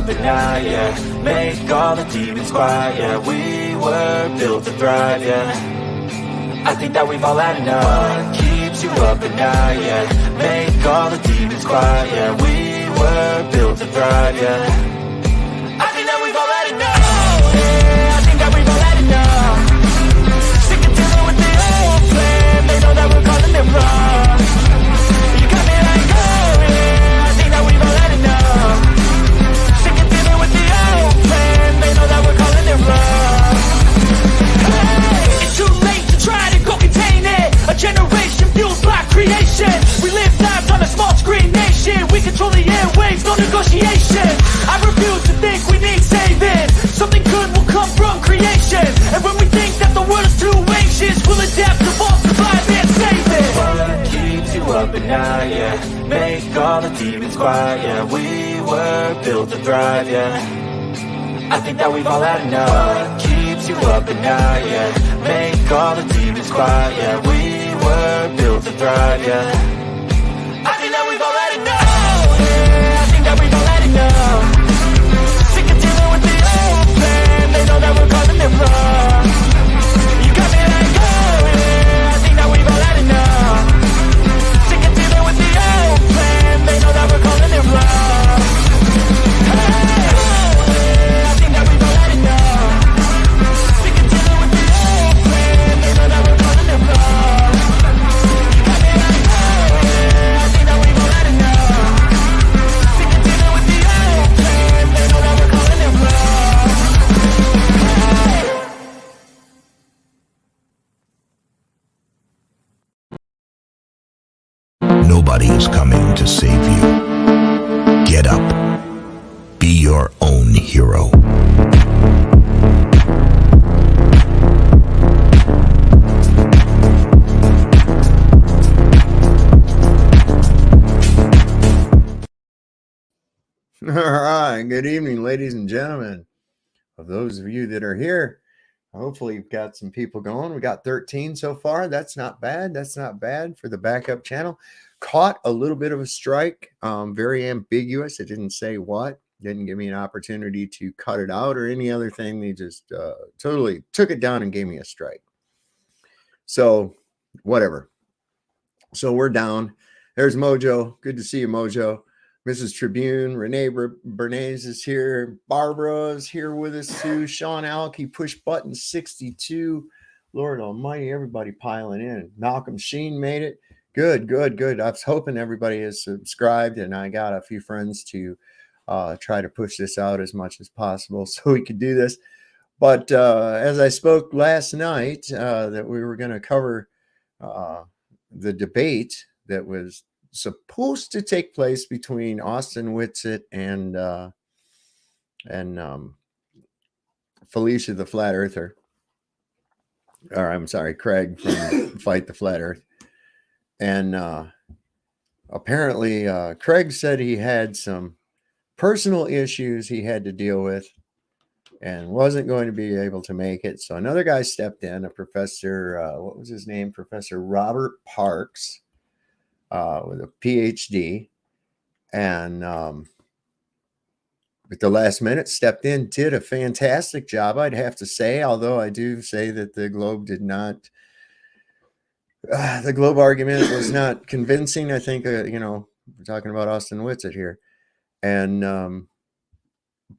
But now, yeah, make all the demons quiet, yeah, we were built to thrive, yeah, I think that we've all had enough. What keeps you up at night, yeah, make all the demons quiet, yeah, we were built to thrive, yeah, I think that we've all had enough. Oh, yeah, I think that we've all had enough. Sick of dealing with the old plan, they know that we're calling it wrong. You got me like, oh, yeah, I think that we've all had enough. They know that we're calling it wrong. Hey, it's too late to try to go contain it. A generation fueled by creation. We live lives on a small screen nation. We control the airwaves, no negotiation. I refuse to think we need saving. Something good will come from creation. And when we think that the world is too anxious, we'll adapt, evolve, survive, and save it. What keeps you up at night, yeah, make all the demons quiet, yeah, we were built to thrive, yeah, I think that we've all had enough. What keeps you up at night, yeah, make all the demons quiet, yeah, we were built to thrive, yeah, I think that we've all had enough. Oh, yeah, I think that we've all had enough. Sick of dealing with the old plan, they know that we're calling it wrong. You got me like, oh, yeah, I think that we've all had enough. Sick of dealing with the old plan, they know that we're calling it wrong. Nobody is coming to save you. Get up. Be your own hero. All right. Good evening, ladies and gentlemen. Of those of you that are here, hopefully you've got some people going. We got 13 so far. That's not bad. That's not bad for the backup channel. Caught a little bit of a strike, very ambiguous. It didn't say what, didn't give me an opportunity to cut it out or any other thing. They just totally took it down and gave me a strike. So whatever. So we're down. There's Mojo. Good to see you, Mojo. Mrs. Tribune, Renee Bernays is here. Barbara is here with us too. Sean Alke, push button 62. Lord almighty, everybody piling in. Malcolm Sheen made it. Good. I was hoping everybody is subscribed, and I got a few friends to try to push this out as much as possible so we could do this. But as I spoke last night, that we were going to cover the debate that was supposed to take place between Austin Whitsitt and Felicia the Flat Earther. Or I'm sorry, Craig from Fight the Flat Earth. And apparently Craig said he had some personal issues he had to deal with and wasn't going to be able to make it. So another guy stepped in, a professor, what was his name? Professor Robert Parks, with a PhD. And at the last minute stepped in, did a fantastic job, I'd have to say, although I do say that the Globe did not, the Globe argument was not convincing. I think, we're talking about Austin Whitsitt here. And,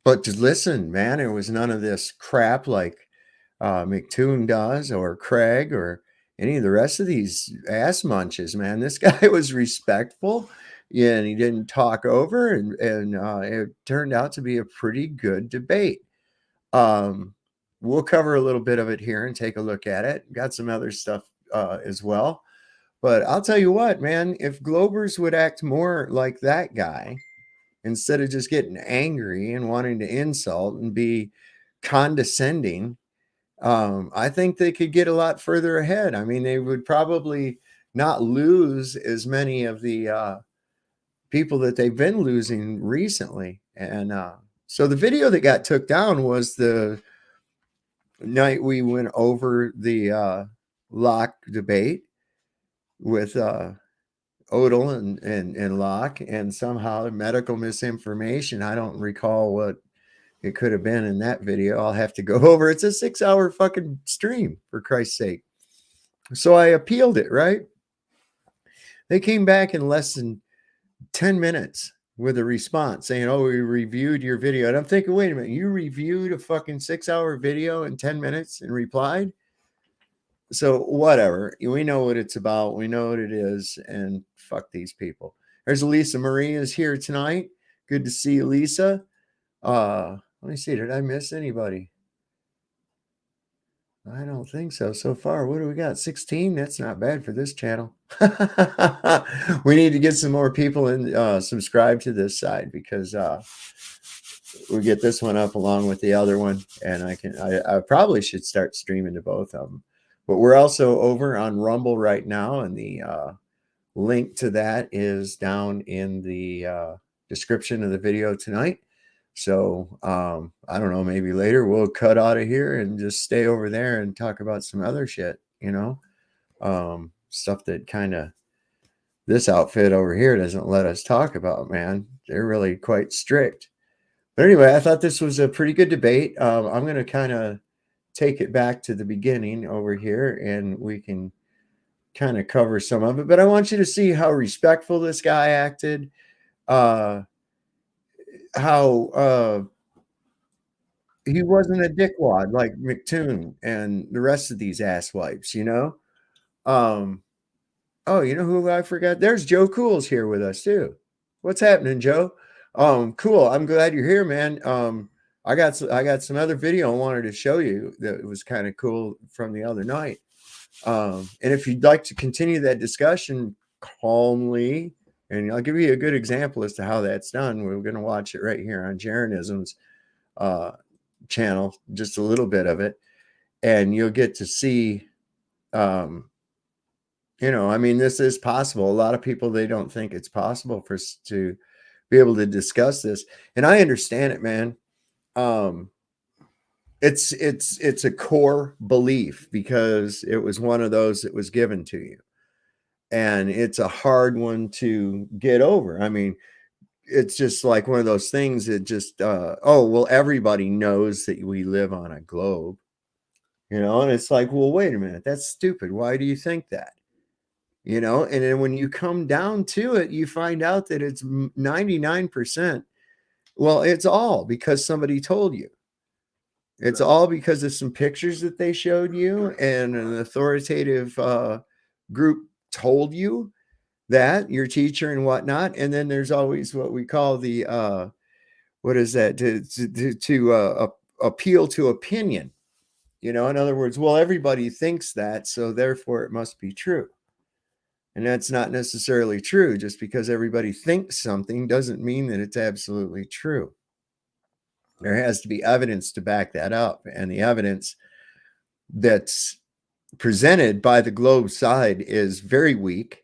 but just listen, man, it was none of this crap like McToon does or Craig or any of the rest of these ass munches, man. This guy was respectful, and he didn't talk over, and it turned out to be a pretty good debate. We'll cover a little bit of it here and take a look at it. Got some other stuff as well. But I'll tell you what, man, if Globers would act more like that guy instead of just getting angry and wanting to insult and be condescending. I think they could get a lot further ahead. I mean, they would probably not lose as many of the people that they've been losing recently. And so the video that got took down was the night we went over the Locke debate with Odell and Locke, and somehow medical misinformation. I don't recall what it could have been in that video. I'll have to go over. It's a 6-hour fucking stream, for Christ's sake. So I appealed it, right? They came back in less than 10 minutes with a response saying, oh, we reviewed your video. And I'm thinking, wait a minute, you reviewed a fucking 6-hour video in 10 minutes and replied? So whatever. We know what it's about. We know what it is. And fuck these people. There's Lisa Marie is here tonight. Good to see you, Lisa. Let me see. Did I miss anybody? I don't think so. So far, what do we got? 16? That's not bad for this channel. We need to get some more people in subscribe to this side, because we get this one up along with the other one, and I probably should start streaming to both of them. But we're also over on Rumble right now, and the link to that is down in the description of the video tonight. So I don't know, maybe later we'll cut out of here and just stay over there and talk about some other shit, you know, stuff that kind of this outfit over here doesn't let us talk about, man. They're really quite strict. But anyway, I thought this was a pretty good debate. I'm going to kind of take it back to the beginning over here, and we can kind of cover some of it. But I want you to see how respectful this guy acted. How he wasn't a dickwad like McToon and the rest of these asswipes, you know. Oh, you know who I forgot? There's Joe Cool's here with us too. What's happening, Joe? Cool. I'm glad you're here, man. I got some other video I wanted to show you that was kind of cool from the other night. And if you'd like to continue that discussion calmly, and I'll give you a good example as to how that's done. We're going to watch it right here on Jaronism's channel, just a little bit of it, and you'll get to see, you know, I mean, this is possible. A lot of people, they don't think it's possible for us to be able to discuss this, and I understand it, man. It's a core belief because it was one of those that was given to you. And it's a hard one to get over. I mean, it's just like one of those things that just, oh, well, everybody knows that we live on a globe, you know, and it's like, well, wait a minute, that's stupid. Why do you think that? You know, and then when you come down to it, you find out that it's 99%. Well, it's all because somebody told you. It's all because of some pictures that they showed you, and an authoritative group told you that, your teacher and whatnot. And then there's always what we call the what is that, to appeal to opinion, you know. In other words, well, everybody thinks that, so therefore it must be true. And that's not necessarily true. Just because everybody thinks something doesn't mean that it's absolutely true. There has to be evidence to back that up, and the evidence that's presented by the globe side is very weak,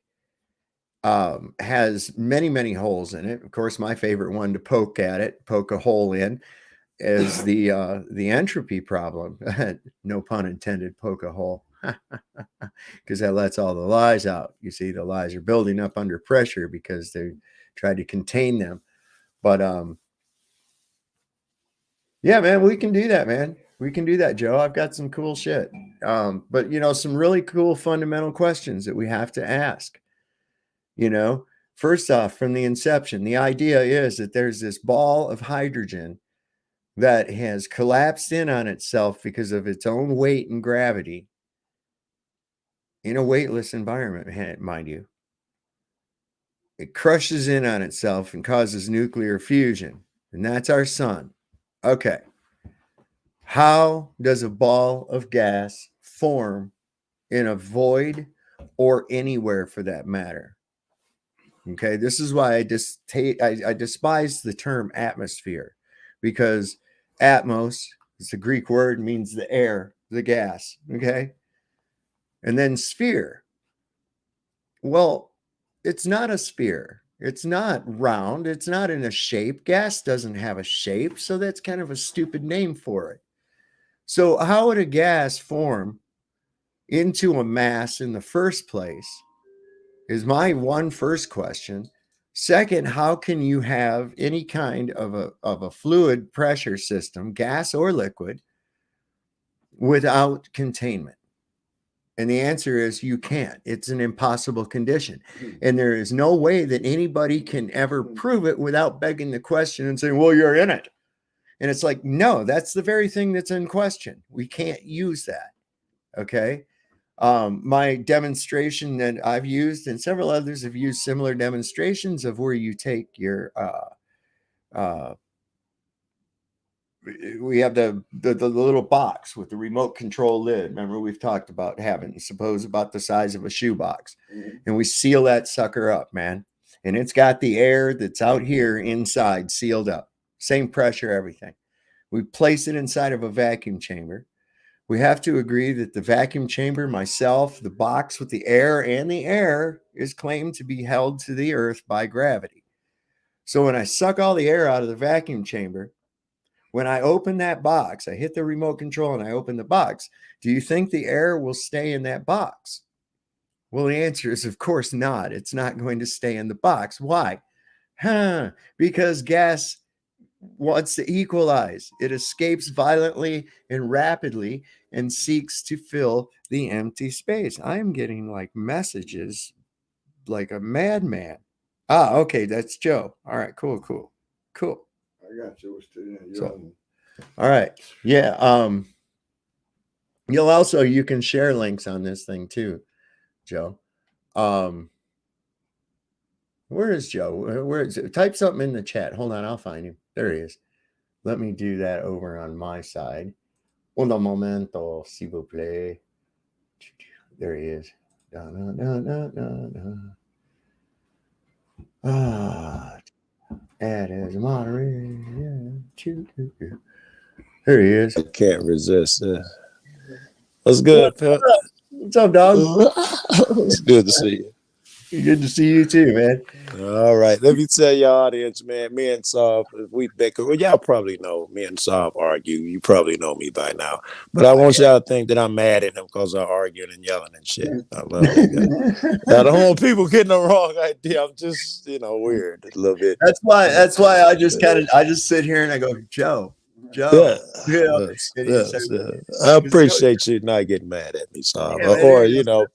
has many holes in it. Of course, my favorite one to poke a hole in, is the entropy problem. No pun intended, poke a hole, because that lets all the lies out. You see, the lies are building up under pressure because they tried to contain them. But yeah, man, we can do that, man. We can do that, Joe. I've got some cool shit. But, you know, some really cool fundamental questions that we have to ask. You know, first off, from the inception, the idea is that there's this ball of hydrogen that has collapsed in on itself because of its own weight and gravity in a weightless environment, mind you. It crushes in on itself and causes nuclear fusion. And that's our sun. Okay. How does a ball of gas form in a void, or anywhere for that matter? Okay, this is why I despise the term atmosphere, because atmos is a Greek word, means the air, the gas. Okay, and then sphere. Well, it's not a sphere. It's not round. It's not in a shape. Gas doesn't have a shape, so that's kind of a stupid name for it. So how would a gas form into a mass in the first place? Is my first question. Second, how can you have any kind of a fluid pressure system, gas or liquid, without containment? And the answer is you can't. It's an impossible condition. And there is no way that anybody can ever prove it without begging the question and saying, well, you're in it. And it's like, no, that's the very thing that's in question. We can't use that. Okay. My demonstration that I've used, and several others have used similar demonstrations of where you take your we have the little box with the remote control lid. Remember, we've talked about having, suppose, about the size of a shoebox, and we seal that sucker up, man. And it's got the air that's out here inside sealed up, same pressure, everything. We place it inside of a vacuum chamber. We have to agree that the vacuum chamber, myself, the box with the air, and the air is claimed to be held to the earth by gravity. So when I suck all the air out of the vacuum chamber, when I open that box, I hit the remote control and I open the box. Do you think the air will stay in that box? Well, the answer is, of course not. It's not going to stay in the box. Why? Because gas wants to equalize. It escapes violently and rapidly and seeks to fill the empty space. I'm getting like messages like a madman. Okay, that's Joe. All right, cool. I got you. So, all right. Yeah. You can share links on this thing too, Joe. Where is Joe? Where is it? Type something in the chat. Hold on, I'll find him. There he is. Let me do that over on my side. Un momento, s'il vous plaît. There he is. That is moderator. There he is. I can't resist. What's good, Phil? What's up, dog? It's good to see you. Good to see you too, man. All right. Let me tell your audience, man, me and Sav, we bicker. Well, y'all probably know me and Sav argue. You probably know me by now. But I want y'all to think that I'm mad at him because I'm arguing and yelling and shit. I love that guy. Now, the whole people getting the wrong idea. I'm just, weird a little bit. That's why I just sit here and I go, Joe. Yes. I appreciate you not getting mad at me, Sav. Yeah, ain't no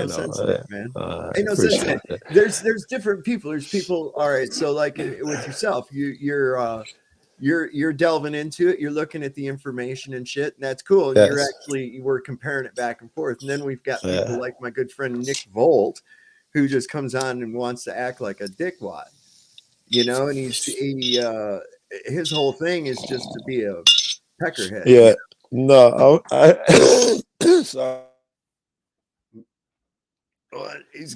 sense in that, man. Ain't no sense in that. There's different people. There's people. All right. So like with yourself, you're delving into it. You're looking at the information and shit, and that's cool. And we're comparing it back and forth. And then we've got people like my good friend Nick Volt, who just comes on and wants to act like a dickwad, and his whole thing is just to be a peckerhead. Yeah. No, sorry.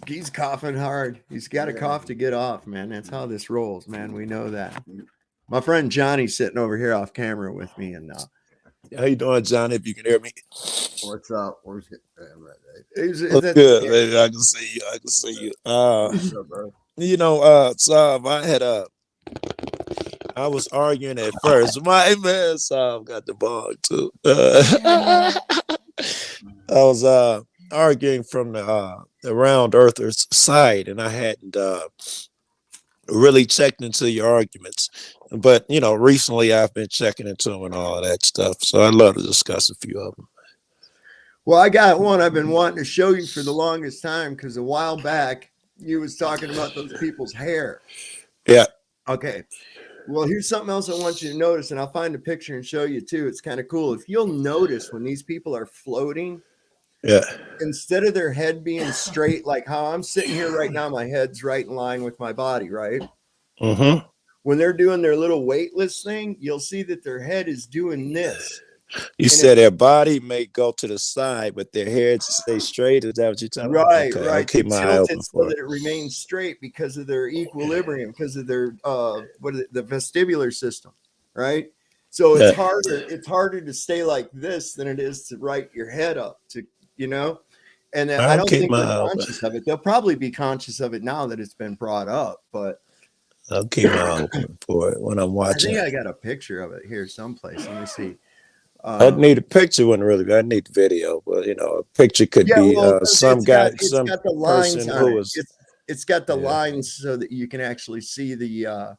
He's coughing hard. He's got to cough to get off, man. That's how this rolls, man. We know that. My friend Johnny's sitting over here off camera with me, and how you doing, Johnny? If you can hear me. What's up? Where's it? That's good, baby. I can see you. What's up, bro? So I was arguing at first. My man Sav got the ball too. I was arguing from the round earther's side, and I hadn't really checked into your arguments. But recently I've been checking into them and all that stuff. So I'd love to discuss a few of them. Well, I got one I've been wanting to show you for the longest time, because a while back you was talking about those people's hair. Yeah. Okay. Well, here's something else I want you to notice, and I'll find a picture and show you too. It's kind of cool. If you'll notice when these people are floating, instead of their head being straight, like how I'm sitting here right now, my head's right in line with my body, right? Mm-hmm. When they're doing their little weightless thing, you'll see that their head is doing this. You said their body may go to the side, but their heads stay straight. Is that what you're telling me? Right, Okay, right. I'll keep They my eye tilt open it so for that it. it remains straight because of their equilibrium, because of their what is it, the vestibular system, right? So Yeah. it's harder to stay like this than it is to right your head up to, you know. And I I'll don't keep think my they're eye open. conscious of it. They'll probably be conscious of it now that it's been brought up, but I'll keep my eye open for it when I'm I watching. think I got a picture of it here someplace. Let me see. I need a picture, wouldn't really. I need video, but you know, a picture could Yeah, be well, some guy, it's some got the lines person on who it. was. It's got the Yeah. lines so that you can actually see the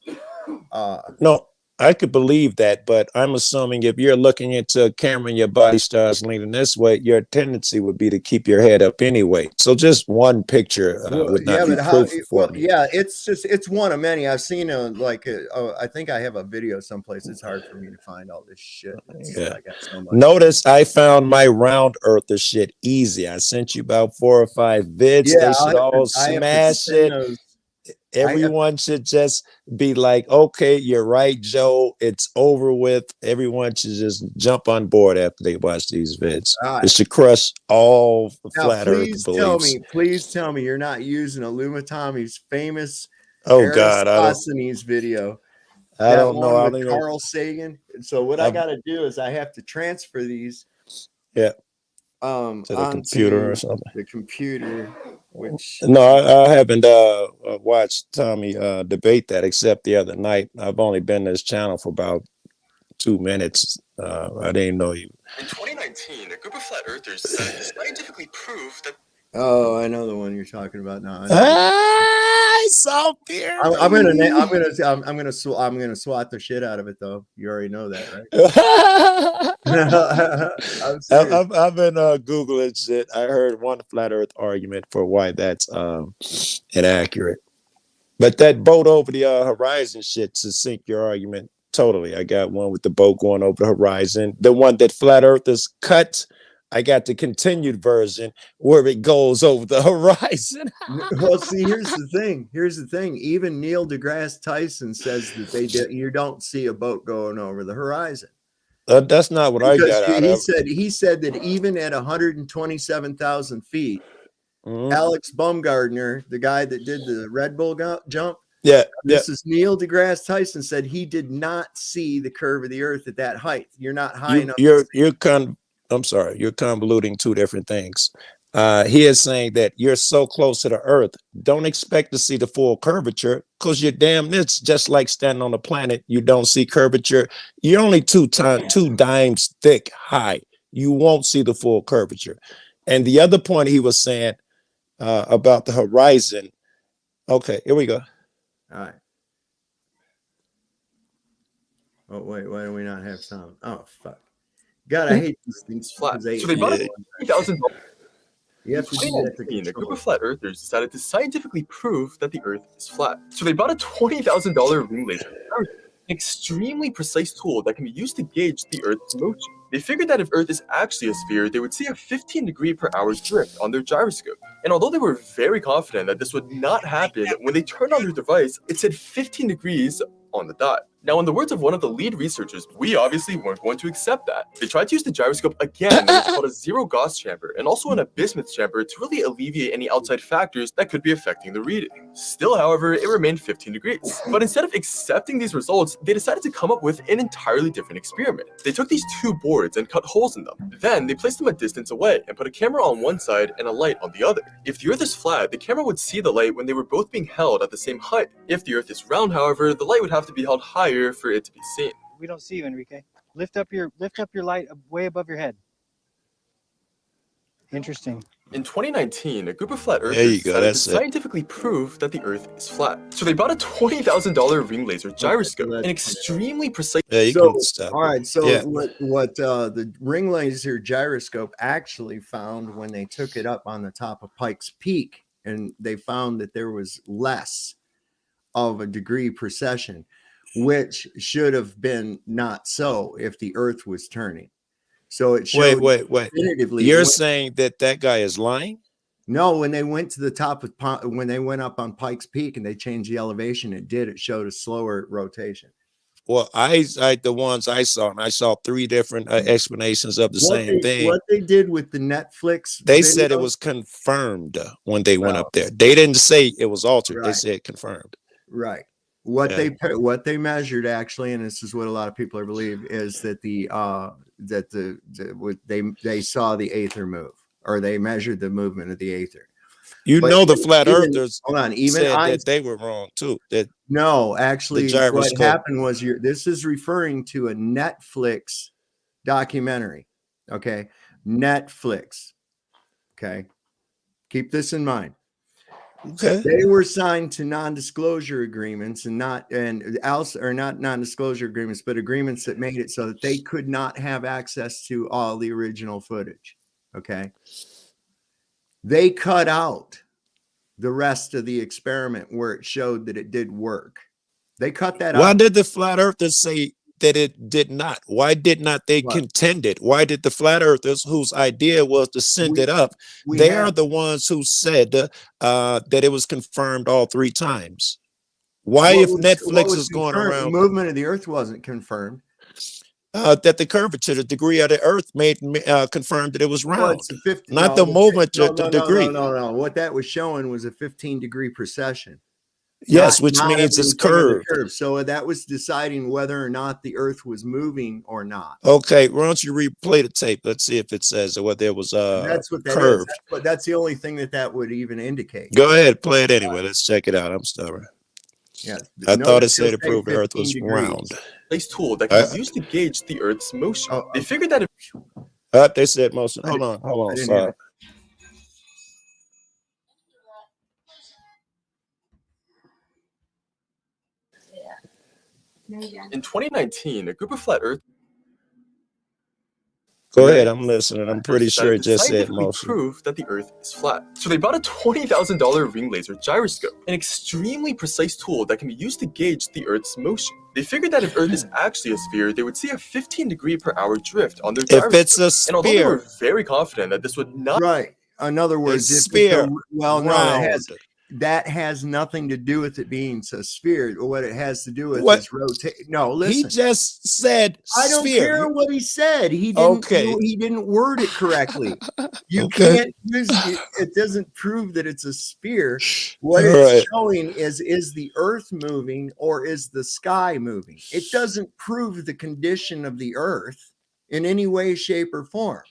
No, I could believe that, but I'm assuming if you're looking into a camera and your body starts leaning this way, your tendency would be to keep your head up anyway. So just one picture would not be proof for me. yeah, it's one of many. I've seen I think I have a video someplace. It's hard for me to find all this shit. Yeah. I got so much. Notice I found my round earther shit easy. I sent you about 4 or 5 vids. Yeah, They should all I have to smash send it. those. Everyone should just be like, okay, you're right, Joe. It's over with. Everyone should just jump on board after they watch these vids. Right. It should crush all the Now, flat earth beliefs. please tell me you're not using Tommy's famous Oh God, Aristophanes video. I don't know. I With don't know. Carl Sagan. So what I got to do is I have to transfer these. Yeah. To the computer or something. The computer, which no, I haven't watched Tommy debate that except the other night. I've only been to his channel for about 2 minutes. I didn't know you. In 2019, a group of flat earthers decided to scientifically prove that. Oh, I know the one you're talking about now. I saw beer. I'm gonna swat the shit out of it though. You already know that, right? I've been googling shit. I heard one flat Earth argument for why that's inaccurate, but that boat over the horizon shit to sink your argument totally. I got one with the boat going over the horizon. The one that flat Earthers cut. I got the continued version where it goes over the horizon. Well, see, here's the thing. Even Neil deGrasse Tyson says that you don't see a boat going over the horizon. That's not what I got out of. He said that even at 127,000 feet, Alex Baumgartner, the guy that did the Red Bull jump, this is Neil deGrasse Tyson said he did not see the curve of the Earth at that height. You're not high enough. I'm sorry, you're convoluting two different things. He is saying that you're so close to the Earth, don't expect to see the full curvature because you're damn. It's just like standing on a planet. You don't see curvature. You're only two dimes thick high. You won't see the full curvature. And the other point he was saying about the horizon. Okay, here we go. All right. Oh wait, why do we not have sound? Oh fuck. God, I hate these things. Flat. So they bought a $20,000. You have to do that to a group of flat earthers decided to scientifically prove that the Earth is flat. So they bought a $20,000 ring laser, an extremely precise tool that can be used to gauge the Earth's motion. They figured that if Earth is actually a sphere, they would see a 15-degree-per-hour drift on their gyroscope. And although they were very confident that this would not happen, when they turned on their device, it said 15 degrees on the dot. Now, in the words of one of the lead researchers, we obviously weren't going to accept that. They tried to use the gyroscope again in what's called a zero-Gauss chamber, and also an bismuth chamber to really alleviate any outside factors that could be affecting the reading. Still, however, it remained 15 degrees. But instead of accepting these results, they decided to come up with an entirely different experiment. They took these two boards and cut holes in them. Then, they placed them a distance away and put a camera on one side and a light on the other. If the Earth is flat, the camera would see the light when they were both being held at the same height. If the Earth is round, however, the light would have to be held higher for it to be seen. We don't see you, Enrique. Lift up your light way above your head. Interesting. In 2019, a group of flat earthers decided to scientifically prove that the Earth is flat. So they bought a $20,000 ring laser gyroscope, an extremely precise. All right. So what the ring laser gyroscope actually found when they took it up on the top of Pikes Peak, and they found that there was less of a degree precession, which should have been not so if the Earth was turning. So it showed. Wait. You're saying that guy is lying? No, when they went to the top of, when they went up on Pikes Peak and they changed the elevation, it showed a slower rotation. Well, the ones I saw, and I saw 3 different explanations of the same thing. What they did with the Netflix They video, said it was confirmed when they went well, up there. They didn't say it was altered. They right, said confirmed. right. What Yeah. they measured actually, and this is what a lot of people are believe, is that they saw the aether move, or they measured the movement of the aether. You But know, the flat earthers hold on, even said I that they were wrong too. That no, the actually, what gyroscope. happened was this is referring to a Netflix documentary. Okay, Netflix. Okay, keep this in mind. Okay. They were signed to non-disclosure agreements and not non-disclosure agreements, but agreements that made it so that they could not have access to all the original footage. Okay. They cut out the rest of the experiment where it showed that it did work. They cut that Why out. did the flat earthers say that it did not? Why did not they contend it? Why did the flat earthers, whose idea was to send it up, they are the ones who said that it was confirmed all 3 times? Why, if Netflix is going around, the movement of the earth wasn't confirmed. That the curvature, the degree of the earth made confirmed that it was round, not the movement, the degree. No. What that was showing was a 15-degree precession. Yes, which means it's curved. So that was deciding whether or not the earth was moving or not. Okay, why don't you replay the tape? Let's see if it says whether it was that's what that curved. Is. But that's the only thing that would even indicate. Go ahead, play it anyway. Let's check it out. I'm stubborn. Yeah, I thought it said it proved the earth was round. Place tool that can be used to gauge the earth's motion. They figured that if they said motion. Hold on, sorry. in 2019, a group of flat earth. Go ahead, I'm listening. I'm pretty sure it just said motion. Prove that the Earth is flat. So they bought a $20,000 ring laser gyroscope, an extremely precise tool that can be used to gauge the Earth's motion. They figured that if Earth is actually a sphere, they would see a 15-degree/hour drift on their gyroscope. If it's a sphere, and although they were very confident that this would not. Right. In other words, it's sphere. That has nothing to do with it being a sphere. What it has to do with is rotate. No, listen. He just said I don't care what he said. He didn't. He didn't word it correctly. You can't use it. It doesn't prove that it's a sphere. What it's showing is the Earth moving or is the sky moving? It doesn't prove the condition of the Earth in any way, shape, or form.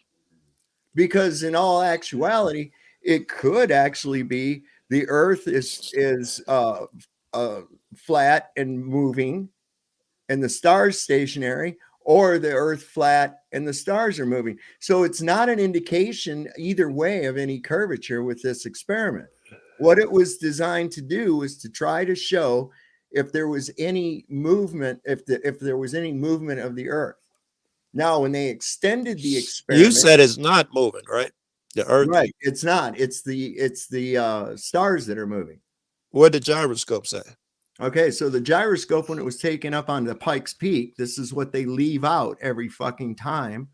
Because in all actuality, it could actually be the Earth is flat and moving, and the stars stationary, or the Earth flat and the stars are moving. So it's not an indication either way of any curvature with this experiment. What it was designed to do was to try to show if there was any movement, if there was any movement of the Earth. Now, when they extended the experiment, you said it's not moving, right? The Earth, right? It's not. It's the stars that are moving. What did the gyroscope say? Okay, so the gyroscope, when it was taken up on the Pikes Peak, this is what they leave out every fucking time.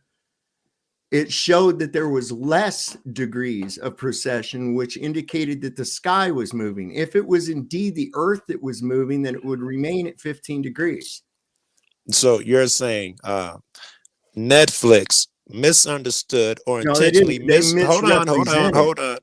It showed that there was less degrees of precession, which indicated that the sky was moving. If it was indeed the Earth that was moving, then it would remain at 15 degrees. So you're saying Netflix misunderstood or intentionally hold on.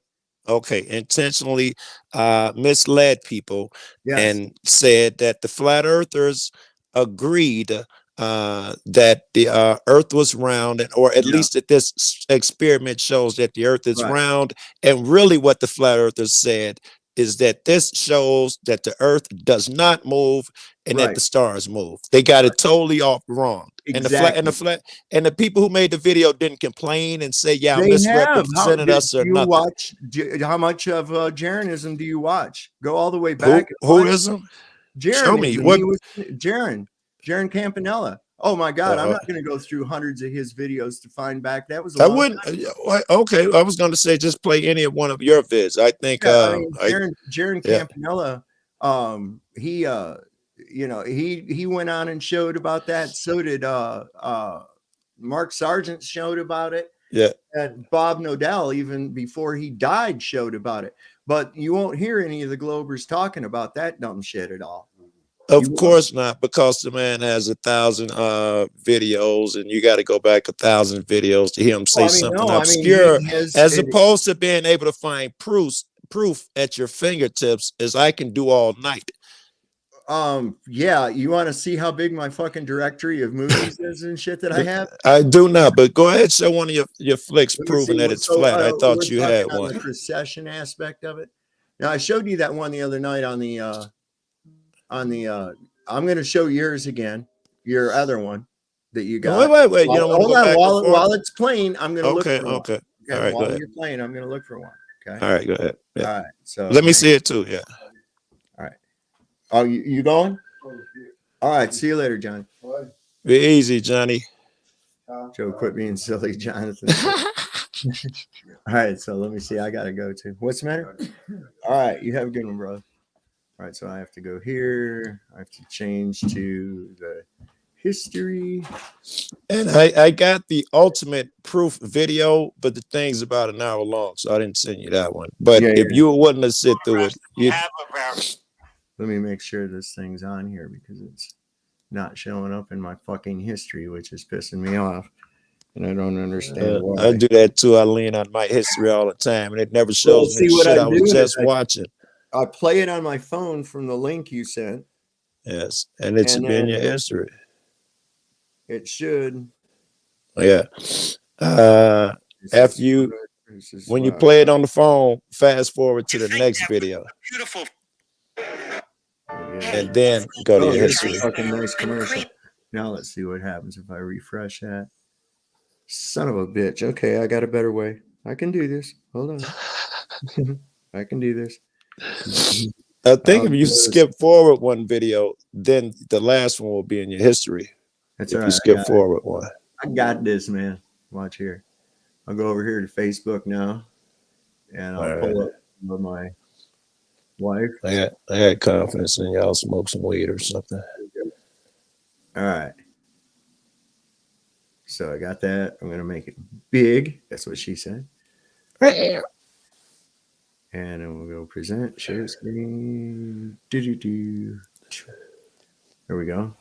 Okay, intentionally misled people and said that the flat earthers agreed that the Earth was round, or at least that this experiment shows that the Earth is round. And really what the flat earthers said is that this shows that the Earth does not move and that the stars move. They got it totally off wrong. Exactly. And the people who made the video didn't complain and say, yeah, misrepresented us or nothing. How much of Jaronism do you watch? Go all the way back. Who is him? Show me. What? Jaron Campanella. Oh my God, I'm not going to go through hundreds of his videos to find back. That was okay. I was going to say just play any of one of your vids. I think Jaron Campanella, he went on and showed about that. So did Mark Sargent showed about it. Yeah. And Bob Nodell, even before he died, showed about it. But you won't hear any of the Globers talking about that dumb shit at all. Of course not, because the man has 1,000 videos, and you got to go back 1,000 videos to hear him say something obscure, as opposed to being able to find proof at your fingertips, as I can do all night. Yeah, you want to see how big my fucking directory of movies is and shit that I have? I do not, but go ahead, show one of your flicks proving that it's flat. I thought you had one. The precession aspect of it. Now I showed you that one the other night on the I'm going to show yours again, your other one that you got. Wait. You don't want to go back while it's playing, I'm going to look for one. Okay. All right, while you're playing, I'm going to look for one. Okay. All right, go ahead. Yeah. All right. So let me see it too. Yeah. All right. Oh, you going? All right. See you later, John. Be easy, Johnny. Joe, quit being silly, Jonathan. All right. So let me see. I got to go to. What's the matter? All right. You have a good one, brother. All right, so I have to go here. I have to change to the history. And I got the ultimate proof video, but the thing's about an hour long, so I didn't send you that one. But if you wouldn't have sit through it, let me make sure this thing's on here because it's not showing up in my fucking history, which is pissing me off. And I don't understand why. I do that too. I lean on my history all the time, and it never shows me shit I was just watching. I play it on my phone from the link you sent. Yes, and it should be in your history. It should. Yeah. After you, when you play it on the phone, fast forward to the next video. Beautiful. And then go to your history. Fucking nice commercial. Now let's see what happens if I refresh that. Son of a bitch. Okay, I got a better way. I can do this. Hold on. I can do this. I think if you skip forward one video, then the last one will be in your history. That's if right. You skip forward one. I got this, man. Watch here. I'll go over here to Facebook now, and I'll pull up my wife. I had confidence in y'all smoke some weed or something. All right. So I got that. I'm gonna make it big. That's what she said. And then we'll go present, share screen. There we go.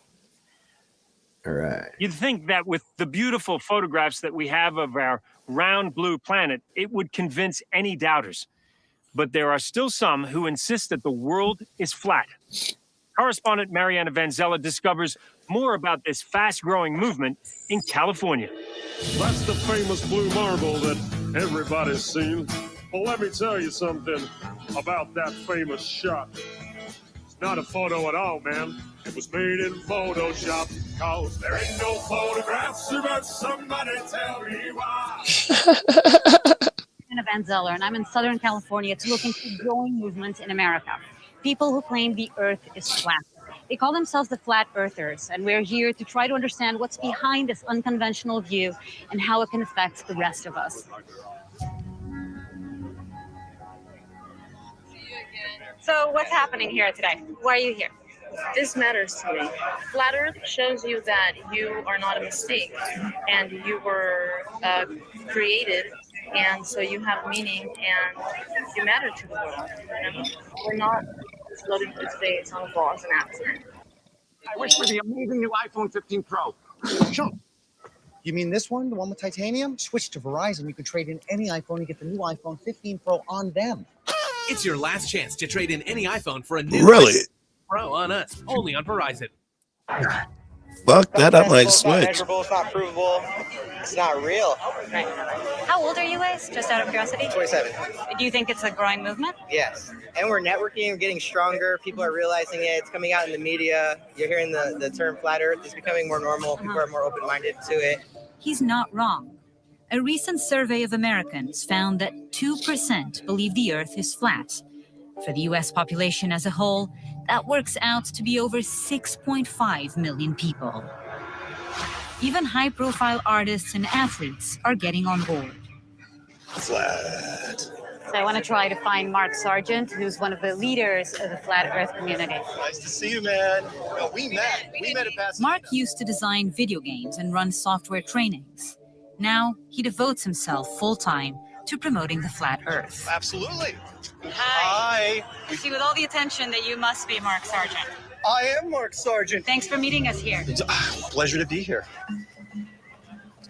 All right. You'd think that with the beautiful photographs that we have of our round blue planet, it would convince any doubters. But there are still some who insist that the world is flat. Correspondent Mariana Vanzella discovers more about this fast-growing movement in California. That's the famous blue marble that everybody's seen. Well, let me tell you something about that famous shot. It's not a photo at all, man. It was made in Photoshop, cause there ain't no photographs, but somebody tell me why. Anna Van Zeller, and I'm in Southern California to look into growing movements in America. People who claim the Earth is flat. They call themselves the Flat Earthers, and we're here to try to understand what's behind this unconventional view and how it can affect the rest of us. So what's happening here today? Why are you here? This matters to me. Flat Earth shows you that you are not a mistake and you were created, and so you have meaning and you matter to the world. You know? We're not floating through space on a ball as an accident. I wish for the amazing new iPhone 15 Pro. Sure. You mean this one, the one with titanium? Switch to Verizon. You can trade in any iPhone and get the new iPhone 15 Pro on them. It's your last chance to trade in any iPhone for a new Pro on us, only on Verizon. Fuck that, I might switch. It's not measurable, it's not provable, it's not real. Right. How old are you guys, just out of curiosity? 27. Do you think it's a growing movement? Yes. And we're networking, we're getting stronger. People are realizing it. It's coming out in the media. You're hearing the term flat Earth. It's becoming more normal. People are more open-minded to it. He's not wrong. A recent survey of Americans found that 2% believe the Earth is flat. For the U.S. population as a whole, that works out to be over 6.5 million people. Even high-profile artists and athletes are getting on board. Flat. So I want to try to find Mark Sargent, who's one of the leaders of the Flat Earth community. Nice to see you, man. No, we met at Pasadena. Mark used to design video games and run software trainings. Now he devotes himself full-time to promoting the Flat Earth. Absolutely. Hi. I see with all the attention that you must be Mark Sargent. I am Mark Sargent. Thanks for meeting us here. It's a pleasure to be here.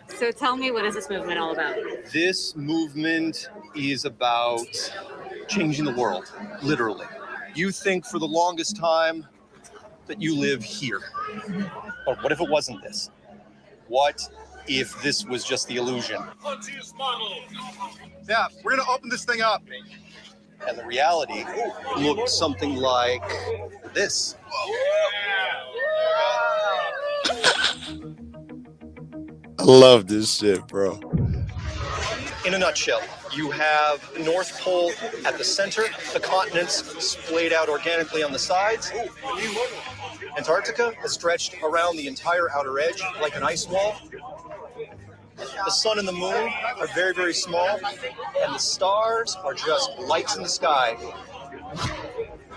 So tell me, what is this movement all about? This movement is about changing the world, literally. You think for the longest time that you live here. But what if it wasn't this? What if this was just the illusion? Yeah, we're gonna open this thing up. And the reality looked something like this. I love this shit, bro. In a nutshell, you have the North Pole at the center, the continents splayed out organically on the sides. Antarctica is stretched around the entire outer edge like an ice wall. The sun and the moon are very, very small, and the stars are just lights in the sky.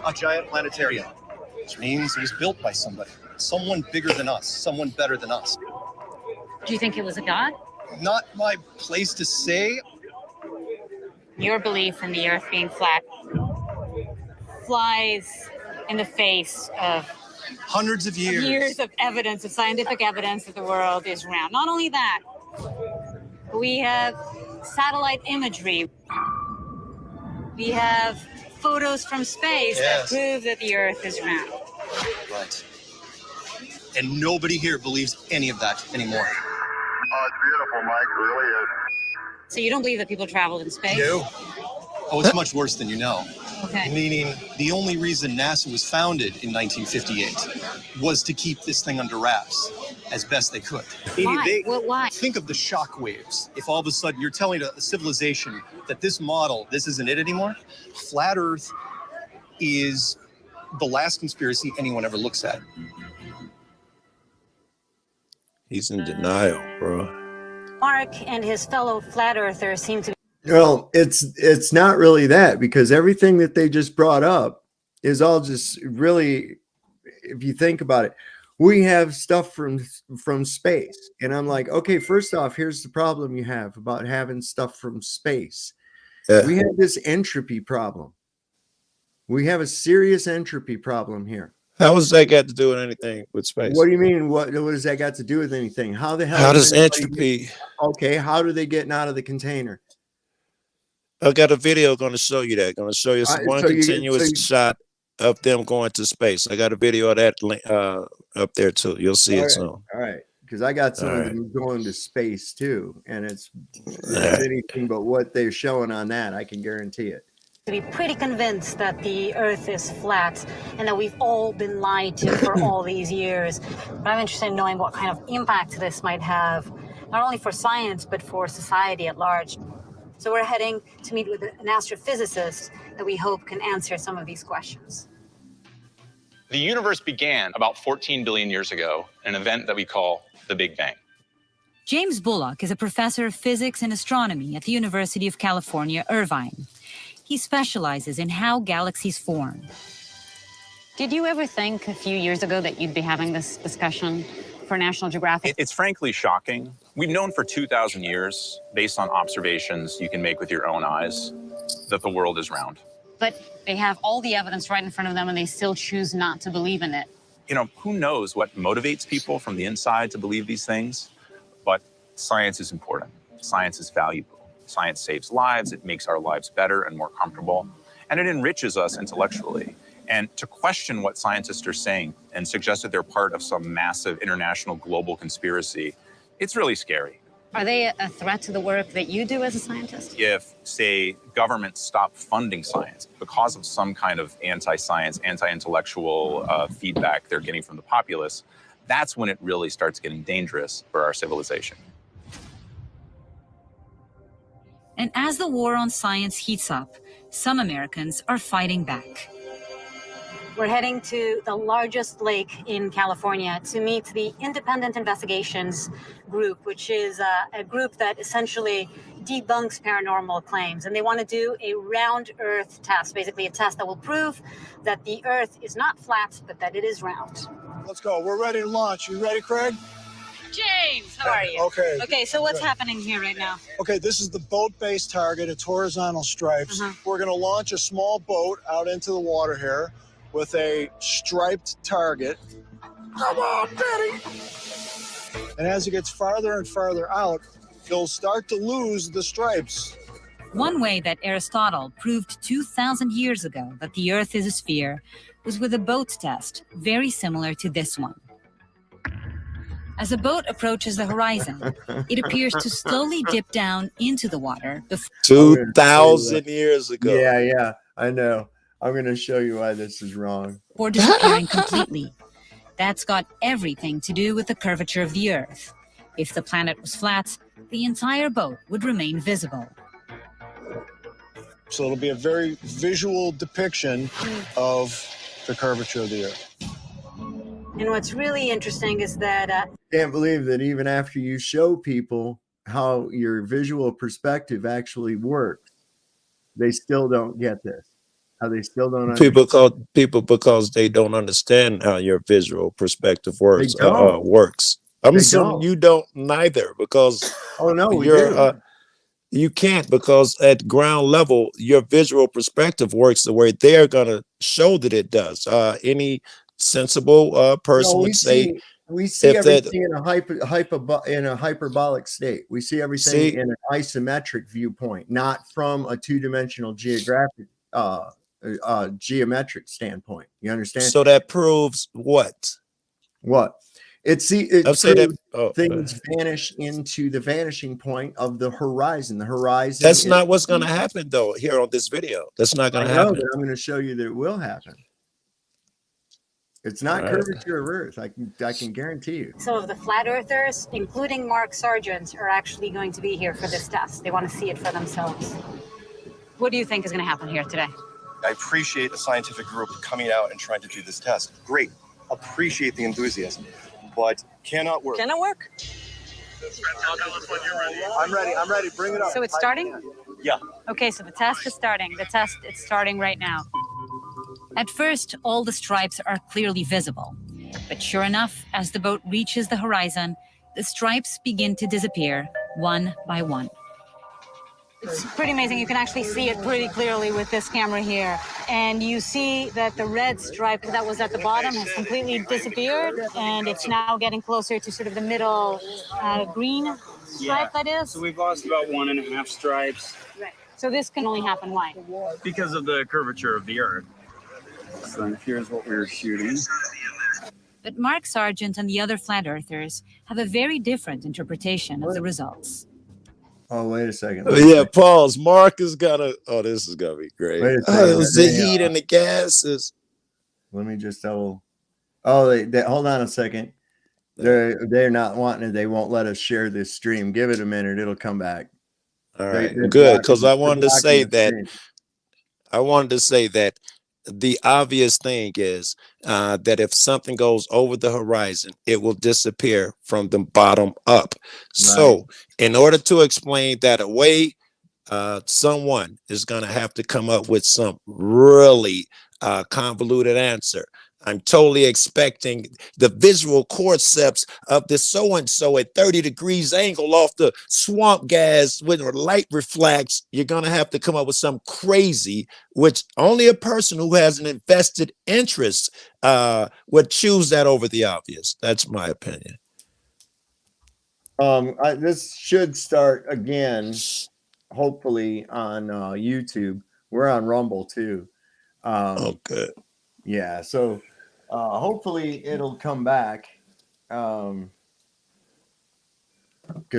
A giant planetarium, which means it was built by somebody, someone bigger than us, someone better than us. Do you think it was a god? Not my place to say. Your belief in the Earth being flat flies in the face of hundreds of years of evidence, of scientific evidence that the world is round. Not only that, we have satellite imagery. We have photos from space that prove that the Earth is round. Right. And nobody here believes any of that anymore. Oh, it's beautiful, Mike. It really is. So you don't believe that people traveled in space? No. Oh, it's much worse than you know. Okay. Meaning the only reason NASA was founded in 1958 was to keep this thing under wraps as best they could. Why? Why? Think of the shock waves. If all of a sudden you're telling a civilization that this model, this isn't it anymore, flat Earth is the last conspiracy anyone ever looks at. He's in denial, bro. Mark and his fellow flat earthers seem to be. Well, it's not really that, because everything that they just brought up is all just really, if you think about it, we have stuff from space. And I'm like, okay, first off, here's the problem you have about having stuff from space. Yeah. We have this entropy problem. We have a serious entropy problem here. How does that got to do with anything with space? What do you mean? What does that got to do with anything? How the hell? How does entropy? Okay, how do they get out of the container? I got a video going to show you that. Going to show you one continuous shot of them going to space. I got a video of that up there too. You'll see it soon. All right, because I got some of them going to space too, and it's anything but what they're showing on that. I can guarantee it. To be pretty convinced that the Earth is flat and that we've all been lied to for all these years. But I'm interested in knowing what kind of impact this might have, not only for science, but for society at large. So we're heading to meet with an astrophysicist that we hope can answer some of these questions. The universe began about 14 billion years ago, an event that we call the Big Bang. James Bullock is a professor of physics and astronomy at the University of California, Irvine. He specializes in how galaxies form. Did you ever think a few years ago that you'd be having this discussion for National Geographic? It's frankly shocking. We've known for 2,000 years, based on observations you can make with your own eyes, that the world is round. But they have all the evidence right in front of them and they still choose not to believe in it. You know, who knows what motivates people from the inside to believe these things? But science is important. Science is valuable. Science saves lives, it makes our lives better and more comfortable, and it enriches us intellectually. And to question what scientists are saying and suggest that they're part of some massive international global conspiracy, it's really scary. Are they a threat to the work that you do as a scientist? If, say, governments stop funding science because of some kind of anti-science, anti-intellectual feedback they're getting from the populace, that's when it really starts getting dangerous for our civilization. And as the war on science heats up, some Americans are fighting back. We're heading to the largest lake in California to meet the Independent Investigations Group, which is a group that essentially debunks paranormal claims. And they want to do a round Earth test, basically a test that will prove that the Earth is not flat, but that it is round. Let's go. We're ready to launch. You ready, Craig? James, how are you? Okay. Okay, so what's happening here right now? Okay, this is the boat-based target. It's horizontal stripes. We're going to launch a small boat out into the water here. with a striped target. Come on, Betty! And as it gets farther and farther out, you'll start to lose the stripes. One way that Aristotle proved 2,000 years ago that the Earth is a sphere was with a boat test, very similar to this one. As a boat approaches the horizon, it appears to slowly dip down into the water. 2,000 years ago. Yeah, I know. I'm going to show you why this is wrong. Before disappearing completely. That's got everything to do with the curvature of the Earth. If the planet was flat, the entire boat would remain visible. So it'll be a very visual depiction of the curvature of the Earth. And what's really interesting is that Can't believe that even after you show people how your visual perspective actually works, they still don't get this. How they still don't understand. People because they don't understand how your visual perspective works. They don't. Works. I'm They assuming don't. you don't neither, because Oh no, we you're do. you can't, because at ground level your visual perspective works the way they're gonna show that it does. Any sensible person No, would say we see if that- everything in a hyperbolic state. We see everything See? in an isometric viewpoint, not from a two-dimensional geometric standpoint. You understand? so that proves what? What? It I'll say that things vanish into the vanishing point of the horizon. The horizon. That's is- not what's gonna happen though here on this video. That's not I gonna know, happen. but I'm going to show you that it will happen. It's not All right. curvature of Earth. I can guarantee you. some of the flat earthers, including Mark Sargent, are actually going to be here for this test. They want to see it for themselves. What do you think is going to happen here today? I appreciate the scientific group coming out and trying to do this test. Great. Appreciate the enthusiasm, but cannot work. Can it work? I'm ready. Bring it up. So it's starting? Yeah. Okay, so the test is starting. It's starting right now. At first, all the stripes are clearly visible. But sure enough, as the boat reaches the horizon, the stripes begin to disappear one by one. It's pretty amazing. You can actually see it pretty clearly with this camera here. And you see that the red stripe that was at the bottom has completely disappeared. And it's now getting closer to sort of the middle green stripe, that is. So we've lost about 1.5 stripes. Right. So this can only happen why? Because of the curvature of the Earth. So here's what we were shooting. But Mark Sargent and the other flat earthers have a very different interpretation of the results. Oh, wait a second. Yeah, pause. Mark is gonna. Oh, this is gonna be great. Wait a second. It was the heat and the gases. Let me just double. Oh, they hold on a second. They're not wanting it. They won't let us share this stream. Give it a minute. It'll come back. All right, good. Because I wanted to say that. I wanted to say that the obvious thing is that if something goes over the horizon, it will disappear from the bottom up. So in order to explain that away, someone is going to have to come up with some really convoluted answer. I'm totally expecting the visual concepts of the so-and-so at 30 degrees angle off the swamp gas when light reflects. You're going to have to come up with some crazy, which only a person who has an invested interest would choose that over the obvious. That's my opinion. This should start again, hopefully on YouTube. We're on Rumble too. Oh, good. Yeah, so hopefully it'll come back. Because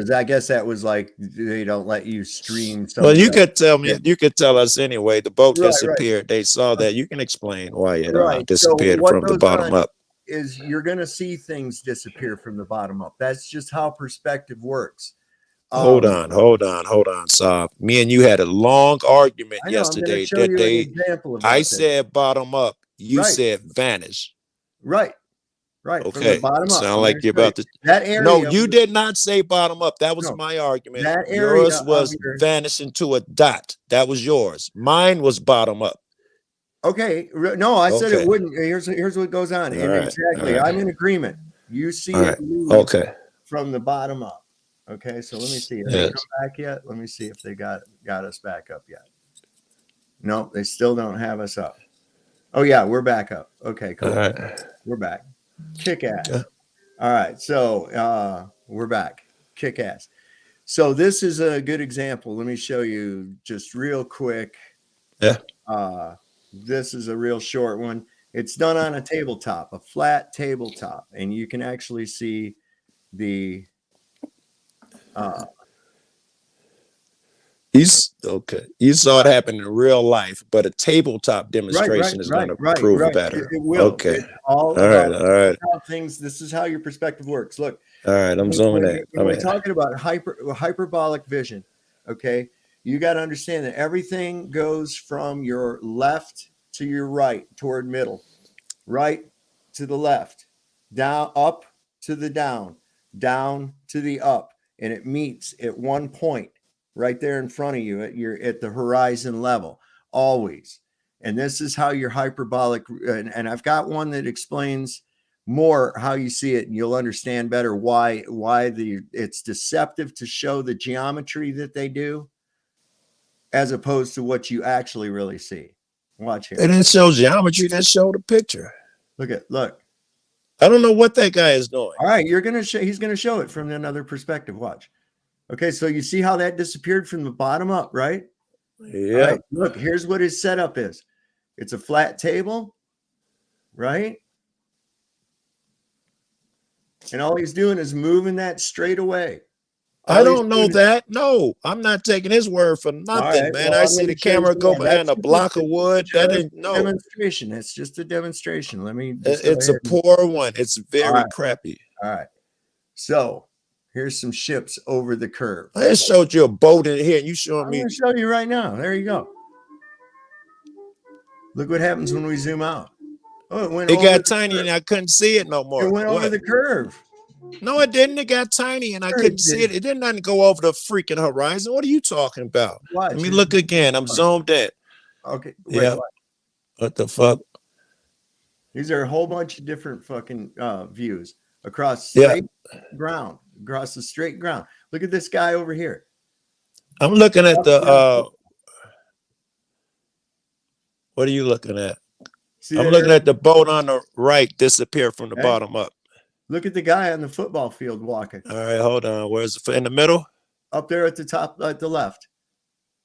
I guess that was like they don't let you stream. Well, you could tell me. You could tell us anyway. The boat Right, disappeared. They saw that. You can explain why it Right. disappeared So what from the goes bottom on up. is you're going to see things disappear from the bottom up. That's just how perspective works. Hold on, Saab. Me and you had a long argument I know, I'm gonna yesterday show that you an they. example of I that. said bottom up. You Right. said vanish. Right. From the Okay. bottom up. Sound I'm like gonna you're show you. about to. That area. No, you did not say bottom up. That was No. my argument. That area Yours of was your- vanishing to a dot. That was yours. Mine was bottom up. Okay. No, I said Okay. it wouldn't. Here's what goes on. All And right, exactly. all right. I'm in agreement. You see All it right. move Okay. from the bottom up. Okay. So let me see. Have Yes. they come back yet? Let me see if they got us back up yet. No, they still don't have us up. Oh yeah, we're back up. Okay, cool. All right. We're back. Kick ass. All right, so we're back. Kick ass. So this is a good example. Let me show you just real quick. Yeah. This is a real short one. It's done on a tabletop, a flat tabletop, and you can actually see the You saw it happen in real life, but a tabletop demonstration is going to prove better. It will. Okay. It's all right. about All right. how things. This is how your perspective works. Look. All right. I'm zooming in. When we're talking about hyperbolic vision, okay, you got to understand that everything goes from your left to your right toward middle, right to the left, down, up to the down to the up, and it meets at one point right there in front of you at the horizon level always. And this is how your hyperbolic, and I've got one that explains more how you see it, and you'll understand better why it's deceptive to show the geometry that they do as opposed to what you actually really see. Watch here. It didn't show geometry, that showed a picture. Look. I don't know what that guy is doing. All right, he's gonna show it from another perspective. Watch. Okay, so you see how that disappeared from the bottom up, right? Yeah. Right, look, here's what his setup is. It's a flat table, right? And all he's doing is moving that straight away. I don't know that. No, I'm not taking his word for nothing, right, man. well, I I'm see gonna the show you camera go that. behind a block of wood. That ain't no demonstration. It's just a demonstration. Let me. Just go It's a ahead and- poor one. It's very crappy. All right. So here's some ships over the curve. I just showed you a boat in here, and you showing I'm me. going to show you right now. There you go. Look what happens when we zoom out. Oh, It got tiny, and I couldn't see it no more. It went over the curve. No, it didn't. It got tiny, and I couldn't see it. It did not go over the freaking horizon. What are you talking about? Watch. Let me look again. I'm zoomed in. Okay. Yeah. What the fuck? These are a whole bunch of different fucking views across straight ground. Across the straight ground. Look at this guy over here. I'm looking at the. What are you looking at? I'm looking at the boat on the right disappear from the bottom up. Look at the guy on the football field walking. All right, hold on. Where's the in the middle? Up there at the top, at the left.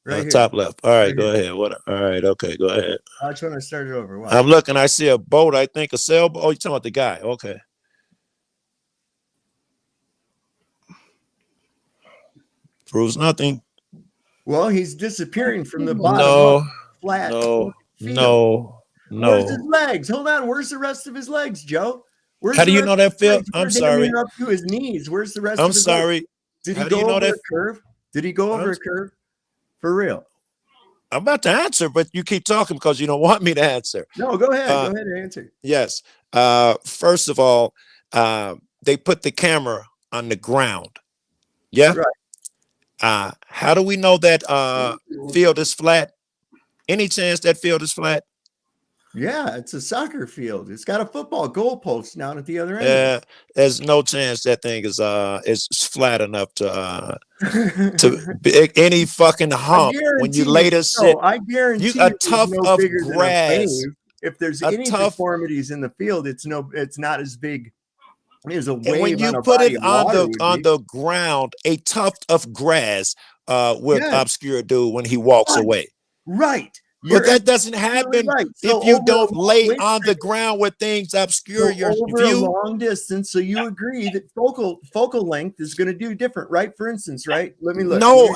Right here. Top left. All right, Right go here. ahead. What? All right, okay, go ahead. I just want to start it over. Watch. I'm looking. I see a boat. I think a sailboat. Oh, you're talking about the guy. Okay. Proves nothing. Well, he's disappearing from the bottom. No. Up, flat. No. field. No. Where's No. his legs? Hold on. Where's the rest of his legs, Joe? Where's How do the you rest know of that his field? legs? I'm We're sorry. damn near up to his knees. Where's the rest I'm of his legs? sorry. Did he How do you go know over that? a curve? Did he go over a curve? For real? I'm about to answer, but you keep talking because you don't want me to answer. No, go ahead. Go ahead and answer. Yes. First of all, they put the camera on the ground. Yeah. Right. How do we know that field is flat? Any chance that field is flat? Yeah, it's a soccer field. It's got a football goalpost down at the other end. Yeah, there's no chance that thing is flat enough to be any fucking hump when you lay this shit. I guarantee you a tuft no of bigger than a grass. wave. If there's any deformities in the field, it's not as big as a wave. And when you on a put body it of on water would be. the ground, a tuft of grass will obscure dude when he walks away. Right. But that doesn't happen if you don't lay on the ground where things obscure your over view. a long distance. So you agree that focal length is going to do different, right? For instance, right? Let me look. No,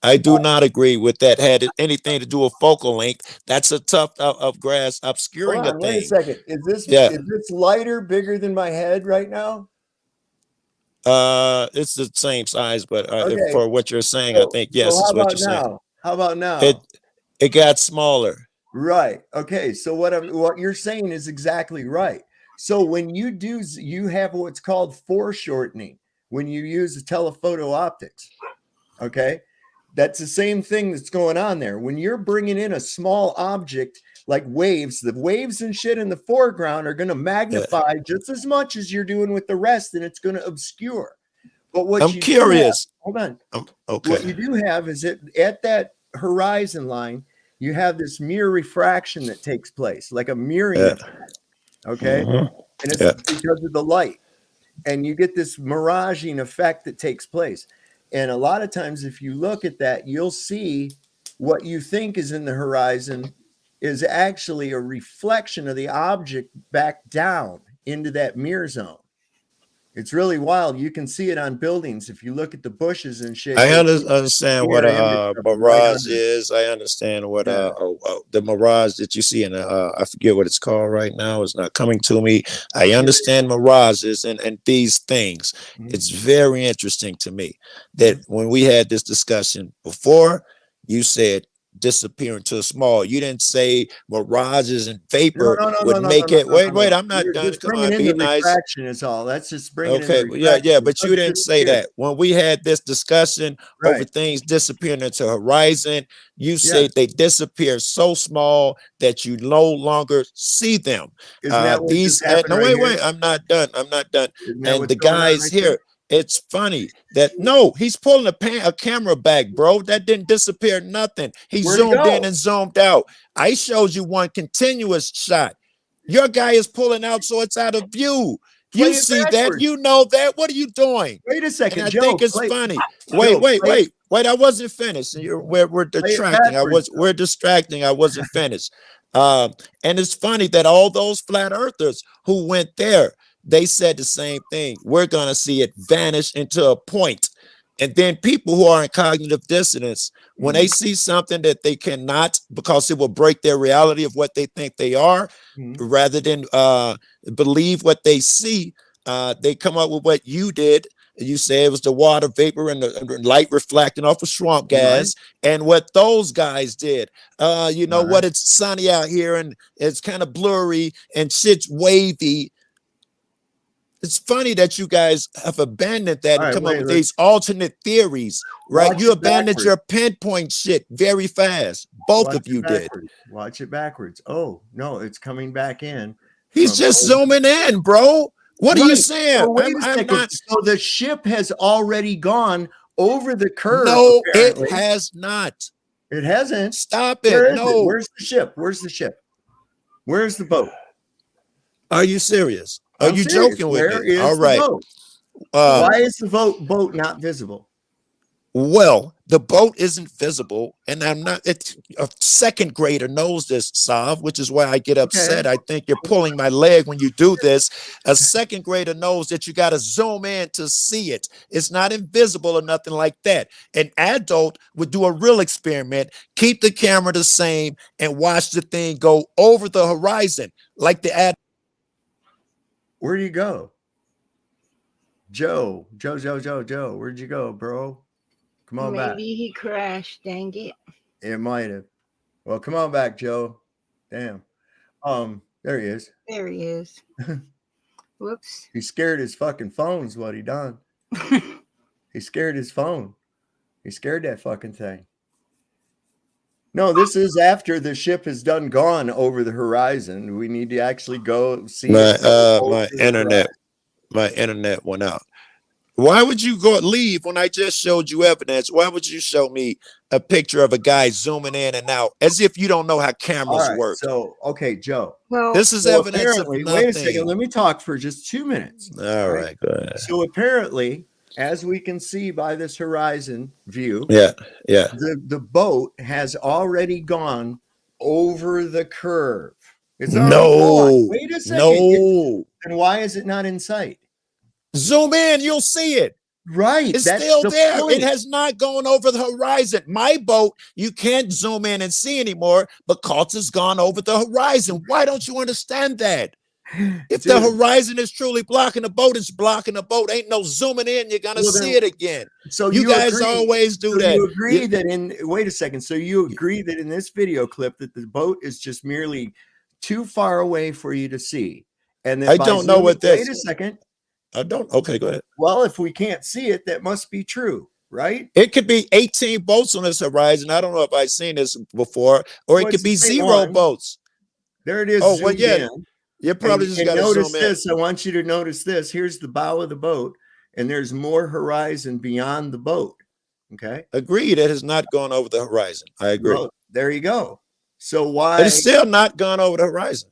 I do not agree with that. Had it anything to do with focal length, that's a tuft of grass obscuring Hold on, a thing. wait a second. Is this lighter, bigger than my head right now? It's the same size, but Okay. for what you're saying, I think yes, So is what you're saying. How about now? It got smaller. Right. Okay. So what you're saying is exactly right. So when you have what's called foreshortening when you use the telephoto optics. Okay. That's the same thing that's going on there. When you're bringing in a small object like waves, the waves and shit in the foreground are going to magnify just as much as you're doing with the rest, and it's going to obscure. But what I'm you curious. Hold on. Okay. What you do have is at that horizon line, you have this mirror refraction that takes place, like a mirroring effect. Okay. And it's because of the light. And you get this miraging effect that takes place. And a lot of times, if you look at that, you'll see what you think is in the horizon is actually a reflection of the object back down into that mirror zone. It's really wild. You can see it on buildings. If you look at the bushes and shit. I understand what a mirage is. I understand what the mirage that you see in I forget what it's called right now. It's not coming to me. I understand mirages and these things. It's very interesting to me that when we had this discussion before, you said disappear into small. You didn't say mirages and vapor would make it. Wait, I'm not done. Come on, be nice. Refraction is all. That's just bringing okay, in yeah, but you didn't say that. When we had this discussion over things disappearing into horizon, you said they disappear so small that you no longer see them. Isn't that what These just happened right wait, here? I'm not done. Isn't that And what's the going on guys right here, there? it's funny that he's pulling a camera back, bro. That didn't disappear nothing. He Where'd it zoomed go? in and zoomed out. I showed you one continuous shot. Your guy is pulling out so it's out of view. Play You it see that? backwards. You know that? What are you doing? Wait a second, And I Joe. think it's funny. Wait. I wasn't finished. We're distracting. We're distracting. I wasn't finished. And it's funny that all those flat earthers who went there, they said the same thing. We're gonna see it vanish into a point. And then people who are in cognitive dissonance, when they see something that they cannot, because it will break their reality of what they think they are, rather than believe what they see, they come up with what you did. You say it was the water vapor and the light reflecting off of swamp gas, and what those guys did. You know what? It's sunny out here and it's kind of blurry and shit's wavy. It's funny that you guys have abandoned that and come up with these alternate theories, right? You abandoned your pinpoint shit very fast. Both of you did. Watch it backwards. Oh, no, it's coming back in. He's just zooming in, bro. What are you saying? So wait a second. So the ship has already gone over the curve. No, apparently. it has not. It hasn't. Stop it. No. Where's the ship? Where's the ship? Where's the boat? Are you serious? Are you joking with me? All right. Why is the boat not visible? Well, the boat isn't visible, and I'm not. It's a second grader knows this, Sav, which is why I get upset. I think you're pulling my leg when you do this. A second grader knows that you got to zoom in to see it. It's not invisible or nothing like that. An adult would do a real experiment, keep the camera the same, and watch the thing go over the horizon, like the ad. Where'd you go? Joe, where'd you go, bro? Come on back. Maybe he crashed, dang it. It might have. Well, come on back, Joe. Damn. There he is. There he is. Whoops. He scared his fucking phone's what he done. He scared his phone. He scared that fucking thing. No, this is after the ship is done gone over the horizon. We need to actually go see my internet went out. Why would you leave when I just showed you evidence? Why would you show me a picture of a guy zooming in and out as if you don't know how cameras work? So, okay, Joe. Well, this is evidence of nothing. Wait a second. Let me talk for just 2 minutes. All right, go ahead. So apparently, as we can see by this horizon view, the boat has already gone over the curve. It's no. Wait a second. No. Then why is it not in sight? Zoom in, you'll see it. Right. It's still there. Point. It has not gone over the horizon. My boat, you can't zoom in and see anymore because it's gone over the horizon. Why don't you understand that? If the horizon is truly blocking the boat, it's blocking the boat. Ain't no zooming in. You're going to see it again. So you guys always do that. You agree that wait a second. So you agree that in this video clip that the boat is just merely too far away for you to see. And then I don't know what this. Wait a second. I don't. Okay, go ahead. Well, if we can't see it, that must be true, right? It could be 18 boats on this horizon. I don't know if I've seen this before, or it could be 0 boats. There it is. Oh, well, yeah. You probably just got to notice zoom this. in. I want you to notice this. Here's the bow of the boat, and there's more horizon beyond the boat. Okay. Agreed. It has not gone over the horizon. I agree. Well, there you go. So why? But it's still not gone over the horizon.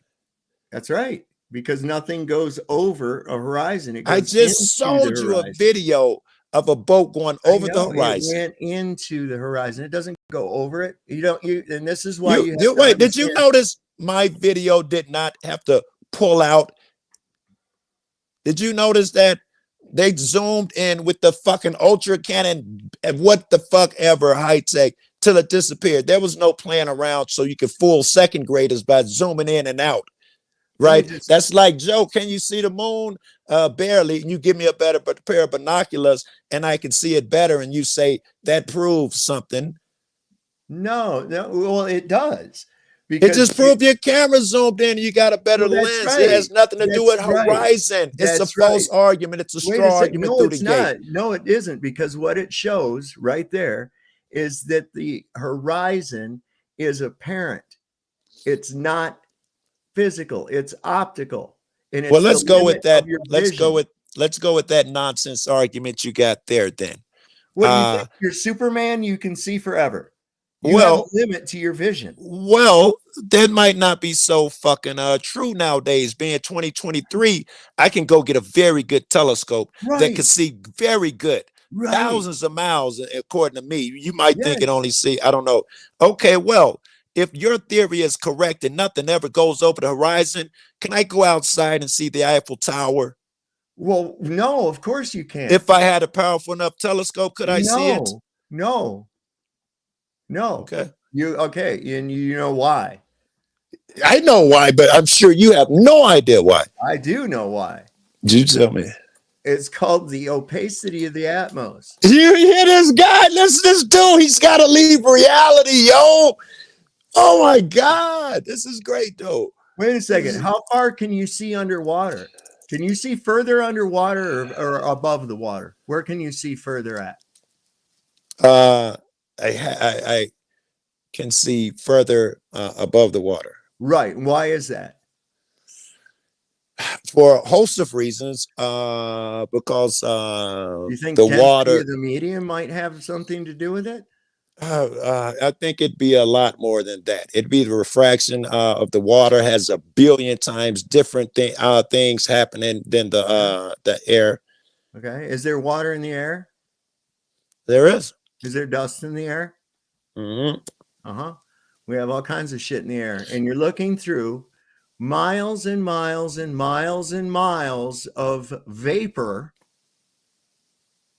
That's right. Because nothing goes over a horizon. It goes I just showed you a video of a boat going over the horizon. It went into the horizon. It doesn't go over it. And this is why you have to wait, did you understand. notice my video did not have to pull out? Did you notice that they zoomed in with the fucking ultra cannon and what the fuck ever high tech till it disappeared? There was no playing around so you could fool second graders by zooming in and out. Right? That's like, Joe, can you see the moon? Barely. And you give me a better pair of binoculars and I can see it better. And you say that proves something. No. Well, it does. It just proved your camera zoomed in and you got a better lens. Right. It has nothing to do with right. horizon. It's a false argument. It's a straw argument no, through it's the not. gate. No, it isn't, because what it shows right there is that the horizon is apparent. It's not physical, it's optical. And it's well, let's go with that. Let's go with that nonsense argument you got there then. What do you think? You're Superman, you can see forever. You well, have a limit to your vision. Well, that might not be so fucking true nowadays. Being 2023, I can go get a very good telescope that can see very good. Thousands of miles, according to me. You might think it only see, I don't know. Okay, well, if your theory is correct and nothing ever goes over the horizon, can I go outside and see the Eiffel Tower? Well, no, of course you can't. If I had a powerful enough telescope, could I see it? No. Okay. And you know why? I know why, but I'm sure you have no idea why. I do know why. You tell me. It's called the opacity of the atmos. You hear this guy? Listen to this dude. He's got to leave reality, yo. Oh my God. This is great, though. Wait a second. How far can you see underwater? Can you see further underwater or above the water? Where can you see further at? I can see further above the water. Right. Why is that? For a host of reasons. Because you think the water of the medium might have something to do with it? I think it'd be a lot more than that. It'd be the refraction of the water has a billion times different things happening than the air. Okay. Is there water in the air? There is. Is there dust in the air? Mm-hmm. We have all kinds of shit in the air, and you're looking through miles and miles and miles and miles of vapor,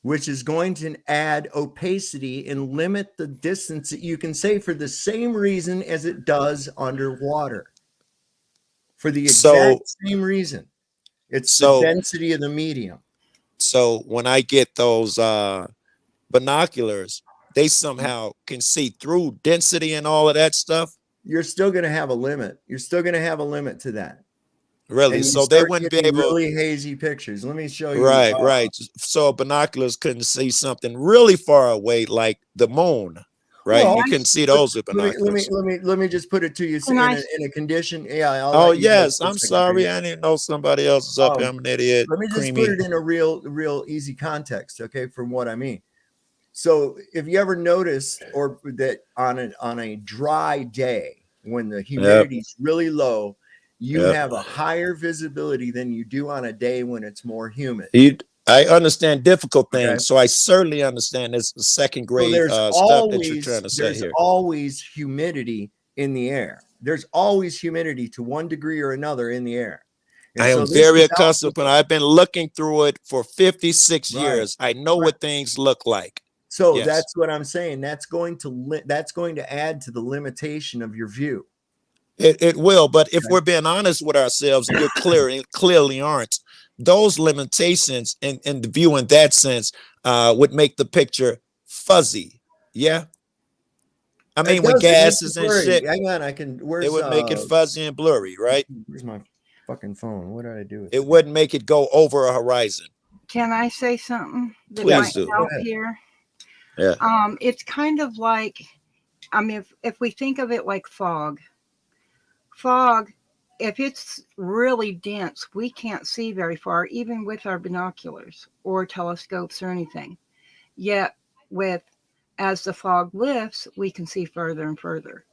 which is going to add opacity and limit the distance that you can say for the same reason as it does underwater. For the exact same reason. It's the density of the medium. So when I get those binoculars, they somehow can see through density and all of that stuff. You're still going to have a limit. You're still going to have a limit to that. Really? So they wouldn't be able really hazy pictures. Let me show you. Right. So binoculars couldn't see something really far away, like the moon. Right? Well, you couldn't see those with binoculars. Let me just put it to you in a condition. Yeah. Oh yes. I'm sorry. I didn't know somebody else is up here. I'm an idiot. Let me just put it in a real easy context. Okay, from what I mean. So if you ever notice or that on a dry day when the humidity is really low, you have a higher visibility than you do on a day when it's more humid. I understand difficult things, so I certainly understand this second grade stuff that you're trying to say here. There's always humidity in the air. There's always humidity to one degree or another in the air. I am very accustomed, but I've been looking through it for 56 years. I know what things look like. So that's what I'm saying. That's going to add to the limitation of your view. It will, but if we're being honest with ourselves, and you clearly aren't, those limitations in the view in that sense would make the picture fuzzy. Yeah. I mean, with gases and shit, hang on, it would make it fuzzy and blurry, right? Where's my fucking phone? What did I do? It wouldn't make it go over a horizon. Can I say something that Please might help here? Yeah. It's kind of like, I mean, if we think of it like fog, if it's really dense, we can't see very far, even with our binoculars or telescopes or anything. Yet, as the fog lifts, we can see further and further.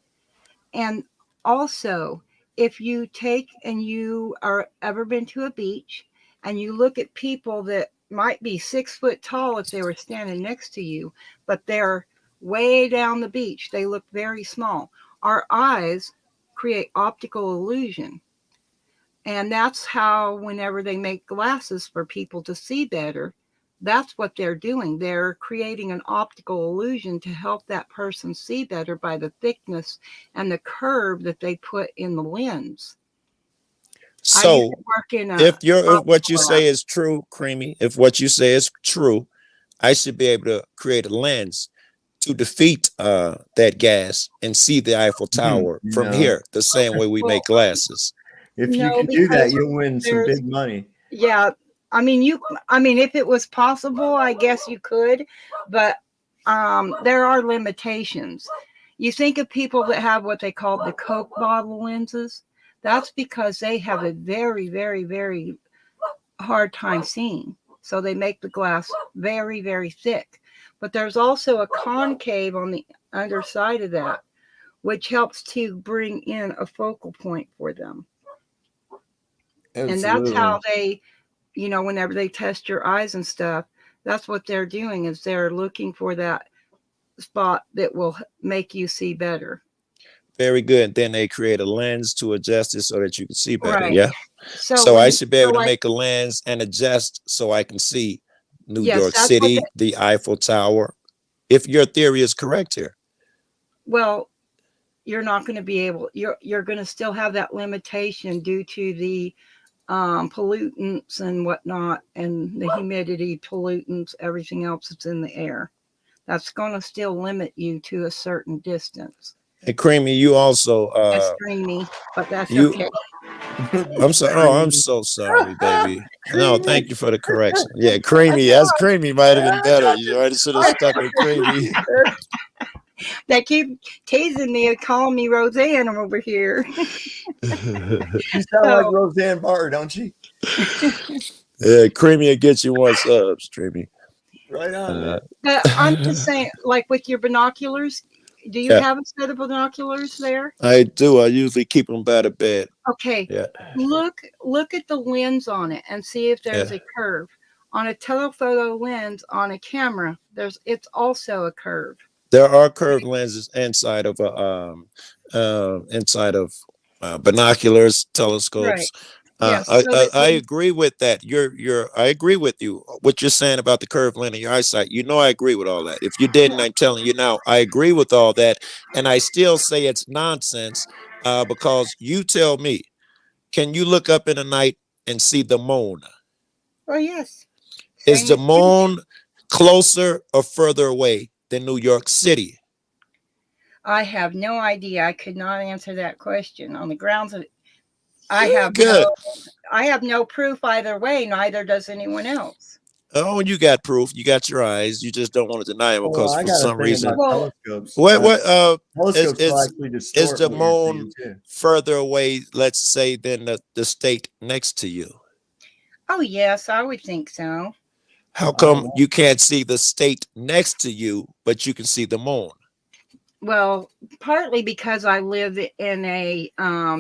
And also, if you take and you are ever been to a beach and you look at people that might be 6 foot tall if they were standing next to you, but they're way down the beach, they look very small. Our eyes create optical illusion. And that's how, whenever they make glasses for people to see better, that's what they're doing. They're creating an optical illusion to help that person see better by the thickness and the curve that they put in the lens. So if what you optical say is true, Creamy, if what you say is true, I should be able to create a lens to defeat that gas and see the Eiffel Tower from here, the same way we make glasses. If you can do that, you'll win some big money. Yeah. I mean, if it was possible, I guess you could, but there are limitations. You think of people that have what they call the Coke bottle lenses. That's because they have a very, very, very hard time seeing. So they make the glass very, very thick. But there's also a concave on the underside of that, which helps to bring in a focal point for them. Absolutely. And that's how they, whenever they test your eyes and stuff, that's what they're doing, is they're looking for that spot that will make you see better. Very good. Then they create a lens to adjust it so that you can see better. Right. Yeah. So I should be able to make a lens and adjust so I can see New York City, the Eiffel Tower. If your theory is correct here. Well, you're not going to be able, you're going to still have that limitation due to the pollutants and whatnot, and the humidity, pollutants, everything else that's in the air. That's going to still limit you to a certain distance. And Creamy, you also that's creamy, but that's okay. I'm sorry. Oh, I'm so sorry, baby. No, thank you for the correction. Yeah, Creamy. That's Creamy might have been better. You already should have stuck with Creamy. They keep teasing me and calling me Roseanne over here. You sound like Roseanne Barr, don't you? Yeah, Creamy will get you one subs, Creamy. Right on. But I'm just saying, like with your binoculars, do you have a set of binoculars there? I do. I usually keep them by the bed. Okay. Yeah. Look at the lens on it and see if there's a curve. On a telephoto lens on a camera, it's also a curve. There are curved lenses inside of binoculars, telescopes. Right. Yes, I agree with that. I agree with you. What you're saying about the curved lens in your eyesight. I agree with all that. If you didn't, I'm telling you now, I agree with all that. And I still say it's nonsense because you tell me, can you look up in the night and see the moon? Oh, yes. Is the moon closer or further away than New York City? I have no idea. I could not answer that question on the grounds of I have no proof either way, neither does anyone else. Oh, you got proof. You got your eyes. You just don't want to deny them because for some reason. Telescopes. Is the moon further away, let's say, than the state next to you? Oh, yes, I would think so. How come you can't see the state next to you, but you can see the moon? Well, partly because I live in a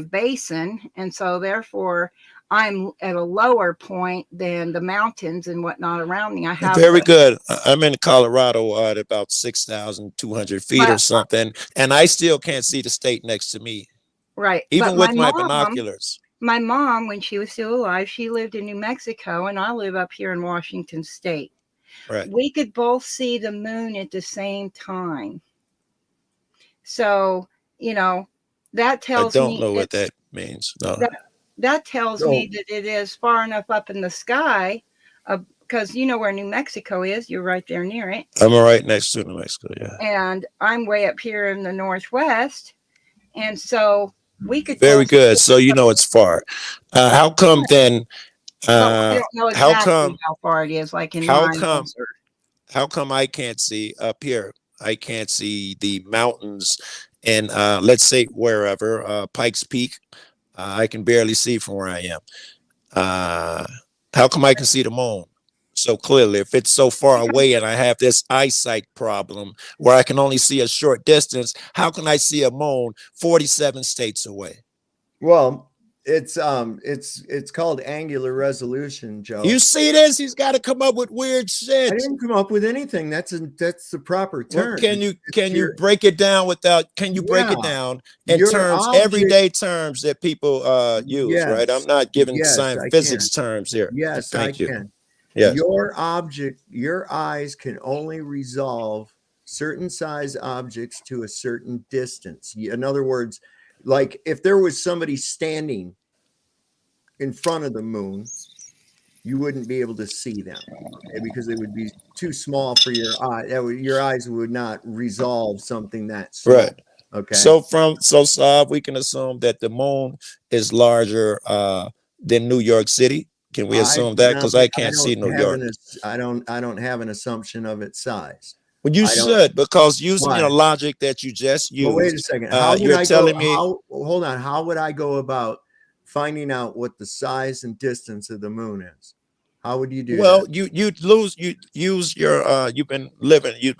basin, and so therefore I'm at a lower point than the mountains and whatnot around me. I have very good. I'm in Colorado at about 6,200 feet or something, and I still can't see the state next to me. Right. Even with my binoculars. My mom, when she was still alive, she lived in New Mexico, and I live up here in Washington State. Right. We could both see the moon at the same time. So, that tells me. I don't know what that means. No. That tells me that it is far enough up in the sky, because you know where New Mexico is. You're right there near it. I'm right next to New Mexico, yeah. And I'm way up here in the Northwest. And so we could. Very good. So it's far. How come then? I don't know exactly how far it is. Like in miles. How come I can't see up here? I can't see the mountains, and let's say wherever Pikes Peak, I can barely see from where I am. How come I can see the moon? so clearly. If it's so far away and I have this eyesight problem where I can only see a short distance, how can I see a moon 47 states away? Well, it's called angular resolution, Joe. You see this? He's got to come up with weird shit. I didn't come up with anything. That's the proper term. Well, can you break it down can you break it down in terms, everyday terms that people use, Yes. right? I'm not giving Yes, science I physics can. terms here. Yes, Thank you. can. Yes. Your eyes can only resolve certain size objects to a certain distance. In other words, like if there was somebody standing in front of the moon, you wouldn't be able to see them, okay, because it would be too small for your eye. Your eyes would not resolve something that small. Right. Okay. So Saab, we can assume that the moon is larger than New York City. Can we assume that? Because I can't see New York. I don't have an assumption of its size. Well, you should, because using your Why? logic that you just used. Well, wait a second. How would you're I telling go, me? Hold on. How would I go about finding out what the size and distance of the moon is? How would you do Well, that? you use your you've been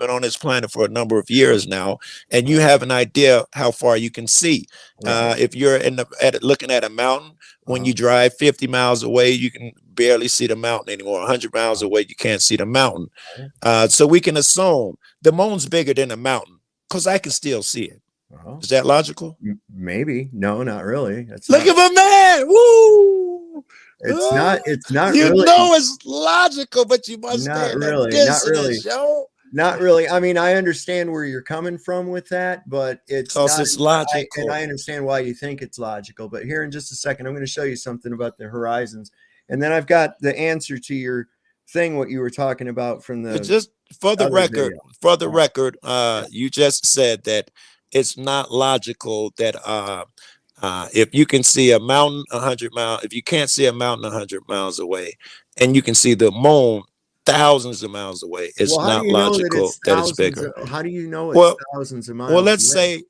on this planet for a number of years now, and you have an idea how far you can see. If you're looking at a mountain, when you drive 50 miles away, you can barely see the mountain anymore. 100 miles away, you can't see the mountain. So we can assume the moon's bigger than the mountain because I can still see it. Is that logical? Maybe. No, not really. Look at my man. Woo! It's not You really. know it's logical, but you must Not stand really. that Not really. dissonance, yo. Not really. I mean, I understand where you're coming from with that, but it's Because not. it's logical. And I understand why you think it's logical. But here in just a second, I'm going to show you something about the horizons, and then I've got the answer to your thing. What you were talking about from the Just for the other record, video. you just said that it's not logical that if you can see a mountain 100 miles, if you can't see a mountain 100 miles away, and you can see the moon thousands of miles away, it's not logical that it's bigger. How do you know it's thousands of miles? Well, let's away? say,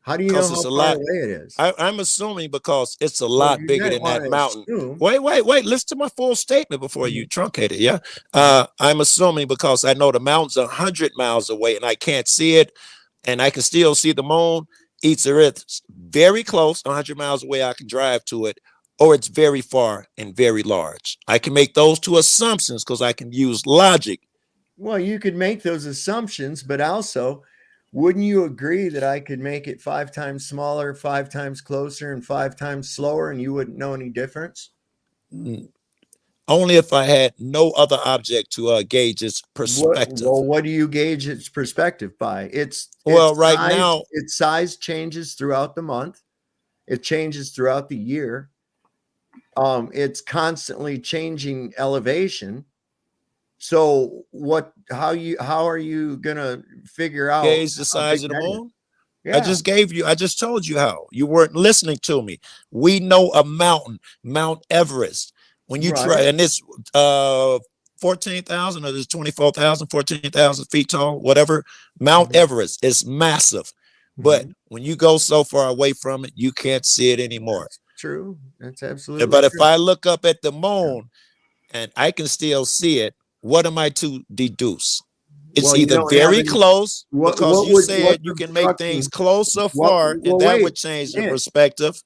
how do you know how it's a far lot away it is? I'm assuming because it's a lot bigger than that mountain. Wait, listen to my full statement before you truncate it. Yeah. I'm assuming because I know the mountain's 100 miles away and I can't see it, and I can still see the moon. Either it's very close, 100 miles away, I can drive to it, or it's very far and very large. I can make those two assumptions because I can use logic. Well, you could make those assumptions, but also, wouldn't you agree that I could make it 5 times smaller, 5 times closer, and 5 times slower, and you wouldn't know any difference? Only if I had no other object to gauge its perspective. Well, what do you gauge its perspective by? Right now, its size changes throughout the month. It changes throughout the year. It's constantly changing elevation. So how are you gonna figure out gauge the size of the moon? Yeah. I just told you how. You weren't listening to me. We know a mountain, Mount Everest. When you try, and it's 14,000 or there's 24,000, 14,000 feet tall, whatever. Mount Everest is massive. But when you go so far away from it, you can't see it anymore. True. That's absolutely But true. if I look up at the moon and I can still see it, what am I to deduce? It's either very close, because you said you can make things close or far, and that would change the perspective,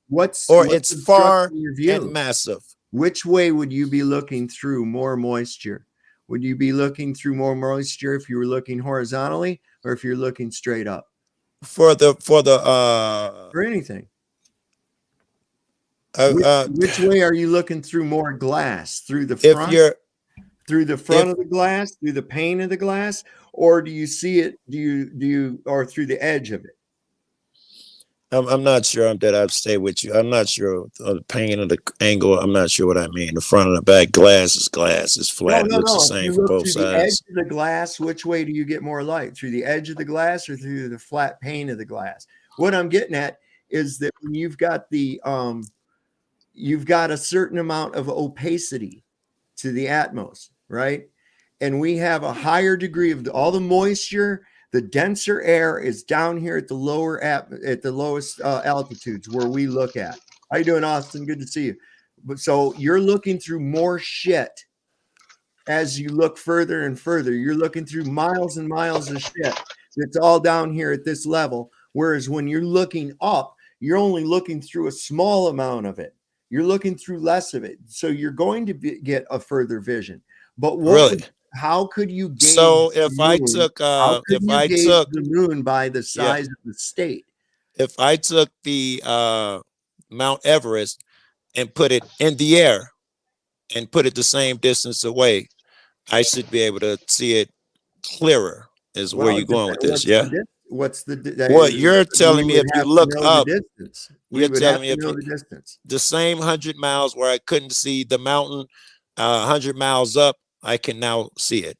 or it's far and massive. Which way would you be looking through more moisture? Would you be looking through more moisture if you were looking horizontally or if you're looking straight up? For anything. Which way are you looking through more glass? Through the front? Through the front of the glass, through the pane of the glass, or do you see it? Or through the edge of it? I'm not sure that I'd stay with you. I'm not sure of the pane of the angle. I'm not sure what I mean. The front and the back, glass is flat. It looks the same for both sides. The edge of the glass, which way do you get more light? Through the edge of the glass or through the flat pane of the glass? What I'm getting at is that when you've got a certain amount of opacity to the atmos, right? And we have a higher degree of all the moisture. The denser air is down here at the lowest altitudes where we look at. How you doing, Austin? Good to see you. But so you're looking through more shit as you look further and further. You're looking through miles and miles of shit. It's all down here at this level. Whereas when you're looking up, you're only looking through a small amount of it. You're looking through less of it. So you're going to get a further vision. But how could you gauge so if the I moon? took How could if you I gauge took the moon by the size of the state? if I took the Mount Everest and put it in the air and put it the same distance away, I should be able to see it clearer. Is where you're going with this? Yeah. What's the What you're telling me, if you look up, the distance. you're telling me to if know you, the distance. the same 100 miles where I couldn't see the mountain, 100 miles up, I can now see it.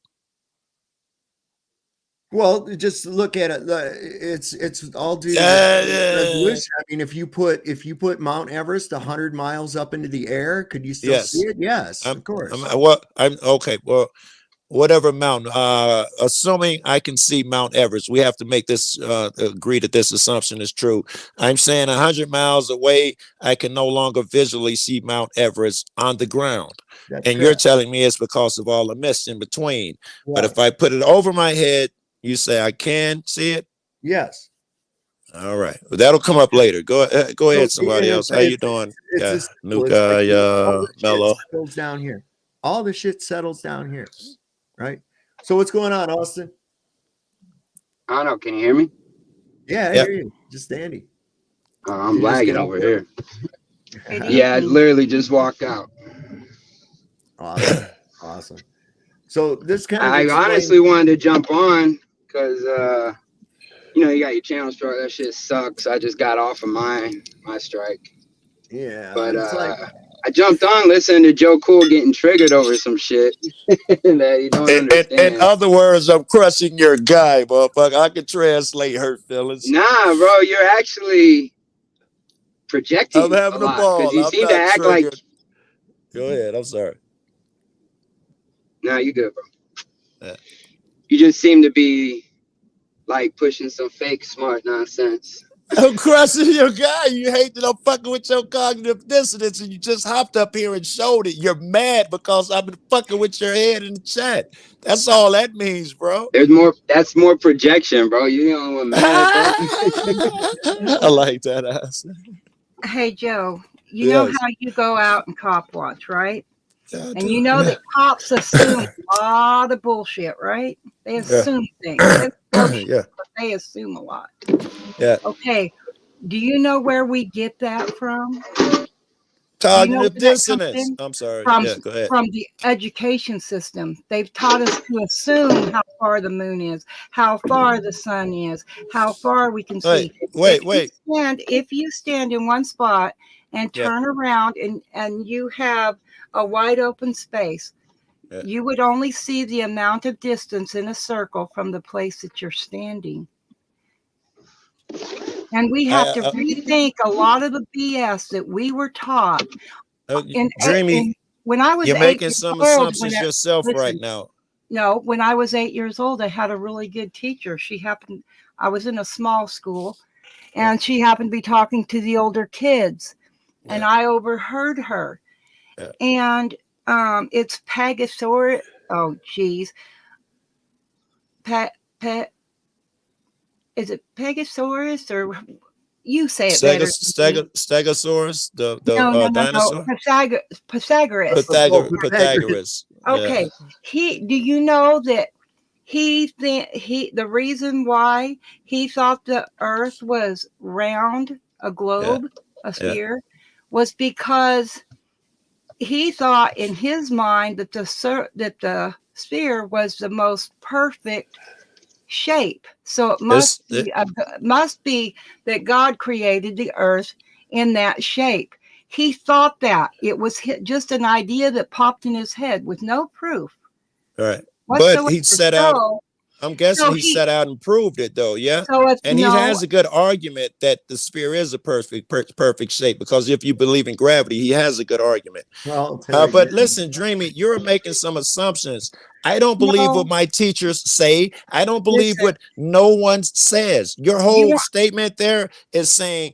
Well, just look at it. It's all due to resolution. I mean, if you put Mount Everest 100 miles up into the air, could you still see it? Yes, of course. I'm okay. Well, whatever mountain, assuming I can see Mount Everest, we have to make this agree that this assumption is true. I'm saying 100 miles away, I can no longer visually see Mount Everest on the ground. And you're telling me it's because of all the mist in between. But if I put it over my head, you say I can see it? Yes. All right. Well, that'll come up later. Go ahead, somebody else. How you doing? New guy, Mello. Settles down here. All the shit settles down here. Right. So what's going on, Austin? I don't know. Can you hear me? Yeah, I hear you. Just Andy. I'm lagging over here. Yeah, I literally just walked out. Awesome. Awesome. So this kind of I honestly wanted to jump on because you know, you got your channel strike. That shit sucks. I just got off of my strike. Yeah. But I jumped on listening to Joe Cool getting triggered over some shit that you don't understand. In other words, I'm crushing your guy, motherfucker. I can translate hurt feelings. Nah, bro, you're actually projecting. I'm having a ball. Because you seem to act like. Go ahead. I'm sorry. Nah, you good, bro. Yeah. You just seem to be like pushing some fake smart nonsense. I'm crushing your guy. You hate that I'm fucking with your cognitive dissonance, and you just hopped up here and showed it. You're mad because I've been fucking with your head in the chat. That's all that means, bro. There's more. That's more projection, bro. You know what mad. I like that ass. Hey, Joe, you know how you go out and cop watch, right? And you know that cops assume a lot of bullshit, right? They assume things. But they assume a lot. Yeah. Okay. Do you know where we get that from? Cognitive dissonance. I'm sorry. Go ahead. From the education system. They've taught us to assume how far the moon is, how far the sun is, how far we can see. Wait. If you stand in one spot and turn around and you have a wide open space, you would only see the amount of distance in a circle from the place that you're standing. And we have to rethink a lot of the BS that we were taught. Dreamy, when I was you're making some assumptions yourself right now. No, when I was 8 years old, I had a really good teacher. I was in a small school, and she happened to be talking to the older kids, and I overheard her. And it's Pegasaurus. Oh, geez. Is it Pegasaurus or you say it better? Stegosaurus, the dinosaur. Pythagoras. Pythagoras. Okay. Do you know that the reason why he thought the Earth was round, a globe, a sphere, was because he thought in his mind that the sphere was the most perfect shape. So it must be that God created the Earth in that shape. He thought that it was just an idea that popped in his head with no proof. All right. But he set out. I'm guessing So he set out and proved it though, yeah. So it's And he has a good argument that the sphere is a perfect shape, because if you believe in gravity, he has a good argument. Well, But listen, Dreamy, you're making some assumptions. I don't believe what my teachers say. I don't believe what no one says. Your whole statement there is saying,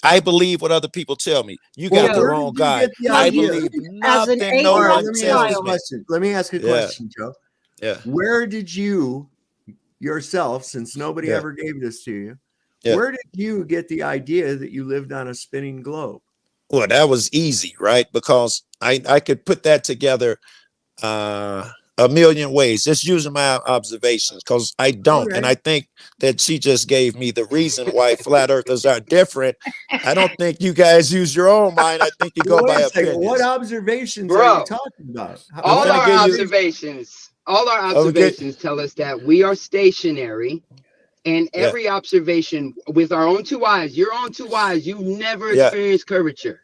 I believe what other people tell me. You got the wrong guy. I believe nothing no one tells me. Let me ask you a question, Joe. Yeah. Where did you yourself, since nobody ever gave this to you, where did you get the idea that you lived on a spinning globe? Well, that was easy, right? Because I could put that together a million ways, just using my observations, because I don't. And I think that she just gave me the reason why flat earthers are different. I don't think you guys use your own mind. I think you go by opinions. What observations are you talking about? All our observations tell us that we are stationary, and every observation with our own two eyes, your own two eyes, you never experienced curvature,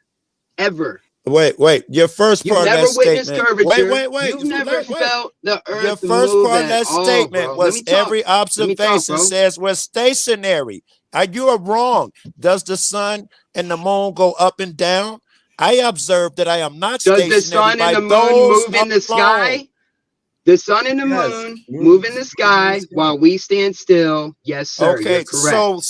ever. Wait. Your first part of that statement. Wait. You've never felt the earth Your first move part of that statement was every observation says we're stationary. You are wrong. Does the sun and the moon go up and down? I observed that I am not stationary. Does the sun and the moon move in the sky? The sun and the moon move in the sky while we stand still. Yes, sir. Okay, you're correct.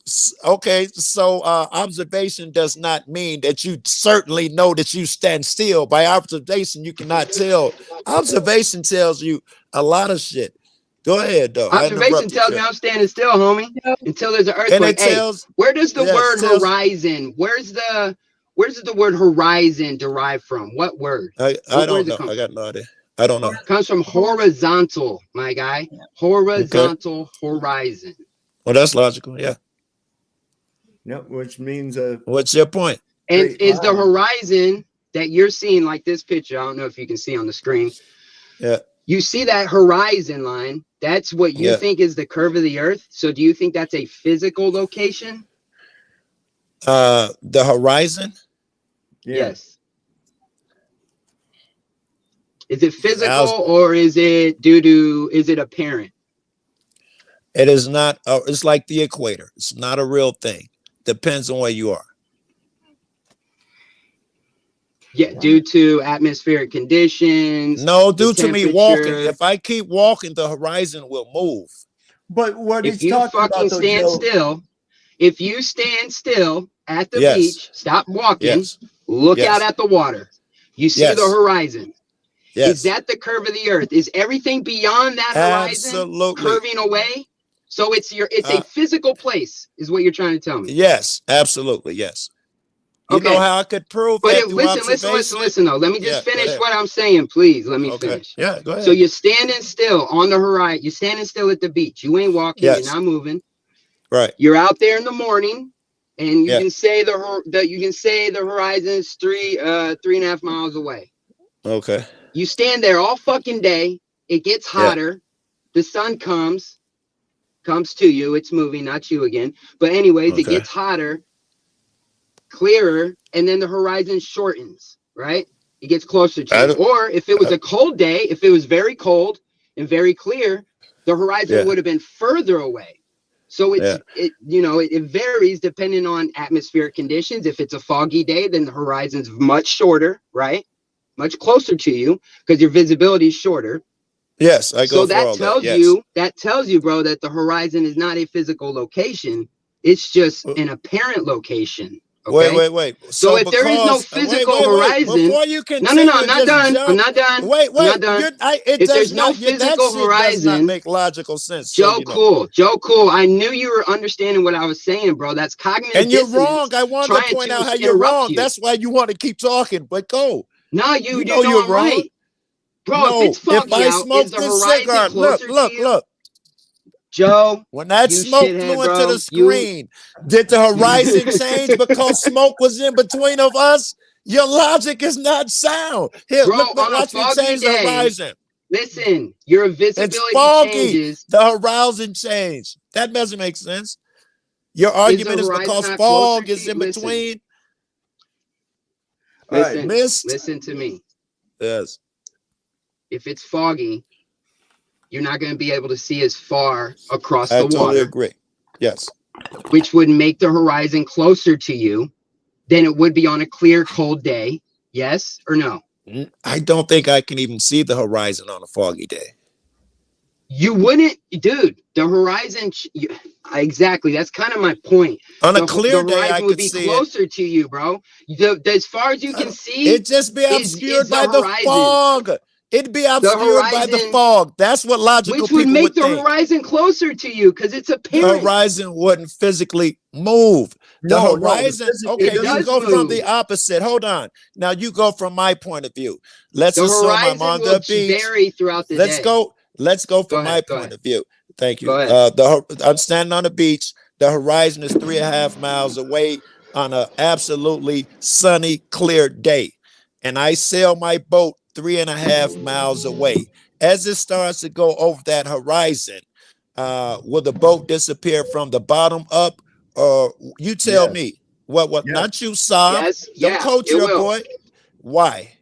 So observation does not mean that you certainly know that you stand still. By observation, you cannot tell. Observation tells you a lot of shit. Go ahead, though. Observation tells me I'm standing still, homie, until there's an earthquake. And it tells, where does the word horizon? Where's the word horizon derived from? What word? I don't know. I got no idea. I don't know. It comes from horizontal, my guy. Horizontal horizon. Well, that's logical. Yeah. Yep, which means what's your point? And is the horizon that you're seeing, like this picture? I don't know if you can see on the screen. Yeah. You see that horizon line? That's what you think is the curve of the earth. So do you think that's a physical location? The horizon? Yes. Is it physical or is it is it apparent? It is not. It's like the equator. It's not a real thing. Depends on where you are. Yeah, due to atmospheric conditions. No, due to me walking. If I keep walking, the horizon will move. But what if you fucking stand still, if you stand still at the beach, stop walking, look out at the water. You see the horizon. Is that the curve of the earth? Is everything beyond that horizon curving away? So it's a physical place, is what you're trying to tell me. Yes, absolutely, yes. You know how I could prove that through observation? Listen, though. Let me just finish what I'm saying, please. Let me finish. Yeah, go ahead. So you're standing still on the horizon. You're standing still at the beach. You ain't walking. You're not moving. Right. You're out there in the morning, and you can say the horizon is 3.5 miles away. Okay. You stand there all fucking day. It gets hotter. The sun comes to you. It's moving, not you again. But anyways, it gets hotter, clearer, and then the horizon shortens, right? It gets closer to you. Or if it was a cold day, if it was very cold and very clear, the horizon would have been further away. So it varies depending on atmospheric conditions. If it's a foggy day, then the horizon's much shorter, right? Much closer to you because your visibility is shorter. Yes, I go. So that tells you, bro, that the horizon is not a physical location. It's just an apparent location. Okay? Wait. So if there is no physical horizon, before you continue, no, I'm not done. I'm not done. Wait. I'm not done. If there's no physical horizon, does not make logical sense. Joe Cool. I knew you were understanding what I was saying, bro. That's cognitive. And you're wrong. I wanted to point out how you're wrong. That's why you want to keep talking. But go. No, you know you're wrong. Right. Bro, if it's foggy I smoke this cigar, look. Joe, when that smoke flew into the screen, did the horizon change because smoke was in between of us? Your logic is not sound. Here, watch me change the horizon. Listen, your visibility changes. The horizon changed. That doesn't make sense. Your argument is because fog is in between. Listen to me. Yes. If it's foggy, you're not going to be able to see as far across I the totally water, agree. Yes. which would make the horizon closer to you than it would be on a clear, cold day. Yes or no? I don't think I can even see the horizon on a foggy day. You wouldn't, dude. The horizon, exactly. That's kind of my point. On a clear day, I would could be see closer to you, bro. As far as you can see, it just be obscured by the horizon. fog. It'd be obscured by the fog. That's what logical which would people make would the think. horizon closer to you because it's The apparent. horizon wouldn't physically move. The horizon, okay, you go from the opposite. Hold on. Now you go from my point of view. Let's assume I'm on the beach. Vary throughout the Let's day. go. Let's go from my point of view. Thank you. Go ahead. I'm standing on the beach. The horizon is 3.5 miles away on an absolutely sunny, clear day. And I sail my boat 3.5 miles away. As it starts to go over that horizon, will the boat disappear from the bottom up? Or you tell me. What? Not you, Saab. Yes. Don't coach your boy. Why?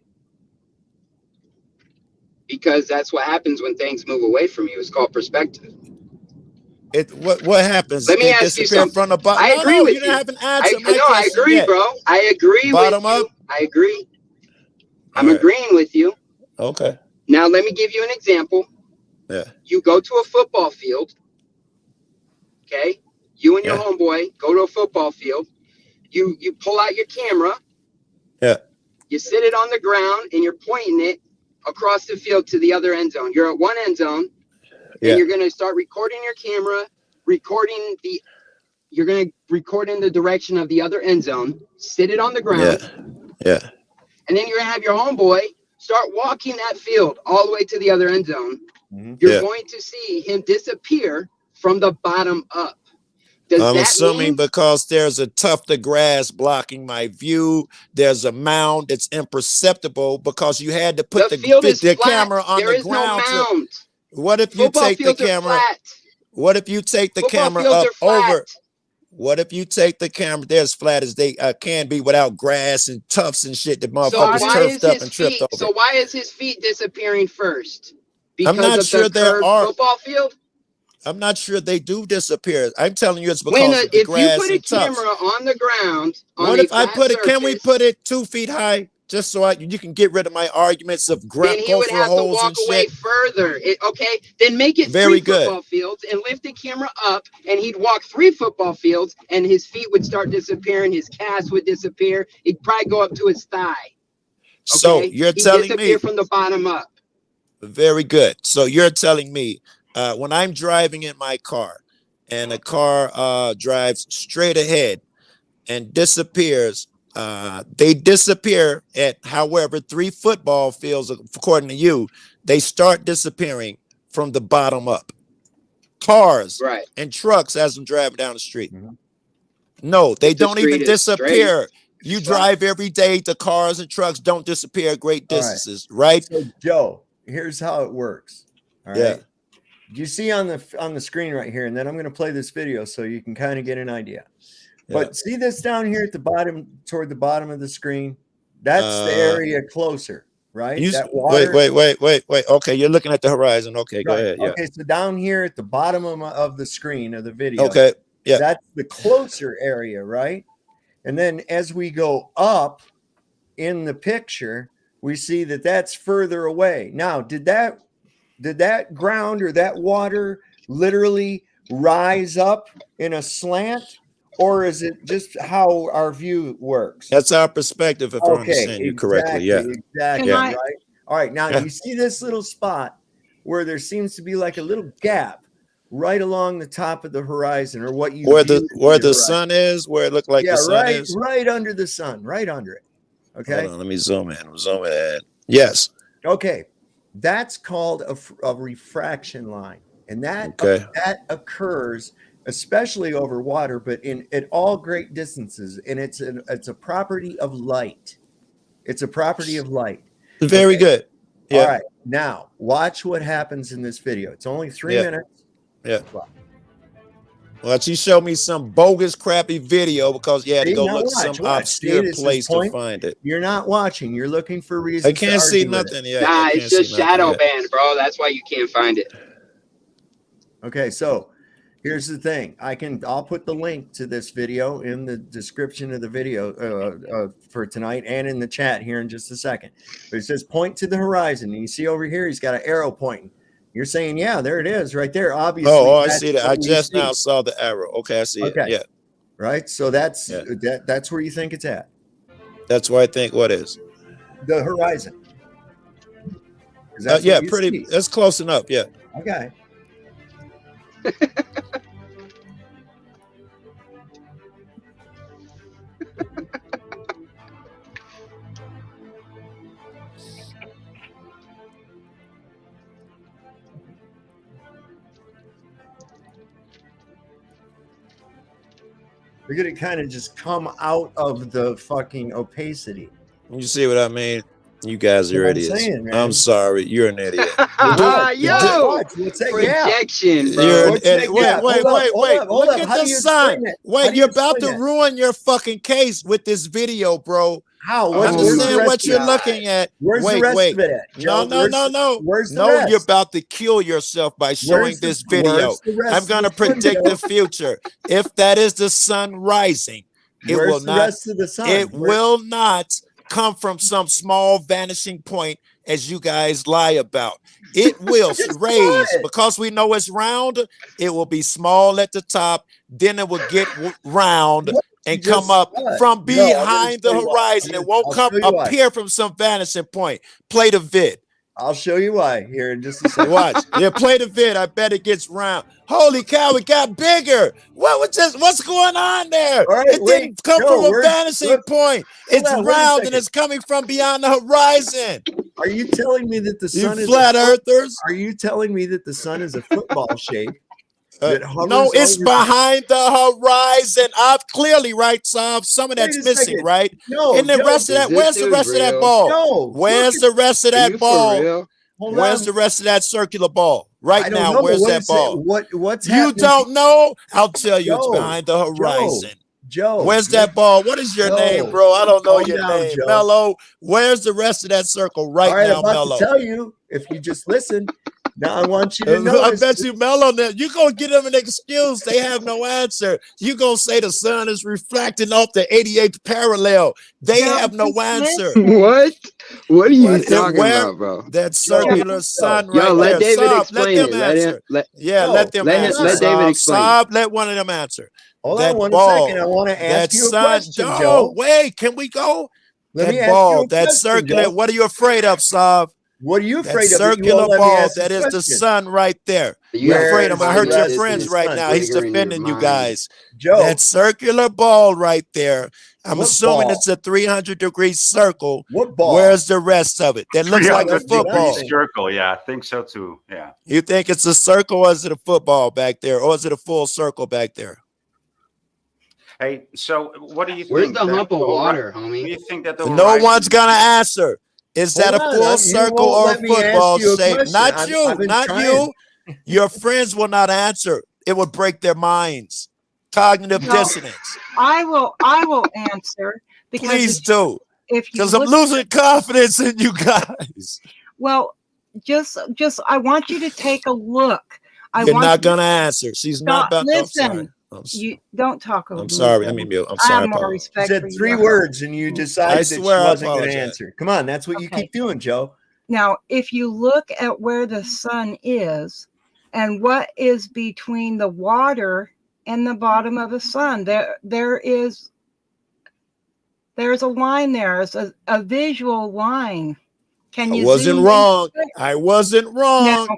Because that's what happens when things move away from you. It's called perspective. What happens? Let me ask you something. From the bottom. I agree with you. You haven't answered my I question agree, yet. bro. I agree Bottom with you. up? I agree. I'm agreeing with you. Okay. Now let me give you an example. Yeah. You go to a football field. Okay. You and your homeboy go to a football field. You pull out your camera. Yeah. You sit it on the ground and you're pointing it across the field to the other end zone. You're at one end zone. And you're going to start recording your camera, you're going to record in the direction of the other end zone, sit it on the ground. Yeah. And then you're going to have your homeboy start walking that field all the way to the other end zone. You're going to see him disappear from the bottom up. I'm assuming because there's a tuft of grass blocking my view, there's a mound that's imperceptible because you had to put the camera on the ground. No mound. What if you take the camera? What if you take the camera up over? What if you take the camera? They're as flat as they can be without grass and tufts and shit that motherfuckers turfed up and tripped over. So why is his feet disappearing first? Because I'm not sure there are football field. I'm not sure they do disappear. I'm telling you, it's because of the grass if you put a camera on the ground, what if I put it? Can we put it 2 feet high? Just so you can get rid of my arguments of then he would have to walk away further. Okay, then make it 3 football fields and lift the camera up, and he'd walk 3 football fields, and his feet would start disappearing. His calves would disappear. He'd probably go up to his thigh. Okay? So you're telling me from the bottom up. Very good. So you're telling me when I'm driving in my car, and a car drives straight ahead and disappears. They disappear at, however, 3 football fields, according to you, they start disappearing from the bottom up. Cars and trucks as I'm driving down the street. No, they don't even disappear. You drive every day. The cars and trucks don't disappear great distances, right? So Joe, here's how it works. All right. You see on the screen right here, and then I'm going to play this video so you can kind of get an idea. But see this down here at the bottom, toward the bottom of the screen? That's the area closer, right? That water. Wait. Okay, you're looking at the horizon. Okay, go ahead. Yeah. Okay, so down here at the bottom of the screen of the video. Okay, yeah. That's the closer area, right? And then as we go up in the picture, we see that that's further away. Now, did that ground or that water literally rise up in a slant? Or is it just how our view works? That's our perspective, if I understand you correctly. Yeah. Exactly. Right. All right. Now, you see this little spot where there seems to be like a little gap right along the top of the horizon, or what you where the sun is, where it looked like the sun is? Right under the sun, right under it. Okay. Hold on, let me zoom in. Yes. Okay. That's called a refraction line. And that occurs especially over water, but at all great distances. And it's a property of light. It's a property of light. Very good. Yeah. All right. Now, watch what happens in this video. It's only 3 minutes. Yeah. Well, she showed me some bogus, crappy video because you had to go look some obscure place to find it. You're not watching. You're looking for reasons. I can't see nothing yet. Nah, it's just shadow banned, bro. That's why you can't find it. Okay, so here's the thing. I'll put the link to this video in the description of the video for tonight and in the chat here in just a second. But it says point to the horizon. And you see over here, he's got an arrow pointing. You're saying, yeah, there it is right there. Obviously. Oh, I see that. I just now saw the arrow. Okay, I see it. Yeah. Right. So that's that's where you think it's at. That's where I think what is the horizon. Yeah, pretty. That's close enough. Yeah. Okay. We're gonna kind of just come out of the fucking opacity. You see what I mean? You guys are idiots. I'm sorry, you're an idiot. Yo, projection, bro. Wait. Look at the sun. Wait, you're about to ruin your fucking case with this video, bro. How? Understand what you're looking at. Where's the rest of it at? No. Where's the rest? You're about to kill yourself by showing this video. I'm gonna predict the future. If that is the sun rising, it will not. It will not come from some small vanishing point as you guys lie about. It will raise because we know it's round. It will be small at the top, then it will get round and come up from behind the horizon. It won't appear from some vanishing point. Play the vid. I'll show you why here in just a second. Watch. Yeah, play the vid. I bet it gets round. Holy cow, it got bigger. What's going on there? Right, it didn't come from a vanishing point. It's round and it's coming from beyond the horizon. Are you telling me that the sun is flat earthers? Are you telling me that the sun is a football shape? No, it's behind the horizon. Clearly, right, Sav? Some of that's missing, right? No, and the rest of that, where's the rest of that ball? No, where's the rest of that ball? Where's the rest of that circular ball? Right now, where's that ball? What's you don't know? I'll tell you, it's behind the horizon. Joe, where's that ball? What is your name, bro? I don't know your name. Joe. Mello, where's the rest of that circle right now, Mello? I'll tell you if you just listen. Now I want you to know. I bet you, Mello, you're going to give them an excuse. They have no answer. You're going to say the sun is reflecting off the 88th parallel. They have no answer. What? What are you talking about, bro? That circular sun right let there. David Saab, explain let them answer. Let them answer. Let David explain. Saab, let one of them answer. Hold on one second. I want to ask you a question, Joe. Wait, can we go? Let me that ball, ask you a that question, circular. Joe. What are you afraid of, Saab? What are you afraid that of? Circular ball, that is the sun right there. You're afraid I'm gonna hurt your friends right now. He's defending you guys. Joe, that circular ball right there. I'm assuming it's a 300-degree circle. What ball? Where's the rest of it? That looks like a football. Circle, yeah, I think so too. Yeah. You think it's a circle or is it a football back there? Or is it a full circle back there? Hey, so what do you think? Where's the hump of water, homie? Do you think that the No one's gonna answer. Is that a full circle or a football shape? Not you, not you. Your friends will not answer. It will break their minds. Cognitive dissonance. I will answer because please do. Because I'm losing confidence in you guys. Well, just I want you to take a look. You're not gonna answer. She's not about to listen. You don't talk over. I'm sorry. I mean, I'm sorry. I said 3 words and you decided that she wasn't going to answer. Come on, that's what you keep doing, Joe. Now, if you look at where the sun is and what is between the water and the bottom of the sun, there's a line there. It's a visual line. Can you? I wasn't wrong. I wasn't wrong. Now,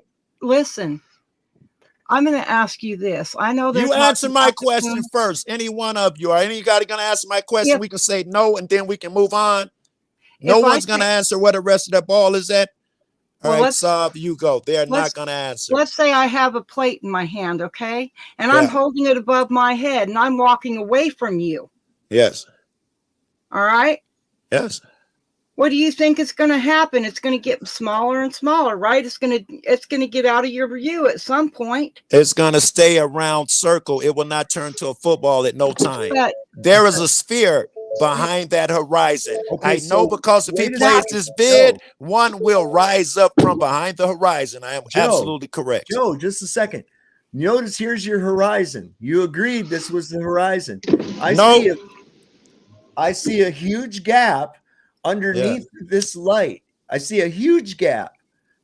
listen. I'm going to ask you this. I know that you answer my question first. Any one of you, or any guy going to answer my question, we can say no, and then we can move on. No one's going to answer where the rest of that ball is at. All right, Saab, you go. They're not going to answer. Let's say I have a plate in my hand, okay? And I'm holding it above my head, and I'm walking away from you. Yes. All right? Yes. What do you think is going to happen? It's going to get smaller and smaller, right? It's going to get out of your view at some point. It's going to stay a round circle. It will not turn to a football at no time. There is a sphere behind that horizon. I know because if he plays this vid, one will rise up from behind the horizon. I am absolutely correct. Joe, just a second. Notice here's your horizon. You agreed this was the horizon. I see a huge gap underneath this light. I see a huge gap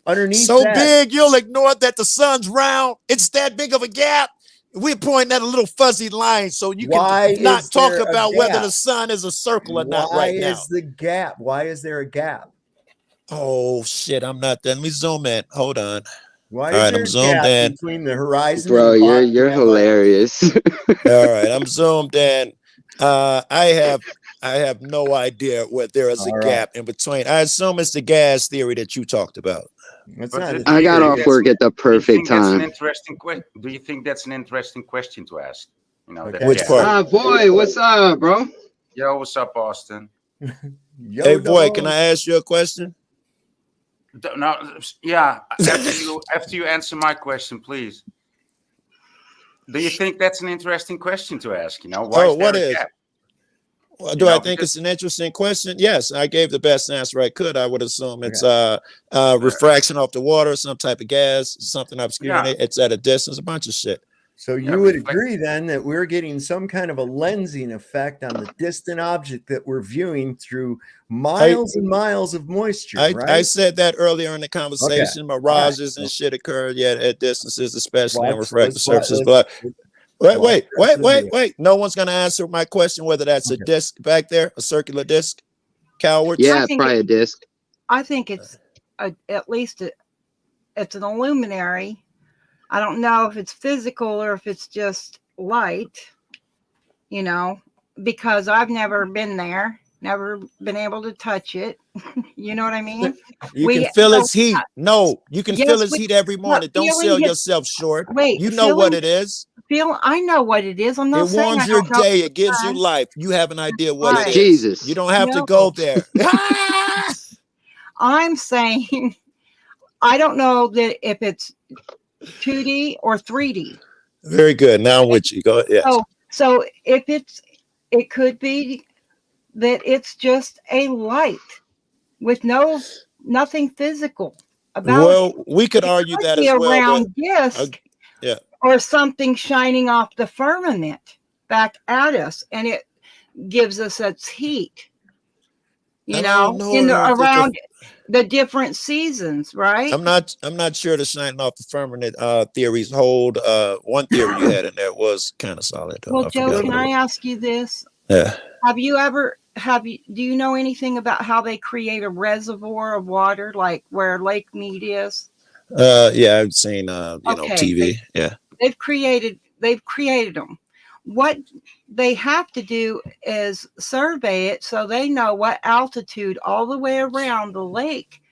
underneath so that. big you'll ignore that the sun's round. It's that big of a gap. We're pointing at a little fuzzy line so you can not talk about whether the sun is a circle or not right now. Why is the gap? Why is there a gap? Oh shit, I'm not done. Let me zoom in. Hold on. Why All is right, there I'm a zoomed gap in. between the horizon Bro, and the bottom you're of that light? hilarious. All right, I'm zoomed in. I have no idea what there is a gap in between. I assume it's the gas theory that you talked about. I got off work at the perfect time. Do you think that's an interesting question to ask? You know, Which part? Boy, what's up, bro? Yo, what's up, Austin? Hey, boy, can I ask you a question? No, yeah. After you answer my question, please. Do you think that's an interesting question to ask? You know, why is there a gap? Well, do I think it's an interesting question? Yes, I gave the best answer I could. I would assume it's refraction off the water, some type of gas, something obscuring it. It's at a distance, a bunch of shit. So you would agree then that we're getting some kind of a lensing effect on the distant object that we're viewing through miles and miles of moisture, right? I said that earlier in the conversation. Mirages and shit occur at distances, especially on refractive surfaces. But wait. No one's going to answer my question whether that's a disc back there, a circular disc. Cowards. Yeah, probably a disc. I think it's at least it's an illuminary. I don't know if it's physical or if it's just light, you know, because I've never been there, never been able to touch it. You know what I mean? You can feel its heat. No, you can feel its heat every morning. Don't sell yourself short. Wait, you know what it is. I know what it is. I'm not saying it warms your day. It gives you life. You have an idea what it is. Jesus. You don't have to go there. I'm saying I don't know that if it's 2D or 3D. Very good. Now I'm with you. Go ahead. Yes. So if it could be that it's just a light with nothing physical about it. We could argue that as well. A round disc or something shining off the firmament back at us, and it gives us its heat. You know, around the different seasons, right? I'm not sure the shining off the firmament theories hold. One theory you had in there was kind of solid. Well, Joe, can I ask you this? Yeah. Do you know anything about how they create a reservoir of water, like where Lake Mead is? Yeah, I've seen know, TV. They've created them. What they have to do is survey it so they know what altitude all the way around the lake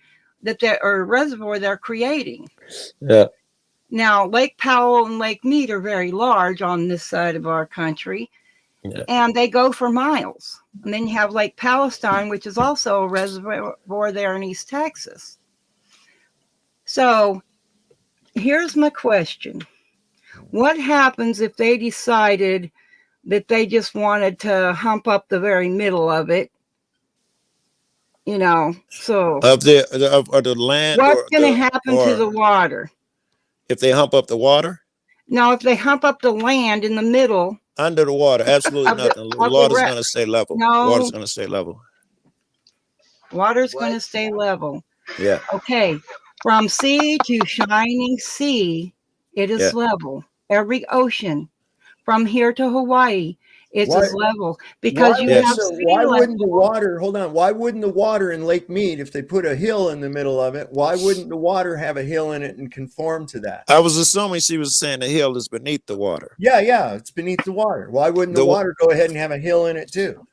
or reservoir they're creating. Yeah. Now, Lake Powell and Lake Mead are very large on this side of our country, and they go for miles. And then you have Lake Palestine, which is also a reservoir there in East Texas. So here's my question. What happens if they decided that they just wanted to hump up the very middle of it? You know, so of the land. What's going to happen to the water if they hump up the water? No, if they hump up the land in the middle, under the water, absolutely nothing. The water's going to stay level. No, water's going to stay level. Water's going to stay level. Yeah. Okay. From sea to shining sea, it is level. Every ocean, from here to Hawaii, it's as level because why wouldn't the water? Hold on. Why wouldn't the water in Lake Mead, if they put a hill in the middle of it, why wouldn't the water have a hill in it and conform to that? I was assuming she was saying the hill is beneath the water. Yeah, it's beneath the water. Why wouldn't the water go ahead and have a hill in it too?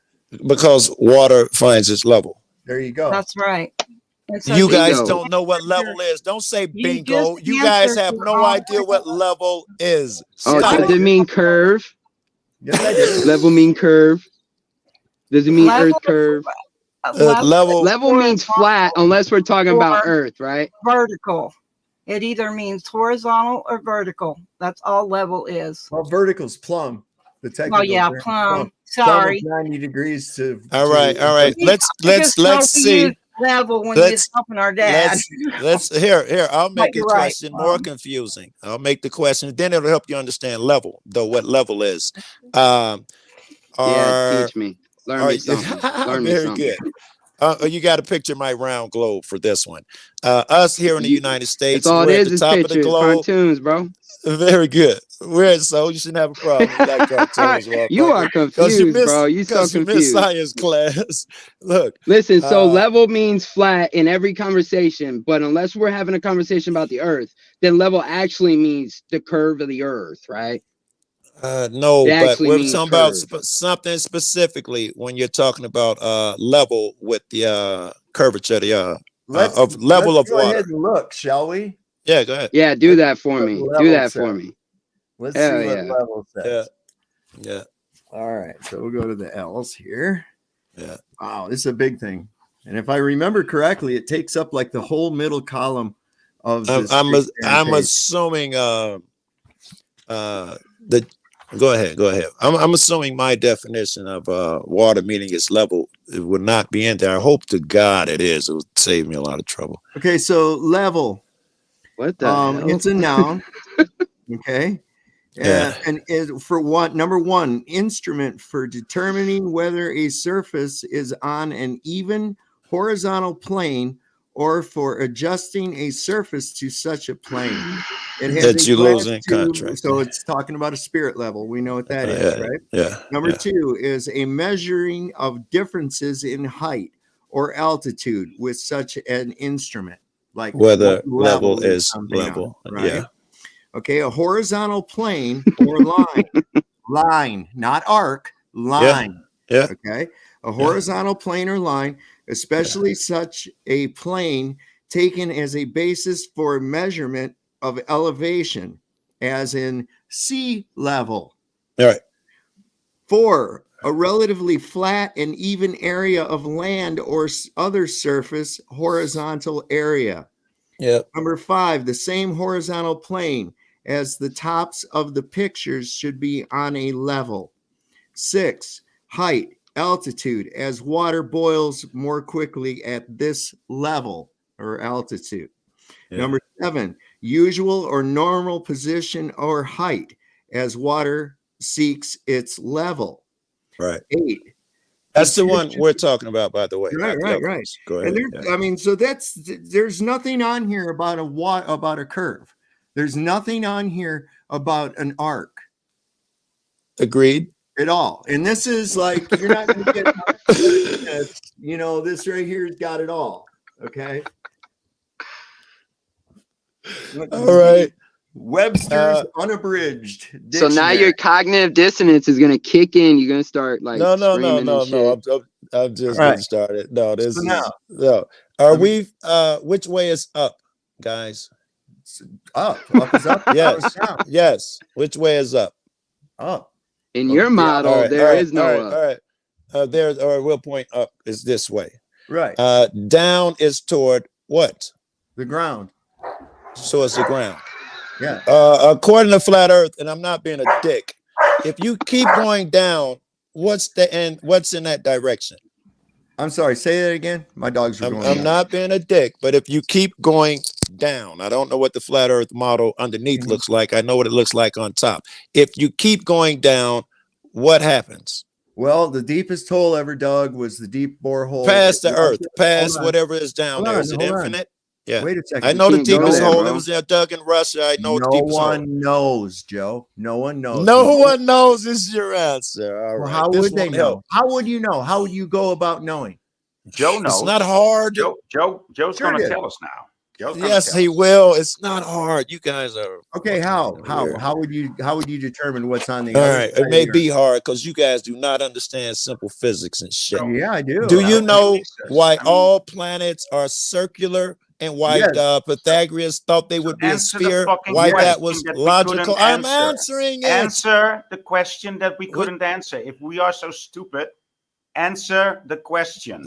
Because water finds its level. There you go. That's right. So you guys don't know what level is. Don't say bingo. You guys have no idea what level is. Does it mean curve? Yes, I do. Level mean curve. Does it mean earth curve? Level means flat, unless we're talking about earth, right? Vertical. It either means horizontal or vertical. That's all level is. Well, vertical's plumb. The technical plumb. Sorry. Plumb is 90 degrees to. All right. Let's see. level when we was helping our dad. Let's here. I'll make the you're right, question more confusing. I'll make the question, then it'll help you understand level, though. What level is? Yeah, teach me. Learn me something. Learn me Very something. good. You got to picture my round globe for this one. Us here in the United States, That's all we're it at is the is top of the pictures, globe. cartoons, bro. Very good. So you shouldn't have a problem with like cartoons. You are confused, bro. You so Because you missed confused. science class. Look. Listen, so level means flat in every conversation, but unless we're having a conversation about the Earth, then level actually means the curve of the Earth, right? No, but we're means talking about curve. something specifically when you're talking about level with the curvature of the let's of level of go water. ahead and look, shall we? Yeah, go ahead. Yeah, do Let's that see for what me. level Do that says. for me. Let's Hell see what yeah. level says. Yeah. All right, so we'll go to the L's here. Yeah. Wow, this is a big thing. And if I remember correctly, it takes up like the whole middle column of this. I'm assuming the go ahead. I'm assuming my definition of water, meaning its level, it would not be in there. I hope to God it is. It would save me a lot of trouble. Okay, so level. What the hell? It's a noun. Okay. Yeah. And is for number one, instrument for determining whether a surface is on an even horizontal plane or for adjusting a surface to such a plane. It has That a you class lose in 2, contract. so it's talking about a spirit level. We know what that is, right? Yeah. Number 2 is a measuring of differences in height or altitude with such an instrument, like Whether what level is something level. on, right? Yeah. Okay, a horizontal plane or line, not arc, line. Yeah. Okay, a horizontal plane or line, especially such a plane taken as a basis for measurement of elevation, as in sea level. All right. 4, a relatively flat and even area of land or other surface, horizontal area. Yeah. Number 5, the same horizontal plane as the tops of the pictures should be on a level. 6, height, altitude, as water boils more quickly at this level or altitude. Yeah. Number 7, usual or normal position or height as water seeks its level. Right. 8, that's the one we're talking about, by the way. Right. Go ahead. And I mean, so there's nothing on here about a curve. There's nothing on here about an arc. Agreed. At all. And this is like, you're not going to get, this right here's got it all. Okay. All right. Webster's unabridged dictionary. So now your cognitive dissonance is gonna kick in. You're gonna start like no. I'm just getting started. No, this is no. Are we? Which way is up, guys? Up is up. Yes. Yes. Which way is up? Up. In your model, there is no up. All right. Or we'll point up is this way. Right. Down is toward what? The ground. So it's the ground. Yeah. According to Flat Earth, and I'm not being a dick, if you keep going down, what's the end? What's in that direction? I'm sorry. Say that again. My dogs are going I'm down. not being a dick, but if you keep going down, I don't know what the Flat Earth model underneath looks like. I know what it looks like on top. If you keep going down, what happens? Well, the deepest hole ever dug was the deep borehole. Past the Earth, past whatever is down there. Is it infinite? Yeah. Wait a second. I know the deepest hole that was there dug in Russia. I know the deepest hole. No one knows, Joe. No one knows. No one knows is your answer. All right. How would they know? How would you know? How would you go about knowing? Joe knows. It's not hard. Joe's going to tell us now. Yes, he will. It's not hard. You guys are okay. How would you determine what's on the all other right? side It may be hard because you guys do not understand simple physics and shit. Yeah, I do. Do you know why all planets are circular and why Pythagoras thought they would be a sphere? Why that was logical? I'm answering it. Answer the question that we couldn't answer. If we are so stupid, answer the question.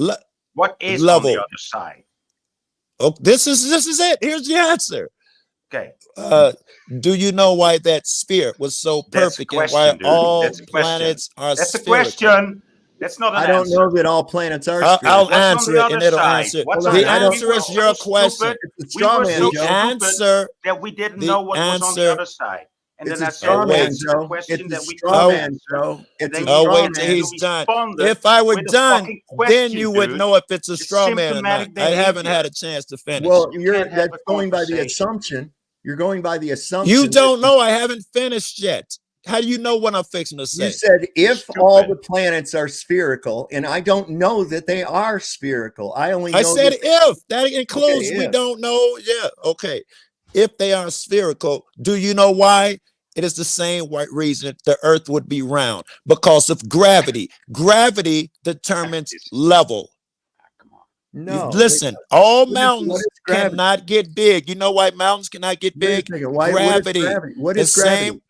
What is on the other side? Oh, this is it. Here's the answer. Okay. Do you know why that sphere was so perfect and why all planets are That's spherical? a question. That's not an I don't answer. know that all planets are spherical. I'll answer it, and it'll answer. The answer is your question. We were so The answer that we didn't know what was on the other side. And It's then a I said, straw man, answer Joe. the question It's a that we straw couldn't man, answer. Joe. It's a Oh, straw wait till man. he's done. responded If I were with a done, fucking then question, you would dude. know if it's a It's straw man or not. symptomatic I haven't behavior. had a chance to finish. Well, You can't have that's a going by the conversation. assumption. You're going by the assumption. You don't know. I haven't finished yet. How do you know what I'm fixing to say? You said if all the planets are spherical, and I don't know that they are spherical. I only know I said if. That includes Okay, we if. don't know. Yeah, okay. If they are spherical, do you know why? It is the same reason the earth would be round, because of gravity. Gravity determines level. No. Listen, all What mountains is gravity? cannot get big. You know why mountains cannot get big? Wait a second. Why, Gravity. What is gravity?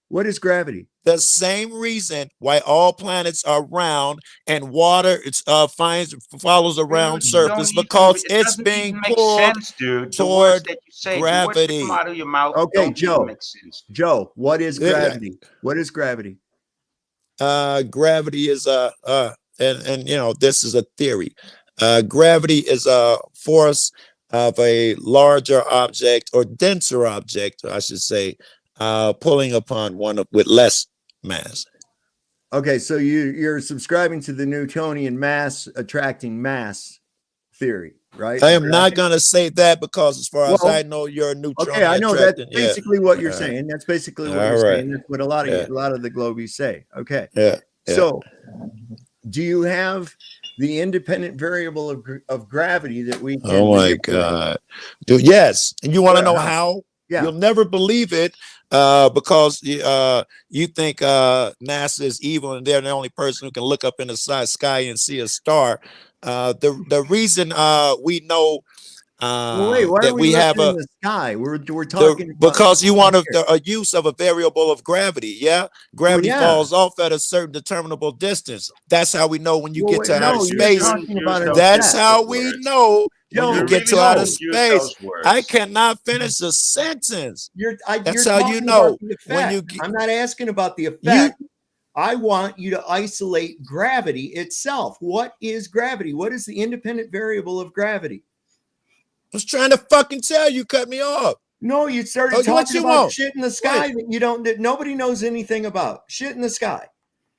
What is gravity? The same reason why all planets are round and water follows a round surface, because it's being make pulled sense, dude. The words toward that you say, the words that gravity. come out of your mouth Okay, don't even Joe. make sense. Joe, what is Yeah. gravity? What is gravity? Gravity is and you know, this is a theory. Gravity is a force of a larger object or denser object, I should say, pulling upon one with less mass. Okay, so you're subscribing to the Newtonian mass attracting mass theory, right? I am not going to say that, because as far as Well, I know, you're a Newtonian. Okay, I know that's attracting. basically what you're saying. That's basically what you're saying. That's what a lot of the globies say. Okay. Yeah. So, do you have the independent variable of gravity that we can Oh my God. Dude, yes. And you want to know how? Yeah. You'll never believe it, because you think NASA is evil and they're the only person who can look up in the sky and see a star. The reason we know wait, why that are we have in the sky? We're talking about because you want a use of a variable of gravity. Yeah, gravity yeah. falls off at a certain determinable distance. That's how we know when you get to outer you're space. talking about an That's effect. how we know when you get to outer space. I words. cannot finish a sentence. That's You're how you talking know about the when you. effect. I'm not asking about the effect. I want you to isolate gravity itself. What is gravity? What is the independent variable of gravity? I was trying to fucking tell you, cut me off. No, you started talking about shit in the sky that nobody knows anything about. Shit in the sky.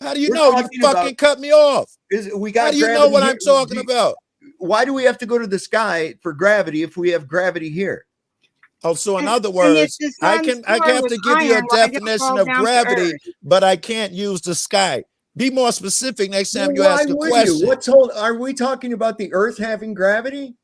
How do you know? You fucking cut me off. How do you know what I'm talking about? Why do we have to go to the sky for gravity if we have gravity here? Oh, so in other words, I have to give you a definition of gravity, but I can't use the sky. Be more specific next time you ask a question. Are we talking about the Earth having gravity?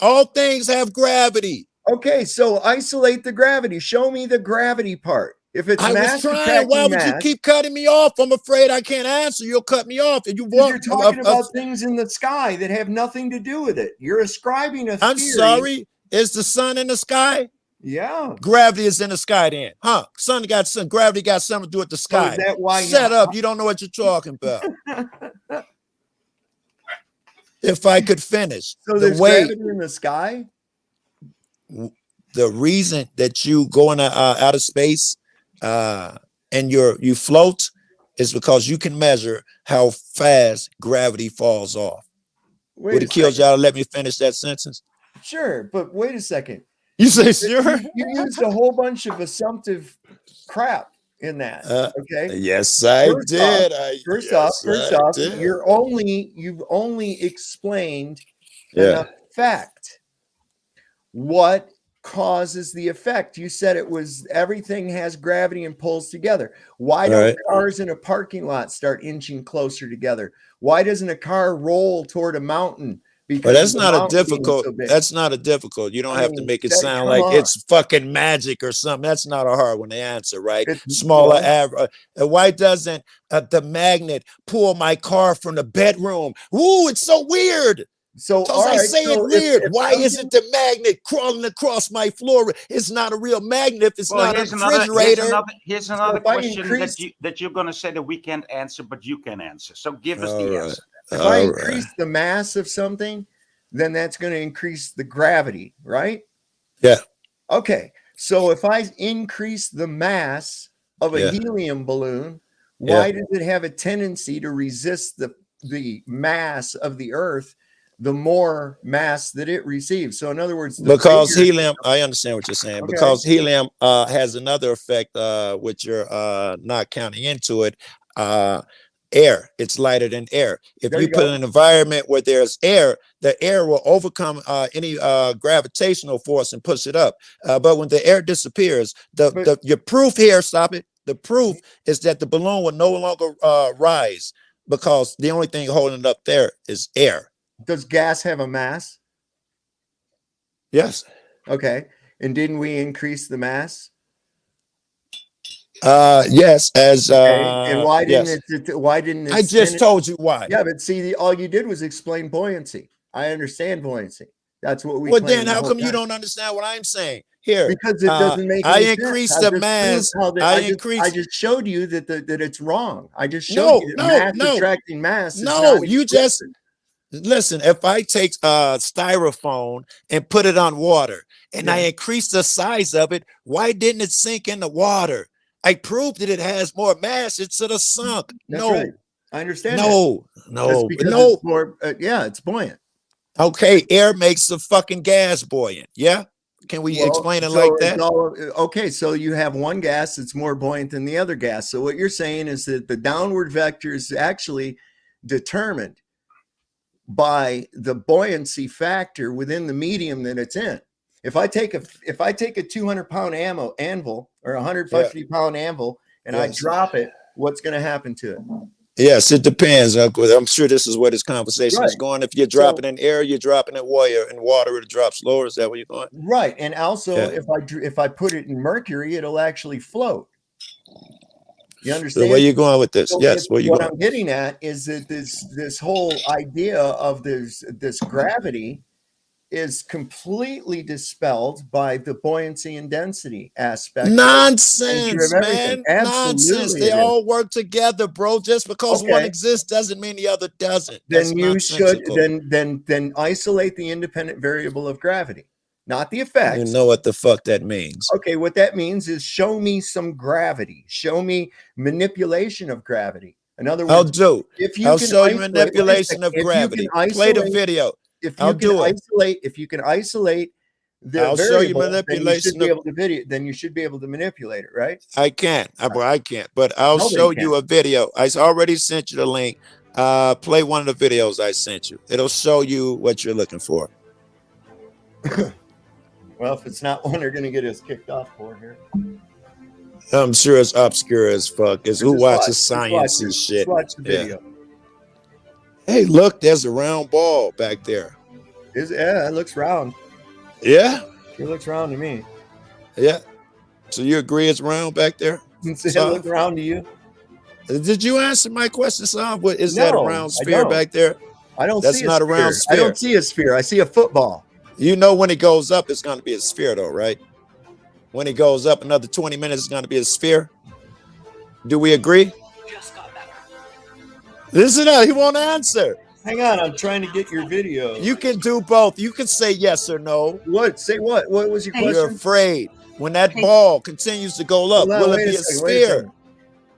All things have gravity. Okay, so isolate the gravity. Show me the gravity part. If it's I was trying. Why would you keep cutting me off? I'm afraid I can't answer. You'll cut me off. And you're talking about things in the sky that have nothing to do with it. You're ascribing a theory. I'm sorry. Is the sun in the sky? Yeah. Gravity is in the sky then. Huh? Gravity got something to do with the sky. So is that why Shut up. You don't know what you're talking about. If I could finish. So there's gravity in the sky? The reason that you go into outer space and you float is because you can measure how fast gravity falls off. Would it kill y'all to let me finish that sentence? Sure, but wait a second. You say sure? You used a whole bunch of assumptive crap in that. Okay. Yes, I did. First off, you've only explained an effect. What causes the effect? You said it was everything has gravity and pulls together. Why don't cars in a parking lot start inching closer together? Why doesn't a car roll toward a mountain? But that's not a difficult. That's not a difficult. You don't have to make it sound like it's fucking magic or something. That's not a hard one to answer, right? Smaller average. Why doesn't the magnet pull my car from the bedroom? Ooh, it's so weird. So I say it weird. Why isn't the magnet crawling across my floor? It's not a real magnet. It's not a refrigerator. Here's another question that you're going to say that we can't answer, but you can answer. So give us the answer. If I increase the mass of something, then that's going to increase the gravity, right? Yeah. Okay. So if I increase the mass of a helium balloon, why does it have a tendency to resist the mass of the Earth the more mass that it receives? So in other words, because helium, I understand what you're saying, Okay. because helium has another effect, which you're not counting into it. Air, it's lighter than air. If There you you put go. an environment where there's air, the air will overcome any gravitational force and push it up. But when the air disappears, your proof here, stop it. The proof is that the balloon will no longer rise, because the only thing holding it up there is air. Does gas have a mass? Yes. Okay. And didn't we increase the mass? Yes, as And why didn't yes. why didn't it I just spin told you why. Yeah, but see, all you did was explain buoyancy. I understand buoyancy. That's what we Well, claim then the how whole come you time. don't understand what I'm saying? Here, Because it doesn't make I any sense. increased the mass. I just showed you that it's wrong. I just showed you that mass attracting mass is not you just listen. If I take styrofoam and put it on water and I increase the size of it, why didn't it sink in the water? I proved that it has more mass. It should have sunk. That's no, right. I understand. no, That's no, because no. it's more, it's buoyant. Okay, air makes the fucking gas buoyant. Yeah. Can we explain it like that? Okay, so you have one gas that's more buoyant than the other gas. So what you're saying is that the downward vector is actually determined by the buoyancy factor within the medium that it's in. If I take a 200-pound anvil or a 150-pound anvil and I drop it, what's going to happen to it? Yes, it depends. I'm sure this is where this conversation is Right. going. If you're dropping in air, you're dropping in water, it drops lower. Is that where you're going? Right. And also, if I put it in mercury, it'll actually float. You understand? So where you going with this? So Yes, where you what going? I'm getting at is that this whole idea of this gravity is completely dispelled by the buoyancy and density aspect. Nonsense, of man. everything. Nonsense. Absolutely, They all work together, bro. Just because one Okay. exists doesn't mean the other doesn't. That's Then you should nonsensical. then isolate the independent variable of gravity, not the effects. You know what the fuck that means. Okay, what that means is show me some gravity. Show me manipulation of gravity. In other words, I'll show you manipulation of gravity. Play the video. If you can isolate the I'll variable, show you manipulation then you should be able to manipulate it, right? I can't. I can't. But I'll Nobody show can. you a video. I already sent you the link. Play one of the videos I sent you. It'll show you what you're looking for. Well, if it's not one, they're going to get us kicked off for here. I'm sure it's obscure as fuck. It's who watches science and shit. Watch the video. Hey, look, there's a round ball back there. It looks round. Yeah? It looks round to me. Yeah. So you agree it's round back there? Does it look round to you? Did you answer my question, Sam? What is that a round sphere back there? I don't That's see not a round sphere. I don't see a sphere. I see a football. You know when it goes up, it's going to be a sphere, though, right? When it goes up another 20 minutes, it's going to be a sphere. Do we agree? Listen up, he won't answer. Hang on, I'm trying to get your video. You can do both. You can say yes or no. What? Say what? What was your question? You're afraid. When that ball continues to go up, will it be a sphere?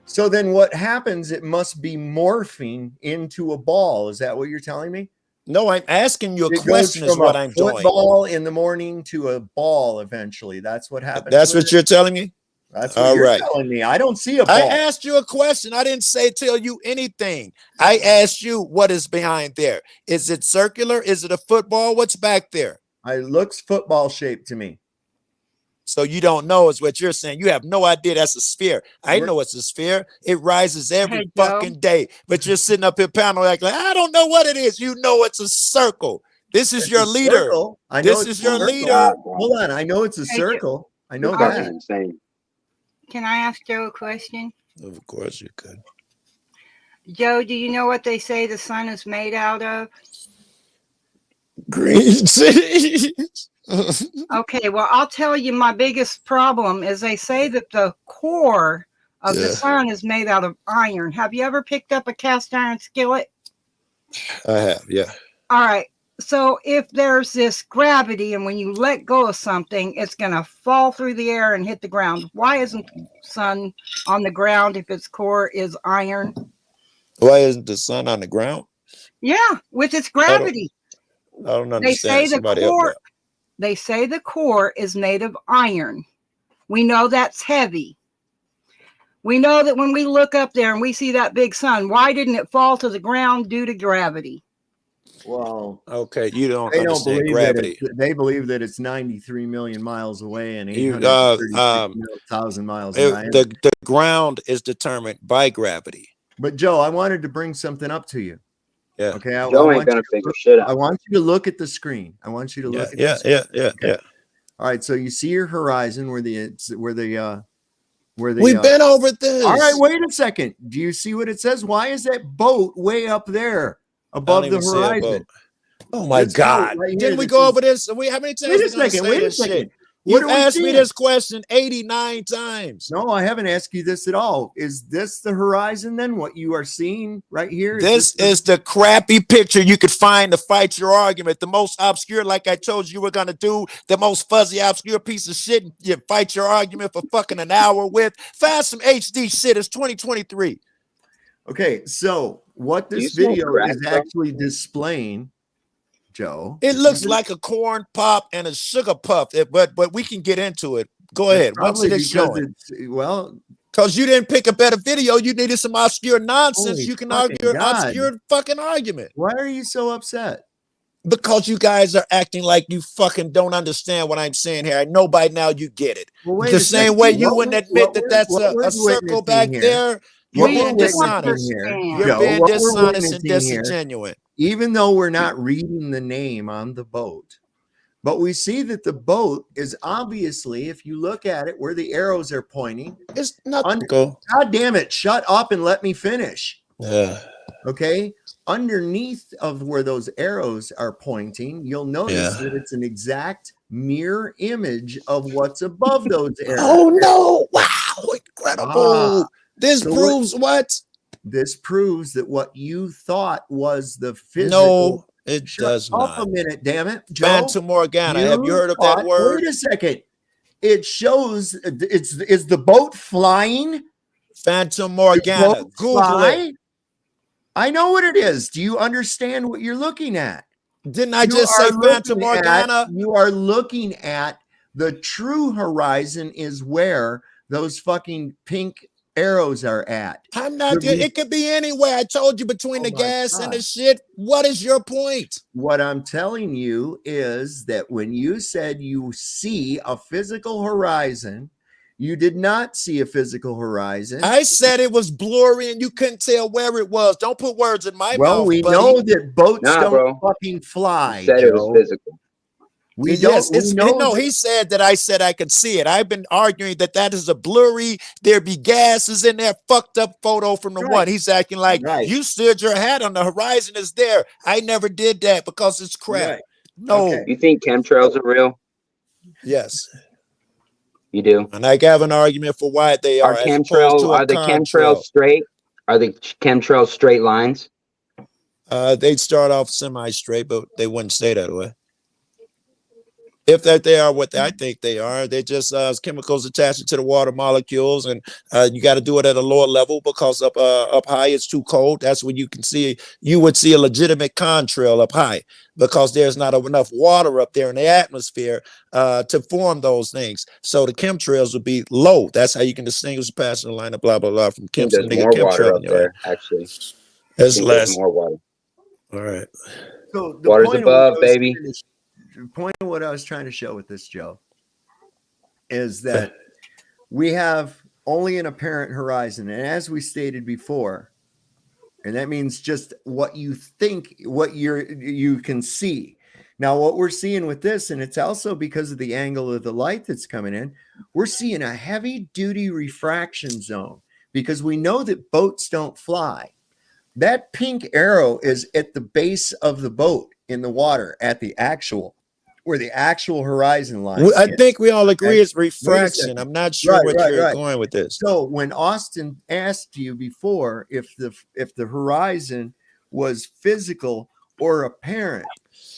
So then what happens? It must be morphing into a ball. Is that what you're telling me? No, I'm asking you a question is what I'm doing. Football in the morning to a ball eventually. That's what happens. That's what you're telling me? That's what you're telling me. I don't see a ball. I asked you a question. I didn't tell you anything. I asked you what is behind there. Is it circular? Is it a football? What's back there? It looks football shaped to me. So you don't know is what you're saying. You have no idea that's a sphere. I know it's a sphere. It rises every fucking day. But you're sitting up here pounding like, I don't know what it is. You know it's a circle. This is your leader. This is your leader. Hold on. I know it's a circle. I know that. Can I ask Joe a question? Of course you could. Joe, do you know what they say the sun is made out of? Green cheese. Okay, well, I'll tell you my biggest problem is they say that the core of the sun is made out of iron. Have you ever picked up a cast iron skillet? I have, yeah. All right. So if there's this gravity, and when you let go of something, it's going to fall through the air and hit the ground. Why isn't the sun on the ground if its core is iron? Why isn't the sun on the ground? Yeah, with its gravity. I don't understand. Somebody help me out. They say the core is made of iron. We know that's heavy. We know that when we look up there and we see that big sun, why didn't it fall to the ground due to gravity? Well, okay, you don't they don't understand believe gravity. They believe that it's 93 million miles away and 836,000 miles in diameter. The ground is determined by gravity. But Joe, I wanted to bring something up to you. Yeah. Okay. Joe ain't gonna figure shit out. I want you to look at the screen. I want you to look at the screen. Yeah. All right. So you see your horizon where the We've been over this. All right, wait a second. Do you see what it says? Why is that boat way up there above the horizon? Oh my God! Right Didn't we go over this? How many times? Wait a second. Wait a second. Shit? You've asked me this question 89 times. No, I haven't asked you this at all. Is this the horizon then? What you are seeing right here? This is the crappy picture you could find to fight your argument. The most obscure, like I told you were going to do, the most fuzzy, obscure piece of shit you fight your argument for fucking an hour with. Find some HD shit. It's 2023. Okay, so what this video is actually displaying, Joe. It looks like a corn pop and a sugar puff, but we can get into it. Go ahead. What's it showing? Well, because you didn't pick a better video, you needed some obscure nonsense. You can argue an obscure fucking argument. Why are you so upset? Because you guys are acting like you fucking don't understand what I'm saying here. I know by now you get it. The same way you wouldn't admit that that's a circle back there. You're being dishonest. You're being dishonest and disingenuous. Even though we're not reading the name on the boat, but we see that the boat is obviously, if you look at it where the arrows are pointing, it's not. God damn it, shut up and let me finish. Yeah. Okay. Underneath of where those arrows are pointing, you'll notice that it's an exact mirror image of what's above those arrows. Oh no! Wow, incredible. This proves what? This proves that what you thought was the physical. No, it does not. Up a minute, damn it, Joe. Phantom Morgana. Have you heard of that word? Wait a second. It shows is the boat flying? Phantom Morgana. Google it. I know what it is. Do you understand what you're looking at? Didn't I just say Phantom Morgana? You are looking at the true horizon is where those fucking pink arrows are at. I'm not. It could be anywhere. I told you between the gas and the shit. What is your point? What I'm telling you is that when you said you see a physical horizon, you did not see a physical horizon. I said it was blurry and you couldn't tell where it was. Don't put words in my mouth. Well, we know that boats don't fucking fly. He said it was physical. We don't. No, he said that I said I could see it. I've been arguing that is a blurry, there be gases in there, fucked up photo from the one. He's acting like you stood your hat on the horizon is there. I never did that because it's crap. No. You think chemtrails are real? Yes. You do? And I have an argument for why they are. Are the chemtrails straight? Are the chemtrails straight lines? They'd start off semi-straight, but they wouldn't stay that way. If that they are what I think they are, they just chemicals attached to the water molecules, and you got to do it at a lower level because up high it's too cold. That's when you would see a legitimate contrail up high because there's not enough water up there in the atmosphere to form those things. So the chemtrails would be low. That's how you can distinguish the passenger line of blah blah blah from chemtrail. There's more water up there, actually. There's less. More water. All right. So water's above, baby. The point of what I was trying to show with this, Joe, is that we have only an apparent horizon. And as we stated before, and that means just what you think, what you can see. Now, what we're seeing with this, and it's also because of the angle of the light that's coming in, we're seeing a heavy duty refraction zone because we know that boats don't fly. That pink arrow is at the base of the boat in the water at the actual, where the actual horizon line. I think we all agree it's refraction. I'm not sure what you're going with this. So when Austin asked you before if the horizon was physical or apparent,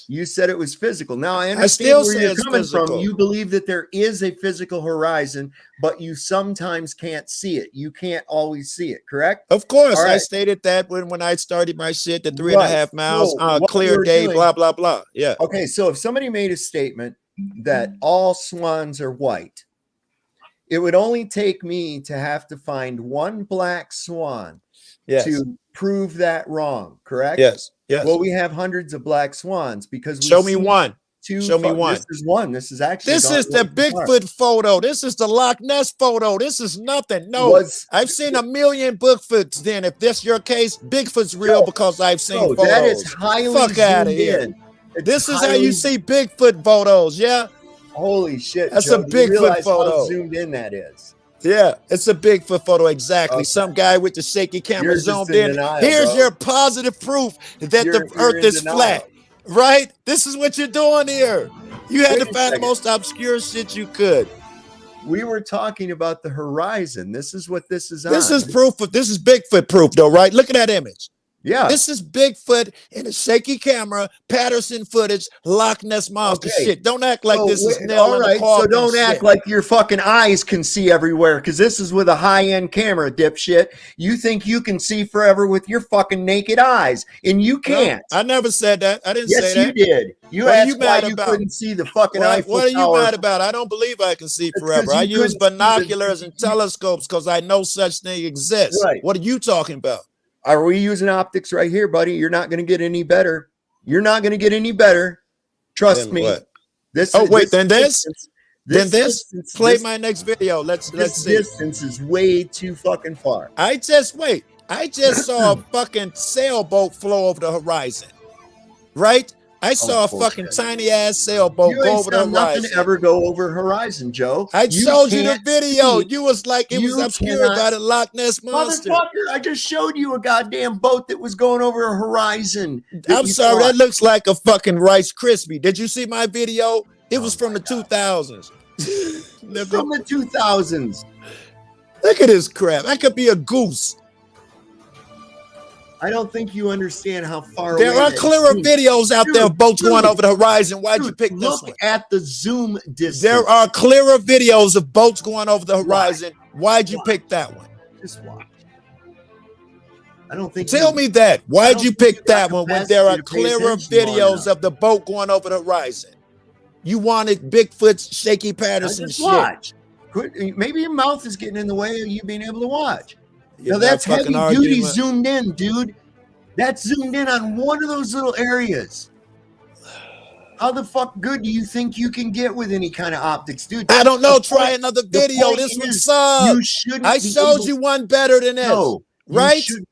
You said it was physical. Now I I understand still where say you're it's coming from. physical. You believe that there is a physical horizon, but you sometimes can't see it. You can't always see it, correct? Of course, All I right. stated that when I started my shit, the 3.5 miles, So what clear we're day, doing- blah, blah, blah. Yeah. Okay, so if somebody made a statement that all swans are white, it would only take me to have to find one black swan Yes. to prove that wrong, correct? Yes. Yes. Well, we have hundreds of black swans because we Show me see one. two. Show me one. This is one. This is actually. This is the Bigfoot photo. This is the Loch Ness photo. This is nothing. No, I've seen 1 million Bigfoots. Then, if this your case, Bigfoot's real because I've seen photos. That is highly Fuck out of zoomed here. in. This is how you see Bigfoot photos. Yeah. Holy shit! That's Joe, a do you Bigfoot realize photo. How zoomed in that is. Yeah, it's a Bigfoot photo. Exactly. Okay. Some guy with the shaky camera You're just zoomed in in. denial, Here's bro. your positive proof that You're the Earth in is denial. flat. Right? This is what you're doing here. You had Wait to a find the second. most obscure shit you could. We were talking about the horizon. This is what this is. This on. is proof of this is Bigfoot proof, though, right? Look at that image. Yeah. This is Bigfoot in a shaky camera, Patterson footage, Loch Ness monster Okay. shit. Don't act like So this is wait, nail all in right, the coffin. so don't shit. act like your fucking eyes can see everywhere because this is with a high-end camera, dipshit. You think you can see forever with your fucking naked eyes, and you can't. No, I never said that. I didn't Yes, say you that. did. You What are asked you why mad you about? couldn't see the fucking Eiffel What are you Tower. mad about? I don't believe I can see It's forever. 'cause I you use couldn't see the- binoculars and telescopes because I know such thing exists. Right. What are you talking about? Are we using optics right here, buddy? You're not going to get any better. You're not going to get any better. Trust Then me. what? This. Oh, wait, this then this? distance- Then this? distance- Play this- my next video. Let's This see. distance is way too fucking far. I just saw a fucking sailboat flow over the horizon. Right? I saw a fucking bullshit. tiny ass sailboat You go ain't over the saw nothing horizon. ever go over horizon, Joe. I showed you the can't video. see. You was like it was You obscured cannot- by the Loch Ness monster. Motherfucker, I just showed you a goddamn boat that was going over a horizon. I'm sorry, that looks like a fucking Rice Krispie. Did you see my video? It was from the 2000s. From the 2000s. Look at this crap. That could be a goose. I don't think you understand how far There away are that clearer seems. videos out there of boats going Dude, over the horizon. Why'd you dude, pick this look one? at the zoom distance. There are clearer videos of boats going over the horizon. Why'd you pick that one? Just watch. I don't think. Tell me that. Why'd you pick that one when there are clearer videos of the boat going over the horizon? You wanted Bigfoot's shaky Patterson Just shit. watch. Maybe your mouth is getting in the way of you being able to watch. You're Now that's not fucking heavy duty arguing. zoomed in, dude. That's zoomed in on one of those little areas. How the fuck good do you think you can get with any kind of optics, dude? I don't know. The Try point- another the video. point This one is, sucked. You shouldn't. I be showed able- you one better than this. No, you right? should-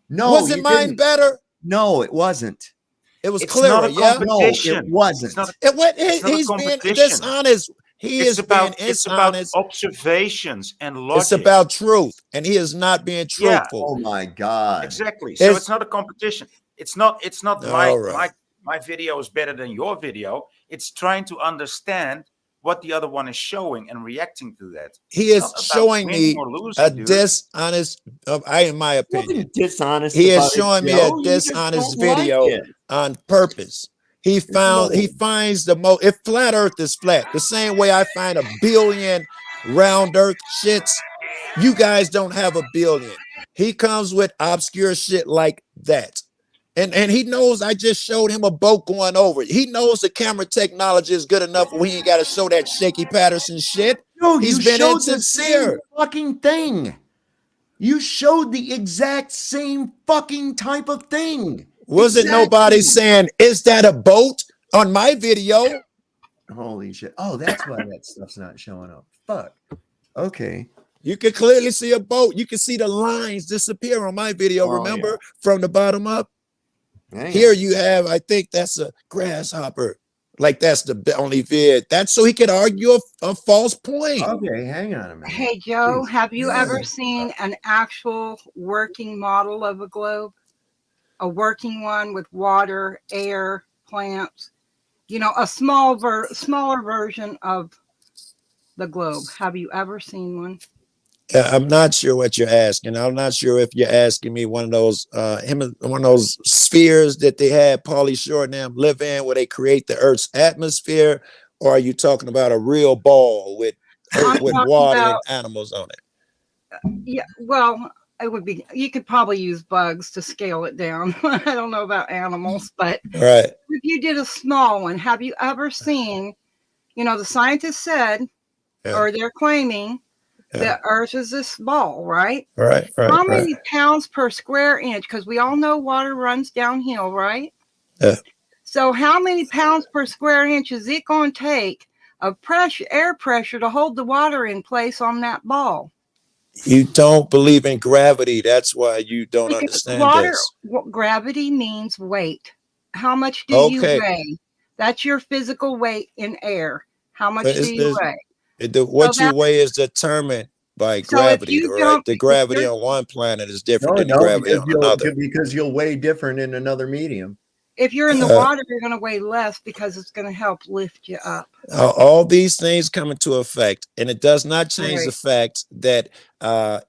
No, wasn't you mine didn't. better? No, it wasn't. It was It's clearer. not a Yeah. competition. No, it wasn't. It's not a, It went, it's not a he's being competition. dishonest. He It's is about being it's about dishonest. observations and logic. It's about truth, and he is not being Yeah. truthful. Oh my god. Exactly. So it's not a competition. It's not All right. my video is better than your video. It's trying to understand what the other one is showing and reacting to that. He It's is not about showing me winning or losing, a dude. dishonest. In my opinion, Nothing dishonest. he is about it, showing me Joe. a You just dishonest don't like video it. on purpose. He finds the most. If flat Earth is flat, the same way I find a billion round Earth shits, you guys don't have a billion. He comes with obscure shit like that. And he knows I just showed him a boat going over it. He knows the camera technology is good enough where he ain't got to show that shaky Patterson shit. No, He's you been showed the insincere. same fucking thing. You showed the exact same fucking type of thing. Wasn't nobody saying, is that a boat on my video? Holy shit. Oh, that's why that stuff's not showing up. Fuck. Okay. You can clearly see a boat. You can see the lines disappear on my video, Oh, remember? From the bottom up. Hang Here on. you have, I think that's a grasshopper. Like that's the only vid. That's so he could argue a false point. Okay, hang on a minute. Hey, Joe, Please. have you ever seen an actual working model of a globe? A working one with water, air, plants? You know, a smaller version of the globe. Have you ever seen one? I'm not sure what you're asking. I'm not sure if you're asking me one of those spheres that they had Pauly Shore and them live in, where they create the Earth's atmosphere, or are you talking about a real ball with water and animals on it? Yeah, well, it would be. You could probably use bugs to scale it down. I don't know about animals, but right. If you did a small one, have you ever seen? The scientists said, or they're claiming, the Earth is this ball, right? Right. How many pounds per square inch? Because we all know water runs downhill, right? Yeah. So how many pounds per square inch is it going to take of air pressure to hold the water in place on that ball? You don't believe in gravity. That's why you don't understand this. Gravity means weight. How much do you weigh? That's your physical weight in air. How much do you weigh? What you weigh is determined by gravity, right? The gravity on one planet is different than the gravity on another. Because you'll weigh different in another medium. If you're in the water, you're going to weigh less because it's going to help lift you up. All these things come into effect, and it does not change the fact that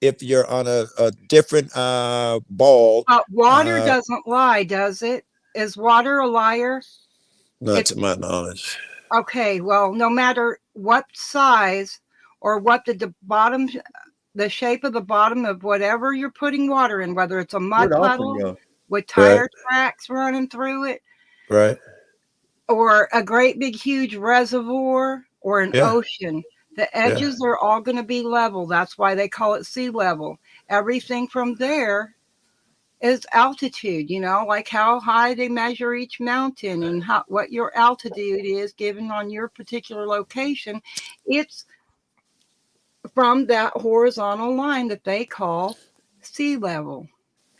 if you're on a different ball. Water doesn't lie, does it? Is water a liar? Not to my knowledge. Okay, well, no matter what size or what the shape of the bottom of whatever you're putting water in, whether it's a mud puddle with tire tracks running through it, right, or a great big huge reservoir or an ocean, the edges are all going to be level. That's why they call it sea level. Everything from there is altitude, like how high they measure each mountain and what your altitude is given on your particular location. It's from that horizontal line that they call sea level.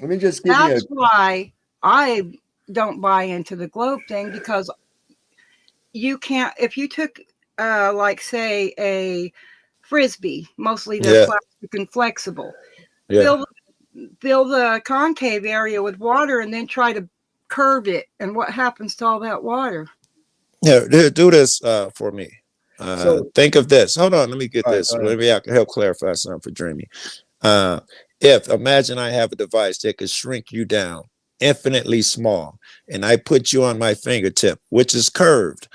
Let me just give That's why I don't buy into the globe thing, because you can't, if you took like say a Frisbee, mostly they're plastic and flexible, fill the concave area with water and then try to curve it, and what happens to all that water? Do this for me. Think of this. Hold on, let me get this. Maybe I can help clarify something for Dreamy. Imagine I have a device that could shrink you down infinitely small, and I put you on my fingertip, which is curved.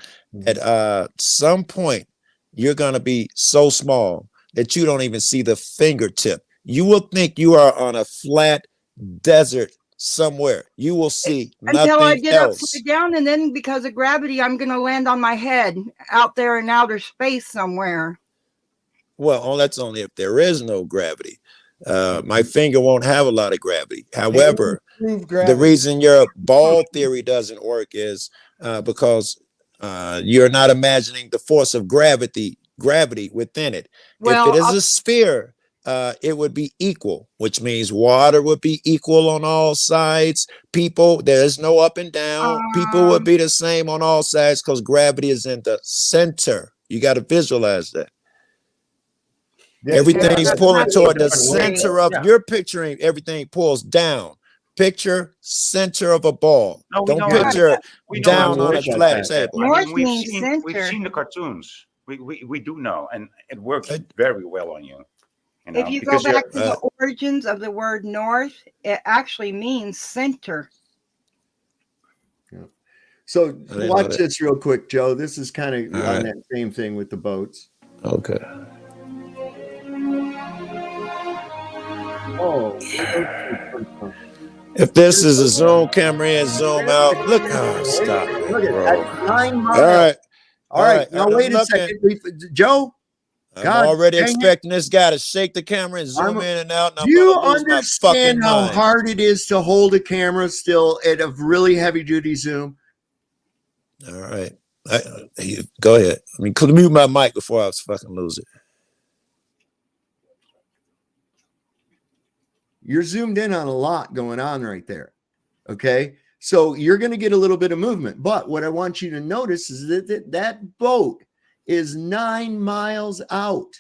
At some point, you're going to be so small that you don't even see the fingertip. You will think you are on a flat desert somewhere. You will see nothing until I get else. Upside down, and then because of gravity, I'm going to land on my head out there in outer space somewhere. Well, that's only if there is no gravity. My finger won't have a lot of gravity. However, the reason your ball theory doesn't work is because you're not imagining the force of gravity within it. Well, if it is a sphere, it would be equal, which means water would be equal on all sides. There's no up and down. People would be the same on all sides because gravity is in the center. You got to visualize that. Everything's pulling toward the center of you're picturing everything pulls down. Picture center of a ball. No, don't picture down on a flat table. We've seen the cartoons. We do know, and it works very well on you. If you go back to the origins of the word north, it actually means center. So watch this real quick, Joe. This is kind of on that same thing with the boats. Okay. Oh. If this is a zoom camera in, zoom out. Look, stop it, bro. 9 miles. All right. Now wait a second, Joe. I'm already expecting this guy to shake the camera and zoom in and out. And do you understand how hard it is to hold a camera still at a really heavy duty zoom? All right. Go ahead. I mean, mute my mic before I fucking lose it. You're zoomed in on a lot going on right there. Okay. So you're going to get a little bit of movement. But what I want you to notice is that boat is 9 miles out.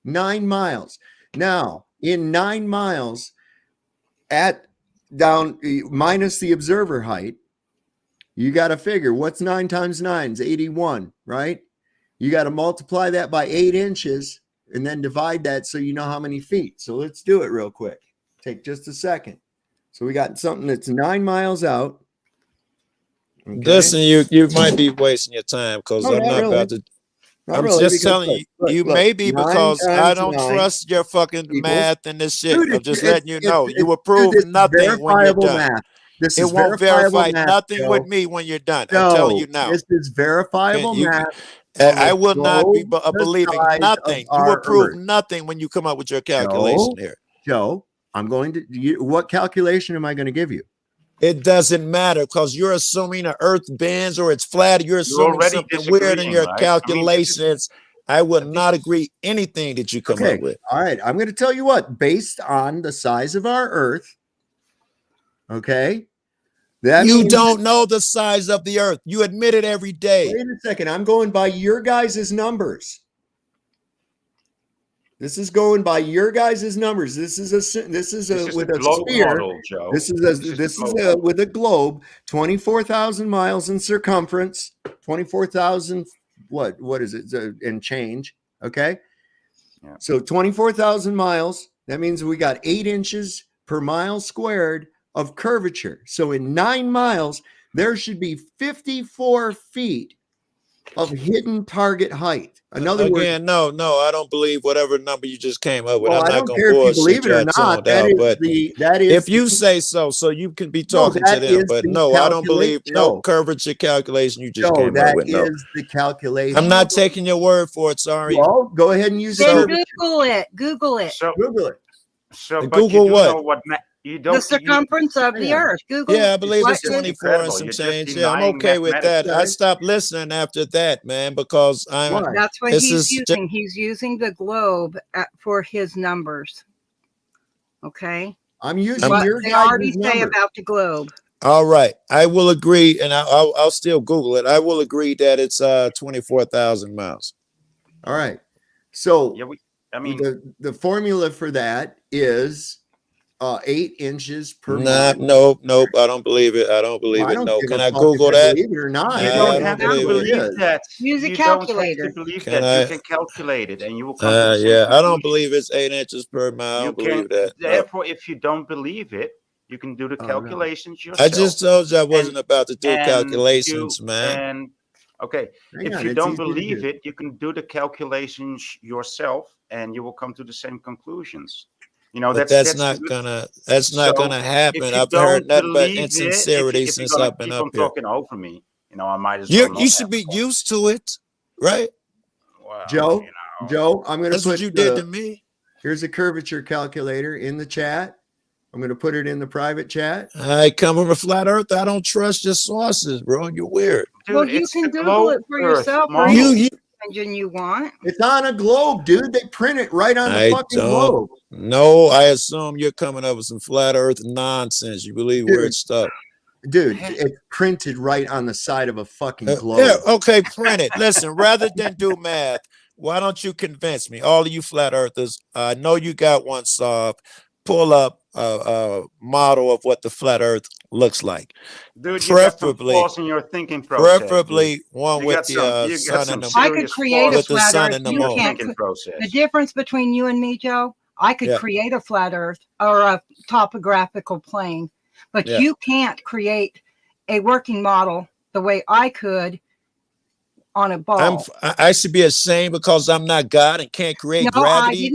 9 miles. Now, in 9 miles, down minus the observer height, you got to figure what's 9 times 9 is 81, right? You got to multiply that by 8 inches. and then divide that so you know how many feet. So let's do it real quick. Take just a second. So we got something that's 9 miles out. Okay. Listen, you might be wasting your time because I'm not about to. I'm just telling you, you may be because I don't trust your fucking math and this shit. I'm just letting you know. You will prove nothing when you're done. It won't verify nothing with me when you're done. I'm telling you now. This is verifiable math. I will not be believing nothing. You will prove nothing when you come up with your calculation here. Joe, I'm going to. What calculation am I going to give you? It doesn't matter because you're assuming the earth bends or it's flat. You're assuming something weird in your calculations. I will not agree anything that you come up with. All right. I'm going to tell you what, based on the size of our earth. Okay. You don't know the size of the earth. You admit it every day. Wait a second. I'm going by your guys' numbers. This is going by your guys' numbers. This is with a sphere. Model, Joe. This is with a globe, 24,000 miles in circumference, 24,000 what is it and change? Okay, yeah. So 24,000 miles. That means we got 8 inches per mile squared of curvature. So in 9 miles, there should be 54 feet of hidden target height. In other words, no, I don't believe whatever number you just came up with. Well, I'm not going to bullshit it or not. But if you say so you can be talking to them. But no, I don't believe no curvature calculation you just came up with. That is the calculation. I'm not taking your word for it. Sorry. Well, go ahead and use it. Google it. Google it. Google it. So Google what? The circumference of the earth. Google. Yeah, I believe it's 24 and some change. Yeah, I'm okay with that. I stopped listening after that, man, because that's what he's using. He's using the globe for his numbers. Okay. I'm using your they already say about the globe. All right, I will agree, and I'll still Google it. I will agree that it's 24,000 miles. All right. So I mean, the formula for that is 8 inches per mile. Nope. I don't believe it. I don't believe it. No. Can I Google that? Believe it or not. You don't have to believe that. Use a calculator. You can calculate it, and you will come to the same conclusion. I don't believe it's 8 inches per mile. I don't believe that. Therefore, if you don't believe it, you can do the calculations yourself. I just told you I wasn't about to do calculations, man. Okay, if you don't believe it, you can do the calculations yourself, and you will come to the same conclusions. You know, that's not gonna happen. I've heard nothing but insincerity since I've been up here. Talking over me, you know, I might as well. You should be used to it, right? Well, Joe, I'm going to put what you did to me. Here's a curvature calculator in the chat. I'm going to put it in the private chat. I come from a flat earth. I don't trust your sources, bro. You're weird. Dude, well, you can Google it for yourself. Engine you want. It's on a globe, dude. They print it right on the fucking globe. No, I assume you're coming up with some flat earth nonsense. You believe weird stuff. Dude, it's printed right on the side of a fucking globe. Yeah, okay, print it. Listen, rather than do math, why don't you convince me? All of you flat earthers, I know you got one solved. Pull up a model of what the flat earth looks like. Dude, preferably, you got some flaws in your thinking process. Preferably one with the sun and the moon. I could create a flat earth. The difference between you and me, Joe, I could create a flat earth or a topographical plane, but you can't create a working model the way I could on a ball. I should be ashamed because I'm not God and can't create gravity.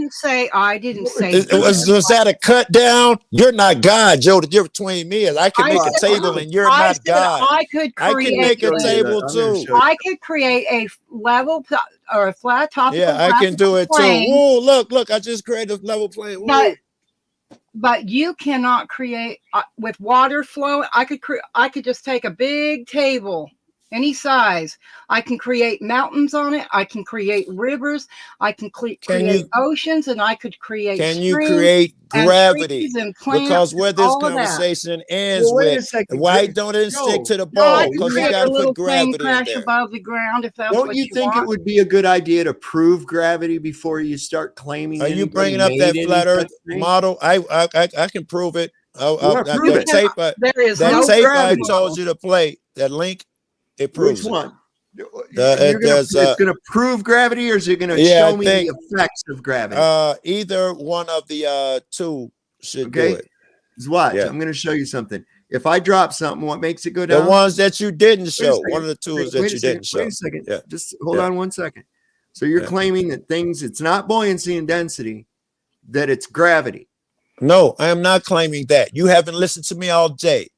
I didn't say was that a cut down? You're not God, Joe. The difference between me is I can make a table and you're not God. I can make a table too. I could create a level or a flat top. Yeah, I can do it too. Whoa, look, I just created a level plane. But you cannot create with water flowing. I could just take a big table, any size. I can create mountains on it. I can create rivers. I can create oceans, and I could create. Can you create gravity? Because where this conversation ends with, why don't it stick to the ball? Because you got to put gravity in there. Above the ground, if that's don't you think it would be a good idea to prove gravity before you start claiming? Are you bringing up that flat Earth model? I can prove it. That tape I told you to play. That link. It proves Which one? It's going to prove gravity, or is it going to show me the effects of gravity? Either one of the two should do it. Watch. I'm going to show you something. If I drop something, what makes it go down? The ones that you didn't show. One of the tools that you didn't show. Wait a second. Yeah. Just hold on 1 second. So you're claiming that it's not buoyancy and density, that it's gravity. No, I am not claiming that. You haven't listened to me all day.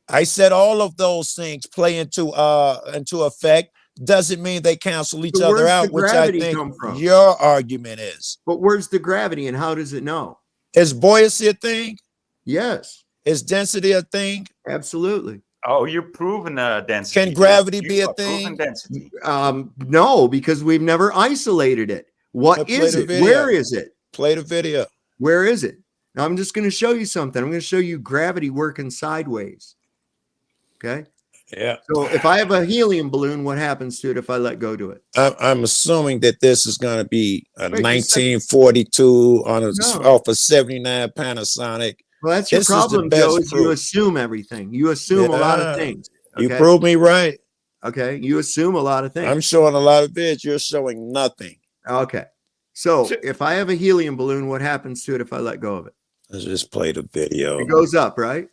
I said all of those things play into effect. Doesn't mean they cancel each other out, which I think your argument is. But where's the gravity and how does it know? Is buoyancy a thing? Yes. Is density a thing? Absolutely. Oh, you're proving density. Can gravity be a thing? Density. No, because we've never isolated it. What is it? Where is it? Play the video. Where is it? Now I'm just going to show you something. I'm going to show you gravity working sideways. Okay. Yeah. So if I have a helium balloon, what happens to it if I let go to it? I'm assuming that this is going to be a 1942 off a 79 Panasonic. Well, that's your problem, Joe, is you assume everything. You assume a lot of things. Okay? You prove me right. Okay. You assume a lot of things. I'm showing a lot of vids. You're showing nothing. Okay. So if I have a helium balloon, what happens to it if I let go of it? Let's just play the video. It goes up, right?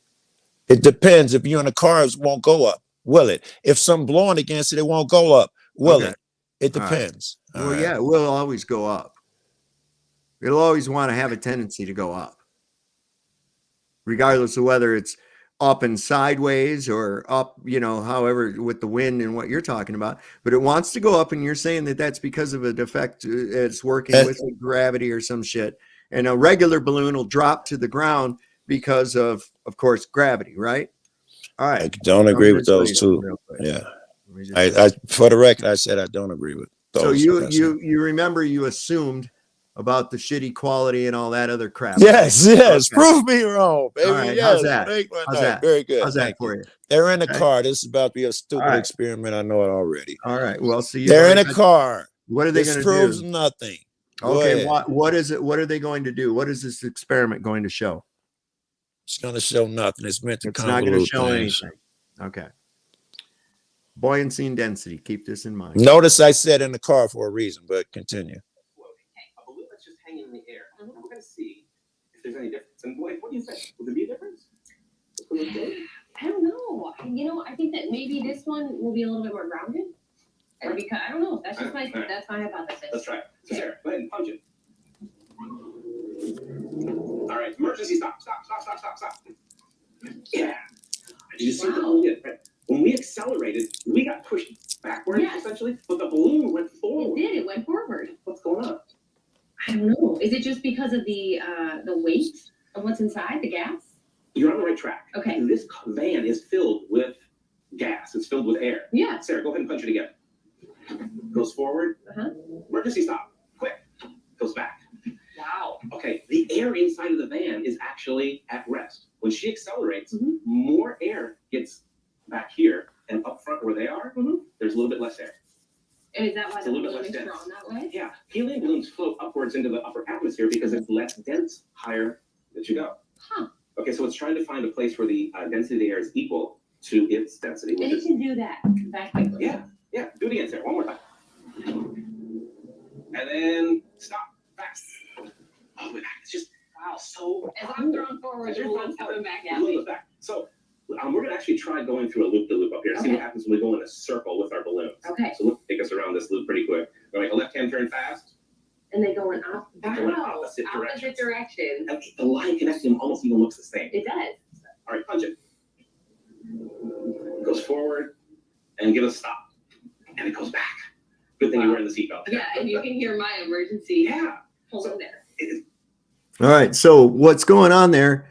It depends. If you're in a car, it won't go up. Will it? If some blowing against it, it won't go up. Will it? It depends. Well, yeah, it will always go up. It'll always want to have a tendency to go up, regardless of whether it's up and sideways or up, however, with the wind and what you're talking about. But it wants to go up, and you're saying that that's because of a defect. It's working with gravity or some shit. And a regular balloon will drop to the ground because of course, gravity, right? All right. I don't agree with those two. Yeah. I for the record, I said I don't agree with those. So you remember you assumed about the shitty quality and all that other crap. Yes. Okay. Prove me wrong, baby. Right, yes. How's that? How's that? Very good. How's that for you? They're in the car. This is about to be a stupid experiment. I know it already. All right. Well, see, they're in a car. What are they going to do? This proves nothing. Okay. What is it? What are they going to do? What is this experiment going to show? It's going to show nothing. It's meant to It's not going to show anything. Okay. Buoyancy and density. Keep this in mind. Notice I said in the car for a reason, but continue. A balloon that's just hanging in the air. We're going to see if there's any difference. And what do you think? Will there be a difference? I don't know. I think that maybe this one will be a little bit more grounded. Or because I don't know. That's just my hypothesis. Let's try it. So Sarah, go ahead and punch it. All right, emergency stop. Yeah. Did you see what the balloon did? When we accelerated, we got pushed backwards essentially, but the balloon went forward. It did. It went forward. What's going on? I don't know. Is it just because of the weight of what's inside, the gas? You're on the right track. Okay. This van is filled with gas. It's filled with air. Yeah. Sarah, go ahead and punch it again. Goes forward. Emergency stop. Quick. Goes back. Wow. Okay, the air inside of the van is actually at rest. When she accelerates, more air gets back here, and up front where they are, there's a little bit less air. And is that why It's the a little bit balloon less is dense. drawn that way? Yeah, helium balloons float upwards into the upper atmosphere because it's less dense higher that you go. Huh. Okay, so it's trying to find a place where the density of the air is equal to its density. And it can do that that quickly. Yeah, do it again, Sarah, one more time. And then stop, fast. All the way back. It's just so. As I'm thrown forward, the balloon's coming back at me. So we're going to actually try going through a loop-de-loop up here. See what happens when we go in a circle with our balloons. Okay. So let's take us around this loop pretty quick. We're going to make a left-hand turn fast. And they go in opposite direction. And the line connecting them almost even looks the same. It does. All right, punch it. Goes forward and give us a stop. And it goes back. Good thing you're wearing the seatbelt. Yeah, and you can hear my emergency. Hold on there. All right. So what's going on there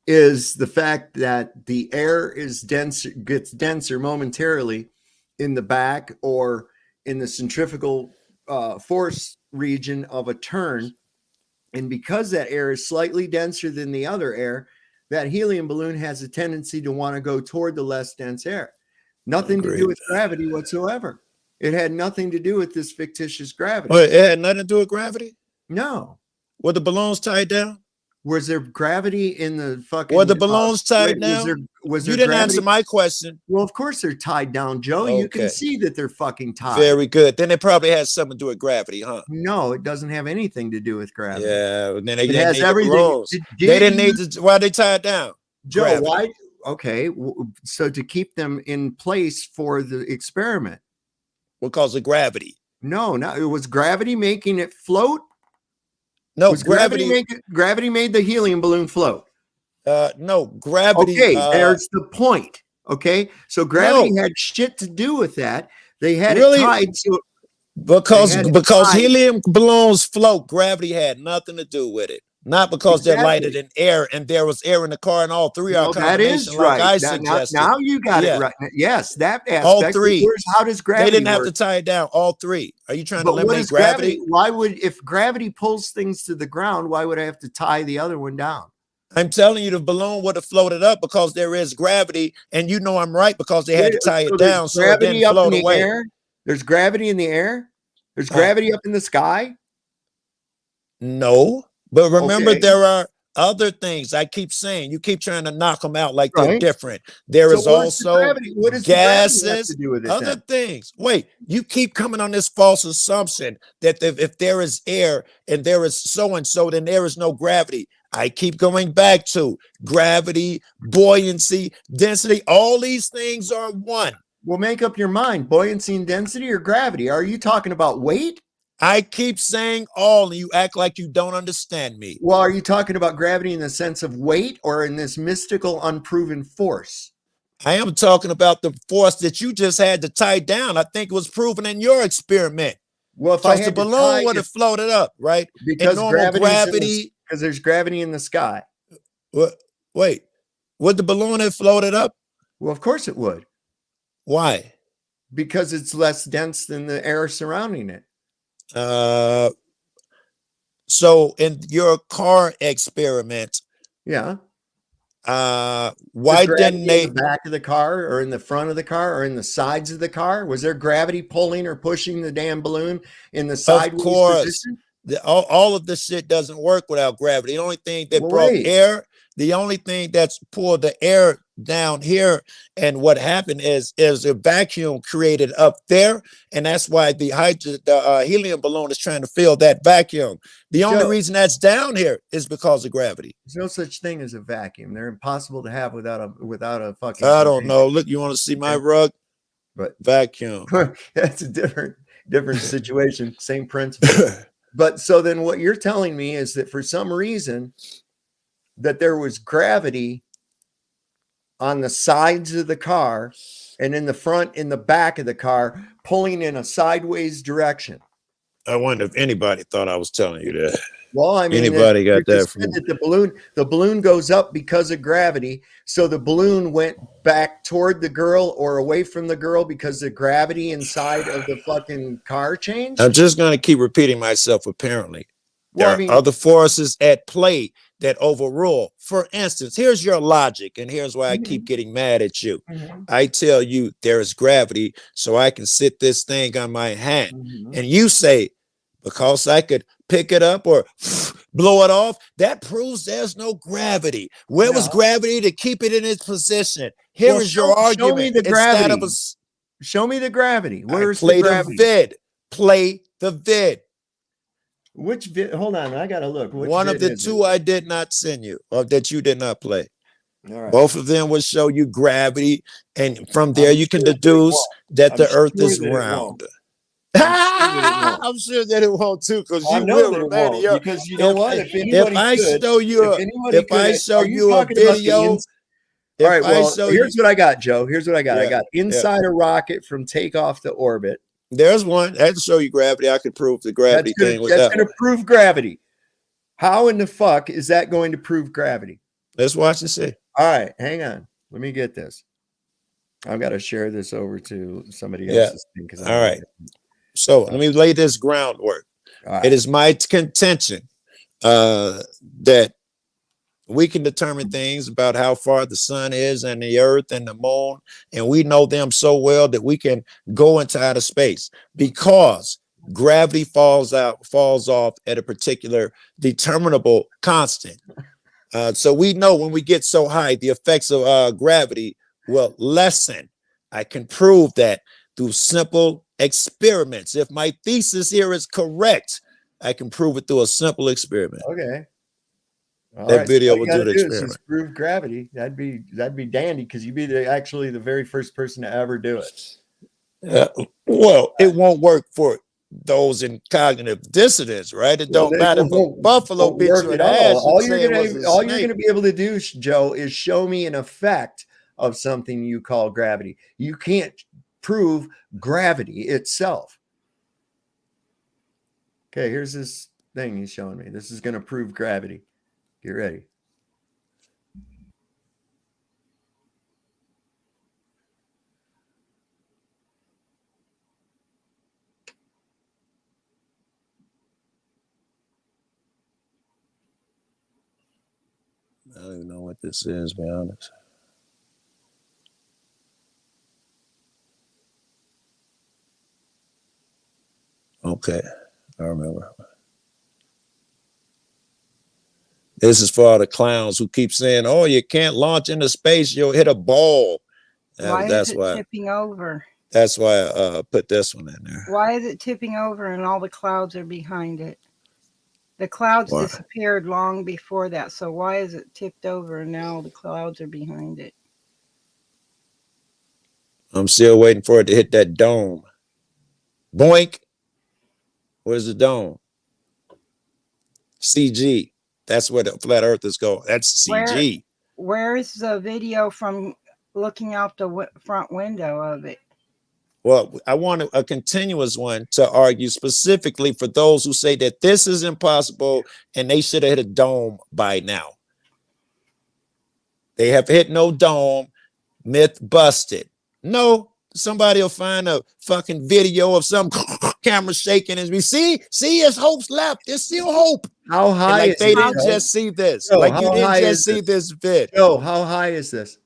is the fact that the air is denser, gets denser momentarily in the back or in the centrifugal force region of a turn. And because that air is slightly denser than the other air, that helium balloon has a tendency to want to go toward the less dense air. Nothing to do with gravity whatsoever. It had nothing to do with this fictitious gravity. Well, it had nothing to do with gravity? No. Were the balloons tied down? Was there gravity in the fucking? Were the balloons tied down? Was You there didn't gravity? answer my question. Well, of course they're tied down, Joe. You can Okay. see that they're fucking tied. Very good. Then it probably has something to do with gravity, huh? No, it doesn't have anything to do with gravity. Yeah, then they It didn't has need the everything. balloons. They didn't need to. Why they tied down? Joe, Gravity. why? Okay, so to keep them in place for the experiment. Because of gravity. No, it was gravity making it float. No, was gravity made the helium balloon float. No, gravity. Okay, there's the point. Okay, so gravity had shit to do with that. They had it tied to because helium balloons float. Gravity had nothing to do with it. Not because they're lighted in air and there was air in the car and all three are that is combination right. like I suggested. Now you got it right. Yes, that aspect. All three. How does gravity They didn't have work? to tie it down. All three. Are you trying to What eliminate is gravity? Why would, if gravity pulls things to the ground, why would I have to tie the other one down? I'm telling you, the balloon would have floated up because there is gravity, and you know I'm right because they had to tie it down so it didn't float away. Air? There's gravity in the air. There's gravity up in the sky. No, but remember there are other things. I keep saying you keep trying to knock them out like they're different. There is also gases, other things. Wait, you keep coming on this false assumption that if there is air and there is so and so, then there is no gravity. I keep going back to gravity, buoyancy, density. All these things are one. Well, make up your mind. Buoyancy and density or gravity? Are you talking about weight? I keep saying all, and you act like you don't understand me. Well, are you talking about gravity in the sense of weight or in this mystical, unproven force? I am talking about the force that you just had to tie down. I think it was proven in your experiment. Well, if I had the balloon would have floated up, right? Because gravity, because there's gravity in the sky. Wait, would the balloon have floated up? Well, of course it would. Why? Because it's less dense than the air surrounding it. So in your car experiment, why didn't they in the back of the car or in the front of the car or in the sides of the car? Was there gravity pulling or pushing the damn balloon in the sideways position? All of this shit doesn't work without gravity. The only thing that brought air, the only thing that's pulled the air down here, and what happened is a vacuum created up there, and that's why the helium balloon is trying to fill that vacuum. The only reason that's down here is because of gravity. There's no such thing as a vacuum. They're impossible to have without a fucking. I don't know. Look, you want to see my rug? But vacuum. That's a different situation. Same principle. But so then what you're telling me is that for some reason that there was gravity on the sides of the car and in the front, in the back of the car, pulling in a sideways direction. I wonder if anybody thought I was telling you that. Well, I mean, anybody got that from that the balloon goes up because of gravity. So the balloon went back toward the girl or away from the girl because the gravity inside of the fucking car changed. I'm just going to keep repeating myself. Apparently, there are other forces at play that overrule. For instance, here's your logic, and here's why I keep getting mad at you. I tell you there is gravity, so I can sit this thing on my hand, and you say, because I could pick it up or blow it off, that proves there's no gravity. Where was gravity to keep it in its position? Here is your argument. Show me the gravity. Show me the gravity. Where's the gravity? Play the vid. Which vid? Hold on, I gotta look. Which one of the two I did not send you, or that you did not play. All right. Both of them will show you gravity, and from there you can deduce that the Earth is round. I'm sure that it won't too, because you know will, that it won't, because you know what? If I show you a video, all right. Well, here's what I got, Joe. Here's what I got. I got inside a rocket from takeoff to orbit. There's one. I had to show you gravity. I could prove the gravity thing. That's going to prove gravity. How in the fuck is that going to prove gravity? Let's watch and see. All right, hang on. Let me get this. I've got to share this over to somebody else's thing. All right. So let me lay this groundwork. Right. It is my contention that we can determine things about how far the sun is and the earth and the moon, and we know them so well that we can go into outer space because gravity falls off at a particular determinable constant. So we know when we get so high, the effects of gravity will lessen. I can prove that through simple experiments. If my thesis here is correct, I can prove it through a simple experiment. Okay. All That right, video so all will you do gotta the do is experiment. just prove gravity. That'd be dandy because you'd be actually the very first person to ever do it. Well, it won't work for those in cognitive dissonance, right? It don't matter if a buffalo bit you in the ass. All You're gonna be able to do, Joe, is show me an effect of something you call gravity. You can't prove gravity itself. Okay, here's this thing he's showing me. This is gonna prove gravity. Get ready. I don't even know what this is, to be honest. Okay, I remember. This is for all the clowns who keep saying, "Oh, you can't launch into space; you'll hit a ball." Why That's is it why. tipping over? That's why I put this one in there. Why is it tipping over and all the clouds are behind it? The clouds Why? disappeared long before that. So why is it tipped over and now the clouds are behind it? I'm still waiting for it to hit that dome. Boink. Where's the dome? CG. That's where the flat earthers go. That's CG. Where is the video from looking out the front window of it? Well, I want a continuous one to argue specifically for those who say that this is impossible and they should have hit a dome by now. They have hit no dome. Myth busted. No, somebody will find a fucking video of some camera shaking and we see, there's hope's left. There's still hope. How high? And like is they it, didn't Joe? just see this. Joe, like how you didn't high just is see this vid. Joe, how high is this?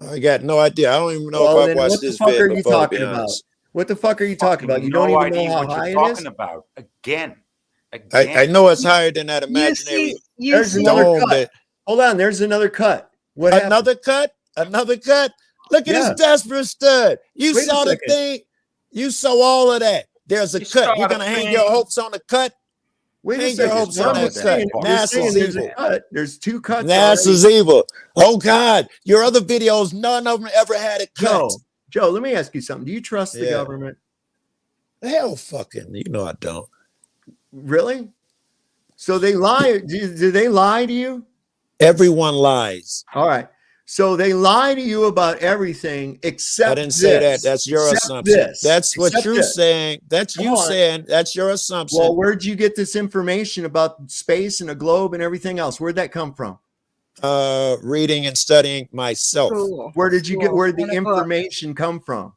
I got no idea. I don't even know Well, if I've then watched what the this fuck vid are you before, to be talking about? honest. What the fuck are you talking about? You don't No even know idea how what high you're it is? talking about. Again. I know it's higher than that imaginary There's another dome. cut. Hold on, there's another cut. What happened? Another cut? Another cut? Look at Yeah. this desperate stud. You Wait a saw the second. thing. You saw all of that. There's a cut. You're going to hang your hopes on the cut? Wait a Hang your second. hopes No, on I'm that saying, cut. you're saying NASA's there's evil. a cut. There's two cuts. NASA's already. evil. Oh, God. Your other videos, none of them ever had a cut. Joe, let me ask you something. Do you trust the Yeah. government? Hell fucking. You know I don't. Really? So they lie. Do they lie to you? Everyone lies. All right. So they lie to you about everything except I didn't say that. this. That's your Except assumption. this. That's what Except you're this. saying. That's Come you on. saying. That's your assumption. Well, where'd you get this information about space and a globe and everything else? Where'd that come from? Reading and studying myself. Cool. Where did you get where the In a book. information come from?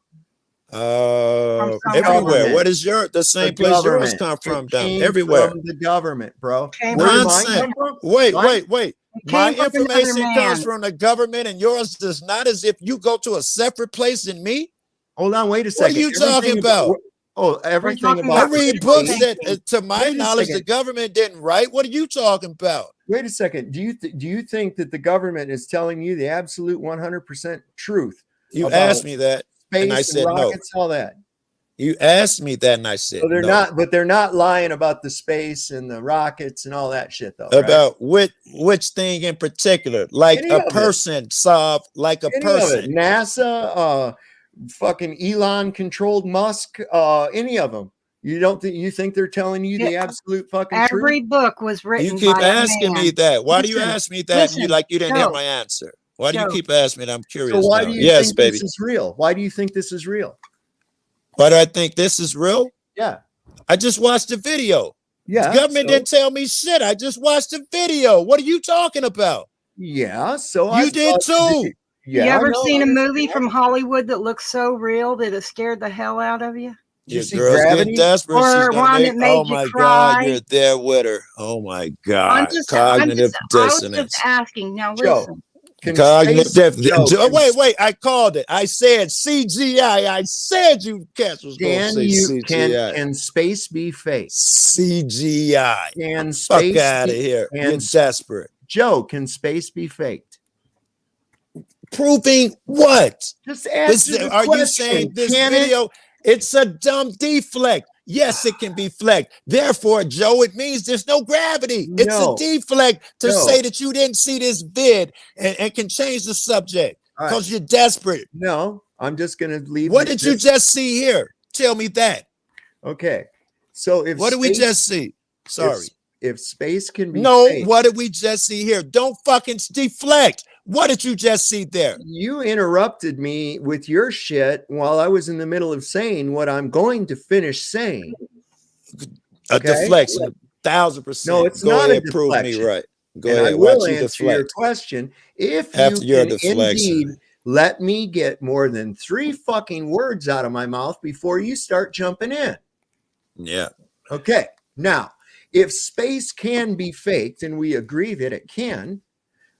Everywhere. What is the same place yours come from? Down everywhere. From the government, bro. Came Where did Nonsense. mine come from? Wait. It My came from another information comes man. from the government and yours does not, as if you go to a separate place than me. Hold on, wait a What second. are you talking about? Everything talking about I read books that, to my Wait a knowledge, the second. government didn't write. What are you talking about? Wait a second. Do you think that the government is telling you the absolute 100% truth? You about asked me that, space and I said no. rockets, all that. You asked me that, and I said So they're no. not, but they're not lying about the space and the rockets and all that shit, though. Right? About which thing in particular, like Any a of it. person, Sav, like a Any of it. person. NASA, fucking Elon controlled Musk, any of them. You don't think you think they're telling you the Yeah. absolute fucking Every truth? book was written You keep by a asking man. me that. Why do you Listen, ask me that? And you like you didn't hear Joe, my answer. Why do you Joe. keep asking me that? I'm curious. So why now. do you Yes, think baby. this is real? Why do you think this is real? Why do I think this is real? Yeah. I just watched the video. Yeah. The government so- didn't tell me shit. I just watched the video. What are you talking about? Yeah. So You did too. Yeah. you ever no, seen I a movie understand. from Hollywood that looks so real that it scared the hell out of you? Did you Your see girl's Gravity? getting desperate. Or She's gonna one make, that made oh you my cry? God, you're there with her. Oh my I'm God. just, Cognitive I was dissonance. just asking. Now Joe, listen. can Cognitive space- dissonance. Joe, can Wait, I called it. I said CGI. I said you cats was gonna Can say you CGI. can space be fake? CGI. Can Fuck space out of be- here. can You're desperate. Joe, can space be faked? Proving what? Just answer the are question. You saying this Can video, it's a dumb deflect? Yes, it can be flect. Therefore, Joe, it means there's no gravity. It's a deflect to say that you didn't see this vid and can change the subject because you're desperate. No, I'm just going to leave. What did you just see here? Tell me that. Okay. So if what did we just see? Sorry. If space can be faked, what did we just see here? Don't fucking deflect. What did you just see there? You interrupted me with your shit while I was in the middle of saying what I'm going to finish saying. A deflection, 1,000%. No, it's Go not ahead, a prove deflection. me right. Go and ahead. I will Watch you answer your deflect. question if After you your can deflection. indeed let me get more than 3 fucking words out of my mouth before you start jumping in. Yeah. Okay. Now, if space can be faked, and we agree that it can,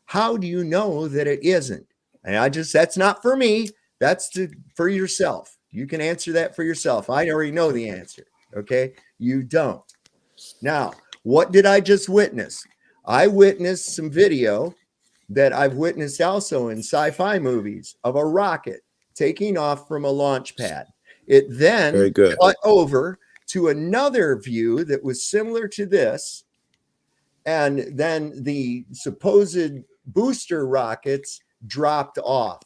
how do you know that it isn't? And that's not for me. That's for yourself. You can answer that for yourself. I already know the answer. Okay. You don't. Now, what did I just witness? I witnessed some video that I've witnessed also in sci-fi movies of a rocket taking off from a launch pad. It then cut over to another view that was similar to this. And then the supposed booster rockets dropped off.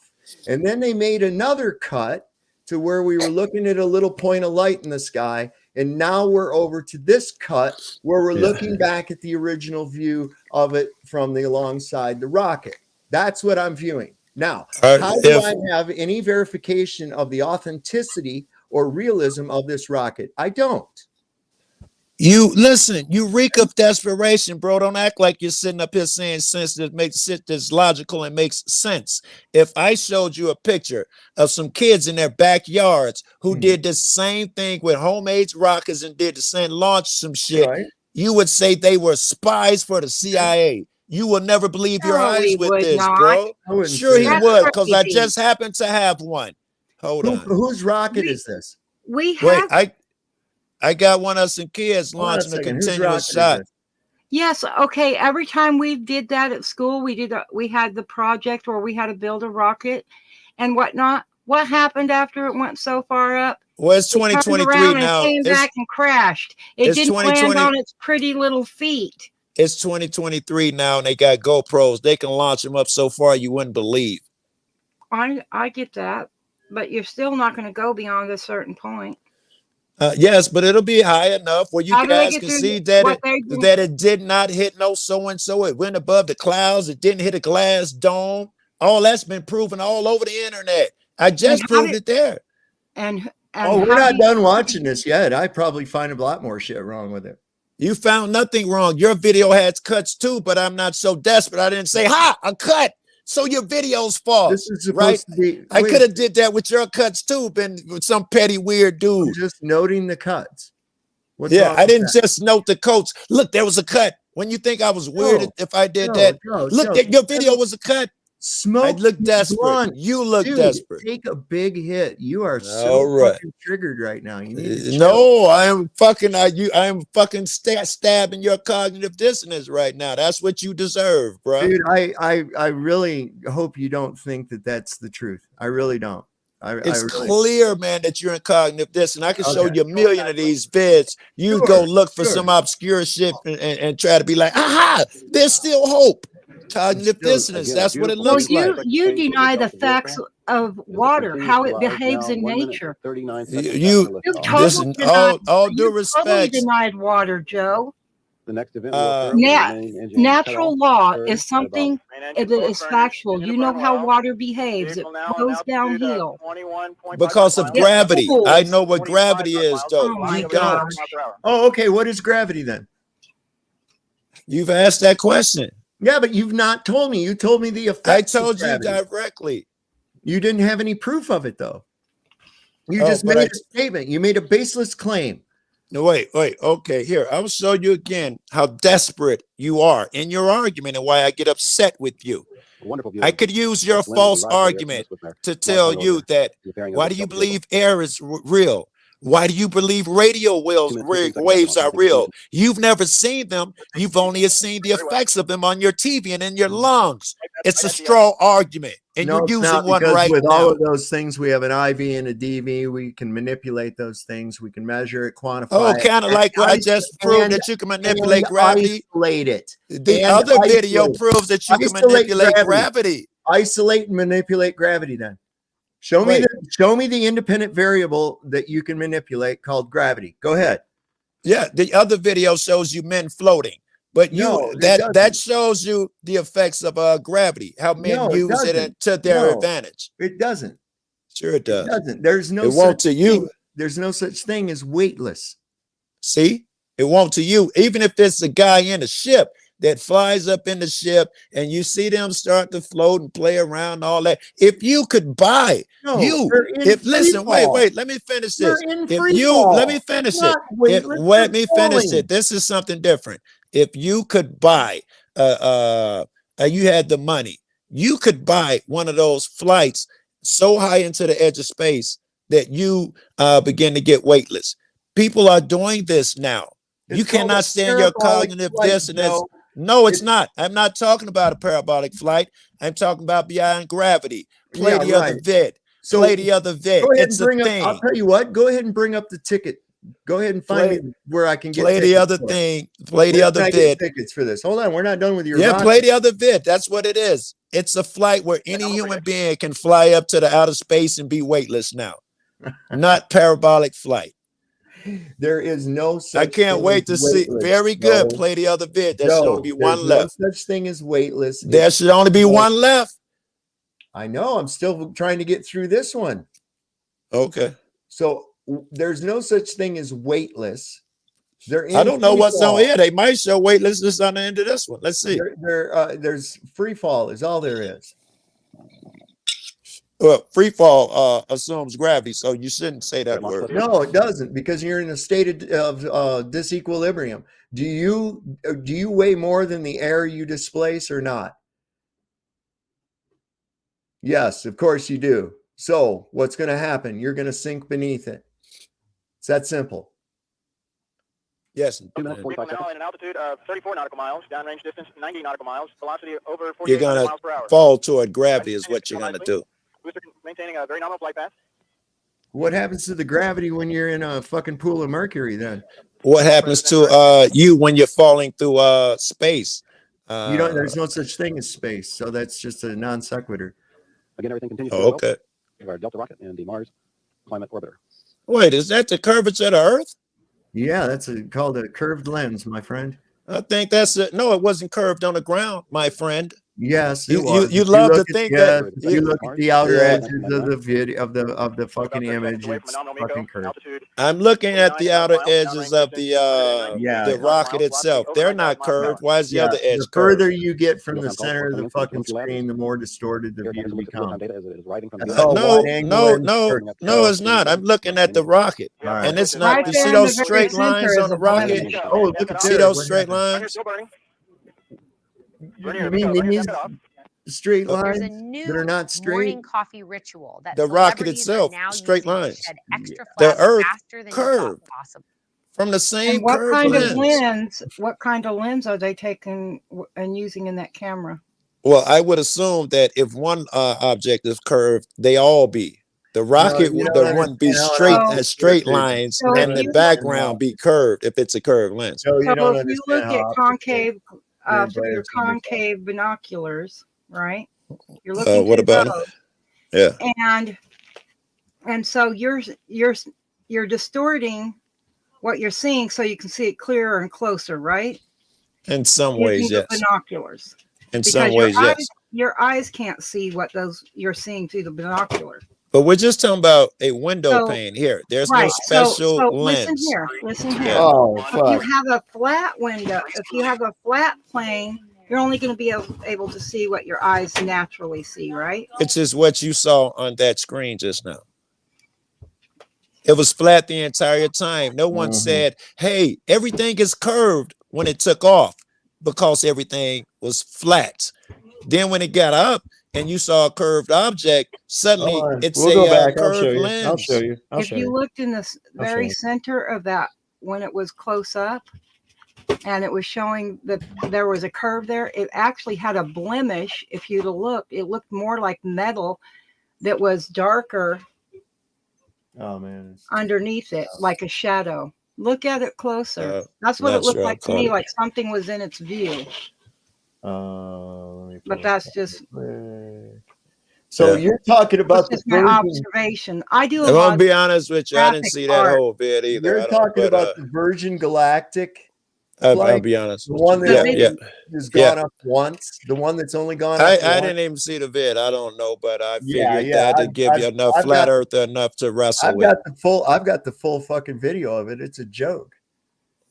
And then they made another cut to where we were looking at a little point of light in the sky. And now we're over to this cut where we're looking back at the original view of it from the alongside the rocket. That's what I'm viewing. Now, how do I have any verification of the authenticity or realism of this rocket? I don't. You listen, you reek of desperation, bro. Don't act like you're sitting up here saying sense that makes shit that's logical and makes sense. If I showed you a picture of some kids in their backyards who did the same thing with homemade rockets and did the same, launch some shit, you would say they were spies for the CIA. You will never believe your eyes with this, bro. Sure he would, because I just happened to have one. Hold on. Whose rocket is this? Wait, I got one of some kids launching a continuous shot. Yes. Okay. Every time we did that at school, we had the project where we had to build a rocket and whatnot. What happened after it went so far up? Well, it's 2023 now. It came back and crashed. It didn't land on its pretty little feet. It's 2023 now, and they got GoPros. They can launch them up so far you wouldn't believe. I get that, but you're still not going to go beyond a certain point. Yes, but it'll be high enough where you guys can see that it did not hit no so-and-so. It went above the clouds. It didn't hit a glass dome. All that's been proven all over the internet. I just proved it there. And we're not done watching this yet. I probably find a lot more shit wrong with it. You found nothing wrong. Your video has cuts too, but I'm not so desperate. I didn't say, a cut. So your video's false. This is supposed to be. I could have did that with your cuts too, been with some petty weird dude. I'm just noting the cuts. I didn't just note the coats. Look, there was a cut. When you think I was weird if I did that, look, your video was a cut. I look desperate. Blunt. You look desperate. Take a big hit. You are so fucking triggered right now. You need to no, I am fucking stabbing your cognitive dissonance right now. That's what you deserve, bro. Dude, I really hope you don't think that that's the truth. I really don't. It's clear, man, that you're in cognitive dissonance. I can show you a million of these vids. You go look for some obscure shit and try to be like, there's still hope. Cognitive dissonance. That's what it looks like. You deny the facts of water, how it behaves in nature. You totally all due respect. Totally denied water, Joe. The next event natural law is something that is factual. You know how water behaves. It flows downhill. Because of gravity. I know what gravity is, though. You don't. Oh, okay. What is gravity then? You've asked that question. Yeah, but you've not told me. You told me the effects. I told you directly. You didn't have any proof of it, though. You just made a statement. You made a baseless claim. No, wait. Okay, here. I'll show you again how desperate you are in your argument and why I get upset with you. I could use your false argument to tell you that why do you believe air is real? Why do you believe radio waves are real? You've never seen them. You've only seen the effects of them on your TV and in your lungs. It's a straw argument, and No, you're it's using not, one because right with now. all of those things, we have an IV and a DV. We can manipulate those things. We can measure it, quantify Oh, it. kind of like what I just proved that you can manipulate gravity. Isolate it. The And other video isolate it. proves that you can Isolate manipulate gravity. Isolate and manipulate gravity. Then show me the independent variable that you can manipulate called gravity. Go ahead. Yeah, the other video shows you men floating, but that shows you the effects of gravity. How men use it to their advantage. It doesn't. Sure, it does. It doesn't. There's no. It won't to you. There's no such thing as weightless. See, it won't to you. Even if it's a guy in a ship that flies up in the ship and you see them start to float and play around and all that. If you could buy let me finish this. Let me finish it. This is something different. If you could buy you had the money, you could buy one of those flights so high into the edge of space that you begin to get weightless. People are doing this now. You cannot stand your cognitive dissonance. No, it's not. I'm not talking about a parabolic flight. I'm talking about beyond gravity. Play the other vid. Play the other vid. It's a thing. I'll tell you what. Go ahead and bring up the ticket. Go ahead and find me where I can get. Play the other thing. Play the other vid. Tickets for this. Hold on, we're not done with your. Yeah, play the other vid. That's what it is. It's a flight where any human being can fly up to the outer space and be weightless now. Not parabolic flight. There is no such I can't wait to see. Very good. Play the other vid. There should only be one left. No such thing as weightless. There should only be one left. I know. I'm still trying to get through this one. Okay. So there's no such thing as weightless. I don't know what's on here. They might show weightlessness on the end of this one. Let's see. There's free fall is all there is. Well, free fall assumes gravity, so you shouldn't say that word. No, it doesn't, because you're in a state of disequilibrium. Do you weigh more than the air you displace or not? Yes, of course you do. So what's going to happen? You're going to sink beneath it. It's that simple. Yes. 2 minutes, 45 seconds. An altitude of 34 nautical miles, downrange distance 90 nautical miles, velocity over 48 you're going miles per hour. to fall toward gravity is what you're going to do. Booster maintaining a very nominal flight path. What happens to the gravity when you're in a fucking pool of mercury then? What happens to you when you're falling through space? You don't. There's no such thing as space, so that's just a non sequitur. Again, everything continues. Okay. Our Delta rocket and the Mars climate orbiter. Wait, is that the curvature of the Earth? Yeah, that's called a curved lens, my friend. I think that's it. No, it wasn't curved on the ground, my friend. Yes, you love to think that. If you look at the outer edges of the video of the fucking image, it's fucking curved. I'm looking at the outer edges of the rocket itself. They're not curved. Why is the other edge the curved? further you get from the center of the fucking screen, the more distorted the view becomes. No, it's not. I'm looking at the rocket, and it's not. You see those straight lines on the rocket? Oh, look at see those straight lines? You mean these straight lines There's a new that are not straight? morning coffee ritual that The rocket celebrities are itself, now straight using to lines. shed extra The flash Earth faster than you curved thought possible. from the same And what curved kind lens. of lens? What kind of lens are they taking and using in that camera? Well, I would assume that if one object is curved, they all be. The rocket wouldn't be straight lines, So and if the you- background be curved if it's a curved lens. So if you look at concave through your concave binoculars, right? You're looking. What about it? Yeah. And so you're distorting what you're seeing so you can see it clearer and closer, right? In some ways, Using the yes. binoculars. In Because some ways, yes. Your eyes can't see what you're seeing through the binocular. But we're just talking about a window So- pane here. There's right. no special so lens. Listen here. Yeah. Oh, If you have a flat window, if you have a flat plane, you're only going to be able to see what your eyes naturally see, right? Which is what you saw on that screen just now. It was flat the entire time. No one said, hey, everything is curved when it took off because everything was flat. Then when it got up, and you saw a curved object, suddenly it's We'll go a back. I'll show curved you. lens. I'll show you. If you looked in the I'll show very you. center of that, when it was close up, and it was showing that there was a curve there, it actually had a blemish. If you'd have looked, it looked more like metal that was darker Oh man, underneath it, like a shadow. Look at it closer. That's what not it looked sure I like to me, caught it. like something was in its view. Let me But that's just So you're talking about the just my version. observation. I do a I'm lot gonna of be honest with you. I didn't graphic see that art. whole vid either. You're I don't, talking but, about the Virgin Galactic I'll flight, be honest the with one you. that Yeah, has yeah. gone up once, the one that's only gone up I once. didn't even see the vid. I don't know, but I Yeah, figured yeah. that to give you enough I've flat got, earth enough to wrestle I've with. got the full fucking video of it. It's a joke.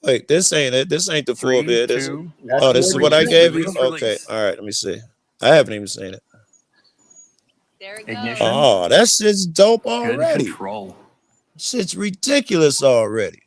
Wait, this ain't it. This ain't the full 3, vid, is it? 2, Oh, this is what I gave you? Release, Okay. release. All right, let me see. I haven't even seen it. There it Ignition. Oh, that shit's dope Good already. control. Shit's ridiculous already.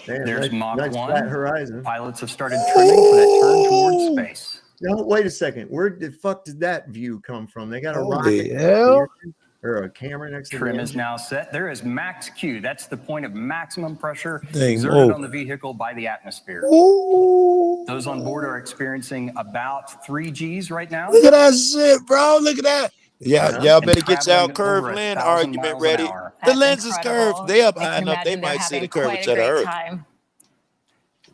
Man, There's Mach nice 1. flat horizon. Pilots have started trimming for that turn towards space. No, wait a second. Where the fuck did that view come from? They got a Holy rocket next to the hell. engine, or a camera next to the Trim is engine. now set. There is max Q. That's the point of maximum pressure Dang, exerted move. on the vehicle by the atmosphere. Ooh. Those on board are experiencing about 3 Gs right now. Look at that shit, bro. Look at that. Yeah, y'all And better get y'all traveling curved over lens 1,000 argument miles an ready. hour. The That's lens is incredible. curved. They up I high can enough. They imagine they're might see the having quite a curvature of the great earth. time.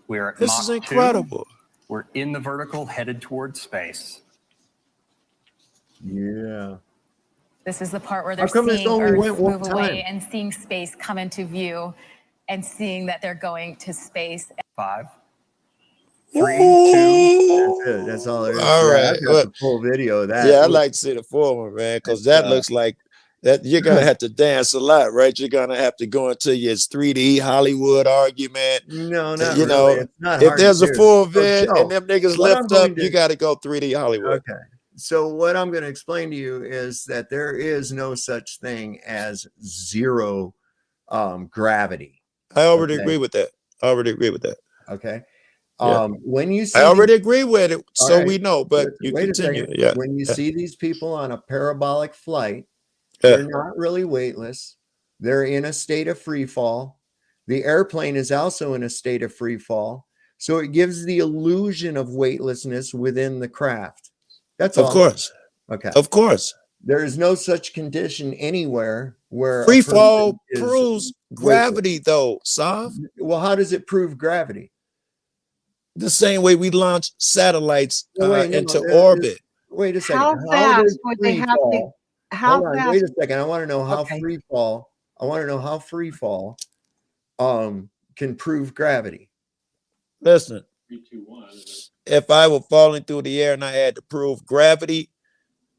We're at This Mach is 2. incredible. We're in the vertical, headed towards space. Yeah. This is the part where How they're come this seeing only went Earth one move away time? and seeing space come into view and seeing that they're going to space. 5, 3, 2. That's it. That's all there is. All Yeah, right. I've got the full video of that. Yeah, I'd like to see the full one, man, because that looks like that you're gonna have to dance a lot, right? You're gonna have to go into your 3D Hollywood argument. No, not You really. know, It's not if hard to there's a do. full So, vid Joe, and them niggas what I'm lift up, going to- you got to go 3D Hollywood. Okay. So what I'm going to explain to you is that there is no such thing as zero gravity. I already agree with that. I already agree with that. Okay. Yeah. When you see I already agree with it, All so right. we know. But you Wait a continue. second. Yeah. When you yeah. see these people on a parabolic flight, Yeah. they're not really weightless. They're in a state of free fall. The airplane is also in a state of free fall. So it gives the illusion of weightlessness within the craft. That's all. Of course. Okay. Of course. There is no such condition anywhere where Free a person fall is proves weightless. gravity, though, Sav. Well, how does it prove gravity? The same way we launch satellites No, wait, no, into there- orbit. Wait a second. How does fast would they free have to? fall- How Hold on, fast? wait a second. I want to know how Okay. free fall. I want to know how free fall can prove gravity. Listen, if I were falling through the air and I had to prove gravity,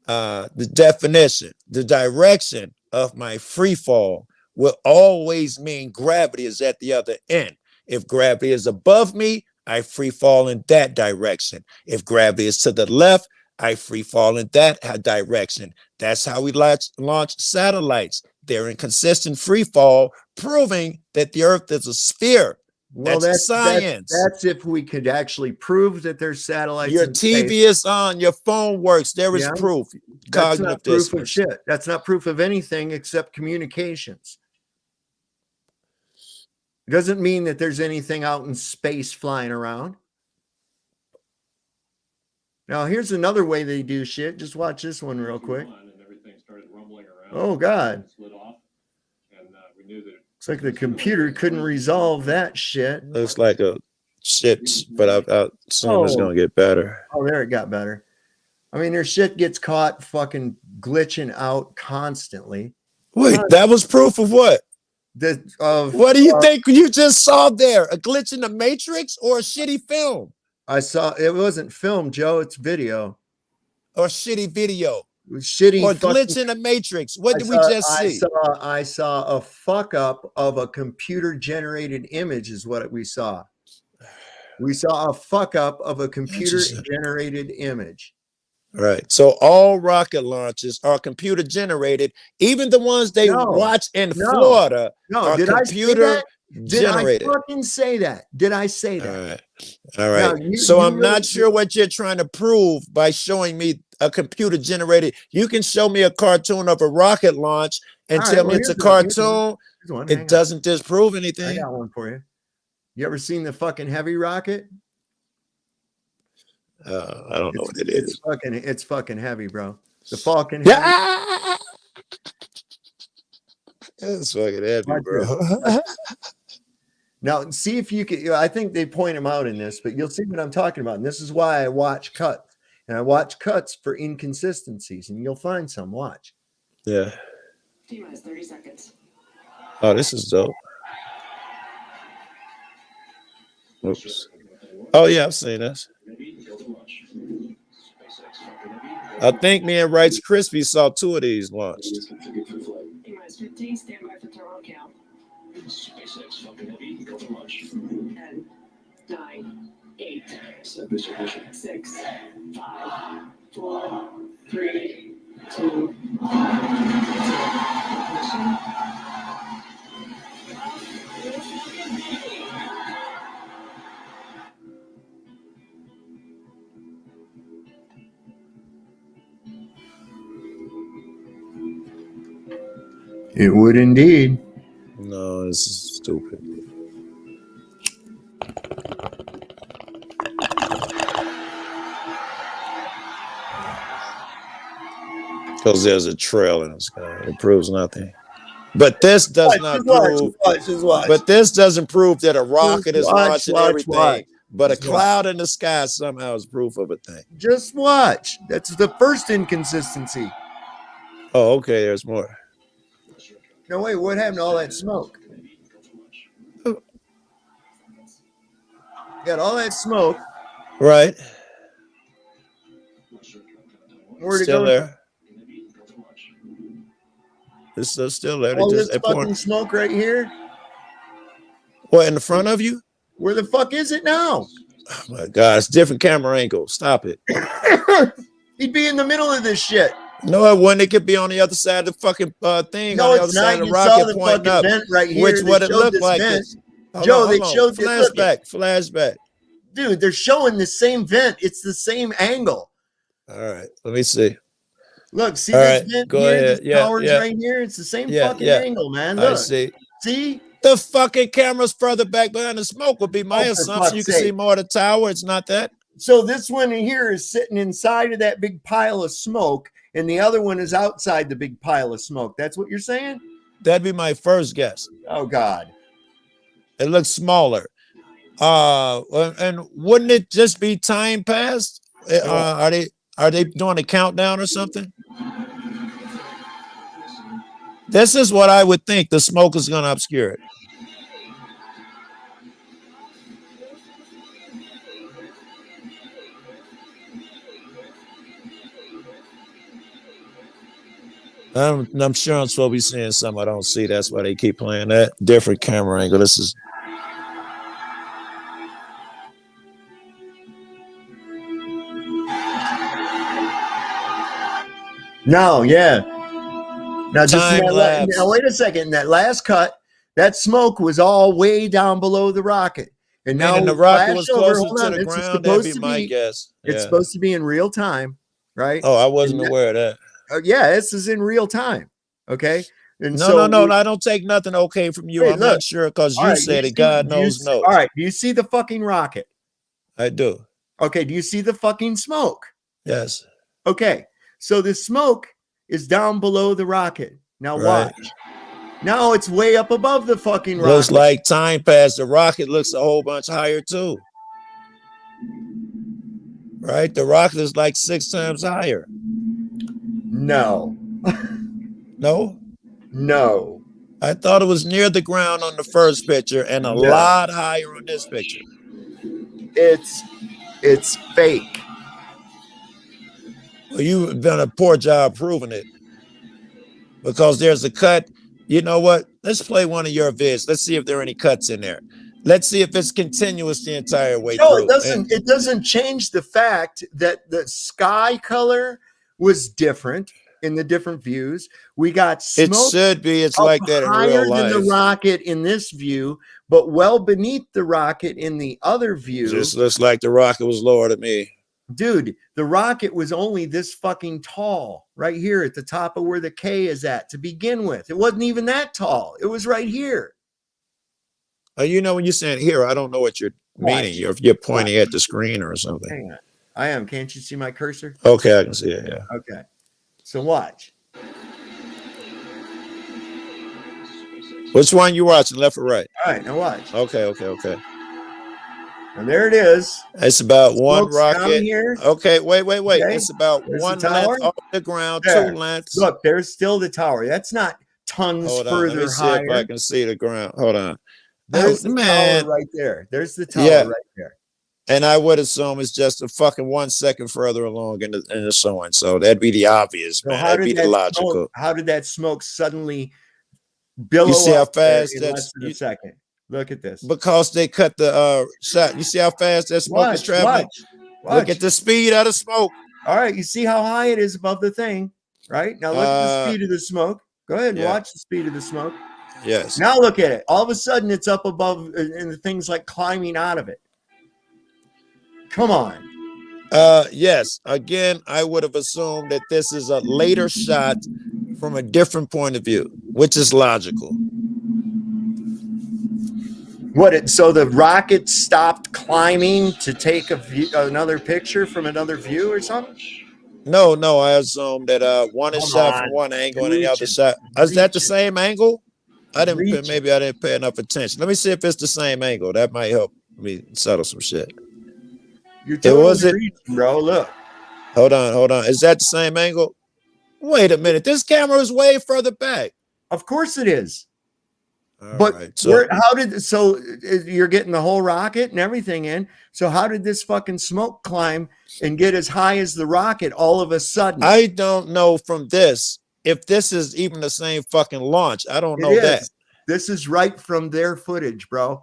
the definition, the direction of my free fall will always mean gravity is at the other end. If gravity is above me, I free fall in that direction. If gravity is to the left, I free fall in that direction. That's how we launch satellites. They're in consistent free fall, proving that the Earth is a sphere. Well, That's science. That's if we could actually prove that there's satellites. Your in TV space. is on, your phone works. There is Yeah. proof. That's Cognitive not proof of dissonance. shit. That's not proof of anything except communications. It doesn't mean that there's anything out in space flying around. Now, here's another way they do shit. Just watch this one real quick. Oh, God. Looks like the computer couldn't resolve that shit. Looks like a shit, but I assume it's gonna get better. Oh, there it got better. I mean, their shit gets caught fucking glitching out constantly. Wait, that was proof of what? What do you think you just saw there? A glitch in the Matrix or a shitty film? I saw it wasn't film, Joe. It's video. Or shitty video? It was shitty. Or fucking- glitch in the Matrix? What did we just see? I saw a fuck up of a computer generated image, is what we saw. We saw a fuck up of a computer generated image. Right. So all rocket launches are computer generated. Even the ones they watch in Florida are Did I say computer that? generated. Did I fucking say that? Did I say that? All right. Now, So I'm not sure what you're trying to prove by showing me a computer generated. You can show me a cartoon of a rocket launch and tell me it's a cartoon. It doesn't disprove anything. I got one for you. You ever seen the fucking heavy rocket? I don't know what it is. It's fucking heavy, bro. The Falcon. Yeah. It's fucking heavy, bro. Now, see if you can. I think they point them out in this, but you'll see what I'm talking about. And this is why I watch cuts. And I watch cuts for inconsistencies, and you'll find some. Watch. Yeah. T-minus 30 seconds. Oh, this is dope. Oops. Oh, yeah, I've seen this. I think me and Rice Krispie saw 2 of these launched. T-minus 15, stand by for throw count. SpaceX Falcon Heavy, go for launch. 10, 9, 8, 6, 5, 4, 3, 2, 1. It would indeed. No, this is stupid. Because there's a trail in the sky. It proves nothing. But this does not prove. But this doesn't prove that a rocket is launching everything. But a cloud in the sky somehow is proof of a thing. Just watch. That's the first inconsistency. Oh, okay. There's more. No, wait. What happened to all that smoke? Got all that smoke. Right. Where'd it Still go? there. It's still there. All this fucking smoke right here. What, in the front of you? Where the fuck is it now? Oh my God, it's different camera angles. Stop it. He'd be in the middle of this shit. No, it wouldn't. It could be on the other side of the fucking thing. No, on the it's other not. side of the You saw rocket the pointing fucking up. vent right here. Which They what it showed looked this like. vent. Hold Joe, on, they hold on. showed this. Flashback. Dude, they're showing the same vent. It's the same angle. All right, let me see. Look, see All this right, vent go here? ahead. This Yeah, tower's yeah. right here. It's the same Yeah, fucking yeah. angle, man. I Look. see. See? The fucking camera's further back behind the smoke would be my Oh, for assumption. fuck's You can see sake. more of the tower. It's not that. So this one here is sitting inside of that big pile of smoke, and the other one is outside the big pile of smoke. That's what you're saying? That'd be my first guess. Oh God. It looks smaller. And wouldn't it just be time passed? Are they doing a countdown or something? This is what I would think. The smoke is going to obscure it. I'm sure I'm supposed to be seeing something I don't see. That's why they keep playing that different camera angle. This is. No, yeah. Now, just Time lapse. now, wait a second. That last cut, that smoke was all way down below the rocket, and now And the rocket was flash over. closer Hold to on, the it's ground. That'd be supposed to my be. guess. It's Yeah. supposed to be in real time, right? Oh, I wasn't And that- aware of that. Yeah, this is in real time. Okay. And No. I don't take nothing okay from you. Hey, I'm look. not sure because All you right, said you it. God do you knows see- knows. All right. Do you see the fucking rocket? I do. Okay. Do you see the fucking smoke? Yes. Okay. So the smoke is down below the rocket. Now Right. watch. Now it's way up above the fucking rocket. Looks like time passed. The rocket looks a whole bunch higher too. Right? The rocket is like 6 times higher. No. No? No. I thought it was near the ground on the first picture and a No. lot higher on this picture. It's fake. Well, you've done a poor job proving it. Because there's a cut. You know what? Let's play one of your vids. Let's see if there are any cuts in there. Let's see if it's continuous the entire way No, through. it doesn't change the fact that the sky color was different in the different views. We got It smoke should be. It's up like that in higher real than the life. rocket in this view, but well beneath the rocket in the other view. Just looks like the rocket was lower to me. Dude, the rocket was only this fucking tall right here at the top of where the K is at to begin with. It wasn't even that tall. It was right here. You know, when you're saying here, I don't know what you're meaning. If you're pointing at the screen or something. Hang on. I am. Can't you see my cursor? Okay, I can see it. Yeah. Okay. So watch. Which one you watching, left or right? All right, now watch. Okay. And there it is. It's about one Smoke's down rocket. here. Okay, wait. Okay. It's about There's one the tower. length off the ground, There. 2 lengths. Look, there's still the tower. That's not tons Hold on, further let me see higher. if I can see the ground. Hold on. There's the man. tower right there. There's the tower right there. And I would assume it's just a fucking 1 second further along in the sewing. So that'd be the obvious, So man. That'd be the logical. How did that smoke suddenly billow You see how up there fast in that's less than a second? Look at this. Because they cut the shot. You see how fast that smoke is traveling? Look at the speed of the smoke. All right, you see how high it is above the thing, right? Now look at the speed of the smoke. Go ahead and watch the speed of the smoke. Yes. Now look at it. All of a sudden, it's up above, and the thing's like climbing out of it. Come on. Yes. Again, I would have assumed that this is a later shot from a different point of view, which is logical. So the rocket stopped climbing to take another picture from another view or something? No, I assume that one is shot from one angle and the other shot. Is that the same angle? Maybe I didn't pay enough attention. Let me see if it's the same angle. That might help me settle some shit. You're totally reaching, bro. Look. Hold on. Is that the same angle? Wait a minute. This camera is way further back. Of course it is. But you're getting the whole rocket and everything in. So how did this fucking smoke climb and get as high as the rocket all of a sudden? I don't know from this if this is even the same fucking launch. I don't know that. This is right from their footage, bro.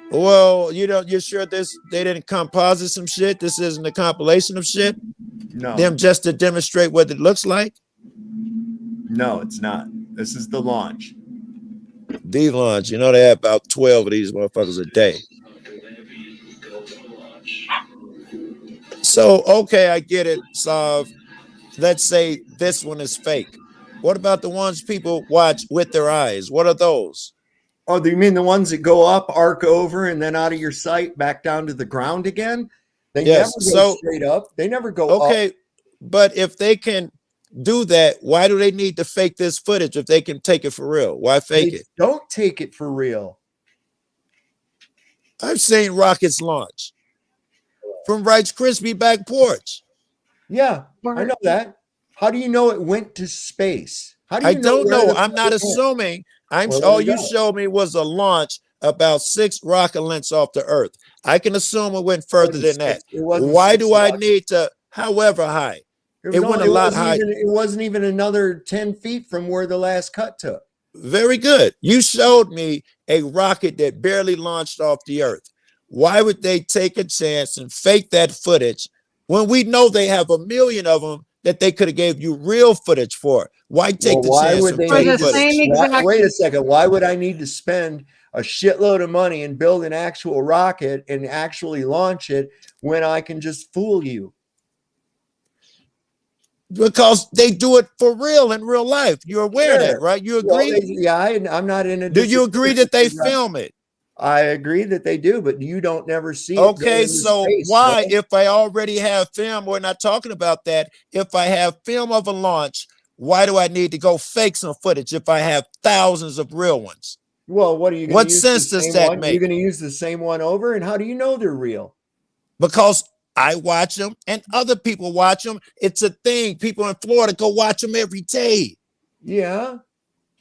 Well, you're sure they didn't composite some shit? This isn't a compilation of shit? No. Them just to demonstrate what it looks like? No, it's not. This is the launch. The launch. You know, they have about 12 of these motherfuckers a day. So, okay, I get it, Sav. Let's say this one is fake. What about the ones people watch with their eyes? What are those? Oh, do you mean the ones that go up, arc over, and then out of your sight back down to the ground again? They never go straight up. They never go up. Okay, but if they can do that, why do they need to fake this footage if they can take it for real? Why fake it? Don't take it for real. I've seen rockets launch from Rice Krispie back porch. Yeah, I know that. How do you know it went to space? How do you I don't know. where I'm not assuming. All you showed me was a launch about 6 rocket lengths off the Earth. I can assume it went further than that. Why do I need to, however high? It went a lot higher. It wasn't even another 10 feet from where the last cut took. Very good. You showed me a rocket that barely launched off the Earth. Why would they take a chance and fake that footage when we know they have a million of them that they could have gave you real footage for? Why take the chance and fake footage? Wait a second. Why would I need to spend a shitload of money and build an actual rocket and actually launch it when I can just fool you? Because they do it for real in real life. You're aware of that, right? You agree? I'm not in a. Do you agree that they film it? I agree that they do, but you don't never see it. Okay, so why, if I already have film, we're not talking about that. If I have film of a launch, why do I need to go fake some footage if I have thousands of real ones? Well, what are you? What sense does that make? You're going to use the same one over, and how do you know they're real? Because I watch them and other people watch them. It's a thing. People in Florida go watch them every day. Yeah.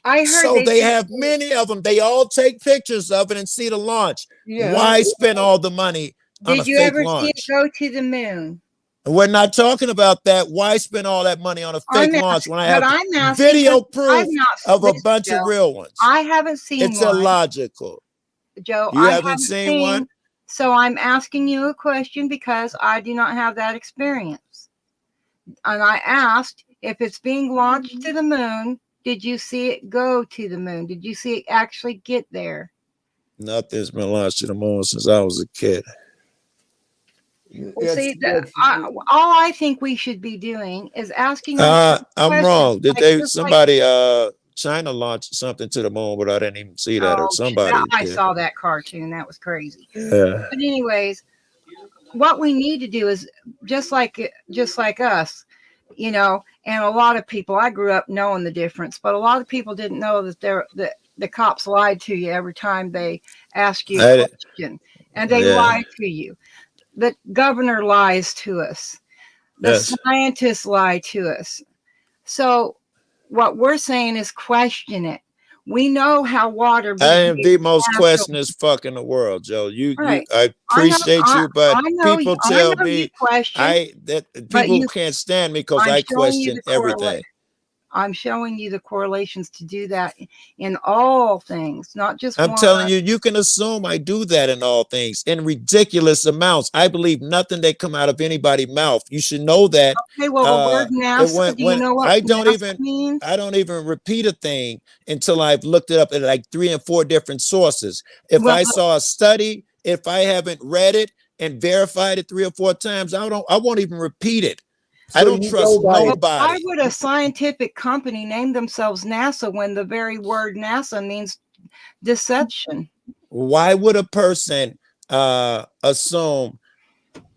I heard so they have many of them. They all take pictures of it and see the launch. Yeah. Why spend all the money on a Did you fake ever launch? see it go to the moon? We're not talking about that. Why spend all that money on a fake launch when I have video proof of a bunch of real ones? I haven't seen one. It's illogical. Joe, You I haven't seen one? So I'm asking you a question because I do not have that experience. And I asked if it's being launched to the moon, did you see it go to the moon? Did you see it actually get there? Nothing's been launched to the moon since I was a kid. Well, see, all I think we should be doing is asking ourselves I'm questions, wrong. Did like, they just like, somebody China launched something to the moon, but I didn't even see that, or somebody I did. saw that cartoon. That was crazy. Yeah. But anyways, what we need to do is just like us, you know, and a lot of people. I grew up knowing the difference, but a lot of people didn't know that the cops lied to you every time they ask you a question, and they lie to you. The governor lies to us. The scientists lie to us. So what we're saying is question it. We know how water I am the most naturally. questioning fuck in the world, Joe. Right. I appreciate you, but people tell me that people can't stand me because I question everything. I'm showing you the correlations to do that in all things, not just I'm one. telling you, you can assume I do that in all things in ridiculous amounts. I believe nothing that come out of anybody's mouth. You should know that. Okay, well, the word NASA, do you know what I don't NASA means? I don't even repeat a thing until I've looked it up at like 3 and 4 different sources. If I saw a study, if I haven't read it and verified it 3 or 4 times, I won't even repeat it. So I don't trust nobody. Why would a scientific company name themselves NASA when the very word NASA means deception? Why would a person assume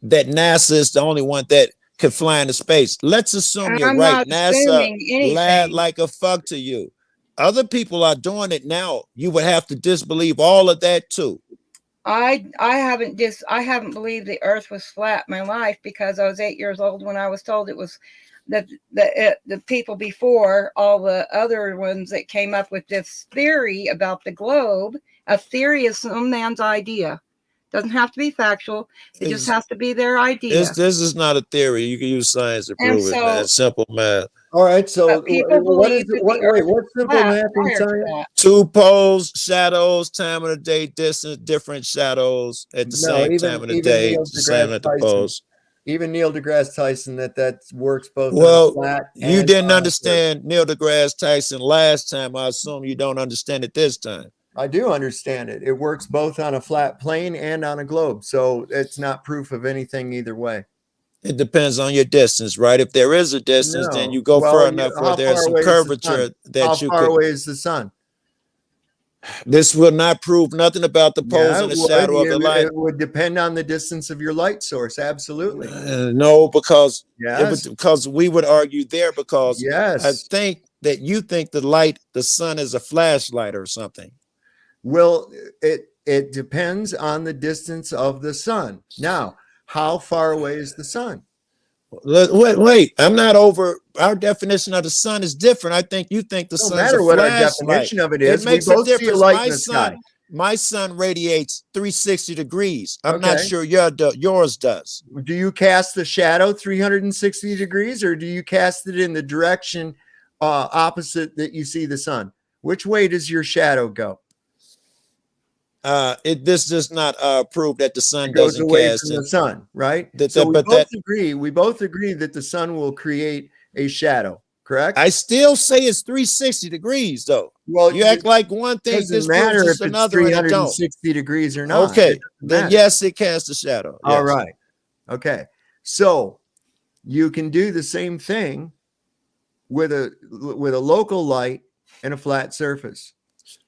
that NASA is the only one that could fly into space? Let's assume you're right. NASA lied like a fuck to you. Other people are doing it now. You would have to disbelieve all of that too. I haven't believed the earth was flat my life, because I was 8 years old when I was told it was that the people before all the other ones that came up with this theory about the globe. A theory is some man's idea. Doesn't have to be factual. It just has to be their idea. This is not a theory. You can use science to prove it, man. Simple math. All right, so what's simple math in science? 2 poles, shadows, time of the day, distance, different shadows at the same time of the day, same at the poles. Even Neil deGrasse Tyson that works both. Well, flat you and didn't understand Neil deGrasse Tyson last time. I assume you don't understand it this time. I do understand it. It works both on a flat plane and on a globe, so it's not proof of anything either way. It depends on your distance, right? If there is a distance, then you go far enough where there's some curvature that you could. How far away is the sun? This will not prove nothing about the poles and the shadow of the light. It would depend on the distance of your light source. Absolutely. No, because we would argue there, because I think that you think the sun is a flashlight or something. Well, it depends on the distance of the sun. Now, how far away is the sun? Wait, I'm not over. Our definition of the sun is different. I think you think the sun's a flashlight. No matter what our definition of it is, it makes we both a difference. see a light in the sky. My sun radiates 360 degrees. I'm not sure yours does. Do you cast the shadow 360 degrees, or do you cast it in the direction opposite that you see the sun? Which way does your shadow go? This does not prove that the sun goes doesn't away cast from the sun, right? We both agree that the sun will create a shadow, correct? I still say it's 360 degrees, though. Well, you act like one thing doesn't matter if it's another, 360 degrees or not. Okay, then yes, it casts a shadow. All right. Okay, so you can do the same thing with a local light and a flat surface.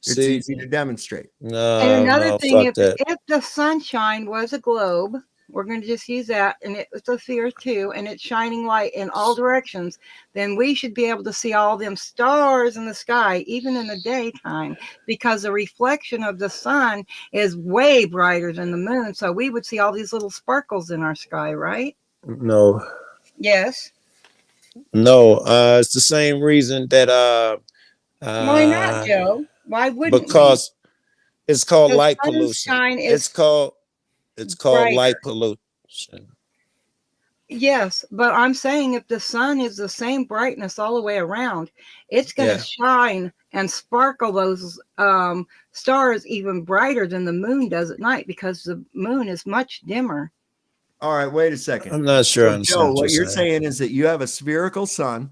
It's easy to demonstrate. And another thing, if the sunshine was a globe, we're going to just use that, and it's a sphere too, and it's shining light in all directions, then we should be able to see all them stars in the sky, even in the daytime, because the reflection of the sun is way brighter than the moon. So we would see all these little sparkles in our sky, right? No. Yes. No, it's the same reason that why not, Joe? Why wouldn't because it's called light pollution. It's called brighter. Light pollution. Yes, but I'm saying if the sun is the same brightness all the way around, it's going to shine and sparkle those stars even brighter than the moon does at night, because the moon is much dimmer. All right, wait a second. I'm not sure. So, Joe, what you're saying is that you have a spherical sun.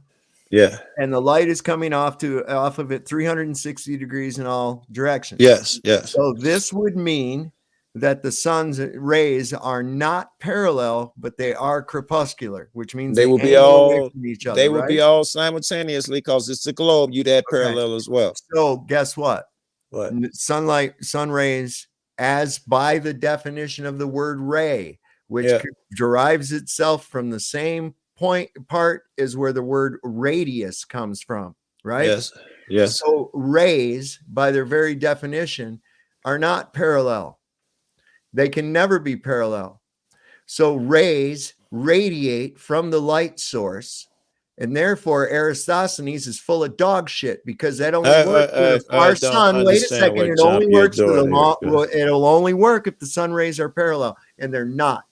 Yeah. And the light is coming off of it 360 degrees in all directions. Yes. So this would mean that the sun's rays are not parallel, but they are crepuscular, which means They will be angle away all from each other. they will be all simultaneously because it's the globe. You that parallel as well. So guess what? What? Sun rays, as by the definition of the word ray, which derives itself from the same part is where the word radius comes from, right? Yes. Yes. So rays, by their very definition, are not parallel. They can never be parallel. So rays radiate from the light source, and therefore Eratosthenes is full of dog shit because that only works with our sun. Wait a second, it only works for the long. It'll only work if the sun rays are parallel, and they're not.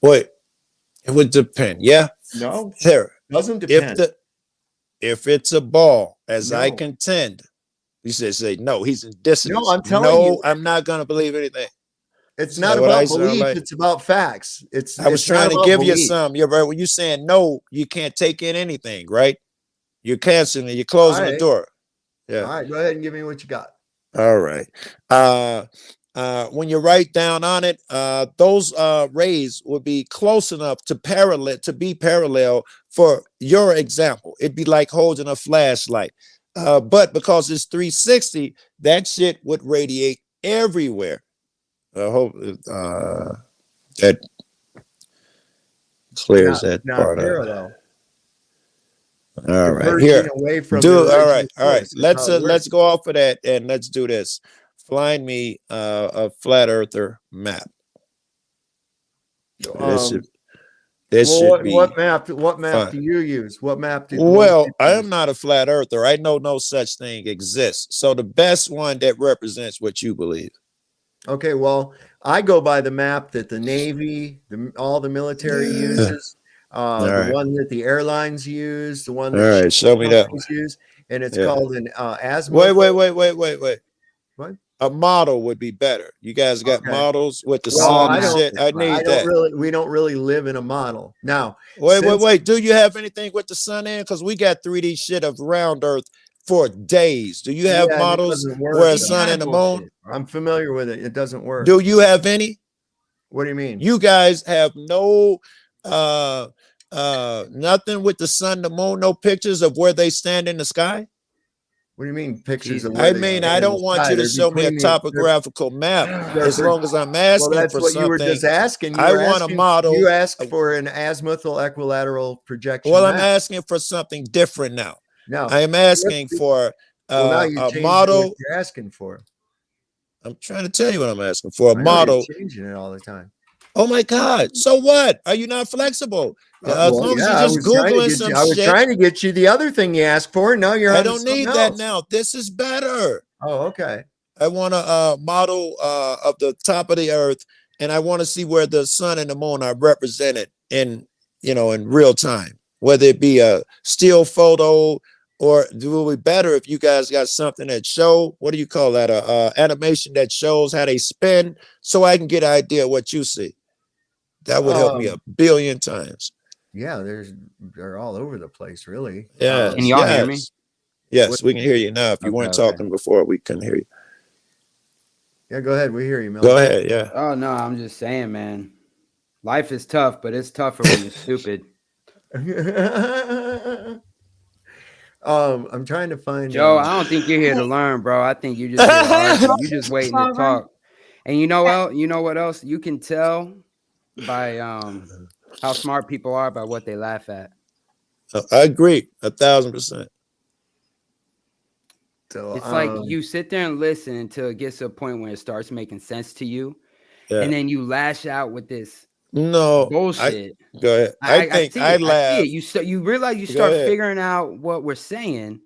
Wait, it would depend. Yeah. No, there doesn't depend. If it's a ball, as I contend, you say no, he's in dissonance. No, I'm telling you, I'm not gonna believe anything. It's not about belief, it's about facts. I was trying to give you some. You're right. When you saying no, you can't take in anything, right? You're canceling it, you're closing the door. Yeah. All right, go ahead and give me what you got. All right. When you write down on it, those rays would be close enough to be parallel for your example. It'd be like holding a flashlight. But because it's 360, that shit would radiate everywhere. I hope that clears that part out. All right, here. All right. Let's go off of that and let's do this. Find me a flat earther map. What map do you use? What map do you Well, I am not a flat earther. I know no such thing exists. So the best one that represents what you believe. Okay, well, I go by the map that the Navy, all the military uses, the one that the airlines use, the one that show me that one. use, and it's called an azimuth. Wait. What? A model would be better. You guys got models with the sun and shit. I need that. We don't really live in a model. Now, wait. Do you have anything with the sun in? Because we got 3D shit of round Earth for days. Do you have models where a sun and the moon? I'm familiar with it. It doesn't work. Do you have any? What do you mean? You guys have no nothing with the sun, the moon, no pictures of where they stand in the sky? What do you mean pictures of I mean, I don't want you to show me a topographical map as long as I'm asking that's for what something. You were just asking. I want a model. You asked for an azimuthal equilateral projection. Well, map. I'm asking for something different now. No, I am asking for a model. What you're asking for. I'm trying to tell you what I'm asking for. A model. You're changing it all the time. Oh my God! So what? Are you not flexible? As long as you're just googling some shit. I was trying to get you the other thing you asked for. Now you're. I don't need that now. This is better. Oh, okay. I want a model of the top of the Earth, and I want to see where the sun and the moon are represented in real time. Whether it be a still photo or it would be better if you guys got something that show. What do you call that? Animation that shows how they spin, so I can get an idea of what you see. That would help me a billion times. Yeah, they're all over the place, really. Yeah. Can y'all hear me? Yes, we can hear you now. If you weren't talking before, we couldn't hear you. Yeah, go ahead. We hear you, Mel. Go ahead. Yeah. Oh no, I'm just saying, man. Life is tough, but it's tougher when you're stupid. I'm trying to find Joe. I don't think you're here to learn, bro. I think you just you just waiting to talk. And you know what else? You can tell by how smart people are by what they laugh at. I agree 1,000%. So, it's like you sit there and listen until it gets to a point where it starts making sense to you, and then you lash out with this bullshit. Go ahead. I think I laugh. You realize you start figuring out what we're saying.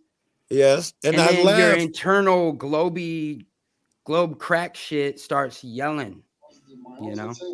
Yes, and I then laugh. Your internal globe crack shit starts yelling.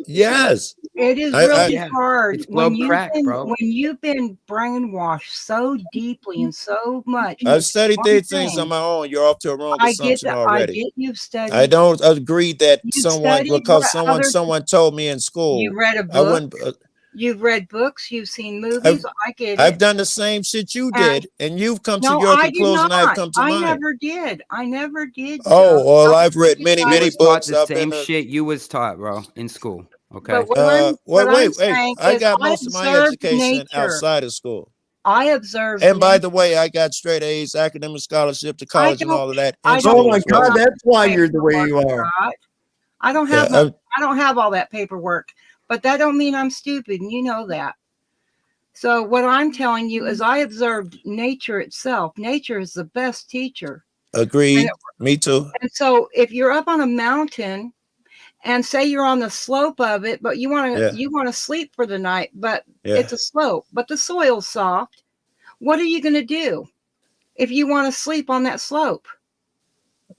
Yes, it is really hard. It's globe crack, bro. When you've been brainwashed so deeply and so much. I've studied these things on my own. You're off to a wrong assumption already. I get you've studied. I don't agree that someone told me in school. You read a book. You've read books. You've seen movies. I get I've it. done the same shit you And did, and you've come to no, your I did conclusion. I've not. come to I mine. never did. I never did. Oh, well, I I've read many, You many was taught books. the I've been same shit you was taught, bro, in school. Okay. But what I'm wait. saying I is got I most of my observed education nature. outside of school. I observed And by nature. the way, I got straight A's, academic scholarship to I college, and don't. all of that. I In don't. school Oh my as well. God, that's why you're the way Paperwork, you are. Scott. I don't have Yeah, I don't have all that paperwork, but that don't mean I'm stupid, and you know that. So what I'm telling you is I observed nature itself. Nature is the best teacher. agreed. Me too. And so if you're up on a mountain and say you're on the slope of it, but you want to sleep for the night, but it's a slope, but the soil's soft, what are you going to do if you want to sleep on that slope?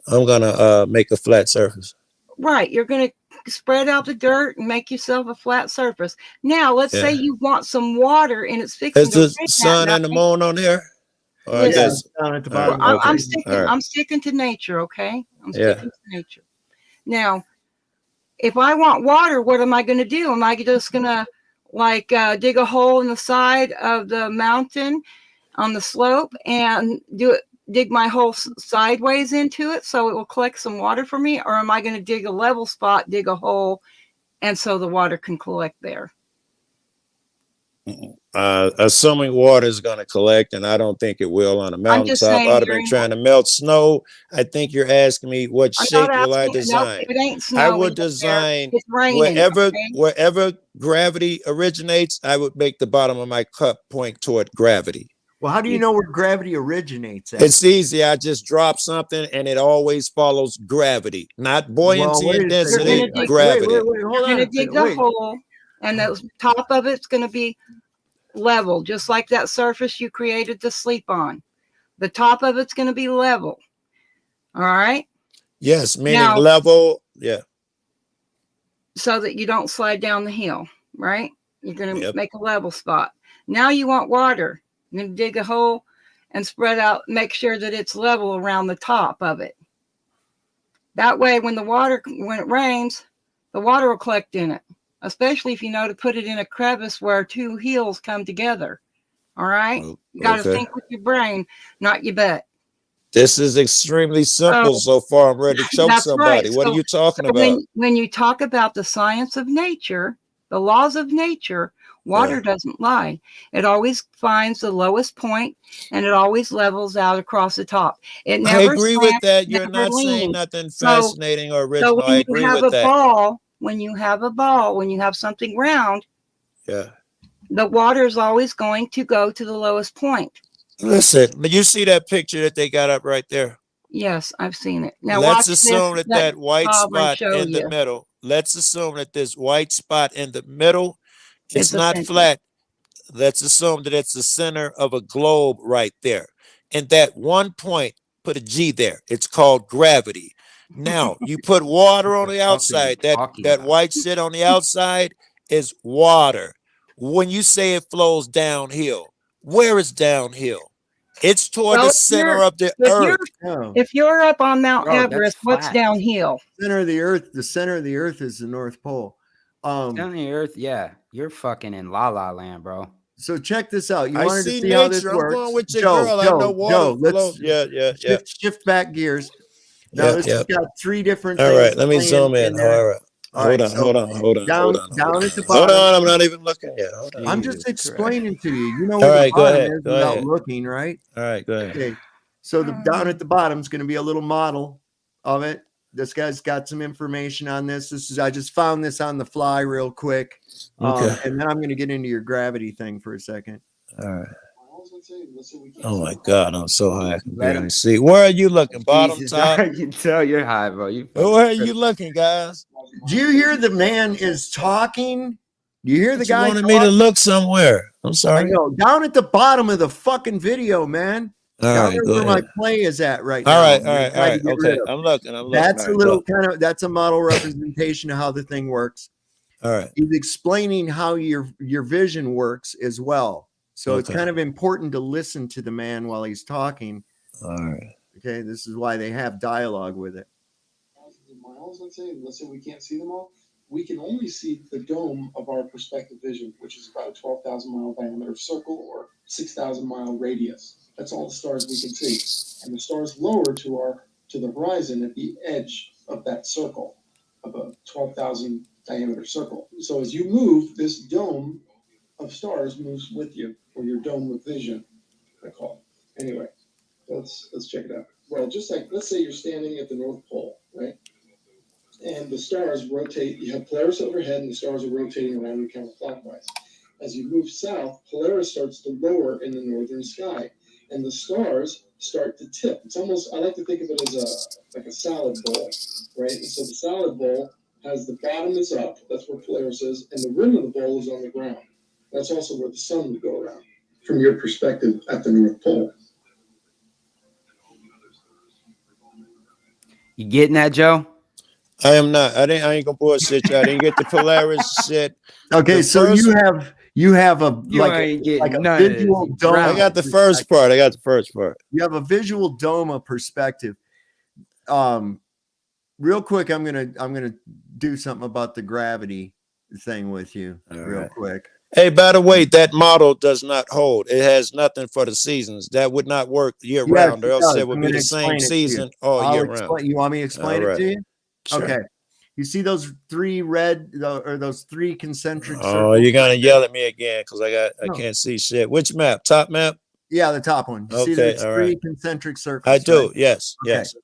I'm gonna make a flat surface. Right, you're going to spread out the dirt and make yourself a flat surface. Now, let's say you want some water and it's fixing Is to the rain sun that and the night. moon on here? Or I Listen, guess down at the all right, bottom. okay. I'm sticking to nature, okay? I'm Yeah. sticking to nature. Now, if I want water, what am I going to do? Am I just going to like dig a hole in the side of the mountain on the slope and dig my hole sideways into it so it will collect some water for me? Or am I going to dig a level spot, dig a hole, and so the water can collect there? Assuming water is going to collect, and I don't think it will on a I'm just mountaintop. saying I'd have been trying to melt snow. I think you're asking me what I'm shape not will I asking. No, design? it ain't I snowing would up there. design It's raining. Okay? wherever gravity originates, I would make the bottom of my cup point toward gravity. Well, how do you know where gravity originates at? It's easy. I just drop something and it always follows gravity, not buoyancy and density, gravity. You're going to dig the hole, and the top of it's going to be level, just like that surface you created to sleep on. The top of it's going to be level. All right? Yes, meaning Now, level. Yeah. so that you don't slide down the hill, right? You're going to make a level spot. Now you want water. You're going to dig a hole and spread out, make sure that it's level around the top of it. That way, when it rains, the water will collect in it, especially if you know to put it in a crevice where two hills come together. All right? You got to think with your brain, not your butt. This is extremely simple so far. I'm ready to choke somebody. Right. What are you talking about? When you talk about the science of nature, the laws of nature, water doesn't lie. It always finds the lowest point and it always levels out across the top. It never I agree with that. You're never not saying leans. nothing So fascinating or original. I when you agree have with a that. ball, when you have something round, the water is always going to go to the lowest point. Listen, you see that picture that they got up right there? Yes, I've seen it. Now Let's watch assume this. that white Sovereign spot show in the you. middle. Let's assume that this white spot in the middle, it's It's a not center. flat. Let's assume that it's the center of a globe right there. And that one point, put a G there. It's called gravity. Now you put water on the outside. That white shit on the outside is water. When you say it flows downhill, where is downhill? It's toward the center of the earth. If you're up on Mount Bro, that's Everest, what's flat. downhill? Center of the earth. The center of the earth is the North Pole. Down on the earth, yeah. You're fucking in La La Land, bro. So check this out. You I wanted see to see how this nature. I'm works. going with your Joe, girl. I know water flows. Let's Yeah. shift back gears. Now this has got three different All things. right, let me playing zoom in. there. All right. Hold on. Down at the bottom. Hold on, I'm not even looking yet. Hold on. I'm just explaining to you. You know All where right, the go bottom ahead, is go without ahead. looking, right? All right, go ahead. Okay. So the down at the bottom is going to be a little model of it. This guy's got some information on this. I just found this on the fly real quick. Okay. And then I'm going to get into your gravity thing for a second. All right. Oh my God, I'm so high I can barely see. Where are you looking? Bottom, Jesus, top? I can tell you're high, bro. Where are you looking, guys? Do you hear the man is talking? Do you hear the But you guy wanted me to look somewhere. I'm I sorry. know. Down at the bottom of the fucking video, man. All Down right, there go where my ahead. play is at right All now. right, I'm all right, trying all to right. get rid Okay, of. I'm looking. That's All a right, little go. that's a model representation of how the thing works. All right. He's explaining how your vision works as well. So it's Okay. kind of important to listen to the man while he's talking. All right. Okay, this is why they have dialogue with it. Miles, let's say we can't see them all. we can only see the dome of our perspective vision, which is about a 12,000 mile diameter circle or 6,000 mile radius. That's all the stars we can see. And the stars lower to the horizon at the edge of that circle, of a 12,000 diameter circle. So as you move, this dome of stars moves with you, or your dome of vision, I call it. Anyway, let's check it out. Well, just like, let's say you're standing at the North Pole, right? And the stars rotate. You have Polaris overhead, and the stars are rotating around you counterclockwise. As you move south, Polaris starts to lower in the northern sky, and the stars start to tip. It's almost, I like to think of it as like a salad bowl, right? And so the salad bowl has the bottom is up, that's where Polaris is, and the rim of the bowl is on the ground. That's also where the sun would go around, from your perspective at the North Pole. You getting that, Joe? I am not. I ain't gonna bullshit you. I didn't get the Polaris shit. Okay, so you have a visual dome. I got the first part. You have a visual dome of perspective. Real quick, I'm gonna do something about the gravity thing with you real quick. Hey, by the way, that model does not hold. It has nothing for the seasons. That would not work year round, or else it would be the same season all year round. You want me to explain it to you? Sure. Okay. You see those three those three concentric circles? Oh, you're gonna yell at me again because I can't see shit. Which map? Top map? Yeah, the top one. You see those three concentric circles? I do. Right? Yes. Okay. Yes.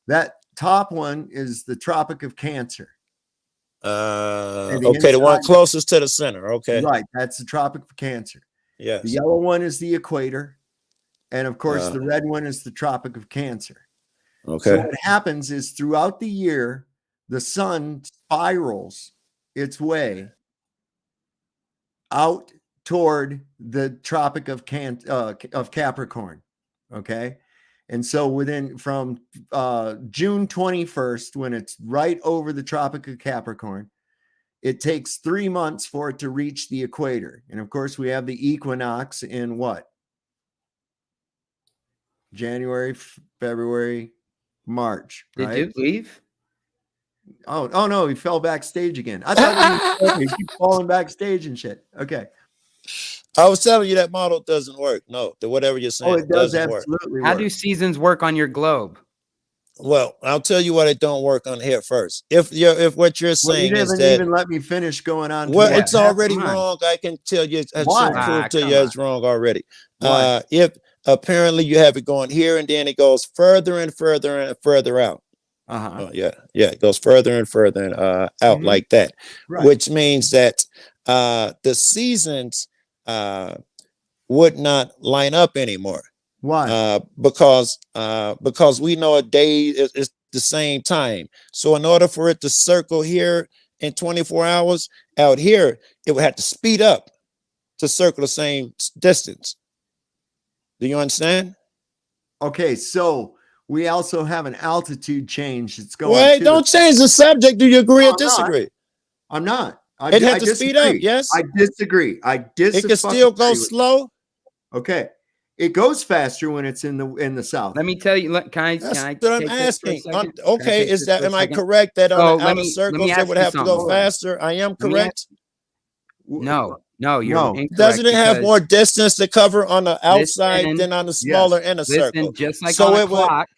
That top one is the Tropic of Cancer. Okay, the one closest to the center. Okay. Right. That's the Tropic of Cancer. Yes. The yellow one is the equator. And of course, the red one is the Tropic of Cancer. Okay. So what happens is throughout the year, the sun spirals its way out toward the Tropic of Capricorn. Okay. And so from June 21st, when it's right over the Tropic of Capricorn, it takes 3 months for it to reach the equator. And of course, we have the equinox in what? January, February, March. Did right? you leave? Oh no, he fell backstage again. I thought he keep falling backstage and shit. Okay. I was telling you that model doesn't work. No, whatever you're saying. It does doesn't absolutely work. work. How do seasons work on your globe? Well, I'll tell you what it don't work on here first. If what you're saying you is didn't that even let me finish going on. Well, it's already wrong. I can tell you. I should prove to you it's wrong already. If apparently you have it going here and then it goes further and further and further out. Yeah, it goes further and further out like that, which means that the seasons would not line up anymore. Why? Because we know a day is the same time. So in order for it to circle here in 24 hours, out here it would have to speed up to circle the same distance. Do you understand? Okay, so we also have an altitude change that's going. Wait, don't change the subject. Do you agree or disagree? I'm not. It has to speed up. Yes, I disagree. It can still go slow. Okay, it goes faster when it's in the south. Let me tell you. Can I? That's what I'm asking. Okay, is that am I correct that on the outer circles it would have to go faster? I am correct. No, you're incorrect. Doesn't it have more distance to cover on the outside than on the smaller inner circle? Just like on a clock.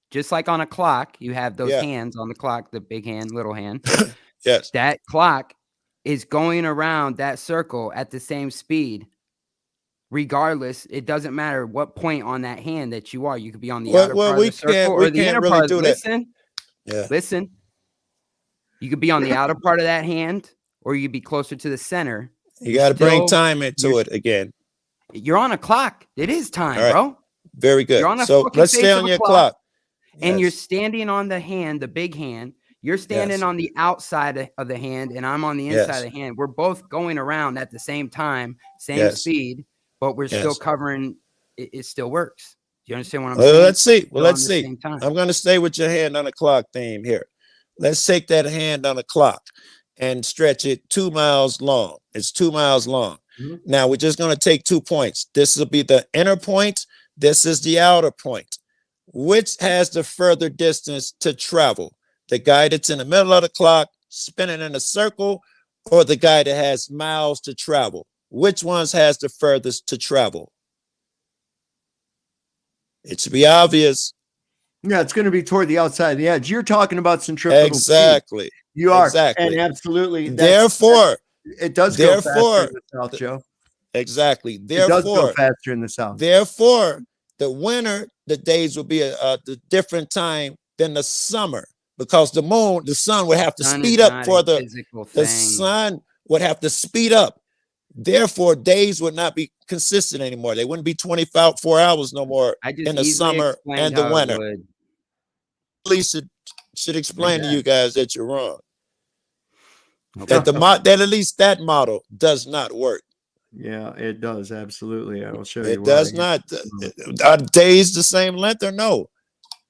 Just like on a clock, you have those hands on the clock, the big hand, little hand. Yes. That clock is going around that circle at the same speed. Regardless, it doesn't matter what point on that hand that you are. You could be on the outer part of the circle or the inner part. Listen. You could be on the outer part of that hand, or you could be closer to the center. You got to bring time into it again. You're on a clock. It is time, bro. Very good. You're on So let's stay on your clock. And you're standing on the hand, the big hand. You're standing on the outside of the hand, and I'm on the inside of the hand. We're both going around at the same time, same speed, but we're still covering. It still works. Do you understand what I'm saying? Let's see. Well, let's see. I'm going to stay with your hand on the clock theme here. Let's take that hand on the clock and stretch it 2 miles long. It's 2 miles long. Now we're just going to take 2 points. This will be the inner point. This is the outer point. Which has the further distance to travel? The guy that's in the middle of the clock spinning in a circle or the guy that has miles to travel? Which ones has the furthest to travel? It should be obvious. Yeah, it's going to be toward the outside of the edge. You're talking about centrifugal Exactly. speed. You are. Exactly. And absolutely. Therefore, it does go faster in the South, Joe. Exactly. It does go faster in the South. Therefore, the winter, the days will be a different time than the summer, because the sun would have to speed up for the sun would have to speed up. Therefore, days would not be consistent anymore. They wouldn't be 24 hours no more in the summer and the winter. At least it should explain to you guys that you're wrong. Okay. That at least that model does not work. Yeah, it does. Absolutely. I will show you. It does not. Are days the same length or no?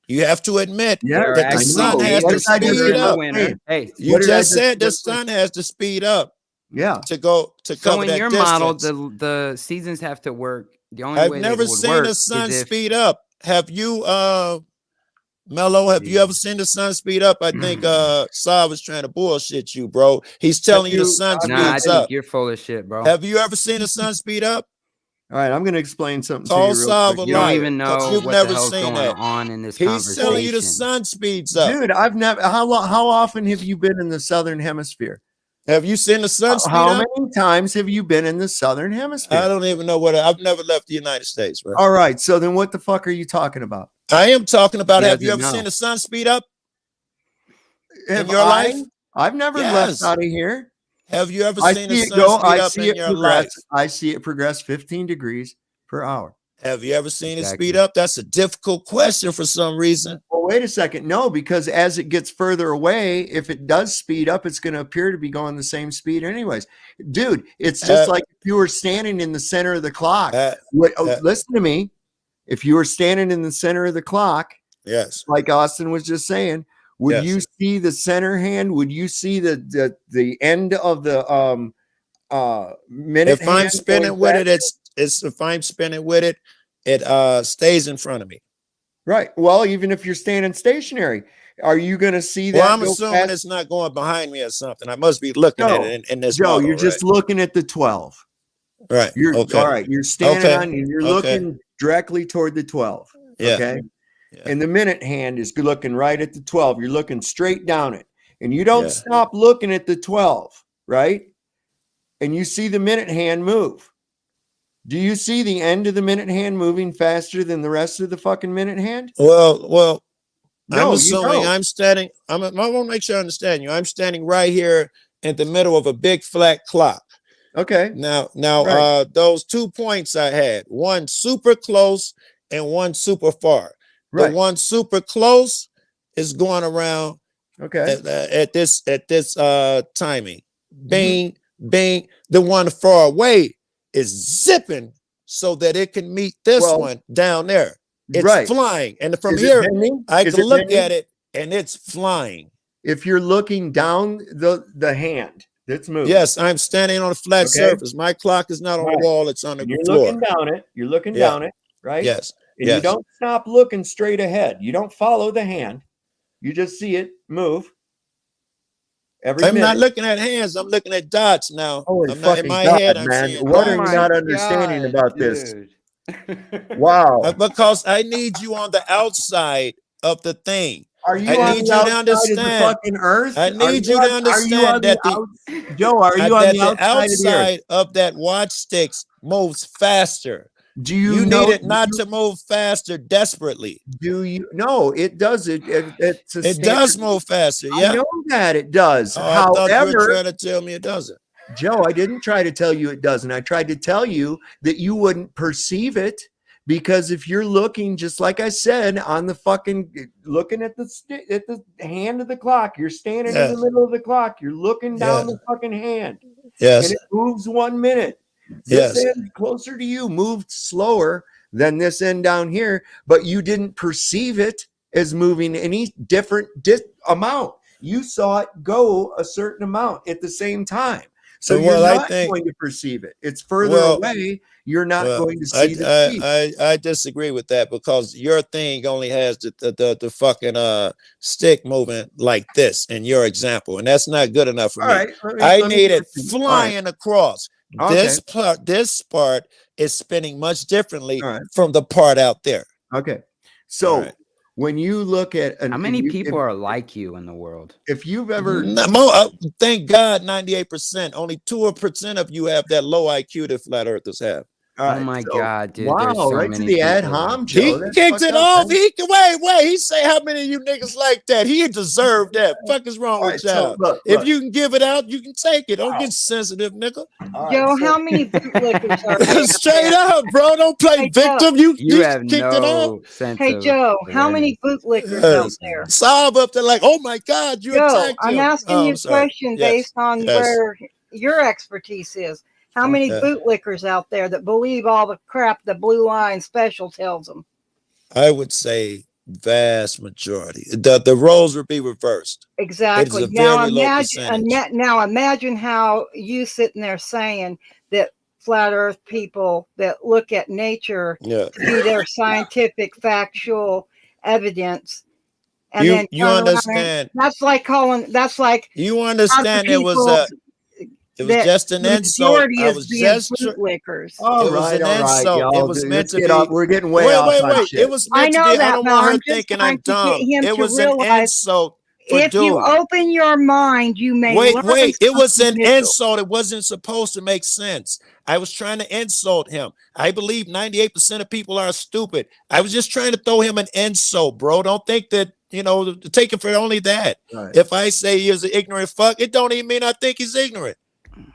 You have to admit that the sun has to speed up. Hey, you just said the sun has to speed up. Yeah. To cover so in that your distance. model, the seasons have to work. The only I've way never they would seen work the sun is if, speed up. Have you, Mello? Have you ever seen the sun speed up? I think Saab was trying to bullshit you, bro. He's telling you the sun speeds I think up. you're full of shit, bro. Have you ever seen the sun speed up? All right, I'm going to explain something Call to you real Saab quick. You don't even know You've what never the hell's seen going that. on in this He's conversation. telling you the sun speeds up. Dude, I've never. How often have you been in the Southern Hemisphere? Have you seen the sun speed How up? many times have you been in the Southern Hemisphere? I don't even know I've never left the United States, bro. All right, so then what the fuck are you talking about? I am talking about, He have you doesn't ever know. seen the sun speed up Have in your life? I've never Yes. left out of here. Have you ever I seen see the it sun go. speed I up see in it your progress. life? I see it progress 15 degrees per hour. Have you ever seen Exactly. it speed up? That's a difficult question for some reason. Well, wait a second. No, because as it gets further away, if it does speed up, it's going to appear to be going the same speed anyways. Dude, it's just like if you were standing in the center of the clock. Listen to me. If you were standing in the center of the clock, yes, like Austin was just saying, would you see the center hand? Would you see the end of the minute? If I'm spinning with it, if I'm spinning with it, it stays in front of me. Right. Well, even if you're standing stationary, are you going to see that? Well, I'm assuming it's not going behind me or something. I must be looking at it in this model, you're just looking at the 12. Right. You're okay. all right. You're standing on and you're Okay. looking directly toward the 12. Yeah. Okay. Yeah. And the minute hand is looking right at the 12. You're looking straight down it. And you don't stop looking at the 12, right? And you see the minute hand move. Do you see the end of the minute hand moving faster than the rest of the fucking minute hand? Well, No, I'm assuming I'm standing. I want to make sure I understand you. I'm standing right here in the middle of a big flat clock. Okay. Now, Right. those 2 points I had, one super close and one super far. Right. The one super close is going around at this timing. Bing, bing. The one far away is zipping so that it can meet this one down there. It's flying. And from here, I can look at it and it's flying. If you're looking down the hand that's moving. Yes, I'm standing on a flat surface. My clock is not on the wall, it's on the floor. Looking down it. You're looking down it, right? Yes. And you don't stop looking straight ahead. You don't follow the hand. You just see it move. I'm not looking at hands. I'm looking at dots now. Holy I'm not in fucking my God, head. I'm man. seeing What dots. are you not understanding about this? Wow. Because I need you on the outside of the thing. Are you I on need the you to outside understand. of the fucking earth? I need you to understand that Joe, are you on that the the outside of that watch sticks moves faster. Do you know- need it not to move faster desperately? Do you? No, it does. It does move faster. Yeah, I know that it does. Oh, I thought you were However, trying to tell me it doesn't. Joe, I didn't try to tell you it doesn't. I tried to tell you that you wouldn't perceive it because if you're looking, just like I said, on the fucking looking at the hand of the clock, you're standing in the middle of the clock. You're looking down the fucking hand. Yes. And it moves 1 minute. This end closer to you moved slower than this end down here, but you didn't perceive it as moving any different amount. You saw it go a certain amount at the same time. So you're not going to perceive it. It's further away. You're not going to see the speed. I disagree with that because your thing only has the fucking stick moving like this in your example, and that's not good enough for me. Right, I need it flying across. This part is spinning much differently from the part out there. Okay, so when you look at how many people are like you in the world? If you've ever, thank God, 98%. Only 2% of you have that low IQ that flat earthers have. Oh my God, dude! Wow, there's so right many to the ad people. hom, He Joe. kicked it off. Wait. He say how many of you niggas like that? He deserved that. Fuck is wrong with y'all? Look, if you can give it out, you can take it. Don't get sensitive, nigga. Joe, how many bootlickers are there? Straight up, bro. Don't play victim. You have kicked it no off. sense Hey of Joe, how many bootlickers out there? Sob up there like, oh my God, you Joe, attacked I'm him. asking you a question based on Yes. where your expertise is. How many bootlickers out there that believe all the crap the Blue Line Special tells them? I would say vast majority. The roles would be reversed. Exactly. It is a very low percentage. Now imagine how you sitting there saying that flat Earth people that look at nature to be their scientific, factual evidence. And then you understand? That's like calling. That's like you understand. It was just an insult. I was just bootlickers. All right, y'all. It was meant to be. We're getting way off. Wait. It was meant to be. I don't want her thinking I'm dumb. It was an insult. If you open your mind, you may wait. It was an insult. It wasn't supposed to make sense. I was trying to insult him. I believe 98% of people are stupid. I was just trying to throw him an insult, bro. Don't think that, take it for only that. Right. If I say he's an ignorant fuck, it don't even mean I think he's ignorant.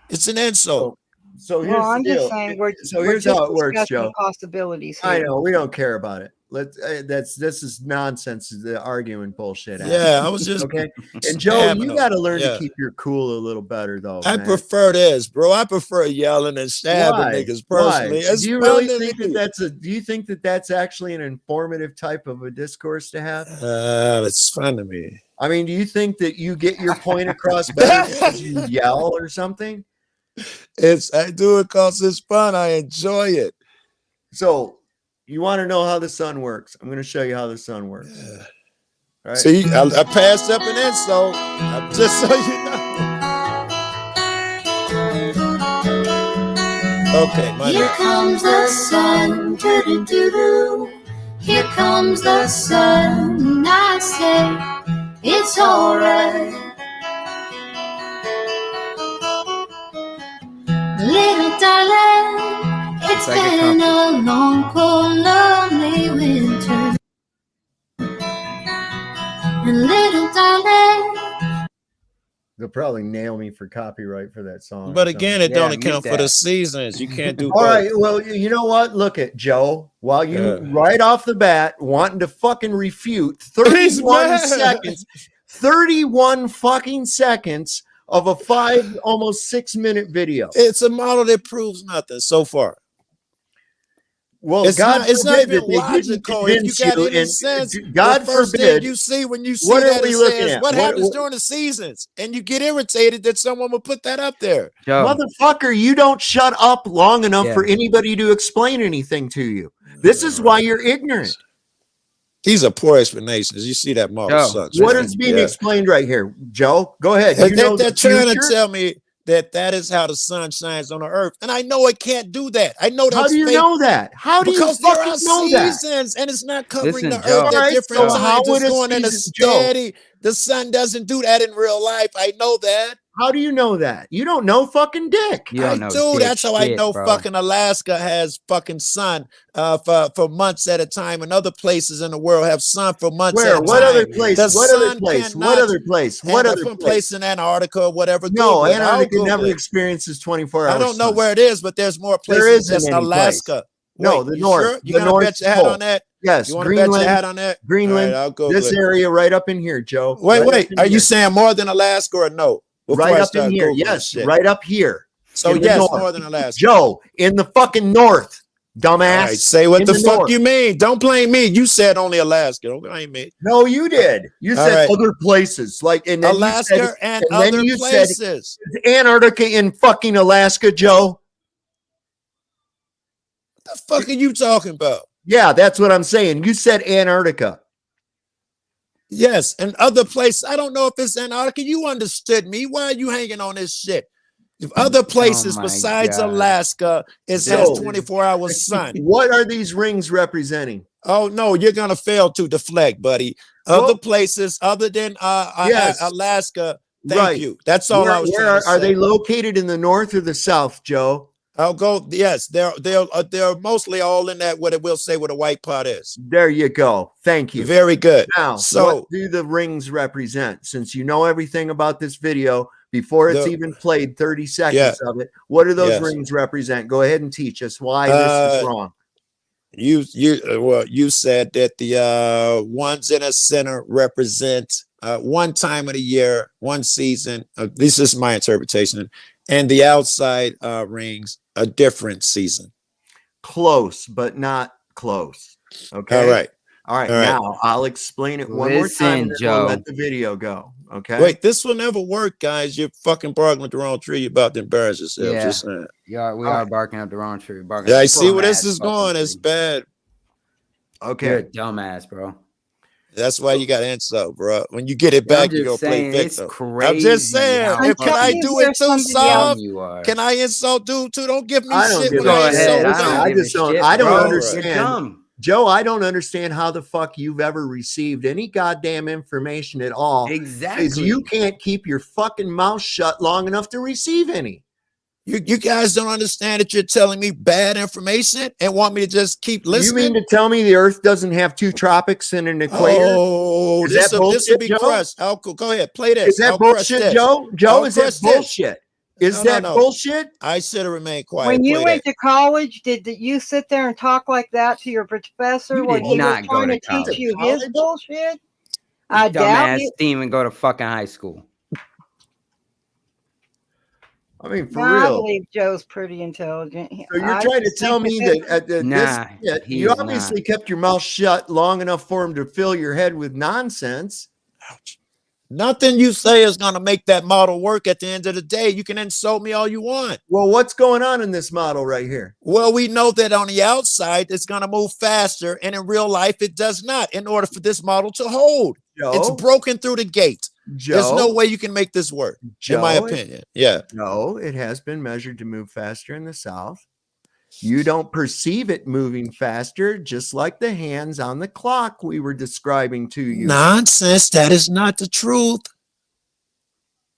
It's an insult. So here's the deal. Just saying here's how it works, discussing Joe. Possibilities here. I know we don't care about it. This is nonsense. The arguing bullshit. Yeah, I was just okay. And Joe, you got to learn to keep your cool a little better, though. I man. prefer this, bro. I prefer yelling and stabbing niggas personally. Do you really think that do you think that that's actually an informative type of a discourse to have? It's fun to me. I mean, do you think that you get your point across better because you yell or something? I do it because it's fun. I enjoy it. So you want to know how the sun works? I'm going to show you how the sun works. Yeah. Right. See, I passed up an insult. Just so you know. Okay, Here comes the sun. Doo-doo-doo-doo. Here comes the sun. And I say it's all right. Little darling, it's been a long, cold, lonely winter. And little darling, they'll probably nail me for copyright for that song. But again, it don't account for the seasons. You can't do all right. Well, you know what? Look at Joe. While you right off the bat wanting to fucking refute 31 seconds, 31 fucking seconds of a almost 6 minute video. It's a model that proves nothing so far. Well, it's not even logical. If you got any sense, God forbid you see when you see what that, are we looking at? What happens during the seasons, and you get irritated that someone would put that up there. Motherfucker, you don't shut up long enough for anybody to explain anything to you. This is why you're ignorant. These are poor explanations. You see that model sucks. What is being explained right here, Joe? Go ahead. They're trying to tell me that is how the sun shines on the earth, and I know it can't do that. I know that. How do you know that? How do you because there are know that? seasons, and it's not covering the earth at different times. It's going in a steady. The sun doesn't do that in real life. I know that. How do you know that? You don't know fucking dick. I do. That's how I know fucking Alaska has fucking sun for months at a time, and other places in the world have sun for months at a time. What other place? What other place? What other place? What other place in Antarctica or whatever? No, Antarctica never experiences 24 hours. I don't know where it is, but there's more places than Alaska. No, the north. You gonna bet your hat on that? Yes, you want to bet your hat on that? Greenland. I'll go this area right up in here, Joe. Wait. Are you saying more than Alaska or no? Right up in here. Yes, right up here. So yes, more than Alaska. Joe, in the fucking north. dumbass. All right, say what in the fuck north. you mean. Don't blame me. You said only Alaska. Don't blame me. No, you did. You All said right. other places, like, and then Alaska you said, and then other you places. said Antarctica in fucking Alaska, Joe. What the fuck are you talking about? Yeah, that's what I'm saying. You said Antarctica. Yes, and other places. I don't know if it's Antarctica. You understood me. Why are you hanging on this shit? If other places my besides God. Alaska has 24-hour sun. What are these rings representing? Oh no, you're gonna fail to deflect, buddy. Other places other than yes. Alaska. Thank you. That's all I was where trying to say. Are they located in the north or the south, Joe? I'll go. Yes, they're mostly all in that. What it will say what a white pot is. There you go. Thank you. Very good. Now, so what do the rings represent? Since you know everything about this video before it's even played 30 seconds of it, what do those rings represent? Go ahead and teach us why this is wrong. You said that the ones in the center represent one time of the year, one season. This is my interpretation, and the outside rings a different season. Close, but not close. Okay. All right. All right. Now I'll explain it one more time, and then we'll let the video go. Okay. Wait, this will never work, guys. You're fucking barking up the wrong tree. You're about to embarrass yourself. Yeah. Just saying. Yeah, we are barking up the wrong tree. Yeah, I see where this is going. It's bad. Okay. You're a dumbass, bro. That's why you got to insult, bro. When you get it back, you go play victim. I'm just saying. Can I do it too soft? Can I insult dude too? Don't give me shit when I insult. I don't understand. Joe, I don't understand how the fuck you've ever received any goddamn information at all. Exactly. Because you can't keep your fucking mouth shut long enough to receive any. You guys don't understand that you're telling me bad information and want me to just keep listening? You mean to tell me the Earth doesn't have two tropics and an equator? Oh, this will be crushed. Go ahead, play this. Is that bullshit, Joe? Joe, is that bullshit? Is that bullshit? I should have remained quiet. When you went to college, did you sit there and talk like that to your professor when he was trying to teach you his bullshit? I doubt it. Didn't even go to fucking high school. I mean, for real. I believe Joe's pretty intelligent. So you're trying to tell me that you obviously kept your mouth shut long enough for him to fill your head with nonsense. Ouch. Nothing you say is going to make that model work at the end of the day. You can insult me all you want. Well, what's going on in this model right here? Well, we know that on the outside, it's going to move faster. And in real life, it does not in order for this model to hold. Joe? It's broken through the gate. Joe? There's no way you can make this work, Joe? in my opinion. Yeah. No, it has been measured to move faster in the south. You don't perceive it moving faster, just like the hands on the clock we were describing to you. Nonsense. That is not the truth.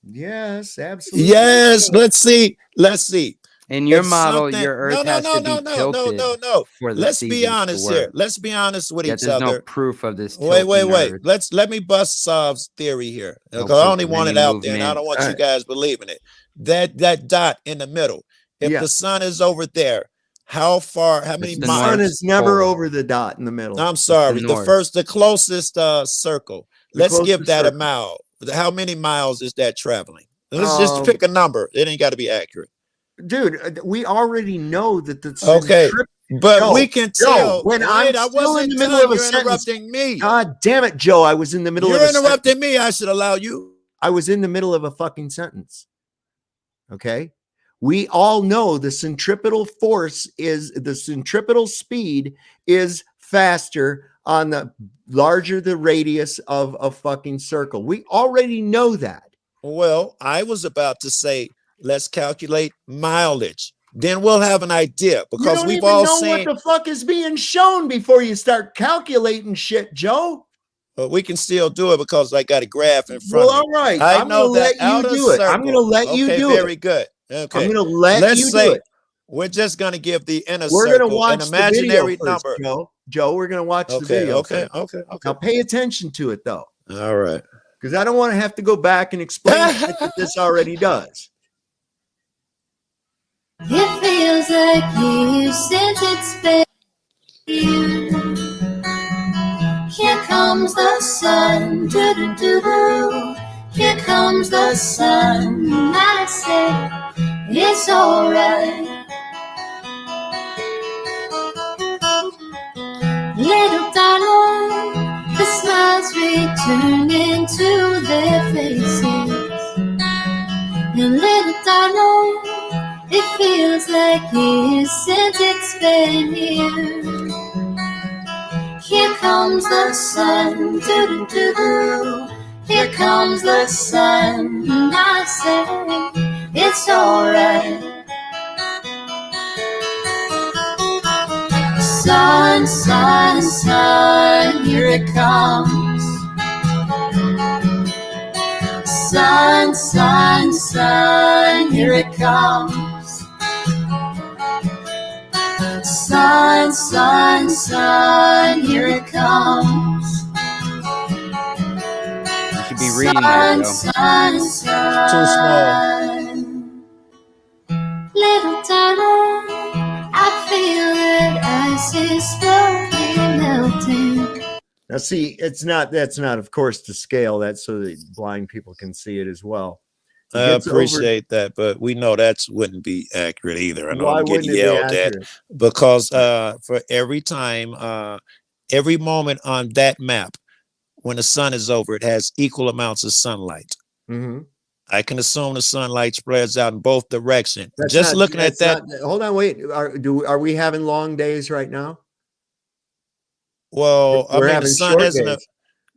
Yes, absolutely. Yes. Let's see. In your model, your Earth has to be tilted. No. For the Let's be honest here. work. Let's be honest with Yet each there's other. no proof of this. Wait. tilting Earth. Let me bust Sav's theory here. No Because I only proof of want it any out there, and I movement. don't want you guys believing it. That dot in the middle. If the sun is over there, how many The miles? sun is never over the dot in the middle. I'm sorry. north. The closest circle. Let's give closest that a circle. mile. How many miles is that traveling? Let's just pick a number. It ain't got to be accurate. Dude, we already know that the Okay, but we can tell. When I I'm still wasn't in the middle of a you're sentence. interrupting me. God damn it, Joe! I was in the middle of a You're interrupting me. I should allow you. I was in the middle of a fucking sentence. Okay. We all know the centripetal speed is faster on the larger the radius of a fucking circle. We already know that. Well, I was about to say, let's calculate mileage. Then we'll have an idea because you don't we've even all know seen. what the fuck is being shown before you start calculating shit, Joe. But we can still do it because I got a graph in front Well, of me. all right. I I'm know gonna that let you do it. I'm gonna let you do it. Very good. Okay. I'm gonna let you do it. We're just gonna give the inner We're circle gonna watch an imaginary the video first, number. Joe, we're gonna watch the video. Okay. Now pay attention to it though. All right. Because I don't want to have to go back and explain shit that this already does. It feels like years since it's been here. Here comes the sun, doo-doo-doo-doo. Here comes the sun, and I say it's alright. turned into their faces. And little I know, it feels like years since it's been here. Here comes the sun, doo-doo-doo-doo. Here comes the sun, and I say it's alright. Sun, sun, sun, here it comes. Sun, sun, sun, here it comes. Sun, sun, sun, here it comes. You should be reading that, Joe. Sun, sun, Too small. little darling, I feel that ice is slowly melting. Now, see, that's not, of course, to scale. That's so that blind people can see it as well. It I gets appreciate that, but we know that wouldn't be accurate either. I know Why I'm getting wouldn't it be yelled at accurate? because for every time, every moment on that map, when the sun is over, it has equal amounts of sunlight. Mm-hmm. I can assume the sunlight spreads out in both directions. That's Just not, looking at that. hold on, wait. Are we having long days right now? Well, I We're mean, having short days.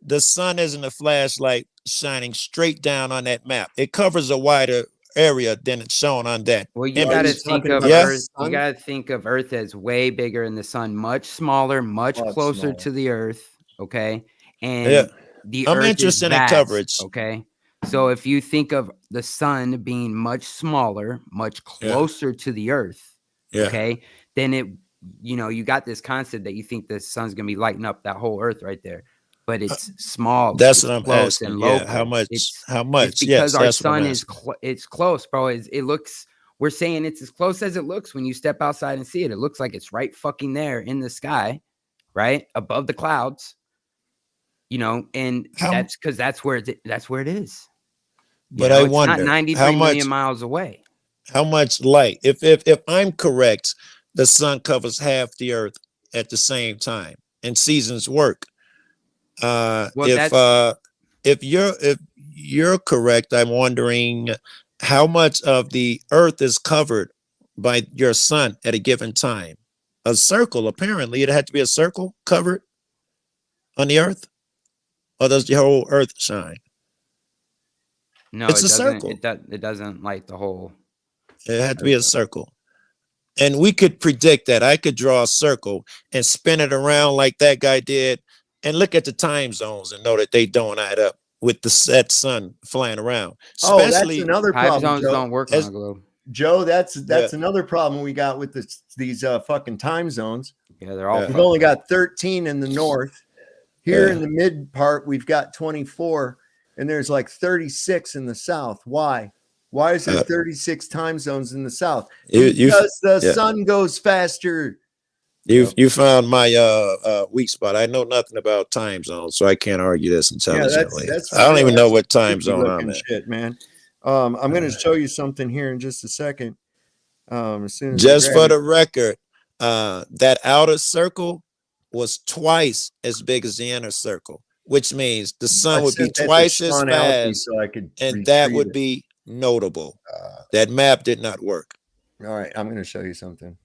the sun isn't a flashlight shining straight down on that map. It covers a wider area than it's shown on that. Well, you image. got to think of Earth. You got to think of Earth as way bigger than the sun, much smaller, much closer to the Earth. Okay, and the I'm Earth interested is in vast, coverage. Okay, so if you think of the sun being much smaller, much closer to the Earth, okay, then it, you got this concept that you think the sun's gonna be lighting up that whole Earth right there, but it's small. That's it's what I'm close asking. and Yeah, local. how much? It's Yes, because our that's what I'm sun is asking. it's close, bro. It looks. We're saying it's as close as it looks when you step outside and see it. It looks like it's right fucking there in the sky, right above the clouds. And that's because that's where it is. But I it's wonder not 93 how million much miles away. How much light? If I'm correct, the sun covers half the Earth at the same time, and seasons work. If you're correct, I'm wondering how much of the Earth is covered by your sun at a given time. A circle, apparently, it had to be a circle covered on the Earth, or does the whole Earth shine? No, It's it a doesn't. circle. It doesn't light the whole. It had to be a circle. And we could predict that. I could draw a circle and spin it around like that guy did and look at the time zones and know that they don't add up with the set sun flying around. That's another time problem. zones Joe. don't work on a globe. Joe, that's another problem we got with these fucking time zones. Yeah, they're all. We've only got 13 in the north. Here in the mid part, we've got 24, and there's like 36 in the south. Why? Why is there 36 time zones in the south? Because the sun goes faster. You found my weak spot. I know nothing about time zones, so I can't argue this intelligently. I don't even know what time zone I'm in. Shit, man. I'm going to show you something here in just a second. As soon as Just for the record, that outer circle was twice as big as the inner circle, which means the sun would be twice as fast, so I could and that would be notable. That map did not work. All right, I'm going to show you something.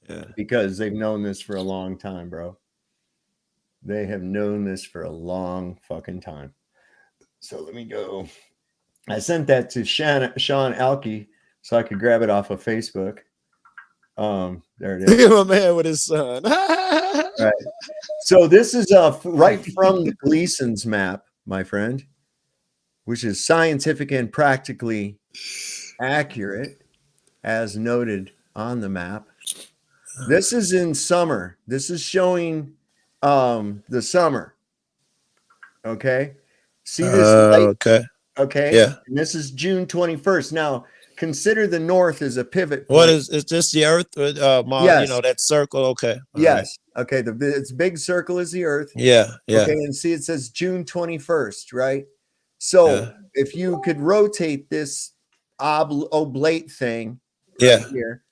Yeah, because they've known this for a long time, bro. They have known this for a long fucking time. So let me go. I sent that to Sean Alke so I could grab it off of Facebook. There it is. Look at my man with his son. Right. So this is right from the Gleason's map, my friend, which is scientific and practically accurate, as noted on the map. This is in summer. This is showing the summer. Okay. See this light? Okay. Yeah. And this is June 21st. Now, consider the north as a pivot point. What is this the Earth? Yes. That circle. Okay. Yes. Right. Okay. It's big circle is the Earth. Yeah. Yeah. Okay. And see, it says June 21st, right? So if you could rotate this oblate thing here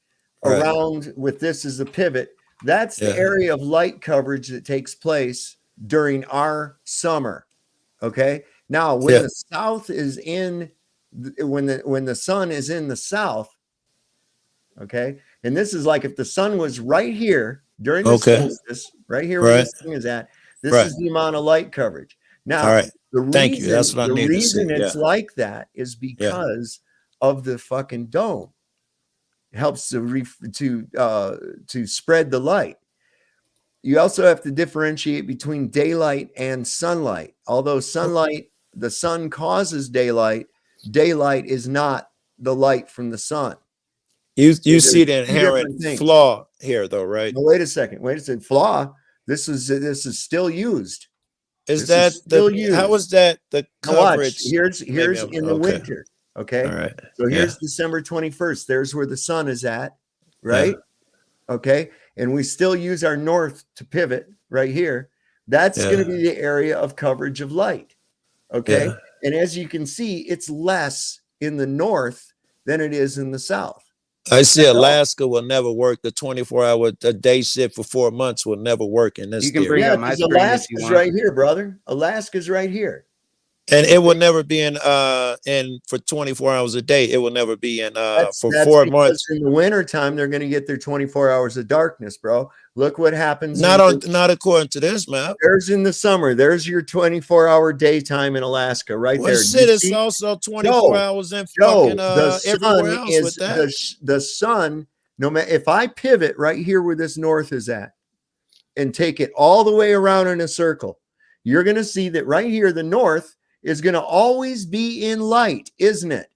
around with this as a pivot, that's the area of light coverage that takes place during our summer. Okay. Now, when the south is in, when the sun is in the south, okay, and this is like if the sun was right here during the solstice, right here where this thing is at, this is the amount of light coverage. Now, the reason it's like that is because of the fucking dome. It helps to spread the light. You also have to differentiate between daylight and sunlight. Although sunlight, the sun causes daylight, daylight is not the light from the sun. You see the inherent flaw here, though, right? No, wait a second. Flaw. This is still used. Is that how is that the coverage? Here's in the winter. Okay. All right. So here's December 21st. There's where the sun is at, right? Okay. And we still use our north to pivot right here. That's going to be the area of coverage of light. Okay. Yeah. And as you can see, it's less in the north than it is in the south. I see Alaska will never work. The 24-hour day shift for 4 months will never work in this. You can bring up my screen. Alaska's right here, brother. Alaska's right here. And it will never be in for 24 hours a day. It will never be in for 4 months. In the winter time, they're going to get their 24 hours of darkness, bro. Look what happens. Not according to this map. There's in the summer. There's your 24-hour daytime in Alaska, right there. Shit, it's also 24 hours in fucking everywhere else with that. The sun, no matter if I pivot right here where this north is at, and take it all the way around in a circle, you're going to see that right here, the north is going to always be in light, isn't it?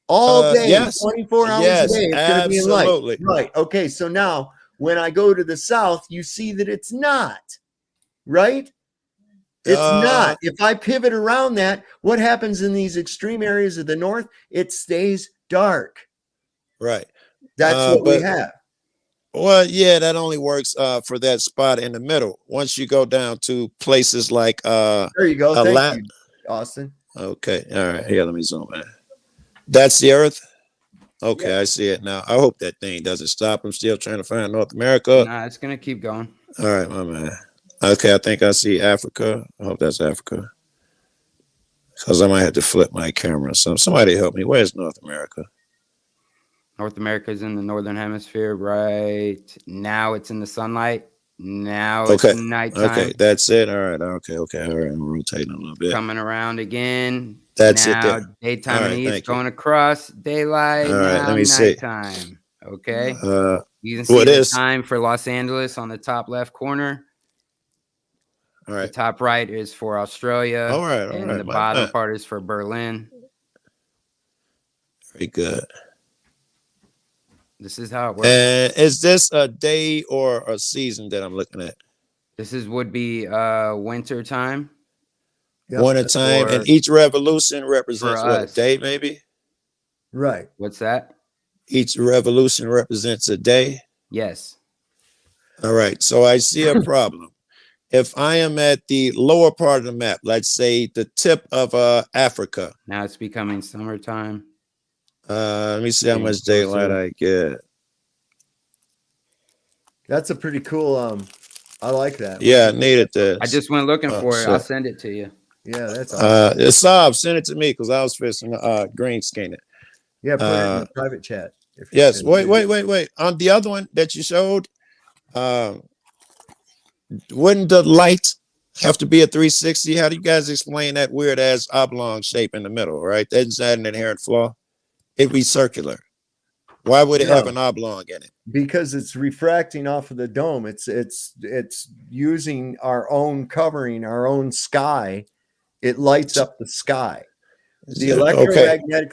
All day, 24 hours a day, it's going to be in light. Right. Okay. So now when I go to the south, you see that it's not, right? It's not. If I pivot around that, what happens in these extreme areas of the north? It stays dark. Right. That's what we have. Well, yeah, that only works for that spot in the middle. Once you go down to places like there you go. Thank you, Austin. Okay. All right. Here, let me zoom in. That's the Earth. Okay, I see it now. I hope that thing doesn't stop. I'm still trying to find North America. Nah, it's gonna keep going. All right, my man. Okay, I think I see Africa. I hope that's Africa. Because I might have to flip my camera. So somebody help me. Where's North America? North America is in the northern hemisphere right now. It's in the sunlight. Now it's nighttime. Okay, that's it. All right. Okay. All right. I'm rotating a little bit. Coming around again. That's now, it. Daytime and east going across daylight. All right. Let me nighttime. see. Okay. You can see the time for Los Angeles on the top left corner. All right. The top right is for Australia. All right. And the bottom part is for Berlin. Very good. This is how it works. Is this a day or a season that I'm looking at? This would be winter time. Winter time, and each revolution represents what, a day, maybe? Right. What's that? Each revolution represents a day? Yes. All right. So I see a problem. If I am at the lower part of the map, let's say the tip of Africa. Now it's becoming summertime. Let me see how much daylight I get. That's a pretty cool. I like that. Yeah, I needed that. I just went looking for it. I'll send it to you. Yeah, that's awesome. It's send it to me because I was fixing green scan it. Yeah, put it in the private chat. Yes. Wait. On the other one that you showed, wouldn't the light have to be a 360? How do you guys explain that weird ass oblong shape in the middle? Right? Isn't that an inherent flaw? It'd be circular. Why would it have an oblong in it? Because it's refracting off of the dome. It's using our own covering, our own sky. It lights up the sky. The electromagnetic.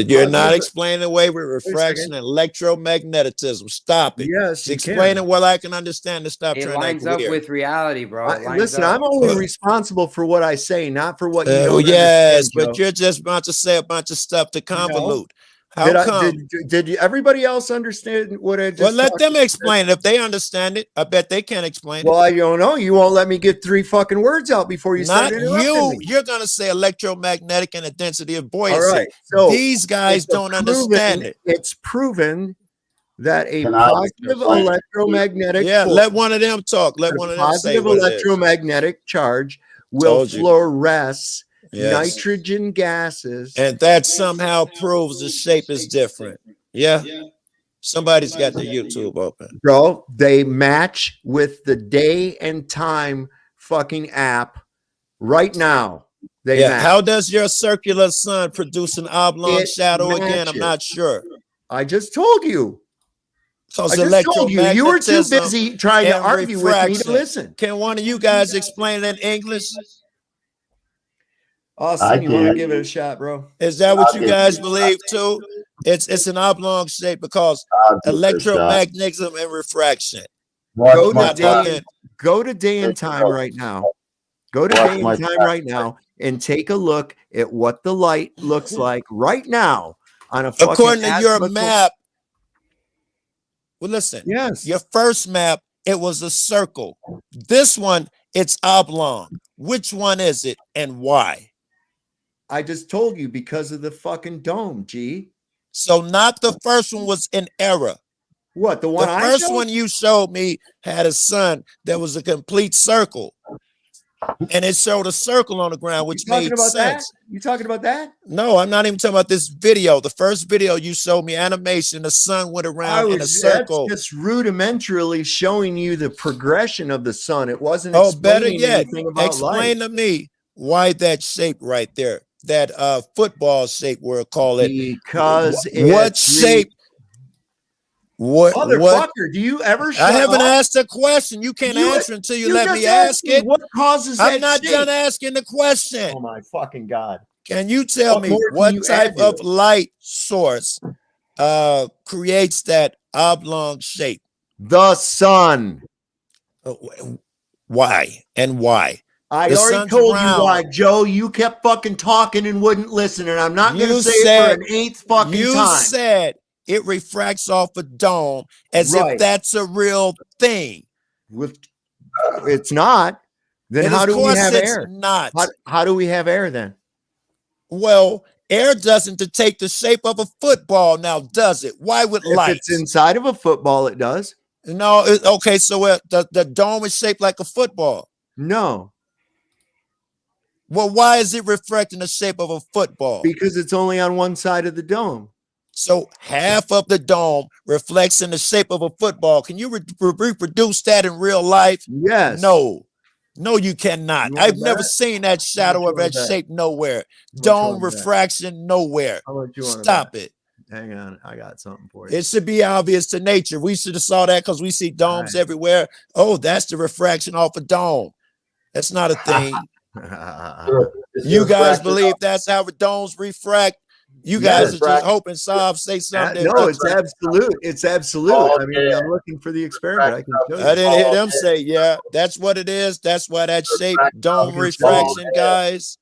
You're not explaining away with refraction and electromagnetism. Stop it. Yes, explain it what I can understand to stop trying to lines up with reality, bro. Listen, I'm only responsible for what I say, not for what you know. Yes, but you're just about to say a bunch of stuff to convolute. How come? Did everybody else understand what I just? Well, let them explain it. If they understand it, I bet they can explain it. Well, I don't know. You won't let me get 3 fucking words out before you start interrupting me. You're going to say electromagnetic and a density of buoyancy. All right. So these guys don't understand it. It's proven that a positive electromagnetic let one of them talk. Let one of them say positive electromagnetic charge will Told you. fluoresce Yes. nitrogen gases. And that somehow proves the shape is different. Yeah. Somebody's got their YouTube open. Bro, they match with the day and time fucking app right now. They match. How does your circular sun produce an oblong shadow again? I'm not sure. I just told you. Because I just told you. You were too electromagnetism busy trying to and argue with me to refraction. listen. Can one of you guys explain it in English? Austin, you want to give it a shot, bro? Is that what you guys believe too? It's an oblong shape because electromagnetism and refraction. Go to day and time right now. Go to day and time right now and take a look at what the light looks like right now on a fucking According to your azimuthal- map. Well, listen. Yes. Your first map, it was a circle. This one, it's oblong. Which one is it and why? I just told you because of the fucking dome, G. So not the first one was in error. What, the one the I first showed? one you showed me had a sun that was a complete circle. And it showed a circle on the ground, which made about sense. that? You talking about that? No, I'm not even talking about this video. The first video you showed me animation, the sun went around in a circle. That's just rudimentarily showing you the progression of the sun. It wasn't Better explaining yet, anything about explain light. to me why that shape right there, that football shape, we'll call it. Because what it's shape? What? Motherfucker, do you ever shut I haven't up? asked a question. You can't answer until you let just me ask asked me it. What causes I'm that not shape? done asking the question. Oh my fucking God. Can you tell me more can what you type add to of it? light source creates that oblong shape? The sun. Why and why? I The already sun's told you round. why, Joe. You kept fucking talking and wouldn't listen, and I'm not going to You say it for an eighth fucking you time. said it refracts off a dome as if Right. that's a real thing. It's not. Then And how of do we course have it's air? not. How do we have air then? Well, air doesn't take the shape of a football now, does it? Why would light? If it's inside of a football, it does. No, okay, so the dome is shaped like a football. No. Well, why is it reflecting the shape of a football? Because it's only on one side of the dome. So half of the dome reflects in the shape of a football. Can you reproduce that in real life? Yes. No, you cannot. You wanna I've never bet? seen that shadow you of that wanna bet? shape nowhere. you Dome wanna bet? refraction nowhere. How much you want to Stop bet? it. Hang on, I got something for you. It should be obvious to nature. We should have saw that because we see domes everywhere. Oh, that's the refraction off a dome. That's not a thing. You guys believe that's how the domes refract? You guys are just hoping Saab say something. No, it's absolute. It's absolute. I mean, I'm looking for the experiment. I can show you. I didn't hear them say, yeah, that's what it is. That's why that shape dome refraction, guys.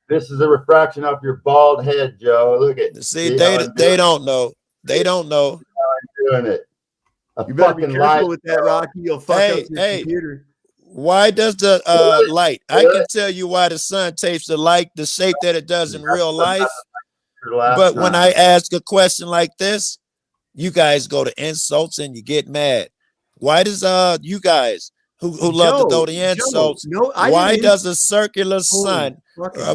This is a refraction off your bald head, Joe. Look at. See, they don't know. They don't know. Doing it. You better be careful with that, Rocky. You'll fuck up your computer. Why does the light? I can tell you why the sun takes the light, the shape that it does in real life. But when I ask a question like this, you guys go to insults and you get mad. Why does you guys who love to go to insults? Why does a circular sun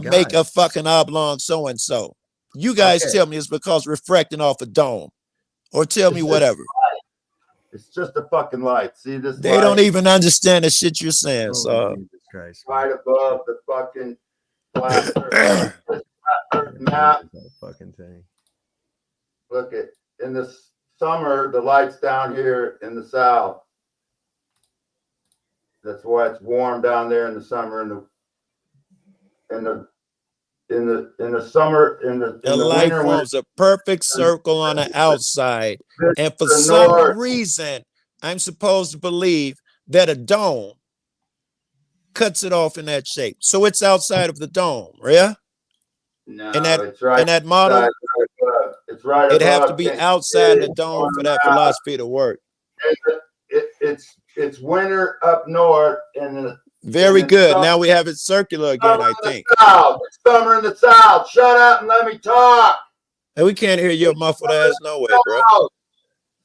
make a fucking oblong so and so? You guys tell me it's because refracting off a dome, or tell me whatever. It's just a fucking light. See this? They don't even understand the shit you're saying. Oh, So right above the fucking flat map. Fucking thing. Look at in the summer, the light's down here in the south. That's why it's warm down there in the summer. In the summer, in the light winter, forms a perfect circle on the outside, and for some reason, I'm supposed to believe that a dome cuts it off in that shape. So it's outside of the dome, yeah? No, it's right. In that model, it's right. It'd have to be outside the dome for that philosophy to work. It's winter up north, and very good. Now we have it circular again, I think. It's summer in the south. Shut up and let me talk. And we can't hear your muffled ass no way, bro.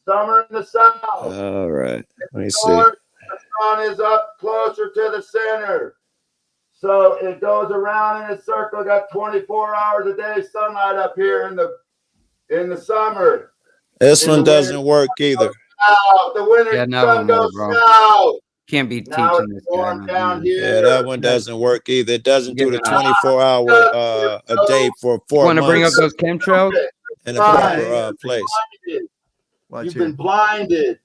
Summer in the south. All right. Let me see. The sun is up closer to the center. So it goes around in a circle. Got 24 hours a day sunlight up here in the summer. This one doesn't work either. Out. The winter sun goes south. Can't be Now teaching it's this guy. warm down here. Yeah, that one doesn't work either. It doesn't do the 24-hour a day for 4 Want to bring up months those chemtrails? in a proper place. You've been blinded.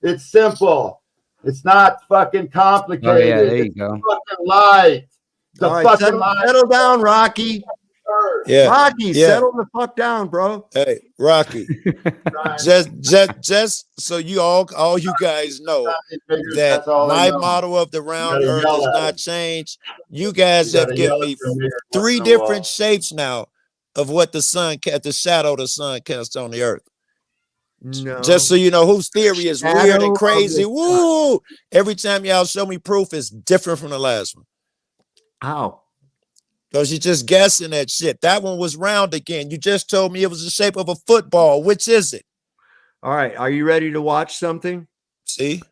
It's simple. It's not fucking complicated. Oh, yeah, there you It's go. fucking light. The All right, fucking light. settle down, Rocky. Yeah, Rocky, yeah. settle the fuck down, bro. Hey, Rocky. just so you all you guys know that my model of the round earth has not changed. You guys have given me 3 different shapes now of what the sun the shadow of the sun casts on the earth. No. Just so you know whose theory is weird Shadow and of crazy. the Woo! Every time y'all show me proof, it's different from the last one. How? Because you're just guessing that shit. That one was round again. You just told me it was the shape of a football. Which is it? All right. Are you ready to watch something? See?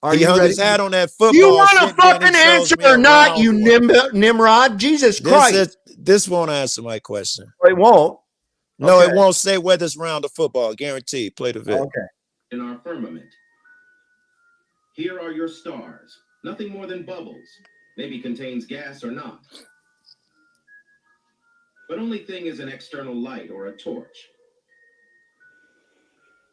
Are He you hung ready? his hat on that football. You want shit, a fucking answer or not, you Nimrod? Jesus Christ. This won't answer my question. It won't. No, Okay. it won't say whether it's round or football. Guaranteed. Play the vid. Okay. In our firmament. Here are your stars. Nothing more than bubbles. Maybe contains gas or not. But only thing is an external light or a torch.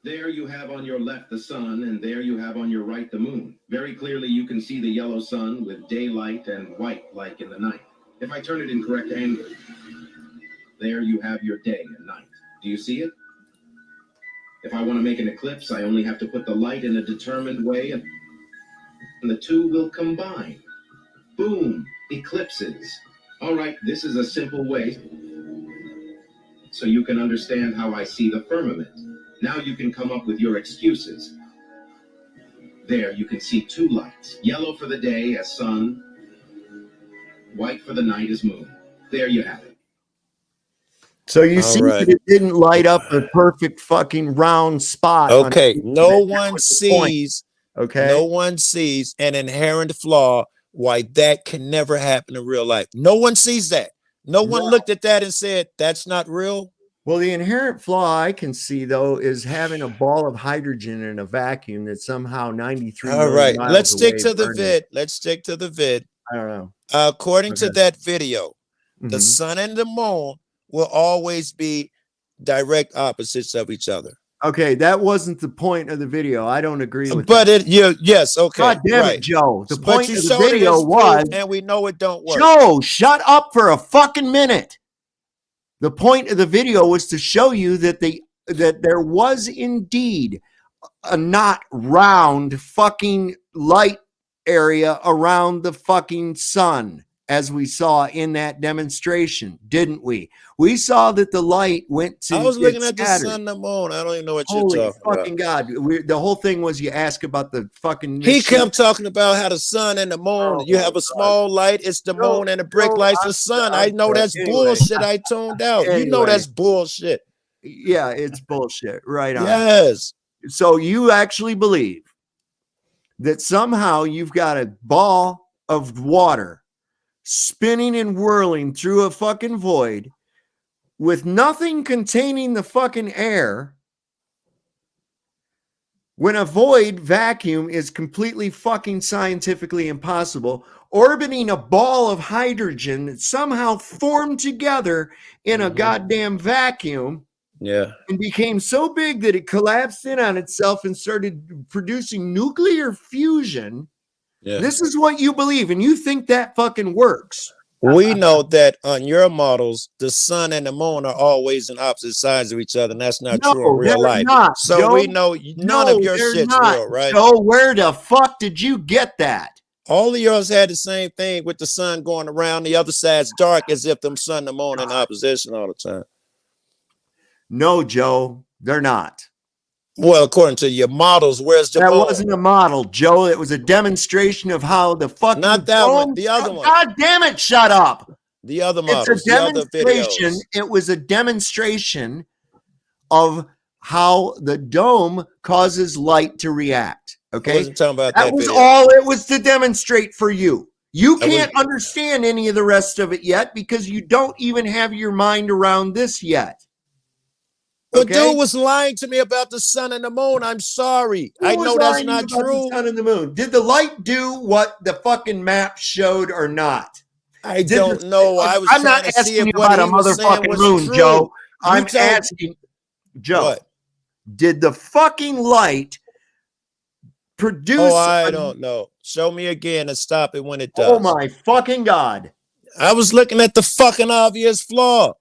There you have on your left the sun, and there you have on your right the moon. Very clearly you can see the yellow sun with daylight and white like in the night. If I turn it in correct angle, there you have your day and night. Do you see it? If I want to make an eclipse, I only have to put the light in a determined way, and the two will combine. Boom, eclipses. All right, this is a simple way so you can understand how I see the firmament. Now you can come up with your excuses. There you can see 2 lights. Yellow for the day as sun, white for the night as moon. There you have it. So you see that it didn't light up a perfect fucking round spot. Okay. No one sees. Okay. No one sees an inherent flaw why that can never happen in real life. No one sees that. No one looked at that and said, that's not real. Well, the inherent flaw I can see, though, is having a ball of hydrogen in a vacuum that's somehow 93 All million right. miles Let's stick away to the burning. vid. Let's stick to the vid. I don't know. According to Okay. that video, the Mhm. sun and the moon will always be direct opposites of each other. Okay, that wasn't the point of the video. I don't agree with But that. yes, okay. God damn right. it, Joe. The But point you of the showed it video as proof, was, and we know it don't work. Joe, shut up for a fucking minute. The point of the video was to show you that there was indeed a not round fucking light area around the fucking sun, as we saw in that demonstration, didn't we? We saw that the light went to. I was looking at the scattered. sun and the moon. I don't even know what Holy you're talking fucking God. The whole thing was you ask about the fucking. He kept talking about how the sun and the moon, you have a small light, it's the moon, and the brick light's the sun. I know that's bullshit. I tuned out. You know that's bullshit. Yeah, it's bullshit. Right on. Yes. So you actually believe that somehow you've got a ball of water spinning and whirling through a fucking void with nothing containing the fucking air, when a void vacuum is completely fucking scientifically impossible, orbiting a ball of hydrogen that somehow formed together in a goddamn vacuum. Yeah. And became so big that it collapsed in on itself and started producing nuclear fusion. Yeah. This is what you believe, and you think that fucking works. We know that on your models, the sun and the moon are always on opposite sides of each other, and that's not true in real they're life. not, So Joe. we know none No, of your they're shit's not. real, right? Joe, where the fuck did you get that? All of yours had the same thing with the sun going around, the other side's dark, as if them sun and the moon in opposition all the time. No, Joe, they're not. Well, according to your models, where's the That moon? wasn't a model, Joe. It was a demonstration of how the fucking Not that one, the other one. God damn it, shut up. The other models, It's a the other demonstration. videos. It was a demonstration of how the dome causes light to react. I Okay. wasn't talking about That that was video. all it was to demonstrate for you. You can't understand any of the rest of it yet because you don't even have your mind around this yet. The dude was lying to me about the sun and the moon. I'm sorry. I know that's not true. The sun and the moon. Did the light do what the fucking map showed or not? I don't know. I was I'm trying not to see asking if you what about a he was saying motherfucking was moon, true. Joe. I'm asking, Joe. What? Did the fucking light produce? Oh, I don't know. Show me again and stop it when it does. Oh my fucking God. I was looking at the fucking obvious flaw.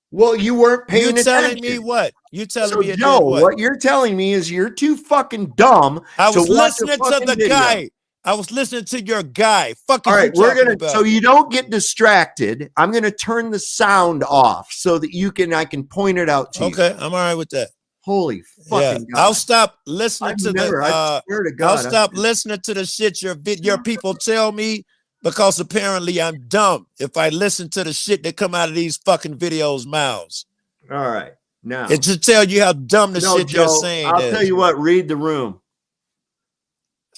Well, you weren't paying attention. You telling me what? You telling me it Joe, did what? what you're telling me is you're too fucking dumb. I was to watch listening to the video. guy. I was listening to your guy. Fuck is All right, you talking about? so you don't get distracted. I'm gonna turn the sound off so that I can point it out to you. Okay, I'm all right with that. Holy fucking God. I'll stop listening I swear to God. I'll stop listening to the shit your people tell me because apparently I'm dumb if I listen to the shit that come out of these fucking videos' mouths. All right. Now it should tell you how dumb the shit Joe, you're saying I'll is. tell you what, read the room.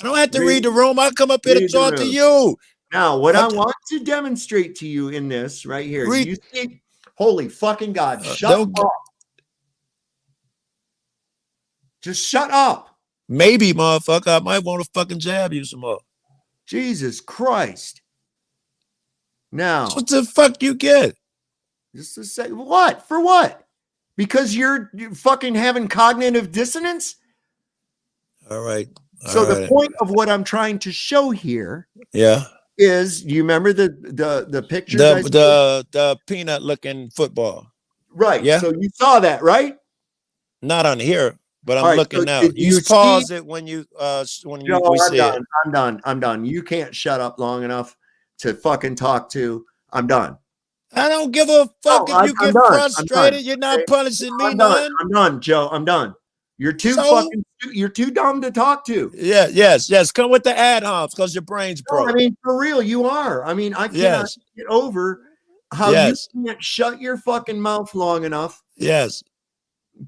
I don't have to read the room. I come up here to talk to you. Now, what I want to demonstrate to you in this right here, you see, holy fucking God, shut up. Just shut up. Maybe, motherfucker, I might want to fucking jab you some more. Jesus Christ. Now. What the fuck you get? Just to say, what? For what? Because you're fucking having cognitive dissonance? All right. So the point of what I'm trying to show here is, you remember the pictures? The peanut looking football. Right. Yeah. So you saw that, right? Not on here, but I'm looking now. You pause it when you see it. I'm done. You can't shut up long enough to fucking talk to. I'm done. I don't give a fuck if you get frustrated. You're not punishing me, man. I'm done, Joe. I'm done. You're too you're too dumb to talk to. Yeah, yes. Come with the ad homs because your brain's broke. No, I mean, for real, you are. I mean, I cannot get over how you can't shut your fucking mouth long enough. Yes.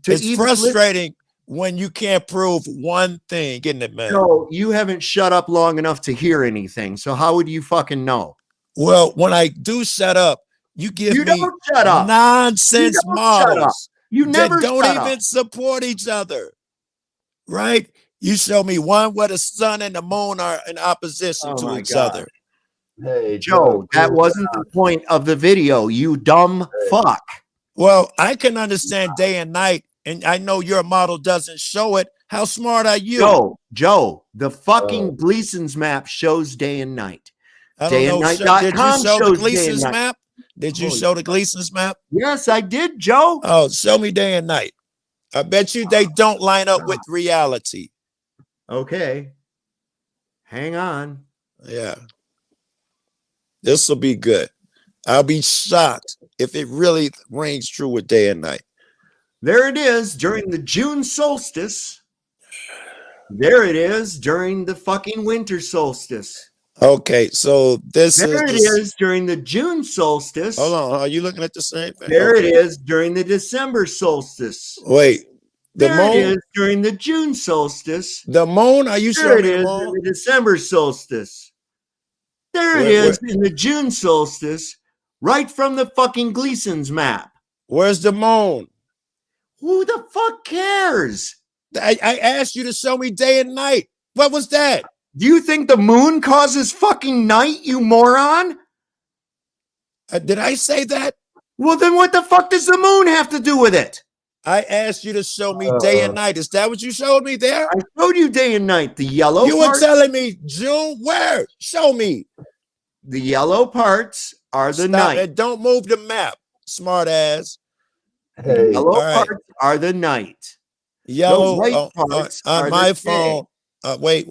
It's frustrating when you can't prove one thing, isn't it, man? No, you haven't shut up long enough to hear anything. So how would you fucking know? Well, when I do shut up, you give me nonsense models. You never don't even support each other, right? You show me one where the sun and the moon are in opposition to each other. Hey, Joe, that wasn't the point of the video, you dumb fuck. Well, I can understand day and night, and I know your model doesn't show it. How smart are you? Joe, the fucking Gleason's map shows day and night. I don't know. Did you show the Gleason's map? Did you show the Gleason's map? Yes, I did, Joe. Oh, show me day and night. I bet you they don't line up with reality. Okay. Hang on. Yeah. This will be good. I'll be shocked if it really rings true with day and night. There it is during the June solstice. There it is during the fucking winter solstice. Okay, so there it is during the June solstice. Hold on, are you looking at the same thing? There it is during the December solstice. Wait, there it is during the June solstice. The moon? Are you there showing it is during the December solstice. There it is in the June solstice, right from the fucking Gleason's map. Where's the moon? Who the fuck cares? I asked you to show me day and night. What was that? Do you think the moon causes fucking night, you moron? Did I say that? Well, then what the fuck does the moon have to do with it? I asked you to show me day and night. Is that what you showed me there? I showed you day and night. The yellow You were telling me June. Where? Show me. The yellow parts are the night. And don't move the map, smart ass. The yellow parts are the night. Yellow white parts on my phone. Wait.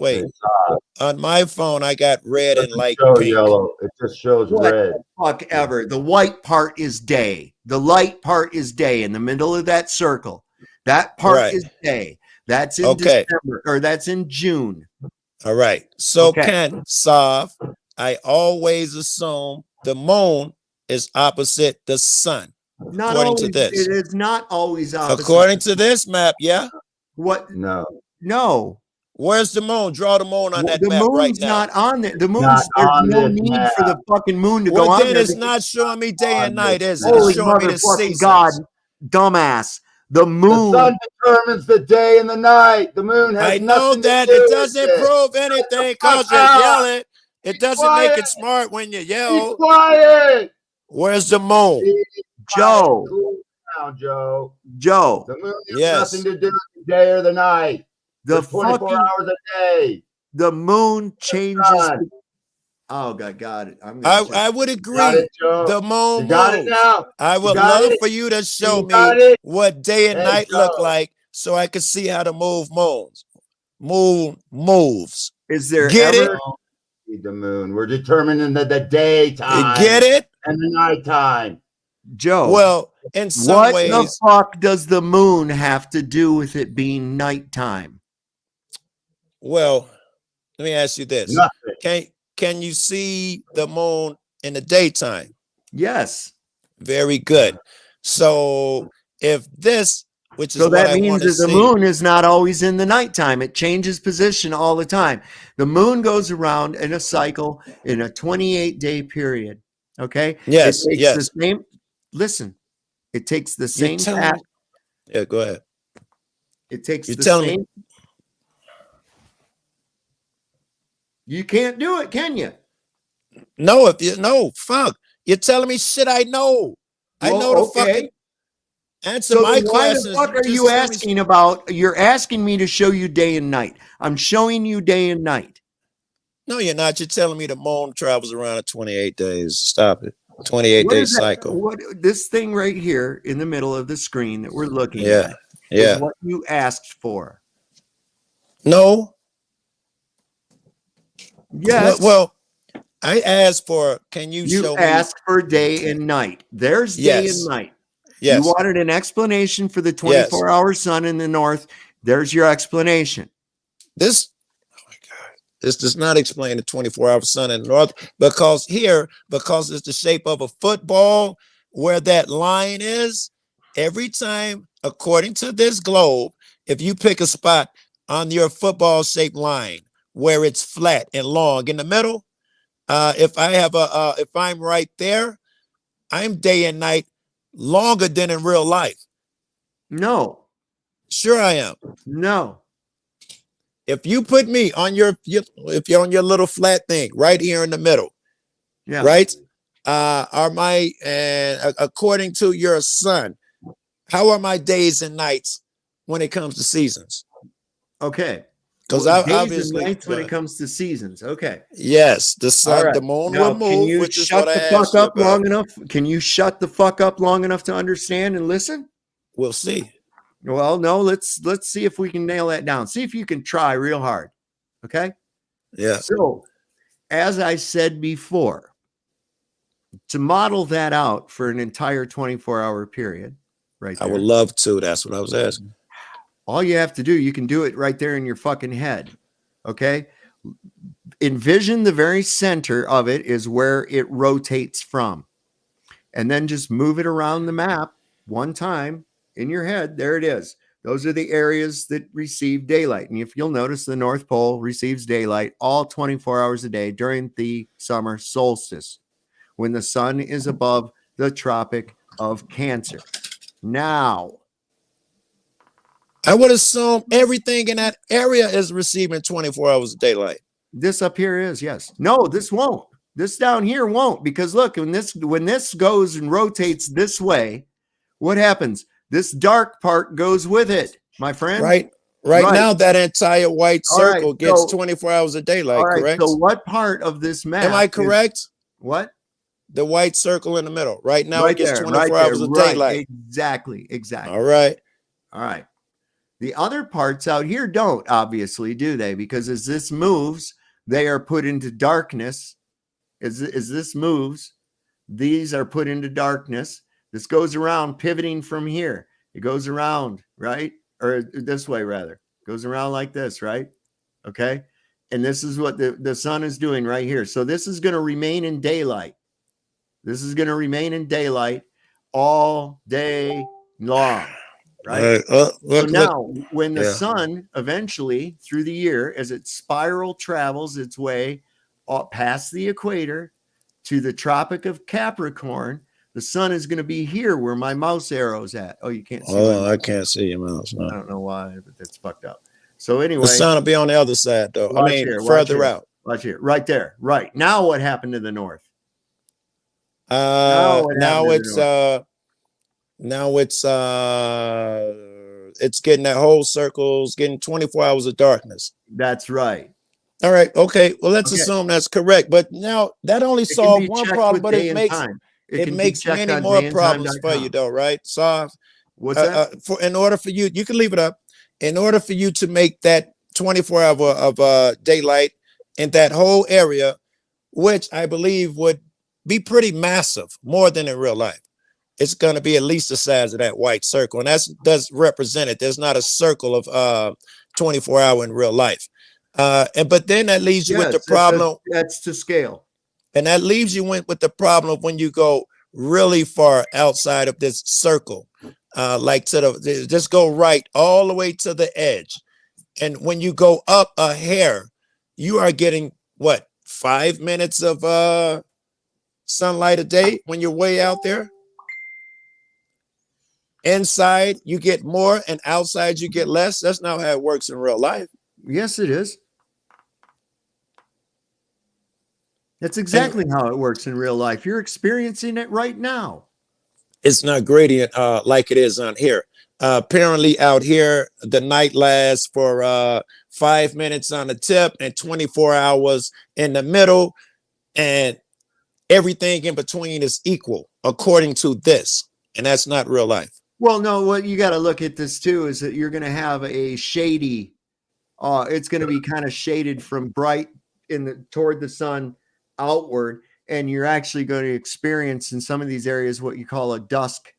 On my phone, I got red and light pink. Yellow. It just shows red. Fuck ever. The white part is day. The light part is day in the middle of that circle. That part is day. That's in December, or that's in June. All right. So Ken Sav, I always assume the moon is opposite the sun. Not according always, to this. It is not always opposite. According to this map, yeah? What? No. No. Where's the moon? Draw the moon on that The map right moon's now. not on there. The moon's Not there's on no this need map. for the fucking moon to Well, go on then there. it's not showing me day and night, is it? Holy It's showing me the motherfucking seasons. God, dumbass. The moon. The sun determines the day and the night. The moon has I know nothing that. to do It with doesn't it. prove anything because you're yelling. It doesn't make it smart when you Be yell. quiet. Where's the moon? Be Joe. cool down, Joe. Joe. The moon has Yes. nothing to do with the day or the night. The There's 24 fucking hours a day. the moon changes. sun. Oh God, got it. I would agree. Got it, Joe. The moon You got moves. it now. I You would got love it? for you to show You got me it? what day and Hey, night look Joe. like so I can see how to move moons. Moon moves. Is there Get ever it? Need the moon. We're determining the daytime. Get it? And the nighttime. Joe? Well, in some what ways, the fuck does the moon have to do with it being nighttime? well, let me ask you this. Nothing. Can you see the moon in the daytime? Yes. Very good. So if this, which is So what that I means want to that the see, moon is not always in the nighttime. It changes position all the time. The moon goes around in a cycle in a 28-day period. Okay. Yes, It takes yes. the same. Listen, it takes the You're same telling path. me- Yeah, go ahead. It takes You're the telling same. me You can't do it, can you? no. If you no, fuck. You're telling me shit I know. I Well, know the okay. fucking answer So my then why questions. the fuck are Just you tell me- asking about? You're asking me to show you day and night. I'm showing you day and night. No, you're not. You're telling me the moon travels around in 28 days. Stop it. 28-day Is that? cycle. What this thing right here in the middle of the screen that we're looking Yeah. at Yeah. is what you asked for. No. Yes. Well, I asked for, can you show me? asked for day and night. There's day and Yes. night. Yes. You wanted an explanation for the Yes. 24-hour sun in the north. There's your explanation. This, oh my God, this does not explain the 24-hour sun in the north because it's the shape of a football where that line is. Every time, according to this globe, if you pick a spot on your football shaped line where it's flat and long in the middle, if I'm right there, I'm day and night longer than in real life. No. Sure I am. No. If you put me on if you're on your little flat thing right here in the middle, Yeah. right? According to your sun, how are my days and nights when it comes to seasons? Okay. Because Well, days and obviously, nights when it comes to seasons. Okay. yes, the All sun, right. the moon Now, will can move, you which is shut what I the fuck asked you up about. long enough? Can you shut the fuck up long enough to understand and listen? We'll see. Well, no, let's see if we can nail that down. See if you can try real hard. Okay? Yeah. So, as I said before, to model that out for an entire 24-hour period, right I there, would love to. That's what I was asking. all you have to do, you can do it right there in your fucking head. Okay? Envision the very center of it is where it rotates from. And then just move it around the map one time in your head. There it is. Those are the areas that receive daylight. And if you'll notice, the North Pole receives daylight all 24 hours a day during the summer solstice, when the sun is above the Tropic of Cancer. Now, I would assume everything in that area is receiving 24 hours of daylight. this up here is, yes. No, this won't. This down here won't, because look, when this goes and rotates this way, what happens? This dark part goes with it, my friend. Right now, that entire white All right, circle gets so- 24 hours of daylight, All right, correct? so what part of this map? Am I is- correct? what? The white circle in the middle. Right now, Right it gets there, 24 right hours there, of right. daylight. Exactly. All right. All right. The other parts out here don't, obviously, do they? Because as this moves, they are put into darkness. As this moves, these are put into darkness. This goes around, pivoting from here. It goes around, right? Or this way, rather. Goes around like this, right? Okay. And this is what the sun is doing right here. So this is going to remain in daylight. This is going to remain in daylight all day long. right? So now, when the Yeah. sun eventually, through the year, as it spiral travels its way past the equator to the Tropic of Capricorn, the sun is going to be here where my mouse arrow's at. Oh, you can't see. Oh, I can't see your mouse. No. I don't know why, but that's fucked up. So anyway, the sun will be on the other side, though. I mean, here, further out. Watch here, right there. Right now, what happened to the north? Now it's getting that whole circle. It's getting 24 hours of darkness. That's right. All right. Okay. Well, let's assume that's correct. But now that only solved one problem, but it makes many more problems for you, though, right? So, what's that? In order for you, you can leave it up. In order for you to make that 24-hour of daylight in that whole area, which I believe would be pretty massive, more than in real life. It's going to be at least the size of that white circle, and does represent it. There's not a circle of 24-hour in real life. But then that leaves you with the problem. That's to scale. And that leaves you with the problem of when you go really far outside of this circle, like just go right all the way to the edge. And when you go up a hair, you are getting what, 5 minutes of sunlight a day when you're way out there? Inside you get more and outside you get less. That's not how it works in real life. Yes, it is. That's exactly how it works in real life. You're experiencing it right now. It's not gradient like it is on here. Apparently out here, the night lasts for 5 minutes on the tip and 24 hours in the middle. And everything in between is equal according to this. And that's not real life. Well, no, what you got to look at this too is that you're going to have a shady, it's going to be kind of shaded from bright toward the sun outward. And you're actually going to experience in some of these areas what you call a dusk,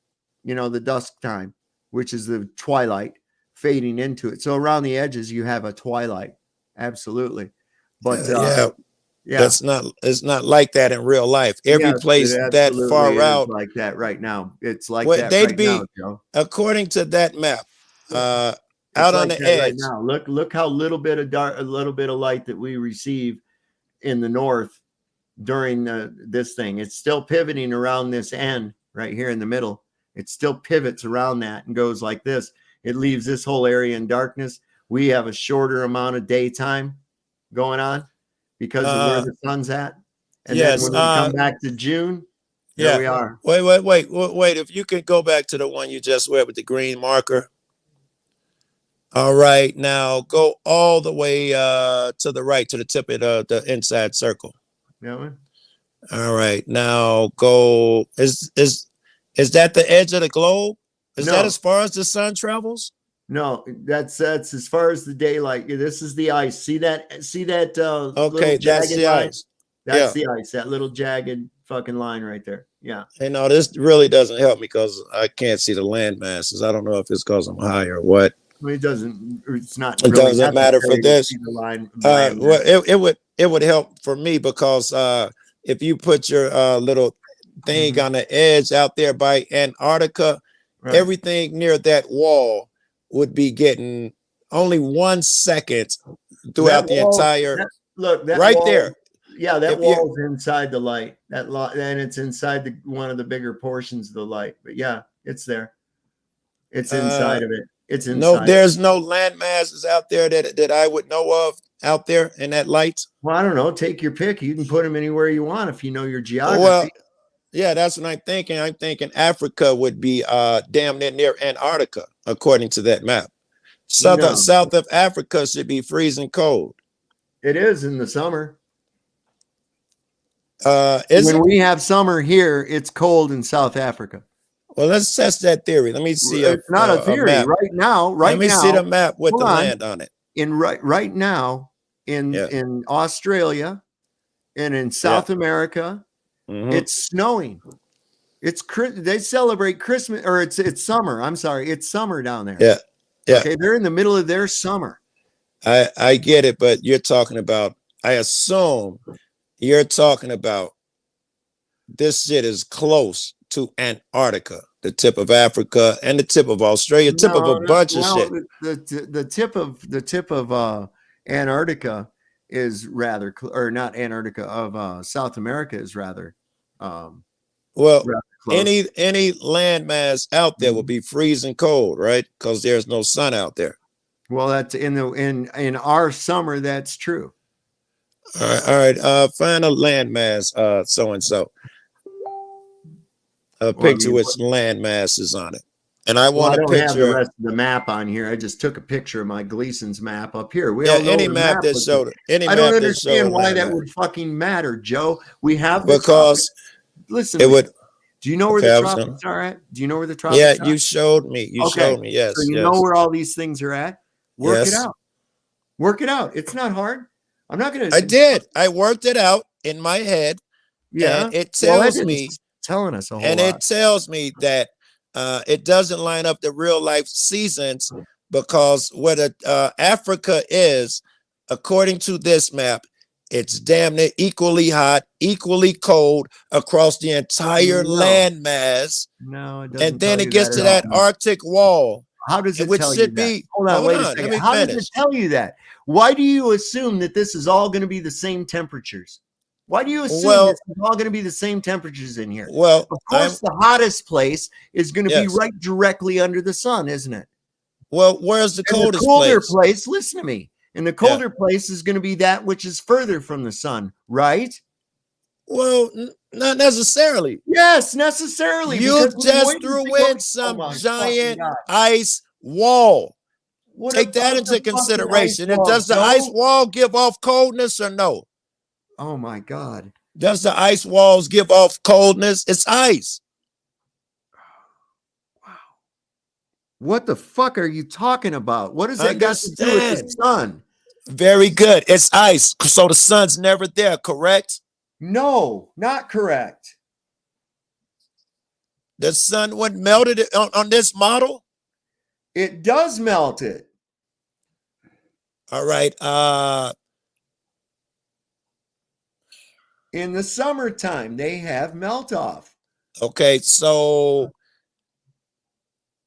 the dusk time, which is the twilight fading into it. So around the edges, you have a twilight. Absolutely. But it's not like that in real life. Every place that far out like that right now. It's like that right now, Joe. According to that map, out on the edge. Right now. Look how a little bit of light that we receive in the north during this thing. It's still pivoting around this end right here in the middle. It still pivots around that and goes like this. It leaves this whole area in darkness. We have a shorter amount of daytime going on because of where the sun's at. And then when we come back to June, there we are. Wait. If you could go back to the one you just read with the green marker. All right. Now go all the way to the right, to the tip of the inside circle. Yeah. All right. Now go. Is that the edge of the globe? Is that as far as the sun travels? No, that's as far as the daylight. This is the ice. See that? Okay, that's the ice. That's the ice. That little jagged fucking line right there. Yeah. Hey, no, this really doesn't help me because I can't see the land masses. I don't know if it's because I'm high or what. Well, it doesn't. It's not. It really doesn't matter for this. Well, it would help for me because if you put your little thing on the edge out there by Antarctica, everything near that wall would be getting only 1 second throughout the entire. Look, that right wall, there. Yeah, that wall's inside the light. And it's inside one of the bigger portions of the light. But yeah, it's there. It's inside of it. It's inside. No, there's no land masses out there that I would know of out there in that light. Well, I don't know. Take your pick. You can put them anywhere you want if you know your geography. Well, yeah, that's what I'm thinking. I'm thinking Africa would be damn near Antarctica, according to that map. South of Africa should be freezing cold. It is in the summer. When we have summer here, it's cold in South Africa. Well, let's test that theory. Let me see. It's not a theory. Right now, let me see the map with the land on it. Right now in Australia and in South America, it's snowing. They celebrate Christmas, or it's summer. I'm sorry, it's summer down there. Yeah. Okay, they're in the middle of their summer. I get it, but you're talking about. I assume you're talking about this shit is close to Antarctica. the tip of Africa, and the tip of Australia, tip of a bunch of shit. The tip of Antarctica is rather, or not Antarctica, of South America is rather. Well, rather any landmass out there will be freezing cold, right? Because there's no sun out there. Well, that's in our summer. That's true. All right. Find a landmass, so and so. A picture with some land masses on it. And I want I a don't picture. have the rest of the map on here. I just took a picture of my Gleason's map up here. We Yeah, all know any the map that showed I don't understand why that would fucking matter, Joe. We have the because listen. It would. Do you know where the tropics are at? Do you know where the tropics are? Yeah, you showed me. You showed me. Yes. So you know where all these things are at? Work it Yes. out. Work it out. It's not hard. I'm not going to. I did. I worked it out in my head. Yeah. And it tells me. Telling us a whole And lot. it tells me that it doesn't line up the real life seasons because where Africa is, according to this map, it's damn near equally hot, equally cold across the entire landmass. No, it doesn't. And then tell it you gets that to at that all. Arctic wall. How does it which tell should you that? be? Hold on, wait a Let second. me How finish. does it tell you that? Why do you assume that this is all going to be the same temperatures? Why do you assume this is all going to be the same temperatures in here? Well, of course, the hottest place is going to be Yes. right directly under the sun, isn't it? Well, where's the And coldest the colder place? Listen to me. And the colder place is going to be that which is further from the sun, right? Well, not necessarily. Yes, necessarily. You because just threw in some giant ice wall. Take that into consideration. And does the ice wall give off coldness or no? Oh my God. Does the ice walls give off coldness? It's ice. What the fuck are you talking about? What does that got to do with the sun? Very good. It's ice. So the sun's never there, correct? No, not correct. The sun wouldn't melt it on this model? It does melt it. All right. In the summertime, they have melt off. Okay, so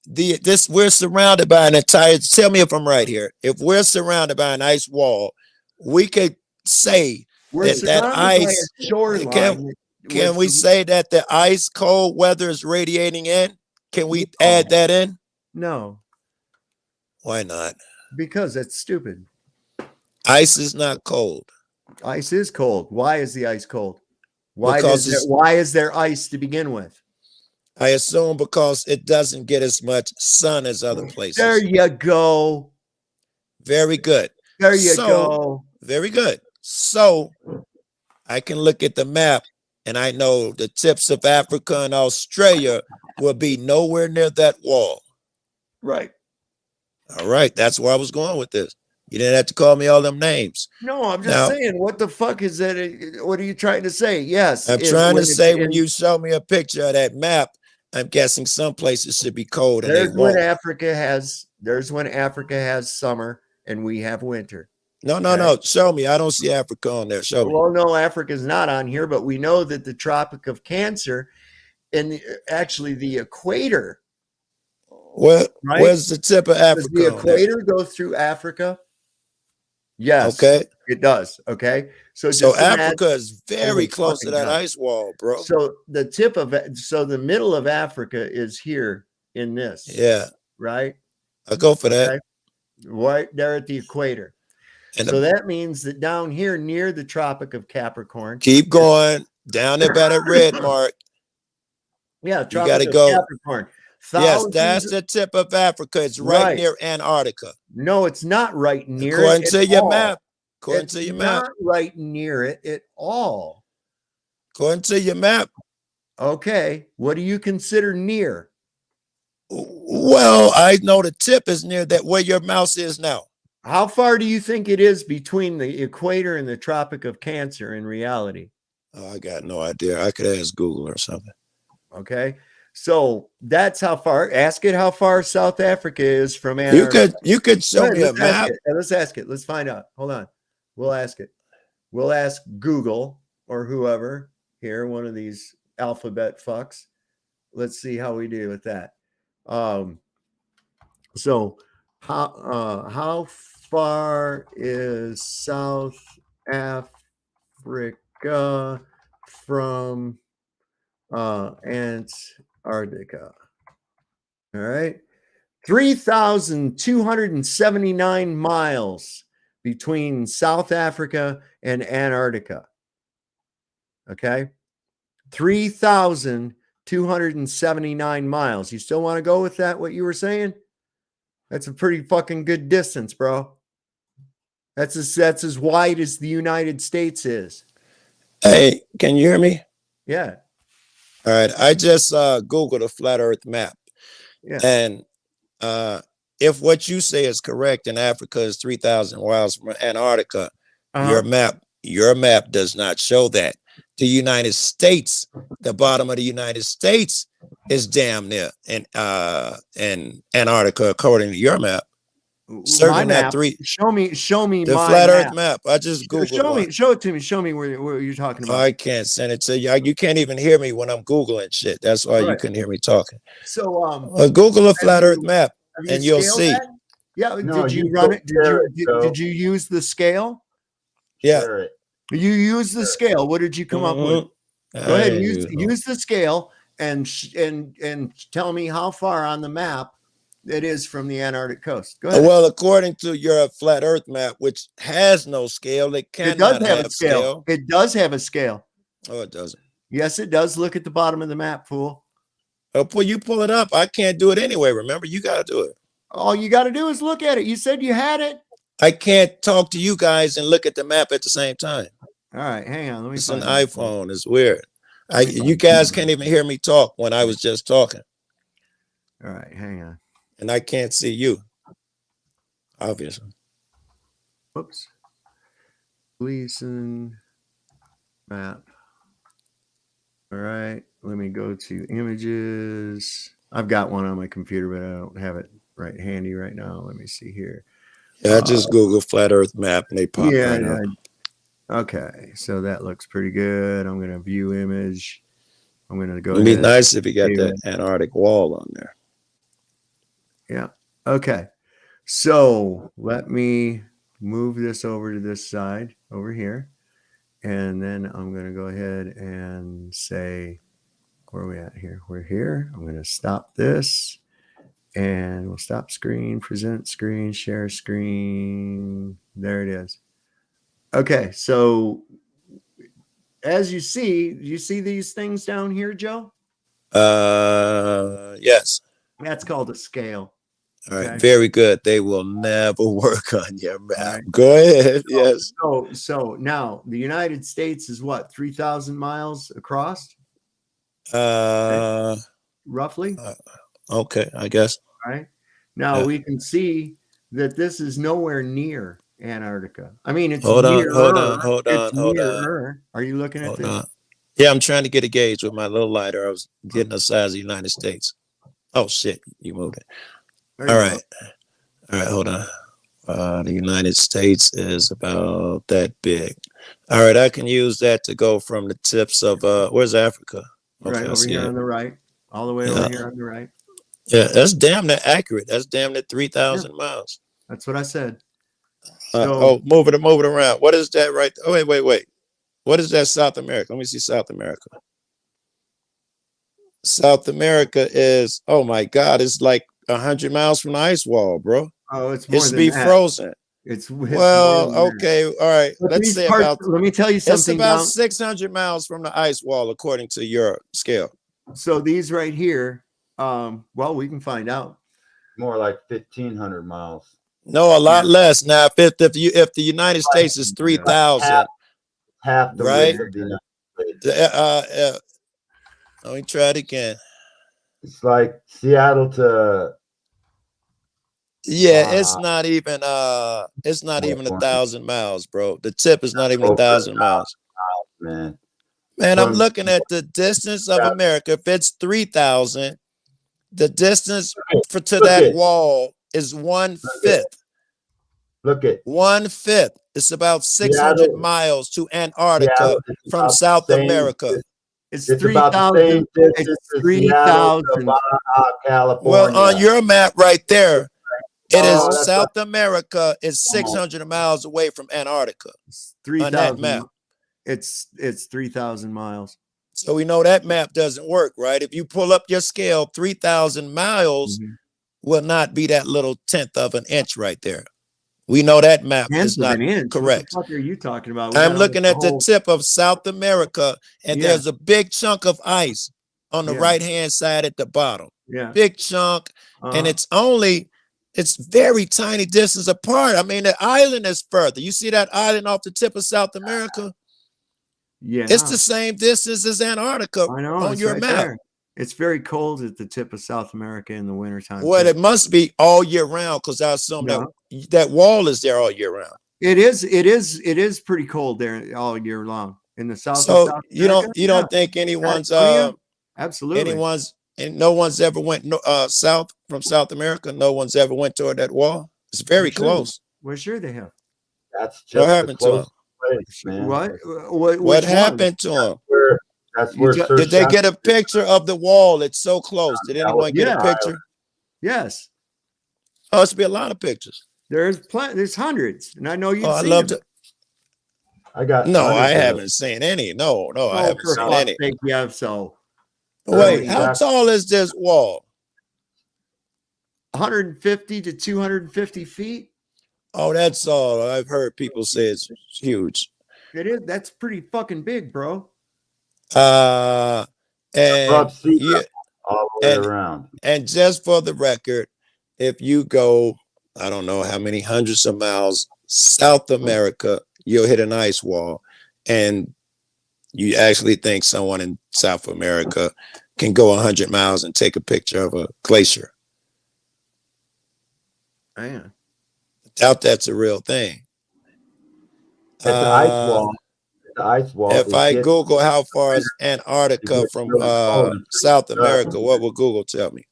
we're surrounded by an entire. Tell me if I'm right here. If we're surrounded by an ice wall, we could say that ice. Shoreline. Can we say that the ice cold weather is radiating in? Can we add that in? No. Why not? Because that's stupid. Ice is not cold. Ice is cold. Why is the ice cold? Why is there ice to begin with? I assume because it doesn't get as much sun as other places. There you go. Very good. There you go. Very good. So I can look at the map and I know the tips of Africa and Australia will be nowhere near that wall. Right. All right. That's where I was going with this. You didn't have to call me all them names. No, I'm just saying, what the fuck is that? What are you trying to say? Yes. I'm trying to say when you show me a picture of that map, I'm guessing some places should be cold. And there's when Africa has summer and we have winter. No. Show me. I don't see Africa on there. Show me. Well, no, Africa's not on here, but we know that the Tropic of Cancer and actually the equator. Where's the tip of Africa? Does the equator go through Africa? Yes. Okay. It does. Okay. So Africa is very close to that ice wall, bro. So the middle of Africa is here in this. Yeah. Right. I go for that. Right there at the equator. And so that means that down here near the Tropic of Capricorn. Keep going down there by that red mark. Yeah. You got to go. Capricorn. Yes, that's the tip of Africa. It's right near Antarctica. No, it's not right near According to your map. According to your map. Not right near it at all. According to your map. Okay. What do you consider near? Well, I know the tip is near that where your mouse is now. How far do you think it is between the equator and the Tropic of Cancer in reality? Oh, I got no idea. I could ask Google or something. Okay. So that's how far. Ask it how far South Africa is from Antarctica. You could show me a map. Let's ask it. Let's find out. Hold on. We'll ask it. We'll ask Google or whoever here, one of these alphabet fucks. let's see how we do with that. So how far is South Africa from Antarctica? All right. 3,279 miles between South Africa and Antarctica. Okay. 3,279 miles. You still want to go with that, what you were saying? That's a pretty fucking good distance, bro. That's as wide as the United States is. Hey, can you hear me? Yeah. All right. I just Googled a flat Earth map. Yeah. And if what you say is correct, and Africa is 3,000 miles from Antarctica, your map does not show that. The United States, the bottom of the United States is damn near in Antarctica, according to your map. My map. Show me the my flat map. Earth map. I just Googled Show it to me. Show me where you're talking about. I can't send it to you. You can't even hear me when I'm Googling shit. That's why you couldn't hear me talking. So Google a flat Earth map and you'll see. That? Yeah. No, did you you run it? did you use the scale? Yeah. You use the scale. What did you come up with? Go ahead and use the scale and tell me how far on the map it is from the Antarctic coast. Go ahead. Well, according to your flat Earth map, which has no scale, it cannot have a scale. It does have a scale. Oh, it doesn't. Yes, it does. Look at the bottom of the map, fool. Oh, you pull it up. I can't do it anyway. Remember, you got to do it. All you got to do is look at it. You said you had it. I can't talk to you guys and look at the map at the same time. All right, hang on. Let me. It's an iPhone. It's weird. You guys can't even hear me talk when I was just talking. All right, hang on. And I can't see you. Obviously. Whoops. Gleason map. All right. Let me go to images. I've got one on my computer, but I don't have it right handy right now. Let me see here. Yeah, I just Google flat Earth map and they pop right up. Okay, so that looks pretty good. I'm going to view image. I'm going to go. It'd be nice if you got that Antarctic wall on there. Yeah. Okay. So let me move this over to this side over here. And then I'm going to go ahead and say, where are we at here? We're here. I'm going to stop this and we'll stop screen, present screen, share screen. There it is. Okay. So as you see these things down here, Joe? Yes. That's called a scale. All right, very good. They will never work on your map. Right. Go ahead. Yes. So now the United States is what, 3,000 miles across? Roughly. Okay, I guess. All right. Now we can see that this is nowhere near Antarctica. I mean, it's hold on. Are you looking at this? Yeah, I'm trying to get a gauge with my little lighter. I was getting the size of the United States. Oh shit, you moved it. All right, hold on. The United States is about that big. All right, I can use that to go from the tips of where's Africa? Okay, right over here on the right, all the way over here on the right. Yeah, that's damn near accurate. That's damn near 3,000 miles. That's what I said. Move it around. What is that right? Oh, wait. What is that? South America. Let me see South America. South America is, oh my God, it's like 100 miles from the ice wall, bro. Oh, it's more than that. Frozen. It's well, okay, all right. Let's say let me tell you something. It's about 600 miles from the ice wall, according to your scale. So these right here, well, we can find out. More like 1,500 miles. No, a lot less. Now, if the United States is 3,000, half the right? width of the United States. Let me try it again. It's like Seattle to. Yeah, it's not even 1,000 miles, bro. The tip is not even 1,000 miles. Man, I'm looking at the distance of America. If it's 3,000, the distance to that wall is 1/5. Look at 1/5. It's about 600 miles to Antarctica from South America. It's about the same 3,000. distance It's as Seattle to 3,000. Baja, California. Well, on your map right there, it is Oh, that's South America is 600 miles away from Antarctica. It's on that 3,000. map. It's 3,000 miles. So we know that map doesn't work, right? If you pull up your scale, 3,000 miles will not be that little tenth of an inch right there. We know that map is Tenth of not an inch. correct. What the fuck are you talking about? We I'm got looking at the whole- tip of South America, and Yeah. there's a big chunk of ice on the Yeah. right-hand side at the bottom. Yeah. Big chunk, and it's very tiny distance apart. I mean, the island is further. You see that island off the tip of South America? Yeah. It's the same distance as Antarctica I know, on it's your right map. there. It's very cold at the tip of South America in the wintertime. Well, too. it must be all year round because I assume that wall is there all year round. It is pretty cold there all year long in the south. So of South you America. don't think anyone's absolutely and no one's ever went south from South America. No one's ever went toward that wall. It's very close. Well, sure they have. That's What just happened to him? place, man. What What happened to him? That's where Did they get a picture of the wall? It's so close. Did anyone get a picture? Yes. Oh, it's be a lot of pictures. There's hundreds, and I know you've Oh, I seen love them. to. I got. No, I hundreds of haven't seen any. No, I Oh, haven't for seen fuck's any. sake, you have so. Wait, how tall is this wall? 150 to 250 feet. Oh, that's all. I've heard people say it's huge. It is. That's pretty fucking big, bro. And Above sea yeah, level, all the way around. and just for the record, if you go, I don't know how many hundreds of miles South America, you'll hit an ice wall, and you actually think someone in South America can go 100 miles and take a picture of a glacier. Man. Doubt that's a real thing. At the ice wall. The ice wall. If I Google how far is Antarctica from South America, what will Google tell me?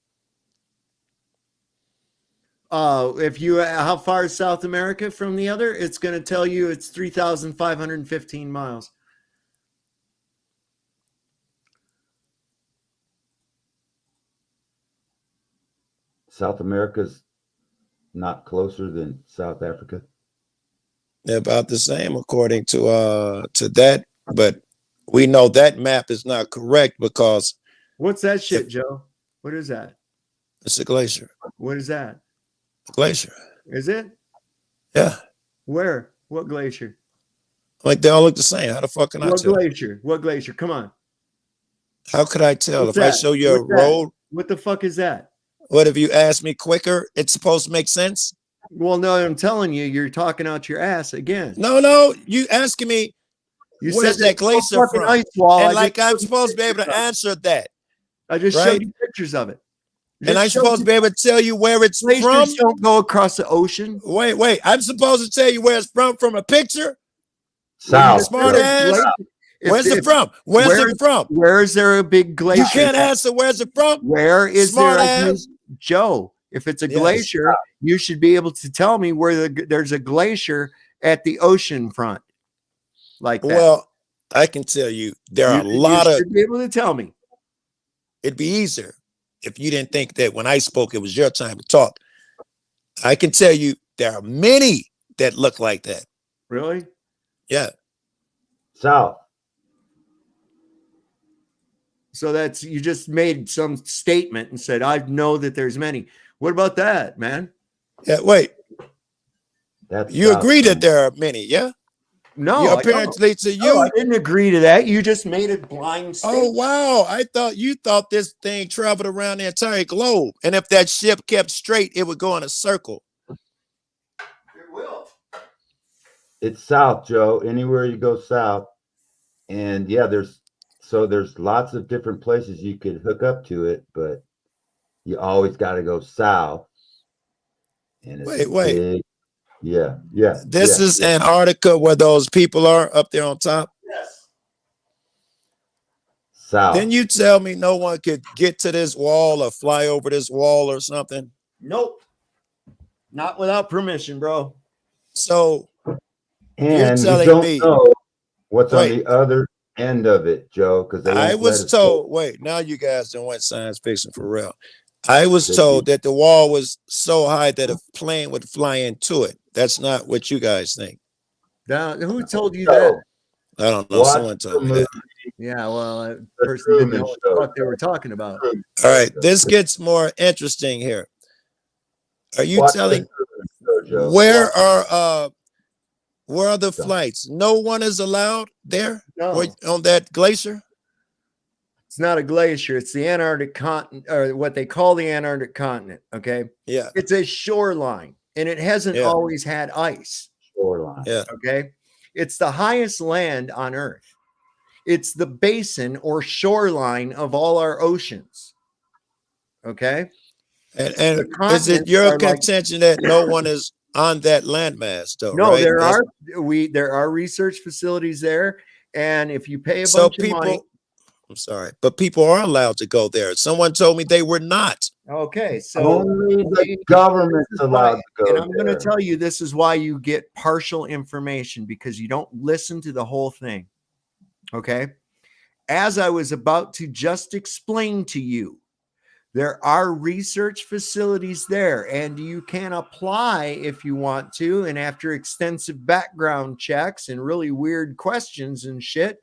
If you how far is South America from the other, it's going to tell you it's 3,515 miles. South America's not closer than South Africa. They're about the same according to that, but we know that map is not correct because What's that shit, Joe? What is that? it's a glacier. What is that? A glacier. Is it? Yeah. Where? What glacier? Like they all look the same. How the fuck can I What tell? glacier? What glacier? Come on. How could I tell? What's If I that? show you a What's that? road, What the fuck is that? what if you ask me quicker? It's supposed to make sense. Well, no, I'm telling you, you're talking out your ass again. No, you asking me You where's said that glacier fucking from? ice wall. And I like just I'm showed you supposed to be able to pictures of it. answer that. I just right? showed you pictures of it. And I'm supposed to be able to tell you where it's Glaciers from. don't go across the ocean. Wait. I'm supposed to tell you where it's from a picture? South. Smart ass. Where's it from? Where's it from? Where is there a big glacier? You can't answer where's it from? Where is Smart there? ass. Joe, if it's a Yes. glacier, you should be able to tell me where there's a glacier at the ocean front. Like that. Well, I can tell you there are a lot you of. should be able to tell me. It'd be easier if you didn't think that when I spoke, it was your time to talk. I can tell you there are many that look like that. Really? Yeah. South. So that's you just made some statement and said, I know that there's many. What about that, man? Yeah, wait. That's You south, agree man. that there are many, yeah? No, You I don't. apparently to you. No, I didn't agree to that. You just made a blind Oh statement. wow! I thought you thought this thing traveled around the entire globe, and if that ship kept straight, it would go in a circle. It will. It's south, Joe. Anywhere you go south, and yeah, there's lots of different places you could hook up to it, but you always got to go south. And it's Wait. big. Yeah. This is Antarctica, where those people are up there on top. Yes. South. Then you tell me no one could get to this wall or fly over this wall or something. Nope. Not without permission, bro. So And you telling don't me- know what's on Wait. the other end of it, Joe, because they I won't let was us told, wait, now you guys don't want science fiction for real. I was told that the wall was so high that a plane would fly into it. That's not what you guys think. Now, who told you that? I don't know. Someone told me that. Yeah, well, that person didn't know what the fuck they were talking about. All right, this gets more interesting here. Are you telling where are the flights? No one is allowed there on that glacier? It's not a glacier. It's the Antarctic continent, or what they call the Antarctic continent. Okay. Yeah. It's a shoreline, and it hasn't always had ice. Shoreline. Yeah. Okay. It's the highest land on Earth. It's the basin or shoreline of all our oceans. Okay. And is it your contention that no one is on that landmass, though? No, right? there are research facilities there, and if you pay a bunch of money. I'm sorry, but people are allowed to go there. Someone told me they were not. Okay, so only the government's allowed to go. And I'm going to tell you, this is why you get partial information, because you don't listen to the whole thing. Okay, as I was about to just explain to you, there are research facilities there, and you can apply if you want to. And after extensive background checks and really weird questions and shit,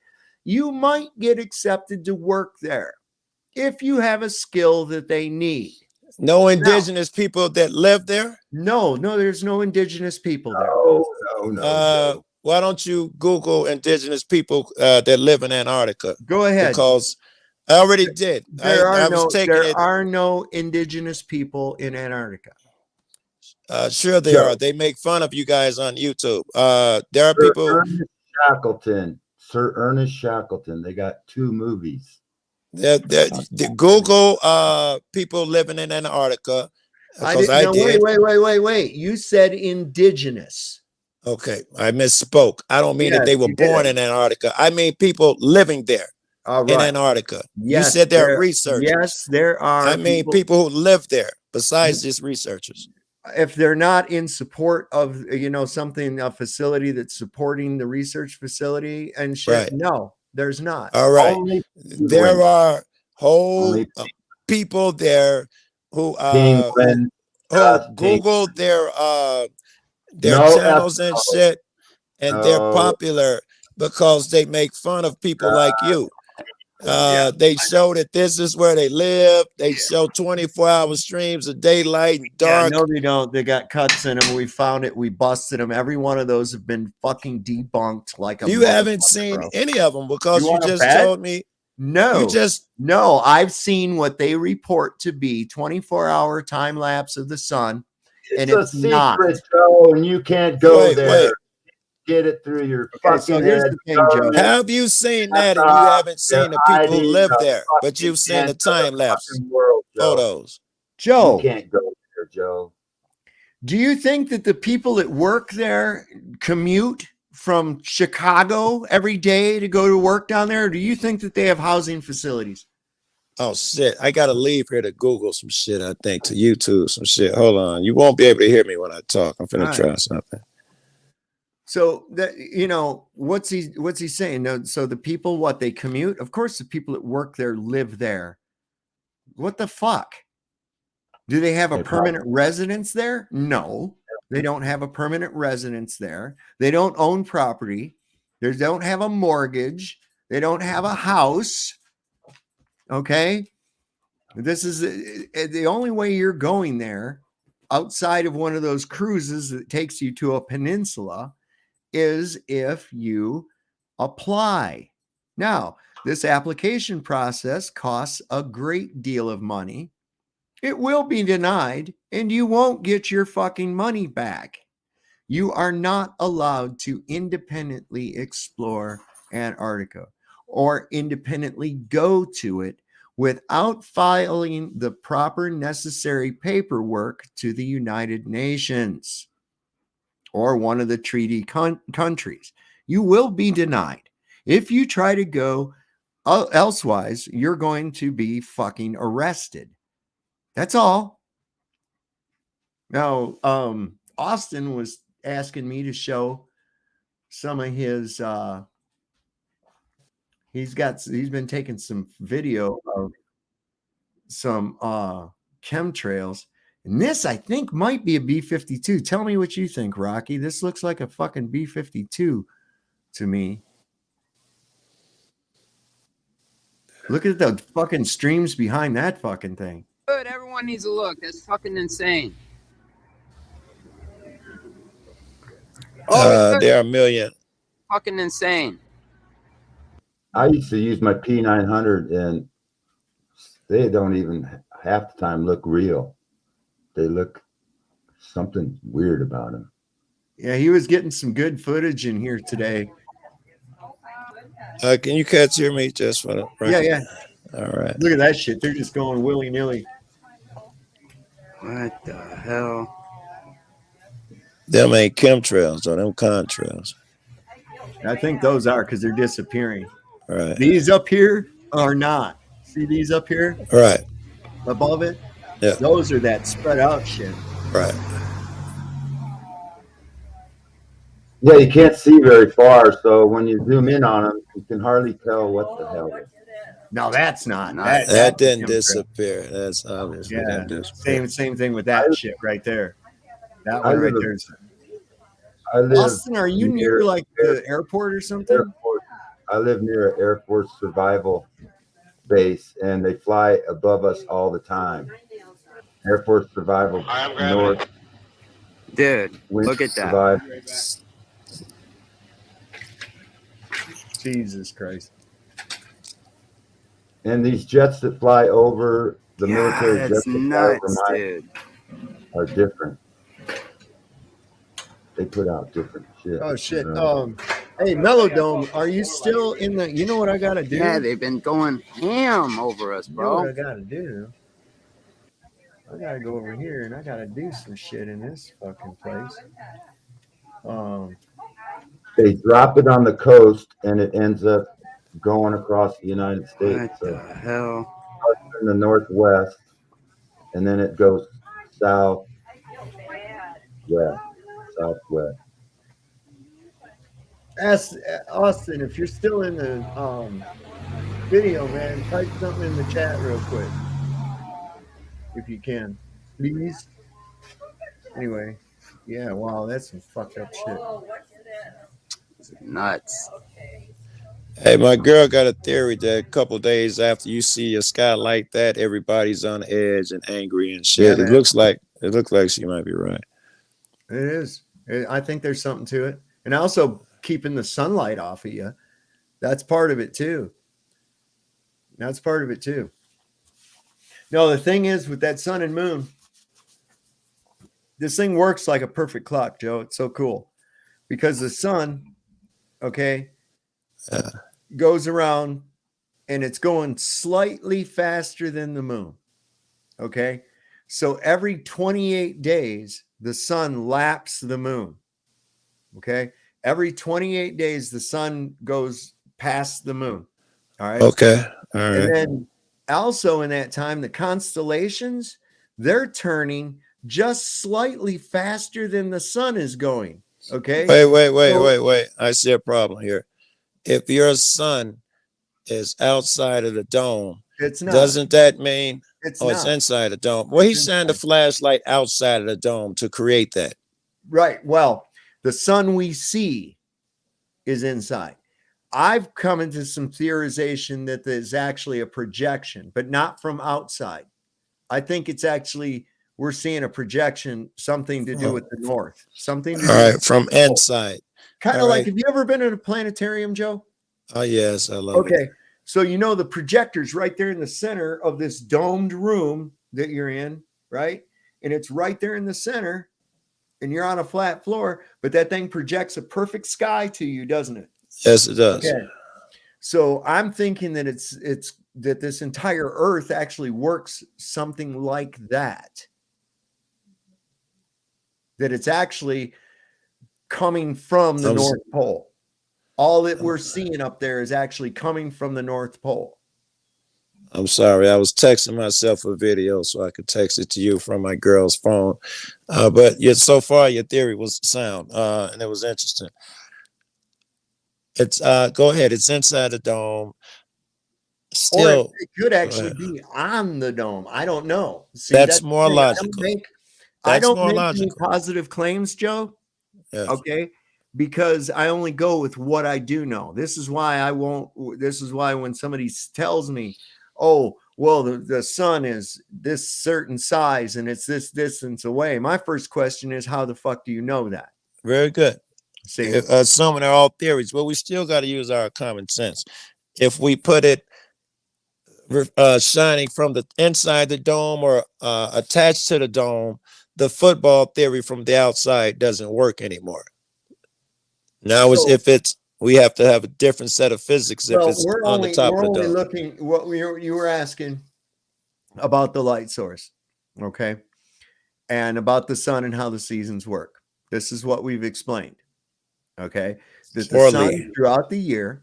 you might get accepted to work there if you have a skill that they need. No indigenous people that live there? No, there's no indigenous people there. No. Why don't you Google indigenous people that live in Antarctica? Go ahead. Because I already did. There are no indigenous people in Antarctica. Sure they are. They make fun of you guys on YouTube. There are people. Sir Ernest Shackleton. They got 2 movies. The Google people living in Antarctica. Wait. You said indigenous. Okay, I misspoke. I don't mean that they were born in Antarctica. I mean people living there in Antarctica. Yes, you said there are researchers. Yes, there are. I mean people who live there besides just researchers. If they're not in support of, a facility that's supporting the research facility and shit, Right. No, there's not. All right. There are whole people there who Google their channels and shit, and they're popular because they make fun of people like you. They show that this is where they live. They show 24-hour streams of daylight and dark. No, they don't. They got cuts in them. We found it. We busted them. Every one of those have been fucking debunked. You haven't seen any of them because you just told me. No, I've seen what they report to be 24-hour time lapse of the sun, and it's a secret, not. Joe, and you can't go there. Get it through your fucking head. Have you seen that and you haven't seen the people who live there, but you've seen the time lapse photos? Joe, you can't go there, Joe. Do you think that the people that work there commute from Chicago every day to go to work down there? Or do you think that they have housing facilities? Oh shit, I gotta leave here to Google some shit, I think, to YouTube some shit. Hold on. You won't be able to hear me when I talk. I'm finna try something. So that, what's he saying? No, so the people, they commute? Of course, the people that work there live there. What the fuck? Do they have a permanent residence there? No, they don't have a permanent residence there. They don't own property. They don't have a mortgage. They don't have a house. Okay. This is the only way you're going there outside of one of those cruises that takes you to a peninsula is if you apply. Now, this application process costs a great deal of money. It will be denied, and you won't get your fucking money back. You are not allowed to independently explore Antarctica or independently go to it without filing the proper necessary paperwork to the United Nations or one of the treaty countries. You will be denied. If you try to go elsewise, you're going to be fucking arrested. That's all. Now, Austin was asking me to show some of his he's been taking some video of some chemtrails. And this, I think, might be a B-52. Tell me what you think, Rocky. This looks like a fucking B-52 to me. Look at the fucking streams behind that fucking thing. Good, everyone needs a look. That's fucking insane. There are a million. Fucking insane. I used to use my P900 and they don't even half the time look real. They look something weird about them. Yeah, he was getting some good footage in here today. Can you cats hear me just for the record? Yeah. All right. Look at that shit. They're just going willy-nilly. What the hell? Them ain't chemtrails or them contrails. I think those are because they're disappearing. Right. These up here are not. See these up here? Right. Above it? Yeah. Those are that spread out shit. Right. Yeah, you can't see very far, so when you zoom in on them, you can hardly tell what the hell. No, that's not. That didn't disappear. That's obvious. Yeah. Same thing with that shit right there. That one right there is. Austin, are you near like the airport or something? I live near an Air Force survival base, and they fly above us all the time. Air Force survival north. Dude, look at that. Survival. Jesus Christ. And these jets that fly over the military jets that fly nuts, over dude. are different. They put out different shit. Oh shit. Hey, Melodome, are you still in the? You know what I gotta do? Yeah, they've been going ham over us, You know bro. what I gotta do? I gotta go over here and I gotta do some shit in this fucking place. They drop it on the coast and it ends up going across the United States. What the hell? In the northwest, and then it goes south, southwest. Ask Austin if you're still in the video, man. Type something in the chat real quick, if you can, please. Anyway, yeah. Wow, that's some fucked up shit. It's nuts. Hey, my girl got a theory that a couple days after you see a sky like that, everybody's on edge and angry and shit. Yeah, it looks like she might be right. It is. I think there's something to it, and also keeping the sunlight off of you. That's part of it too. No, the thing is with that sun and moon, this thing works like a perfect clock, Joe. It's so cool because the sun, goes around and it's going slightly faster than the moon. Okay. So every 28 days, the sun laps the moon. Okay. Every 28 days, the sun goes past the moon. All right. Okay. All right. And then also in that time, the constellations, they're turning just slightly faster than the sun is going. Okay. Wait. I see a problem here. If your sun is outside of the dome, it's not. Doesn't that mean it's inside the dome? Well, he shined a flashlight outside of the dome to create that. Right. Well, the sun we see is inside. I've come into some theorization that there's actually a projection, but not from outside. I think it's actually, we're seeing a projection, something to do with the north, something to do with from inside. Kind of like, have you ever been in a planetarium, Joe? Oh, yes, I love it. Okay. So, the projector's right there in the center of this domed room that you're in, right? And it's right there in the center, and you're on a flat floor, but that thing projects a perfect sky to you, doesn't it? Yes, it does. Okay. So I'm thinking that it's that this entire Earth actually works something like that. That it's actually coming from the North Pole. All that we're seeing up there is actually coming from the North Pole. I'm sorry. I was texting myself a video so I could text it to you from my girl's phone. But yet so far your theory was sound and it was interesting. It's go ahead. It's inside the dome. Or Still, it could actually be on the dome. I don't know. See, that's that's more the thing. logical. I That's don't more make any logical. positive claims, Joe. Yeah. Okay. Because I only go with what I do know. This is why I won't. This is why when somebody tells me, oh, well, the sun is this certain size and it's this distance away, my first question is, how the fuck do you know that? Very good. See, some are all theories, but we still got to use our common sense. If we put it shining from the inside the dome or attached to the dome, the football theory from the outside doesn't work anymore. Now, we have to have a different set of physics if it's on the top of the dome. Looking what you were asking about the light source, okay, and about the sun and how the seasons work. This is what we've explained, okay, that the sun throughout the year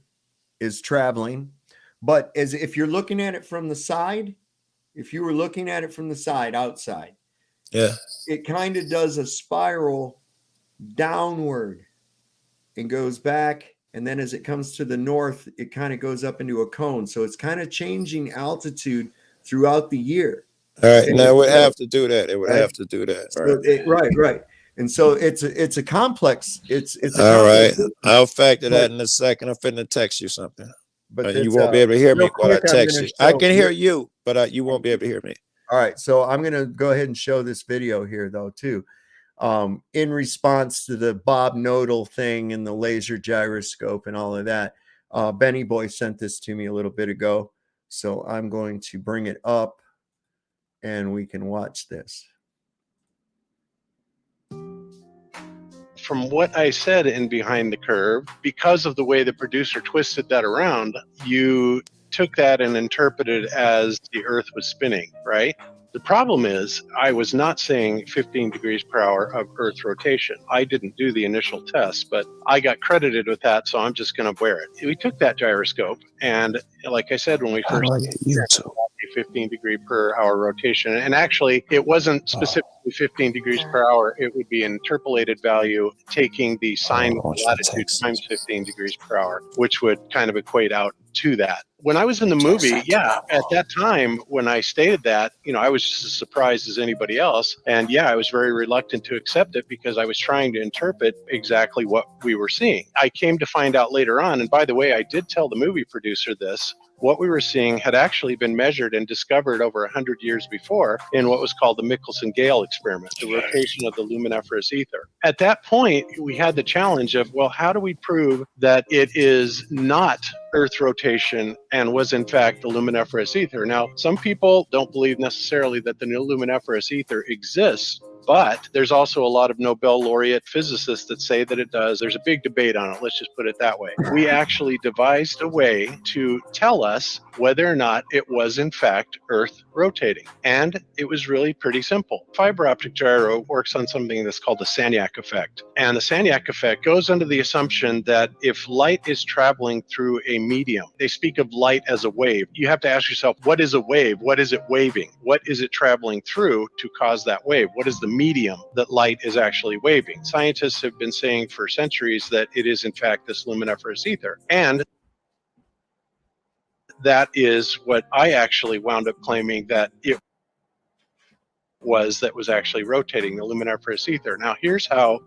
is traveling, but as if you're looking at it from the side, if you were looking at it from the side outside, yeah, it kind of does a spiral downward and goes back, and then as it comes to the north, it kind of goes up into a cone. So it's kind of changing altitude throughout the year. All right, now it would have to do that. It would have to do that. Right. And so it's a complex. It's all right. I'll factor that in a second. I'm finna text you something, but you won't be able to hear me while I text you. I can hear you, but you won't be able to hear me. All right, so I'm gonna go ahead and show this video here though too. In response to the Bob Nodal thing and the laser gyroscope and all of that, Benny Boy sent this to me a little bit ago. So I'm going to bring it up and we can watch this. From what I said in Behind the Curve, because of the way the producer twisted that around, you took that and interpreted it as the Earth was spinning, right? The problem is I was not saying 15 degrees per hour of Earth rotation. I didn't do the initial test, but I got credited with that, so I'm just going to wear it. We took that gyroscope, and like I said, when we first 15 degree per hour rotation, and actually it wasn't specifically 15 degrees per hour, it would be an interpolated value taking the sine latitude times 15 degrees per hour, which would kind of equate out to that. When I was in the movie, at that time when I stated that, I was just as surprised as anybody else, and I was very reluctant to accept it because I was trying to interpret exactly what we were seeing. I came to find out later on, and by the way, I did tell the movie producer this, what we were seeing had actually been measured and discovered over 100 years before in what was called the Michelson-Gale experiment, the rotation of the luminiferous ether. At that point, we had the challenge of, well, how do we prove that it is not Earth rotation and was in fact the luminiferous ether? Now, some people don't believe necessarily that the luminiferous ether exists, but there's also a lot of Nobel laureate physicists that say that it does. There's a big debate on it. Let's just put it that way. We actually devised a way to tell us whether or not it was in fact Earth rotating. And it was really pretty simple. Fiber optic gyro works on something that's called the Sagnac effect. And the Sagnac effect goes under the assumption that if light is traveling through a medium, they speak of light as a wave. You have to ask yourself, what is a wave? What is it waving? What is it traveling through to cause that wave? What is the medium that light is actually waving? Scientists have been saying for centuries that it is in fact this luminiferous ether. And that is what I actually wound up claiming that it was actually rotating, the luminiferous ether. Now here's how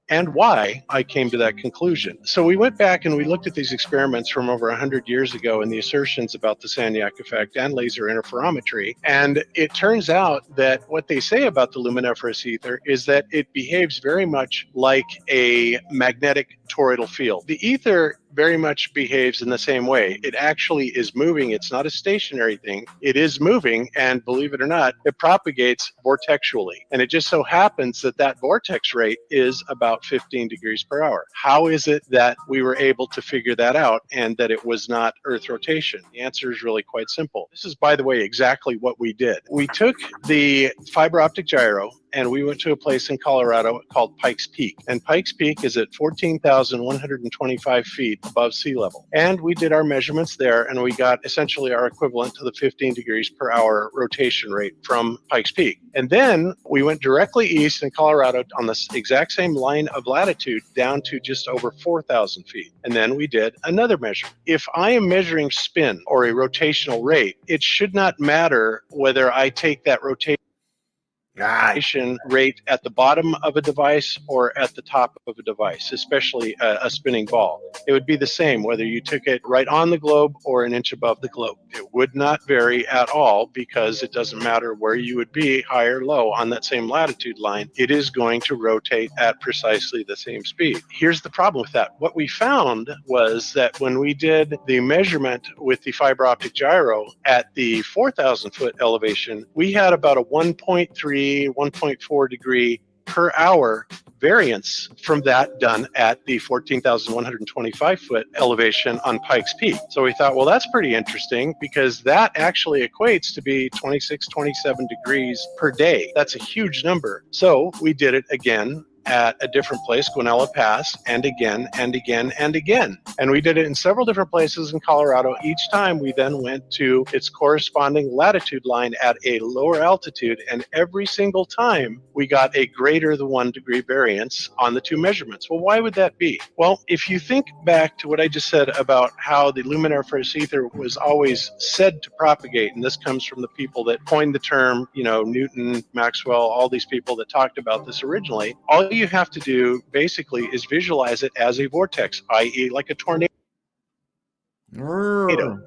and why I came to that conclusion. So we went back and we looked at these experiments from over 100 years ago and the assertions about the Sagnac effect and laser interferometry. And it turns out that what they say about the luminiferous ether is that it behaves very much like a magnetic toroidal field. The ether very much behaves in the same way. It actually is moving. It's not a stationary thing. It is moving, and believe it or not, it propagates vortexually. And it just so happens that that vortex rate is about 15 degrees per hour. How is it that we were able to figure that out and that it was not Earth rotation? The answer is really quite simple. This is, by the way, exactly what we did. We took the fiber optic gyro and we went to a place in Colorado called Pikes Peak. And Pikes Peak is at 14,125 feet above sea level. And we did our measurements there, and we got essentially our equivalent to the 15 degrees per hour rotation rate from Pikes Peak. And then we went directly east in Colorado on the exact same line of latitude down to just over 4,000 feet. And then we did another measure. If I am measuring spin or a rotational rate, it should not matter whether I take that rotation rate at the bottom of a device or at the top of a device, especially a spinning ball. It would be the same whether you took it right on the globe or an inch above the globe. It would not vary at all because it doesn't matter where you would be, high or low, on that same latitude line. It is going to rotate at precisely the same speed. Here's the problem with that. What we found was that when we did the measurement with the fiber optic gyro at the 4,000 foot elevation, we had about a 1.4 degree per hour variance from that done at the 14,125 foot elevation on Pikes Peak. So we thought, well, that's pretty interesting because that actually equates to be 26, 27 degrees per day. That's a huge number. So we did it again at a different place, Guanella Pass, and again, and again, and again. And we did it in several different places in Colorado. Each time we then went to its corresponding latitude line at a lower altitude, and every single time we got a greater than 1 degree variance on the two measurements. Well, why would that be? Well, if you think back to what I just said about how the luminiferous ether was always said to propagate, and this comes from the people that coined the term, Newton, Maxwell, all these people that talked about this originally, all you have to do basically is visualize it as a vortex, i.e. like a tornado.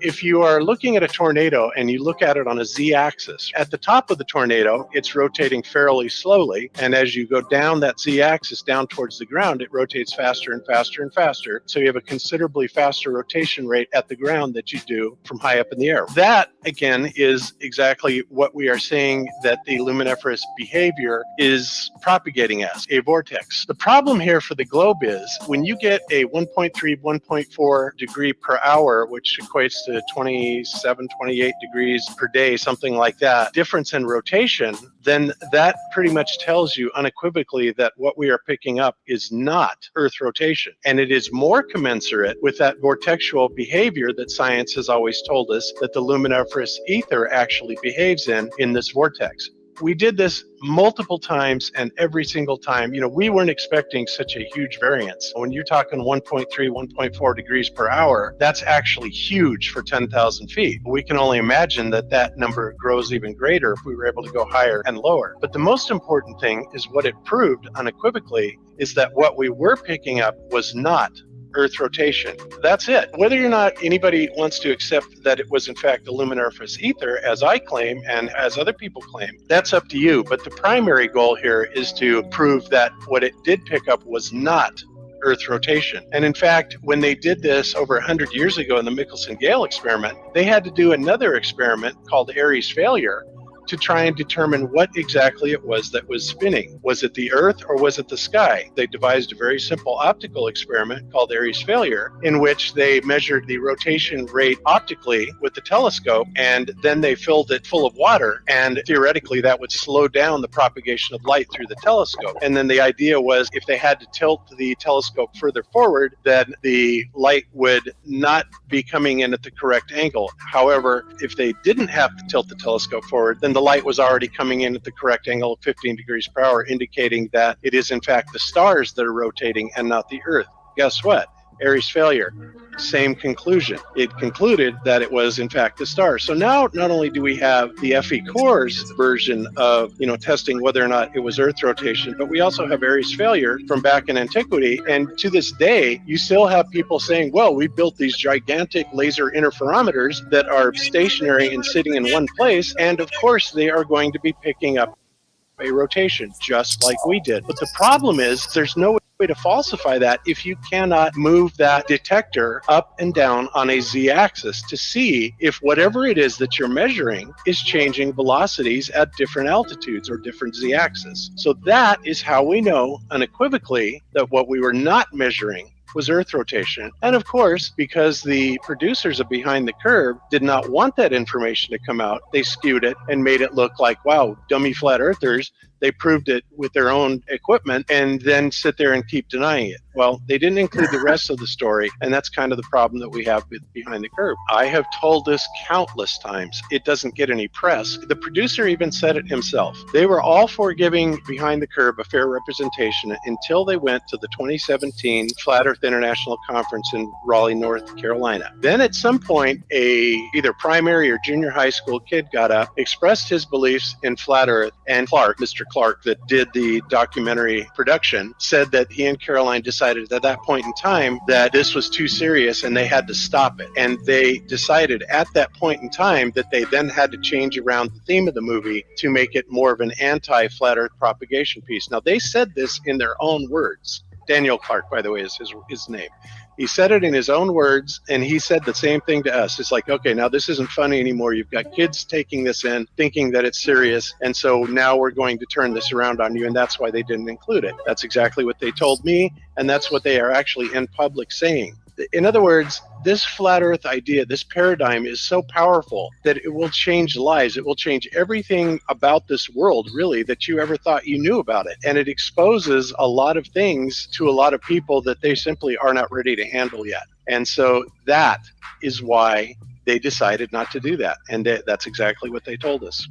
If you are looking at a tornado and you look at it on a z-axis, at the top of the tornado, it's rotating fairly slowly. And as you go down that z-axis down towards the ground, it rotates faster and faster and faster. So you have a considerably faster rotation rate at the ground that you do from high up in the air. That, again, is exactly what we are saying that the luminiferous behavior is propagating as, a vortex. The problem here for the globe is when you get a 1.3, 1.4 degree per hour, which equates to 27, 28 degrees per day, something like that, difference in rotation, then that pretty much tells you unequivocally that what we are picking up is not Earth rotation. And it is more commensurate with that vortexual behavior that science has always told us that the luminiferous ether actually behaves in this vortex. We did this multiple times, and every single time, we weren't expecting such a huge variance. When you're talking 1.3, 1.4 degrees per hour, that's actually huge for 10,000 feet. We can only imagine that that number grows even greater if we were able to go higher and lower. But the most important thing is what it proved unequivocally is that what we were picking up was not Earth rotation. That's it. Whether or not anybody wants to accept that it was in fact the luminiferous ether, as I claim and as other people claim, that's up to you. But the primary goal here is to prove that what it did pick up was not Earth rotation. And in fact, when they did this over 100 years ago in the Michelson-Gale experiment, they had to do another experiment called Airy's failure to try and determine what exactly it was that was spinning. Was it the Earth or was it the sky? They devised a very simple optical experiment called Airy's failure, in which they measured the rotation rate optically with the telescope, and then they filled it full of water, and theoretically that would slow down the propagation of light through the telescope. And then the idea was if they had to tilt the telescope further forward, then the light would not be coming in at the correct angle. However, if they didn't have to tilt the telescope forward, then the light was already coming in at the correct angle of 15 degrees per hour, indicating that it is in fact the stars that are rotating and not the Earth. Guess what? Airy's failure, same conclusion. It concluded that it was in fact the stars. So now not only do we have the FE Core's version of testing whether or not it was Earth rotation, but we also have Airy's failure from back in antiquity. And to this day, you still have people saying, well, we built these gigantic laser interferometers that are stationary and sitting in one place, and of course they are going to be picking up a rotation just like we did. But the problem is there's no way to falsify that if you cannot move that detector up and down on a z-axis to see if whatever it is that you're measuring is changing velocities at different altitudes or different z-axis. So that is how we know unequivocally that what we were not measuring was Earth rotation. And of course, because the producers of Behind the Curve did not want that information to come out, they skewed it and made it look like, wow, dummy flat earthers, they proved it with their own equipment and then sit there and keep denying it. Well, they didn't include the rest of the story, and that's kind of the problem that we have with Behind the Curve. I have told this countless times. It doesn't get any press. The producer even said it himself. They were all for giving Behind the Curve a fair representation until they went to the 2017 Flat Earth International Conference in Raleigh, North Carolina. Then at some point, either primary or junior high school kid got up, expressed his beliefs in Flat Earth, and Clark, Mr. Clark, that did the documentary production, said that he and Caroline decided at that point in time that this was too serious and they had to stop it. And they decided at that point in time that they then had to change around the theme of the movie to make it more of an anti-Flat Earth propagation piece. Now, they said this in their own words. Daniel Clark, by the way, is his name. He said it in his own words, and he said the same thing to us. It's like, okay, now this isn't funny anymore. You've got kids taking this in, thinking that it's serious, and so now we're going to turn this around on you, and that's why they didn't include it. That's exactly what they told me, and that's what they are actually in public saying. In other words, this flat earth idea, this paradigm is so powerful that it will change lives. It will change everything about this world, really, that you ever thought you knew about it. And it exposes a lot of things to a lot of people that they simply are not ready to handle yet. And so that is why they decided not to do that. And that's exactly what they told us.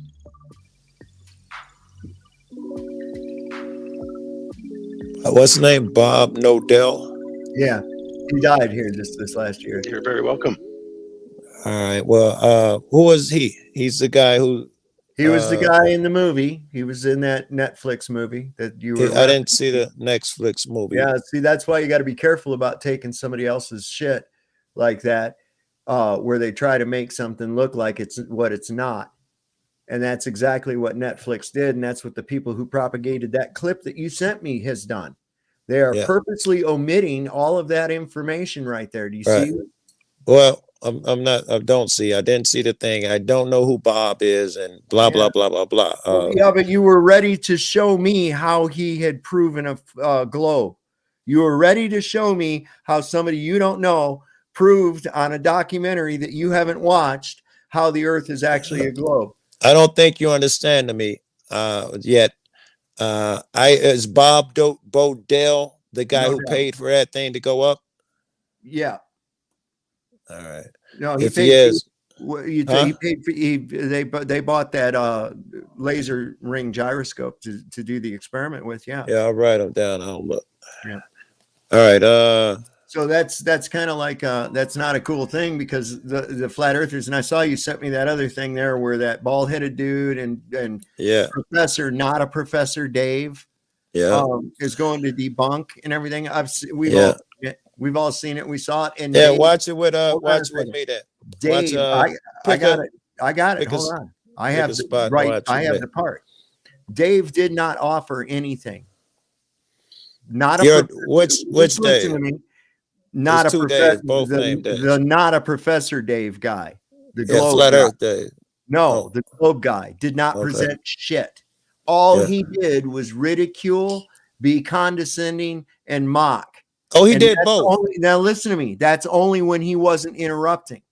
What's his name? Bob Nodell? Yeah. He died here this last year. You're very welcome. All right. Well, who was he? He's the guy who. He was the guy in the movie. He was in that Netflix movie that you were. I didn't see the Netflix movie. Yeah, see, that's why you got to be careful about taking somebody else's shit like that, where they try to make something look like it's what it's not. And that's exactly what Netflix did, and that's what the people who propagated that clip that you sent me has done. They are purposely omitting all of that information right there. Do you see it? Well, I'm not. I don't see. I didn't see the thing. I don't know who Bob is, and blah blah blah blah blah. Yeah, but you were ready to show me how he had proven a globe. You were ready to show me how somebody you don't know proved on a documentary that you haven't watched how the Earth is actually a globe. I don't think you understand me yet. Is Bob Bodell the guy who paid for that thing to go up? Yeah. All right. No, if he is, he paid for. They bought that laser ring gyroscope to do the experiment with. Yeah. Yeah, I'll write them down. I'll look. Yeah. All right. So that's kind of like that's not a cool thing, because the flat earthers, and I saw you sent me that other thing there where that bald-headed dude and Professor, not a Professor Dave, is going to debunk and everything. We've all seen it. We saw it. And Dave, watch it with me. That Dave, I got it. Hold on. I have the part. Dave did not offer anything. Not a which Dave? Not a professor, the not a Professor Dave guy, the globe flat guy. Earth Dave. No, the globe guy did not present shit. All he did was ridicule, be condescending, and mock. Oh, he did both. Now listen to me. That's only when he wasn't interrupting.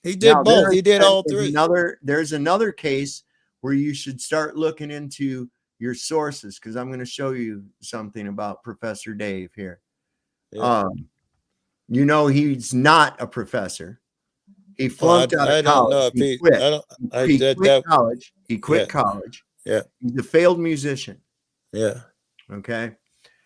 He did both. He did all three. There's another case where you should start looking into your sources, because I'm going to show you something about Professor Dave here. Yeah. You know, he's not a professor. He flunked out of college. He quit. College. He quit college. Yeah. He's a failed musician. Yeah. Okay.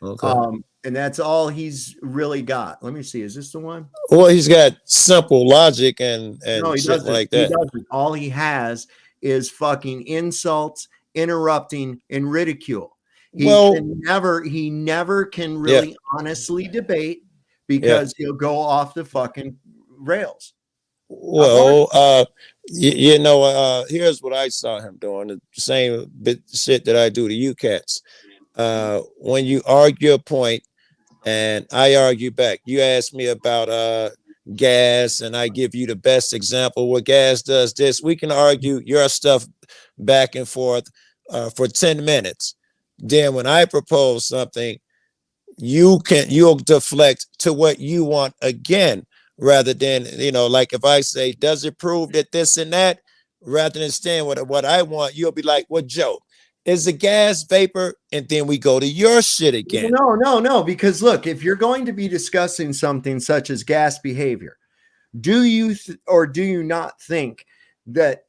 Okay. And that's all he's really got. Let me see. Is this the one? Well, he's got simple logic and no, shit like that. He doesn't. All he has is fucking insults, interrupting, and ridicule. He never can really honestly debate, because he'll go off the fucking rails. Well, here's what I saw him doing, the same shit that I do to you cats. When you argue a point and I argue back, you ask me about gas and I give you the best example what gas does this. We can argue your stuff back and forth for 10 minutes. Then when I propose something, you'll deflect to what you want again, rather than, like if I say, does it prove that this and that, rather than staying with what I want, you'll be like, well, Joe, is a gas vapor, and then we go to your shit again. No, because look, if you're going to be discussing something such as gas behavior, do you or do you not think that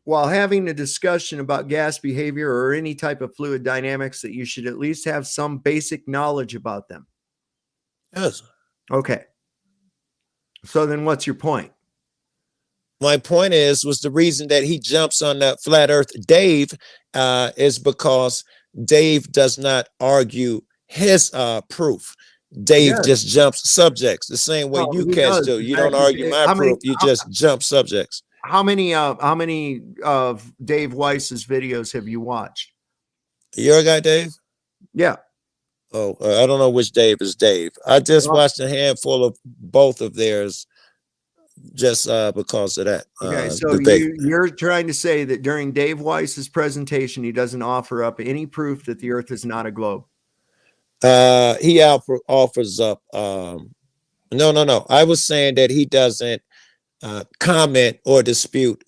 while having a discussion about gas behavior or any type of fluid dynamics that you should at least have some basic knowledge about them? Yes. Okay. So then what's your point? My point was the reason that he jumps on that flat earth Dave is because Dave does not argue his proof. Dave just jumps subjects the same way you cats do. You don't argue my proof, you just jump subjects. How many of Dave Weiss's videos have you watched? You're a guy, Dave? Yeah. Oh, I don't know which Dave is Dave. I just watched a handful of both of theirs just because of that. Okay, so you're trying to say that during Dave Weiss's presentation, he doesn't offer up any proof that the Earth is not a globe? He offers up. No. I was saying that he doesn't comment or dispute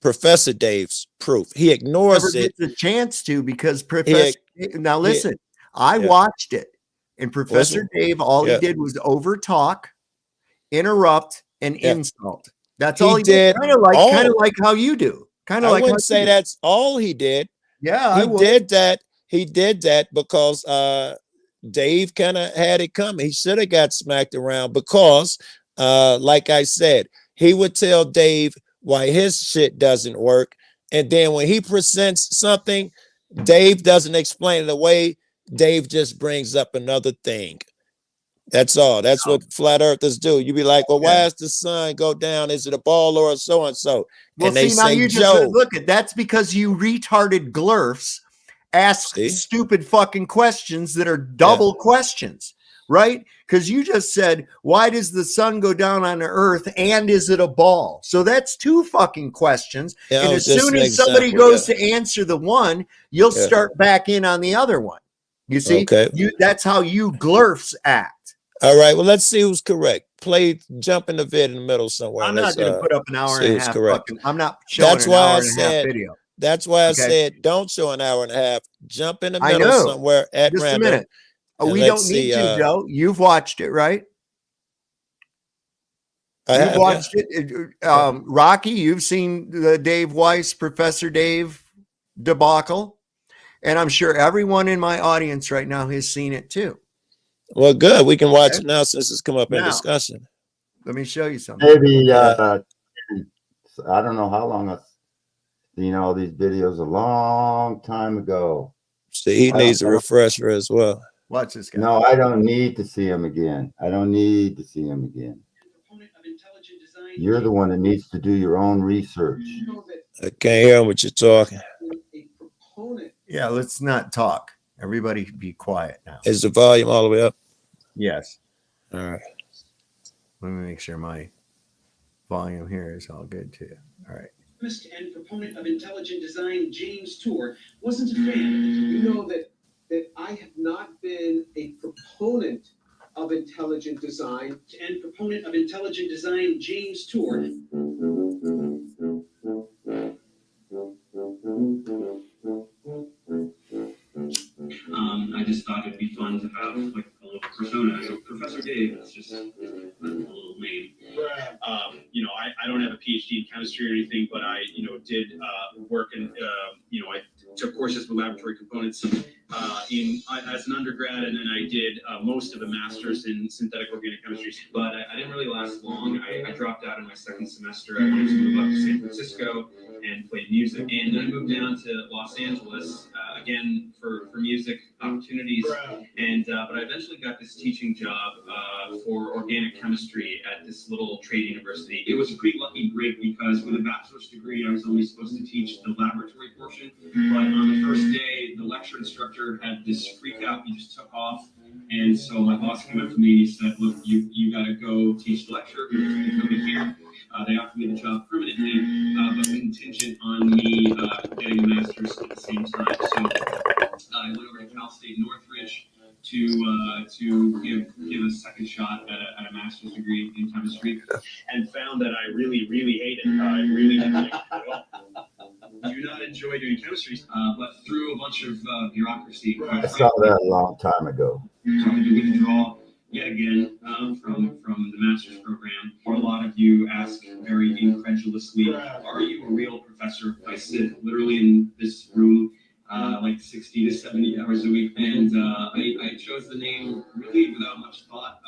Professor Dave's proof. He ignores it. Gets a chance to because Professor. Now listen, I watched it, and Professor Dave, all he did was overtalk, interrupt, and insult. That's all he did. Kind of like how you do. Kind of like. I wouldn't say that's all he did. Yeah, he did that. He did that because Dave kind of had it coming. He should have got smacked around because, like I said, he would tell Dave why his shit doesn't work, and then when he presents something, Dave doesn't explain it away. Dave just brings up another thing. That's all. That's what flat earthers do. You be like, well, why does the sun go down? Is it a ball or a so and so? And they say, you Joe. Look at that's because you retarded glurfs ask stupid fucking questions that are double questions, right? Because you just said, why does the sun go down on the earth and is it a ball? So that's two fucking questions. And as soon as somebody goes to answer the one, you'll start back in on the other one. You see, that's how you glurfs act. All right, well, let's see who's correct. Jump in the vid in the middle somewhere. I'm not going to put up an hour and a half. I'm not showing an hour and a half video. That's why I said don't show an hour and a half. Jump in the middle somewhere at just random. A minute. We don't need to, Joe. You've watched it, right? You've watched it. Rocky, you've seen the Dave Weiss, Professor Dave debacle. And I'm sure everyone in my audience right now has seen it too. Well, good. We can watch it now since it's come up in discussion. Let me show you something. Maybe I don't know how long I've seen all these videos. A long time ago. See, he needs a refresher as well. Watch this guy. No, I don't need to see him again. I don't need to see him again. You're the one that needs to do your own research. I can't hear what you're talking. Yeah, let's not talk. Everybody be quiet now. Is the volume all the way up? Yes. All right. Let me make sure my volume here is all good too. All right. And proponent of intelligent design, James Tour, wasn't a fan. You know that I have not been a proponent of intelligent design. And proponent of intelligent design, James Tour. I just thought it'd be fun to have like a little persona. So Professor Dave, it's just a little name. I don't have a PhD in chemistry or anything, but I, did work in, I took courses with laboratory components as an undergrad, and then I did most of a master's in synthetic organic chemistry. But I didn't really last long. I dropped out in my second semester. I just moved up to San Francisco and played music, and then I moved down to Los Angeles again for music opportunities. And but I eventually got this teaching job for organic chemistry at this little trade university. It was a pretty lucky break because with a bachelor's degree, I was only supposed to teach the laboratory portion. But on the first day, the lecture instructor had this freak out. He just took off. And so my boss came up to me and he said, look, you got to go teach the lecture. You're coming here. They offered me the job permanently, but contingent on me getting a master's at the same time. So I went over to Cal State Northridge to give a second shot at a master's degree in chemistry, and found that I really, really hate it. I really didn't like it at all. Do not enjoy doing chemistry, but through a bunch of bureaucracy. I saw that a long time ago. So I'm going to draw yet again from the master's program. A lot of you ask very incredulously, "Are you a real professor?" I sit literally in this room like 60 to 70 hours a week, and I chose the name really without much thought.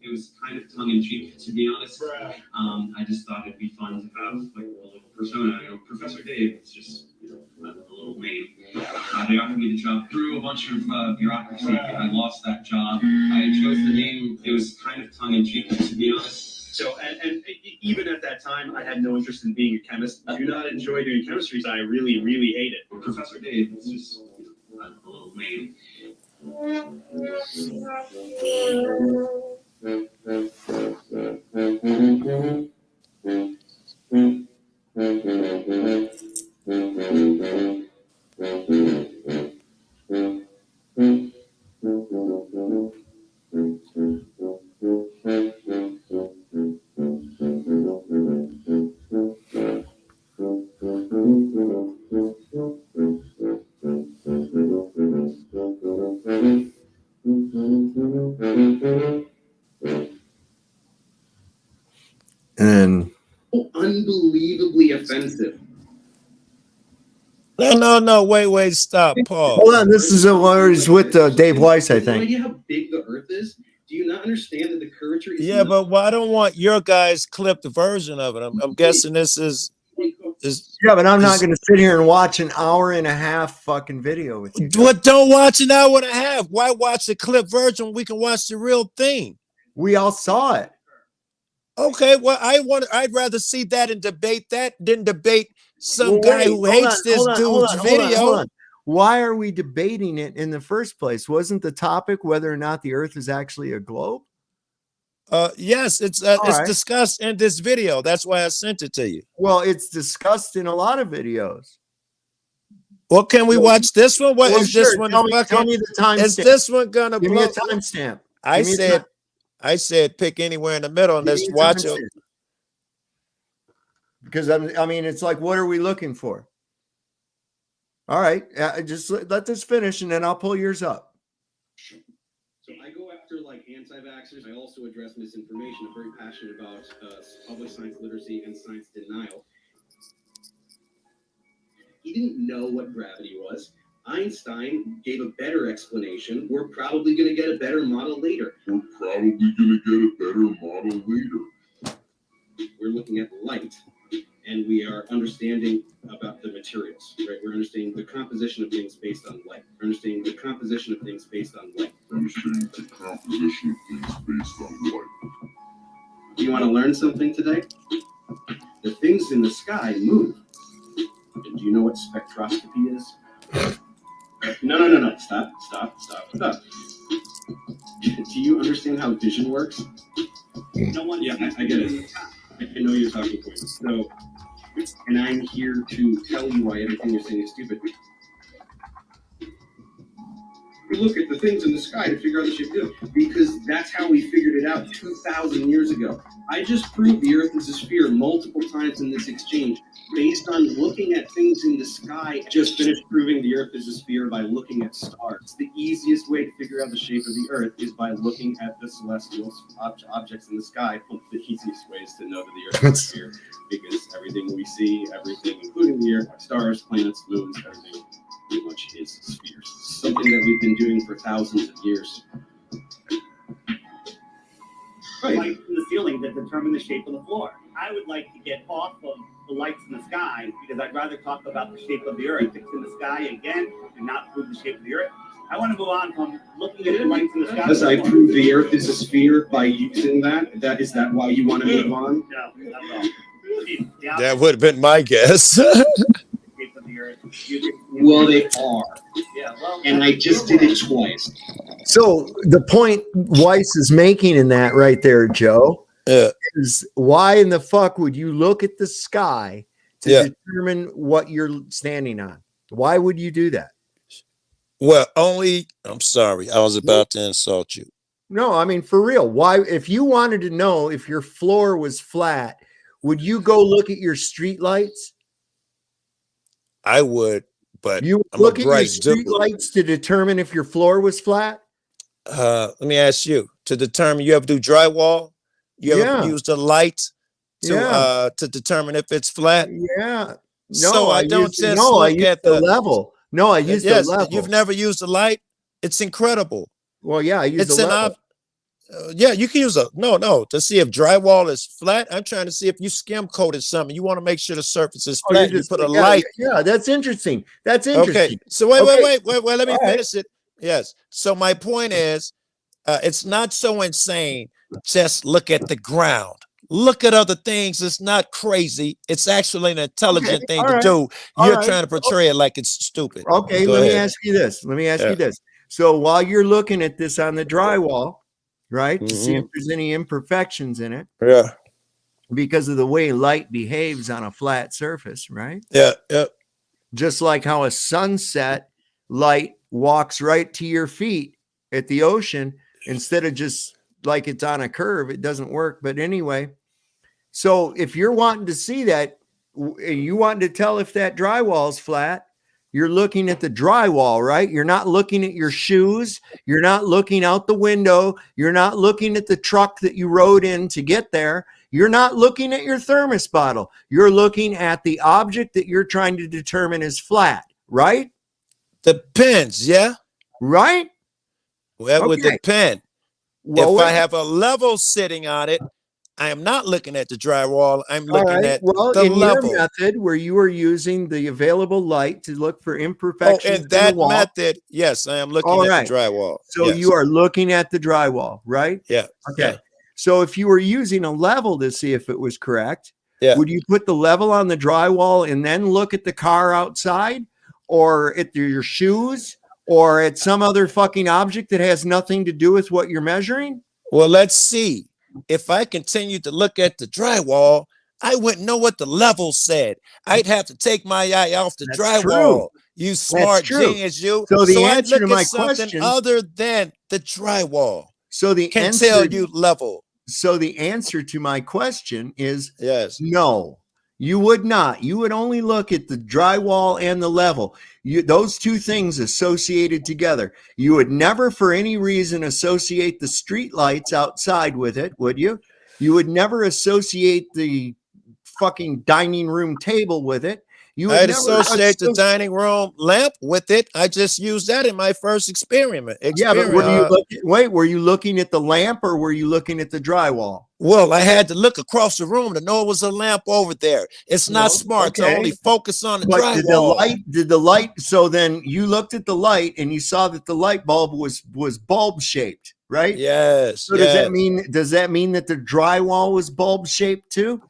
It was kind of tongue in cheek, to be honest. I just thought it'd be fun to have like a little persona. You know, Professor Dave. It's just a little name. They offered me the job through a bunch of bureaucracy. I lost that job. I chose the name. It was kind of tongue in cheek, to be honest. So, and even at that time, I had no interest in being a chemist. I do not enjoy doing chemistry. I really, really hate it. Professor Dave. It's just a little name. And Unbelievably offensive. No, wait, stop, pause. Hold on, this is with Dave Weiss, I think. Do you know how big the Earth is? Do you not understand that the curvature is? Yeah, but I don't want your guys clipped version of it. I'm guessing this is. Yeah, but I'm not going to sit here and watch an hour and a half fucking video with you. But don't watch an hour and a half. Why watch the clip version when we can watch the real thing? We all saw it. Okay, well, I'd rather see that and debate that than debate some guy who hates this dude's video. Why are we debating it in the first place? Wasn't the topic whether or not the Earth is actually a globe? Yes, it's discussed in this video. That's why I sent it to you. Well, it's discussed in a lot of videos. Well, can we watch this one? What is this one? Tell me the time. Is this one gonna give blow? me a timestamp? I said pick anywhere in the middle and let's watch it. Because I mean, it's like, what are we looking for? All right, just let this finish, and then I'll pull yours up. So I go after like anti-vaxxers. I also address misinformation. I'm very passionate about public science literacy and science denial. He didn't know what gravity was. Einstein gave a better explanation. We're probably going to get a better model later. We're looking at light, and we are understanding about the materials, right? We're understanding the composition of things based on light. We're understanding the composition of things based on light. You want to learn something today? The things in the sky move. And do you know what spectroscopy is? No. Stop. Do you understand how vision works? No one. Yeah, I get it. I know you're talking points. So, and I'm here to tell you why everything you're saying is stupid. We look at the things in the sky to figure out the shape of it, because that's how we figured it out 2,000 years ago. I just proved the Earth is a sphere multiple times in this exchange based on looking at things in the sky. I just finished proving the Earth is a sphere by looking at stars. The easiest way to figure out the shape of the Earth is by looking at the celestial objects in the sky. One of the easiest ways to know that the Earth is a sphere, because everything we see, everything including the Earth, stars, planets, moons, everything pretty much is spheres. Something that we've been doing for thousands of years. Right. Lights in the ceiling that determine the shape of the floor. I would like to get off of the lights in the sky because I'd rather talk about the shape of the Earth. It's in the sky again and not prove the shape of the Earth. I want to move on from looking at the lights in the sky. As I prove the Earth is a sphere by using that. Is that why you want to move on? No, not at all. That would have been my guess. Well, they are. And I just did it twice. So the point Weiss is making in that right there, Joe, is why in the fuck would you look at the sky to determine what you're standing on? Why would you do that? Well, I'm sorry. I was about to insult you. No, I mean, for real. Why, if you wanted to know if your floor was flat, would you go look at your street lights? I would, but You I'm a look at your bright street dude. lights to determine if your floor was flat? Let me ask you, to determine, you ever do drywall? You ever use the light to determine if it's flat? Yeah. So No, I don't just I look used at the the level. No, I used the yes. level. You've never used the light? It's incredible. Well, yeah, I used It's the an level. yeah, you can use a no to see if drywall is flat. I'm trying to see if you skim coated something. You want to make sure the surface is flat. You put a light. Yeah, that's interesting. That's Okay. interesting. So wait. Let me All right. finish it. Yes. So my point is, it's not so insane. Just look at the ground. Look at other things. It's not crazy. It's actually an intelligent thing to do. You're trying to portray it like it's stupid. Okay, Go let me ahead. ask you this. So while you're looking at this on the drywall, right, to see if there's any imperfections in it, Yeah. because of the way light behaves on a flat surface, right? Yeah. Yeah. Just like how a sunset light walks right to your feet at the ocean instead of just like it's on a curve, it doesn't work. But anyway, so if you're wanting to see that, you want to tell if that drywall is flat, you're looking at the drywall, right? You're not looking at your shoes. You're not looking out the window. You're not looking at the truck that you rode in to get there. You're not looking at your thermos bottle. You're looking at the object that you're trying to determine is flat, right? Depends, yeah? Right? Well, it would depend. Well, if I have a level sitting on it, I am not looking at the drywall. I'm looking at the level. Your method where you are using the available light to look for imperfections in that wall, method, yes, I am looking at the drywall. So yes. you are looking at the drywall, right? Yeah. Okay. Yeah. So if you were using a level to see if it was correct, yeah. would you put the level on the drywall and then look at the car outside, or at your shoes, or at some other fucking object that has nothing to do with what you're measuring? Well, let's see. If I continued to look at the drywall, I wouldn't know what the level said. I'd have to take my eye off the drywall. True. You smart genius, you. So the I'd answer look to my at something question, other than the drywall. So the can answer, tell you level. So the answer to my question is yes. No. You would not. You would only look at the drywall and the level. Those two things associated together. You would never, for any reason, associate the street lights outside with it, would you? You would never associate the fucking dining room table with it. I'd associate the dining room lamp with it. I just used that in my first experiment. Yeah, but were you looking at the lamp or were you looking at the drywall? Well, I had to look across the room to know it was a lamp over there. It's not smart to only focus on the drywall. Did the light? So then you looked at the light and you saw that the light bulb was bulb shaped, right? Yes. So does that mean that the drywall was bulb shaped too?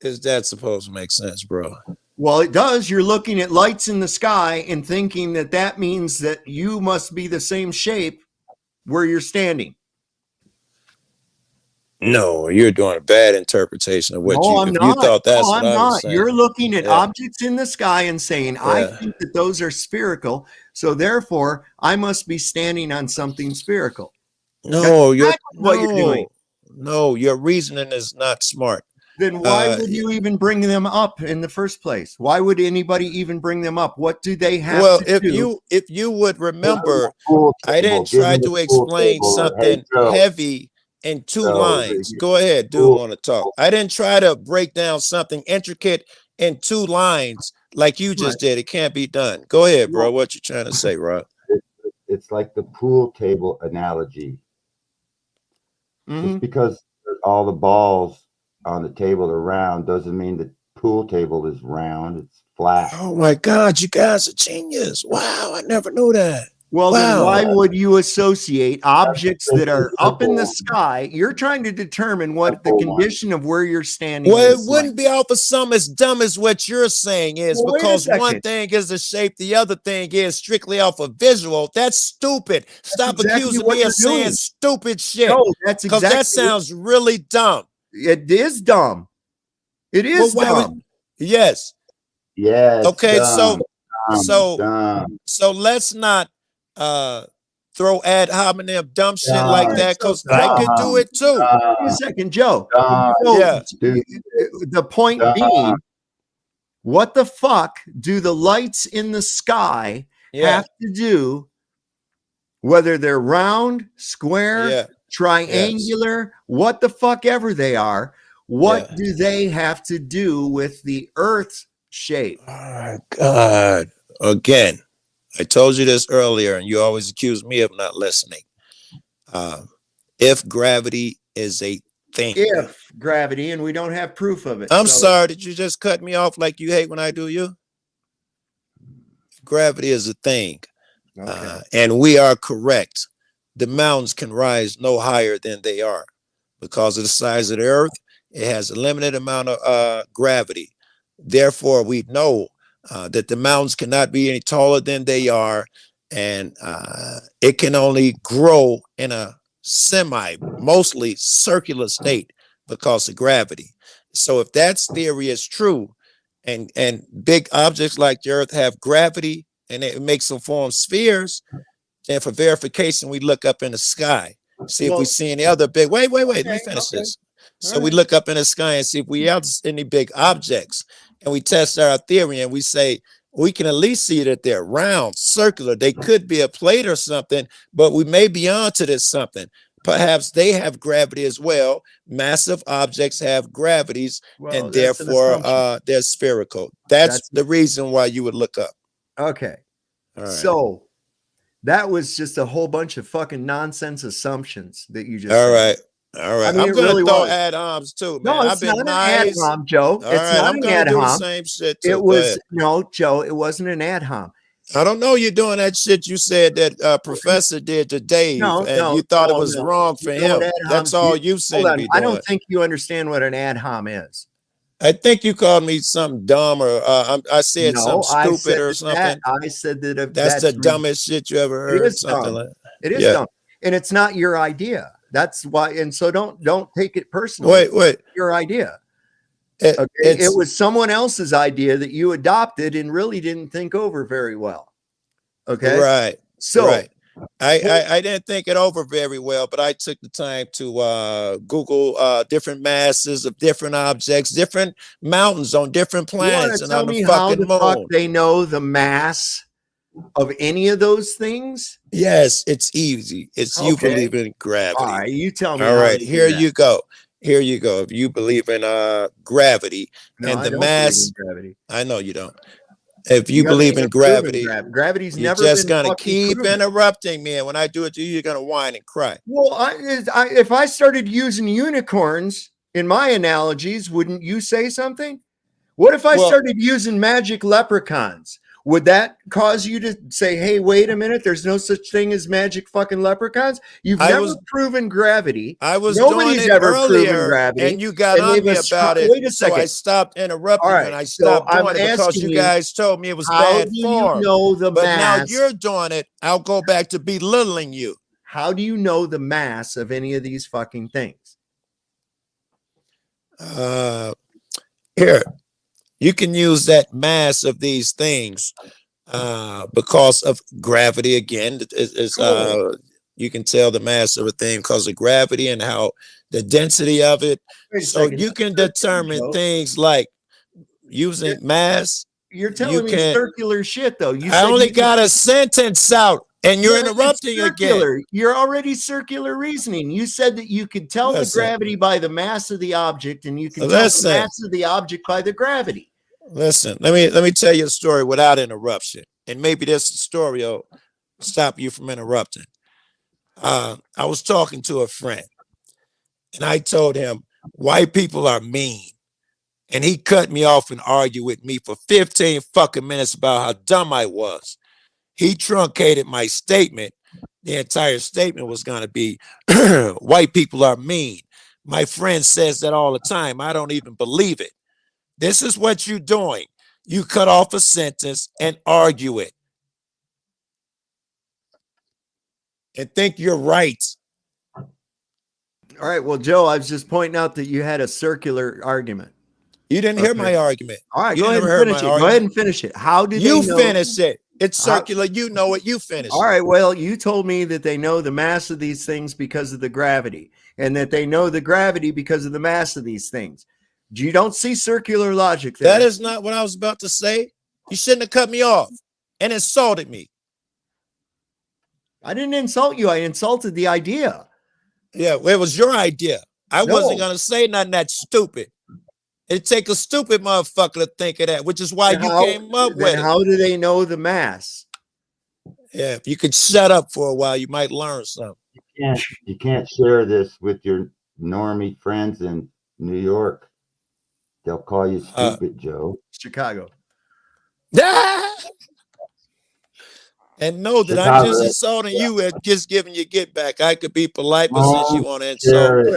Is that supposed to make sense, bro? Well, it does. You're looking at lights in the sky and thinking that means that you must be the same shape where you're standing. No, you're doing a bad interpretation of what you thought that's what I was saying. You're looking at objects in the sky and saying, I think that those are spherical, so therefore I must be standing on something spherical. No, you're doing. No, your reasoning is not smart. Then why would you even bring them up in the first place? Why would anybody even bring them up? What do they have to do? If you would remember, I didn't try to explain something heavy in two lines. Go ahead, dude, want to talk. I didn't try to break down something intricate in 2 lines like you just did. It can't be done. Go ahead, bro. What you trying to say, Rob? It's like the pool table analogy. Just because all the balls on the table are round doesn't mean the pool table is round. It's flat. Oh my God, you guys are genius. Wow, I never knew that. Well, then why would you associate objects that are up in the sky? You're trying to determine what the condition of where you're standing is. Well, it wouldn't be off of something as dumb as what you're saying is, because one thing is the shape, the other thing is strictly off of visual. That's stupid. Stop accusing me of saying stupid shit. No, that's exactly. Because that sounds really dumb. It is dumb. It is dumb. Yes. Yes. Okay, dumb, so let's not throw ad hominem dumb shit like that, because I could do it too. Wait a second, Joe. The point being, What the fuck do the lights in the sky have to do, whether they're round, square, triangular, what the fuck ever they are? What do they have to do with the Earth's shape? Oh, God. Again, I told you this earlier, and you always accuse me of not listening. If gravity is a thing. If gravity, and we don't have proof of it. I'm sorry, did you just cut me off like you hate when I do you? Gravity is a thing. And we are correct. The mountains can rise no higher than they are. Because of the size of the Earth, it has a limited amount of gravity. Therefore, we know that the mountains cannot be any taller than they are, and it can only grow in a mostly circular state because of gravity. So if that theory is true, and big objects like the Earth have gravity, and it makes them form spheres, and for verification, we look up in the sky, see if we see any other big, wait, let me finish this. So we look up in the sky and see if we have any big objects, and we test our theory, and we say, we can at least see that they're round, circular. They could be a plate or something, but we may be onto this something. Perhaps they have gravity as well. Massive objects have gravities, and therefore they're spherical. That's the reason why you would look up. Okay. All right. So that was just a whole bunch of fucking nonsense assumptions that you just All said. right. All right. I mean, I'm going to really throw was. ad-homs too, man. No, it's I've been not nice. an ad hom, Joe. All It's right, not I'm an going ad to do the hom. same shit too. It was, no, Joe, it wasn't an ad hom. I don't know you're doing that shit you said that Professor did to Dave, and you thought it was wrong for him. That's all you seem to be doing. I don't think you understand what an ad hom is. I think you called me something dumb, or I said something stupid or something. I said that that's the dumbest shit you ever heard. It is something dumb. like it is dumb, and it's not your idea. That's why, and so don't take it personally. Wait, it's your idea. It was someone else's idea that you adopted and really didn't think over very well. Okay, right. So right. I didn't think it over very well, but I took the time to Google different masses of different objects, different mountains on different planets, and on the fucking moon. Fuck they know the mass of any of those things? Yes, it's easy. It's you believe in gravity. All right, you tell me. All right, here you go. Here you go. If you believe in gravity and the mass, gravity. I know you don't. If you believe in gravity, gravity's you're never just been gonna keep proven. interrupting me, and when I do it to you, you're gonna whine and cry. Well, if I started using unicorns in my analogies, wouldn't you say something? What if I started using magic leprechauns? Would that cause you to say, hey, wait a minute, there's no such thing as magic fucking leprechauns? You've never proven gravity. Nobody's ever proven gravity. And you got on me about it. Wait a second. So I stopped interrupting and I stopped doing it because you guys told me it was how bad do form. You know the but mass? Now you're doing it. I'll go back to belittling you. How do you know the mass of any of these fucking things? Here. You can use that mass of these things because of gravity. Again, you can tell the mass of a thing because of gravity and how the density of it. So you can determine things like using mass. You're telling me circular shit, though. I only got a sentence out. And you're interrupting again. You're already circular reasoning. You said that you could tell the gravity by the mass of the object, and you can tell the mass of the object by the gravity. Listen, let me tell you a story without interruption, and maybe this story will stop you from interrupting. I was talking to a friend, and I told him white people are mean, and he cut me off and argued with me for 15 fucking minutes about how dumb I was. He truncated my statement. The entire statement was going to be white people are mean. My friend says that all the time. I don't even believe it. This is what you're doing. You cut off a sentence and argue it. And think you're right. All right. Well, Joe, I was just pointing out that you had a circular argument. You didn't hear my argument. All right. Go ahead and finish it. Go ahead and finish it. How did you they know? Finish it? It's circular. You know it. You finish. All right. Well, you told me that they know the mass of these things because of the gravity, and that they know the gravity because of the mass of these things. You don't see circular logic there. That is not what I was about to say. You shouldn't have cut me off and insulted me. I didn't insult you. I insulted the idea. Yeah, well, it was your idea. I wasn't going to say nothing that stupid. It'd take a stupid motherfucker to think of that, which is why you came up with it. How do they know the mass? Yeah, if you could shut up for a while, you might learn something. You can't share this with your normie friends in New York. They'll call you stupid, Joe. Chicago. And know that I'm just insulting you and just giving you get back. I could be polite, but since you want to insult,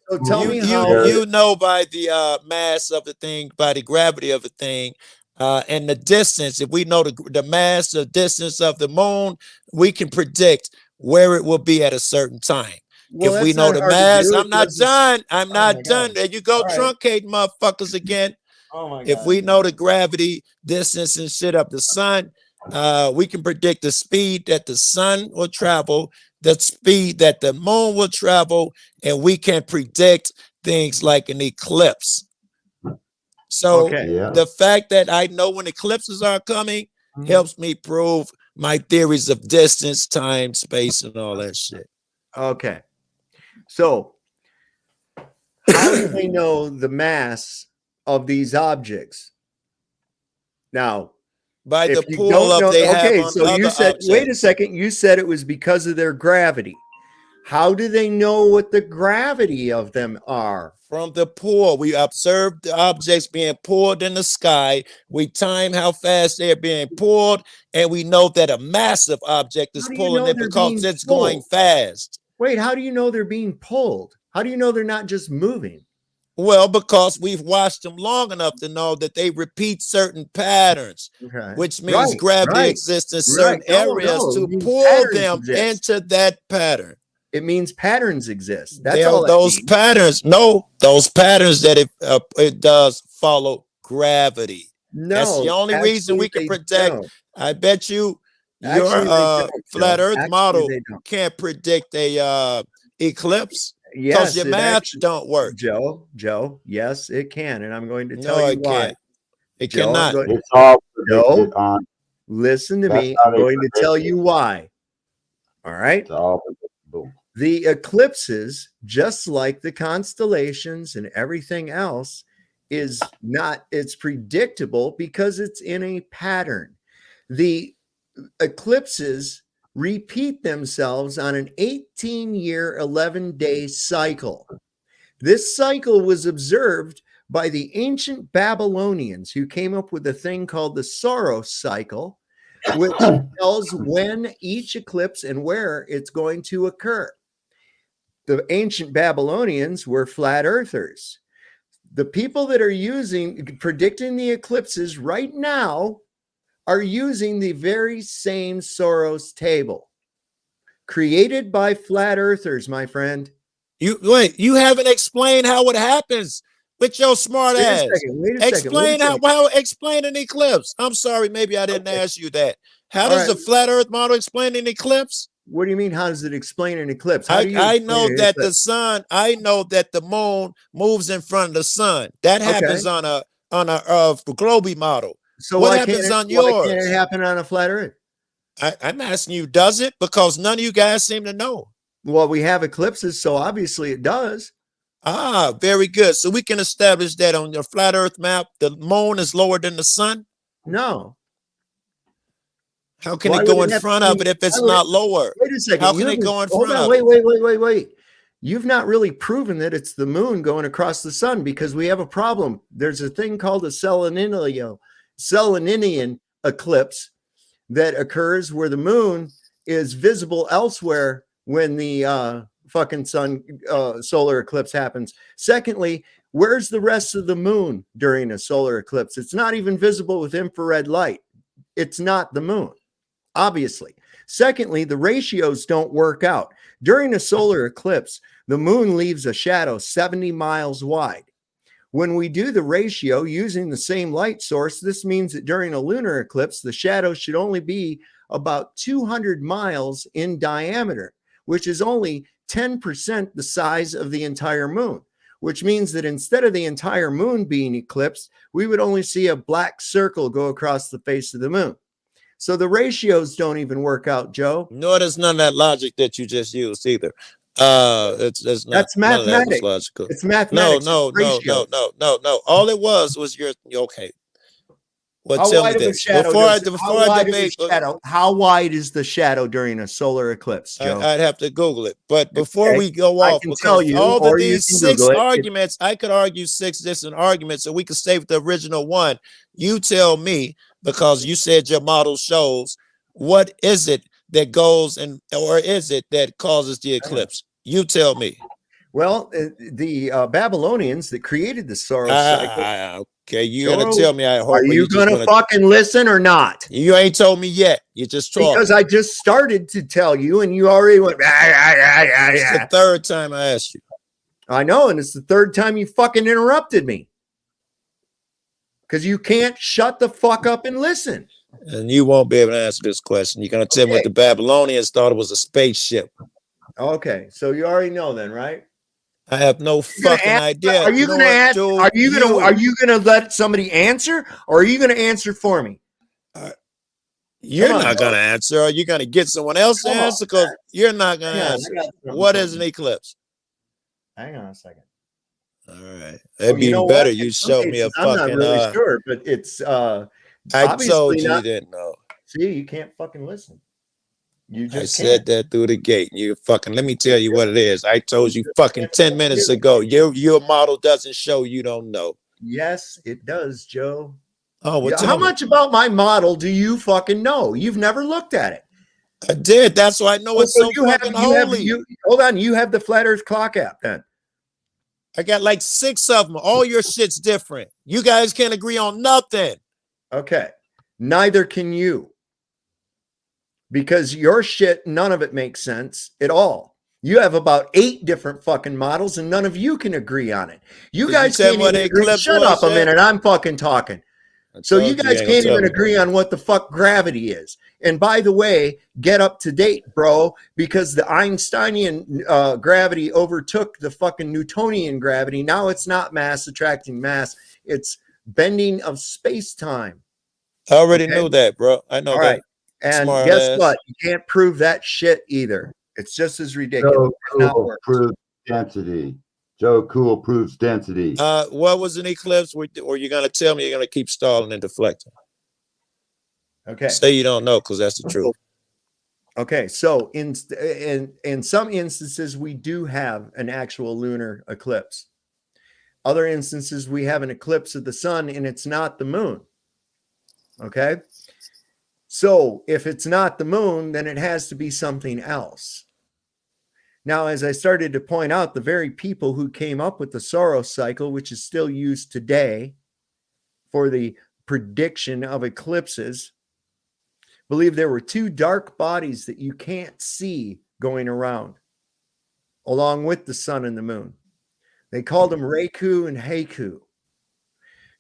so tell me you know by the mass of the thing, by the gravity of the thing, and the distance. If we know the mass, the distance of the moon, we can predict where it will be at a certain time. Well, if we know the mass, I'm not done. I'm not done. There you go, truncating motherfuckers again. Oh my God. If we know the gravity, distance, and shit of the sun, we can predict the speed that the sun will travel, the speed that the moon will travel, and we can predict things like an eclipse. So the fact that I know when eclipses are coming helps me prove my theories of distance, time, space, and all that shit. Okay. So how do they know the mass of these objects? Now, by the pull up they have on so other you said, objects. wait a second, you said it was because of their gravity. How do they know what the gravity of them are? From the pull, we observe the objects being pulled in the sky. We time how fast they're being pulled, and we know that a massive object is pulling it because it's going fast. Wait, how do you know they're being pulled? How do you know they're not just moving? Well, because we've watched them long enough to know that they repeat certain patterns, which means gravity exists in certain areas to pull them into that pattern. It means patterns exist. That's all those patterns. No, those patterns that it does follow gravity. No, that's the only reason we can predict. I bet you your flat Earth model can't predict a eclipse. Because your math don't work. Joe, yes, it can. And I'm going to tell you why. Can't. It cannot. It's all Joe, listen to me. I'm going to tell you why. All right. It's all predictable. The eclipses, just like the constellations and everything else, it's predictable because it's in a pattern. The eclipses repeat themselves on an 18-year, 11-day cycle. This cycle was observed by the ancient Babylonians, who came up with a thing called the Saros cycle, which tells when each eclipse and where it's going to occur. The ancient Babylonians were flat earthers. The people that are predicting the eclipses right now are using the very same Saros table created by flat earthers, my friend. You haven't explained how it happens with your smart ass. Explain an eclipse. I'm sorry, maybe I didn't ask you that. How does the flat earth model explain an eclipse? What do you mean? How does it explain an eclipse? I know that the sun, I know that the moon moves in front of the sun. That happens on a globe model. So what happens on yours? Why can't it happen on a flat earth? I'm asking you, does it? Because none of you guys seem to know. Well, we have eclipses, so obviously it does. Ah, very good. So we can establish that on your flat earth map, the moon is lower than the sun? No. How can it go in front of it if it's not lower? Wait a second. How can it go in front of it? Wait. You've not really proven that it's the moon going across the sun, because we have a problem. There's a thing called a Seleninian eclipse that occurs where the moon is visible elsewhere when the fucking sun solar eclipse happens. Secondly, where's the rest of the moon during a solar eclipse? It's not even visible with infrared light. It's not the moon, obviously. Secondly, the ratios don't work out. During a solar eclipse, the moon leaves a shadow 70 miles wide. When we do the ratio using the same light source, this means that during a lunar eclipse, the shadow should only be about 200 miles in diameter, which is only 10% the size of the entire moon. which means that instead of the entire moon being eclipsed, we would only see a black circle go across the face of the moon. So the ratios don't even work out, Joe. No, there's none of that logic that you just used either. It's not. That's None of that was mathematics. logical. It's mathematics. No. All it was your okay. Well, How tell me wide of a this shadow? before How I debate. How wide is the shadow during a solar eclipse, Joe? I'd have to Google it. But before Okay, we go I off, can because tell you, all of or you these can 6 Google it. arguments, I could argue 6 different arguments, and we could stay with the original one. You tell me, because you said your model shows, what is it that goes or is it that causes the eclipse? You tell me. Well, the Babylonians that created the Soros cycle. Okay, you're gonna tell me. I hope. Are you gonna fucking listen or not? You ain't told me yet. You just talking. Because I just started to tell you, and you already went. It's the third time I asked you. I know, and it's the third time you fucking interrupted me. Because you can't shut the fuck up and listen. And you won't be able to answer this question. You're gonna tell me what the Babylonians thought it was a spaceship. Okay, so you already know then, right? I have no fucking idea. Are you going to ask? Are you going to let somebody answer, or are you going to answer for me? You're not going to answer. Are you going to get someone else to answer? Because you're not going to answer. What is an eclipse? Hang on a second. All right, it'd be better. You showed me a fucking. I'm not really sure, but it's. I told you didn't know. See, you can't fucking listen. You just said that through the gate. You fucking, let me tell you what it is. I told you fucking 10 minutes ago. Your model doesn't show, you don't know. Yes, it does, Joe. Oh, well, how much about my model do you fucking know? You've never looked at it. I did. That's why I know it's so fucking holy. Hold on, you have the Flat Earth Clock app then. I got like 6 of them. All your shit's different. You guys can't agree on nothing. Okay. Neither can you. Because your shit, none of it makes sense at all. You have about 8 different fucking models and none of you can agree on it. You guys can't even agree. Shut up a minute. I'm fucking talking. So you guys can't even agree on what the fuck gravity is. And by the way, get up to date, bro, because the Einsteinian gravity overtook the fucking Newtonian gravity. Now it's not mass attracting mass. It's bending of space-time. I already knew that, bro. I know that. Right. And guess what? You can't prove that shit either. It's just as ridiculous. Joe Cool proves density. Joe Cool proves density. What was an eclipse? Or you're going to tell me you're going to keep stalling and deflecting? Okay. Say you don't know, because that's the truth. Okay. So in some instances, we do have an actual lunar eclipse. Other instances, we have an eclipse of the sun, and it's not the moon. Okay. So if it's not the moon, then it has to be something else. Now, as I started to point out, the very people who came up with the Soros cycle, which is still used today for the prediction of eclipses, believe there were 2 dark bodies that you can't see going around, along with the sun and the moon. They called them Reiku and Heiku.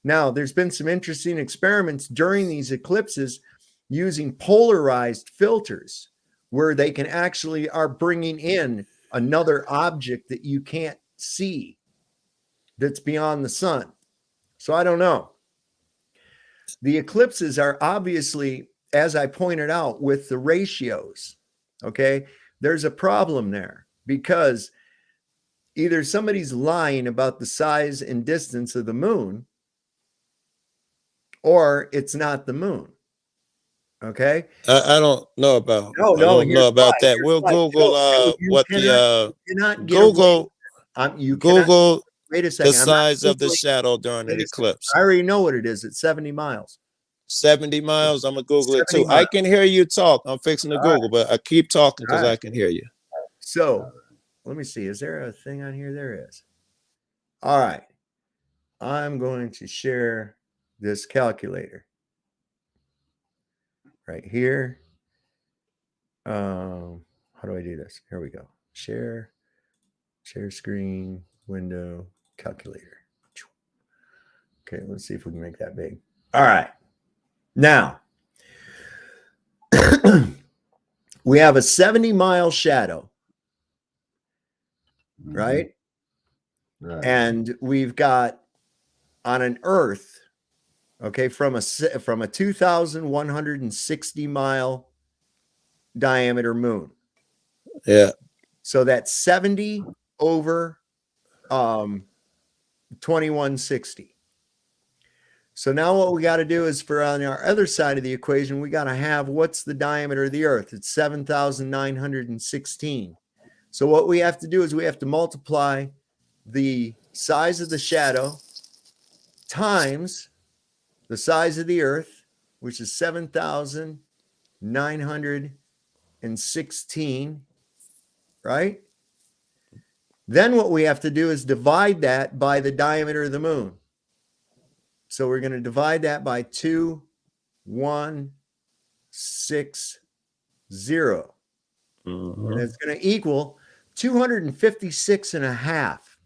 Now, there's been some interesting experiments during these eclipses using polarized filters where they can actually are bringing in another object that you can't see that's beyond the sun. So I don't know. The eclipses are obviously, as I pointed out, with the ratios. Okay. There's a problem there because either somebody's lying about the size and distance of the moon, or it's not the moon. Okay. I don't know about. No, I don't know about that. We'll Google what Google. You Google. Wait a second. The size of the shadow during an eclipse. I already know what it is. It's 70 miles. 70 miles. I'm gonna Google it too. Miles. I can hear you talk. I'm fixing to Google, but I keep talking because I can hear you. So let me see. Is there a thing on here? There is. All right. I'm going to share this calculator right here. How do I do this? Here we go. Share screen, window, calculator. Okay, let's see if we can make that big. All right. Now, we have a 70-mile shadow, right? Right. And we've got on an Earth, okay, from a 2,160 mile diameter moon. Yeah. So that's 70 over 2160. So now what we got to do is for on our other side of the equation, we got to have what's the diameter of the Earth? It's 7,916. So what we have to do is we have to multiply the size of the shadow times the size of the Earth, which is 7,916, right? Then what we have to do is divide that by the diameter of the moon. So we're going to divide that by 2,160. And it's going to equal 256 and a half.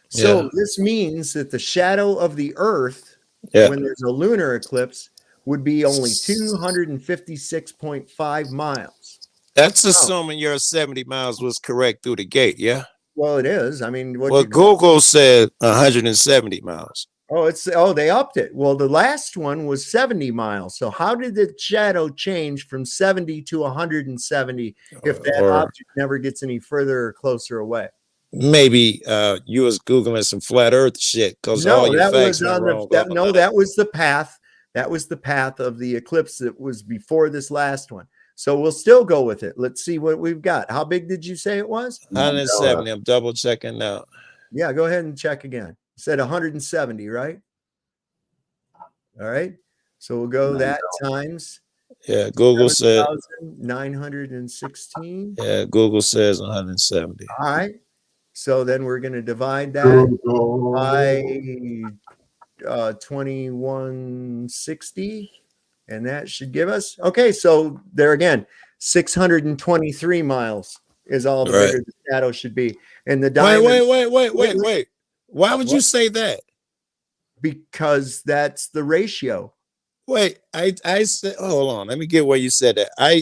So this means that the shadow of the Earth, when there's a lunar eclipse, would be only 256.5 miles. That's assuming your 70 miles was correct through the gate, yeah? Well, it is. I mean, well, Google said 170 miles. Oh, they upped it. Well, the last one was 70 miles. So how did the shadow change from 70 to 170 if that object never gets any further or closer away? Maybe you was Googling some flat earth shit because all your facts were wrong. That was the path. That was the path of the eclipse that was before this last one. So we'll still go with it. Let's see what we've got. How big did you say it was? 170. I'm double checking now. Yeah, go ahead and check again. It said 170, right? All right. So we'll go that times. Yeah, Google said 916. Yeah, Google says 170. All right. So then we're going to divide that by 2160. And that should give us, okay, so there again, 623 miles is all the bigger the shadow should be. And the diamond. Wait. Why would you say that? Because that's the ratio. Wait, I said, hold on, let me get where you said that. I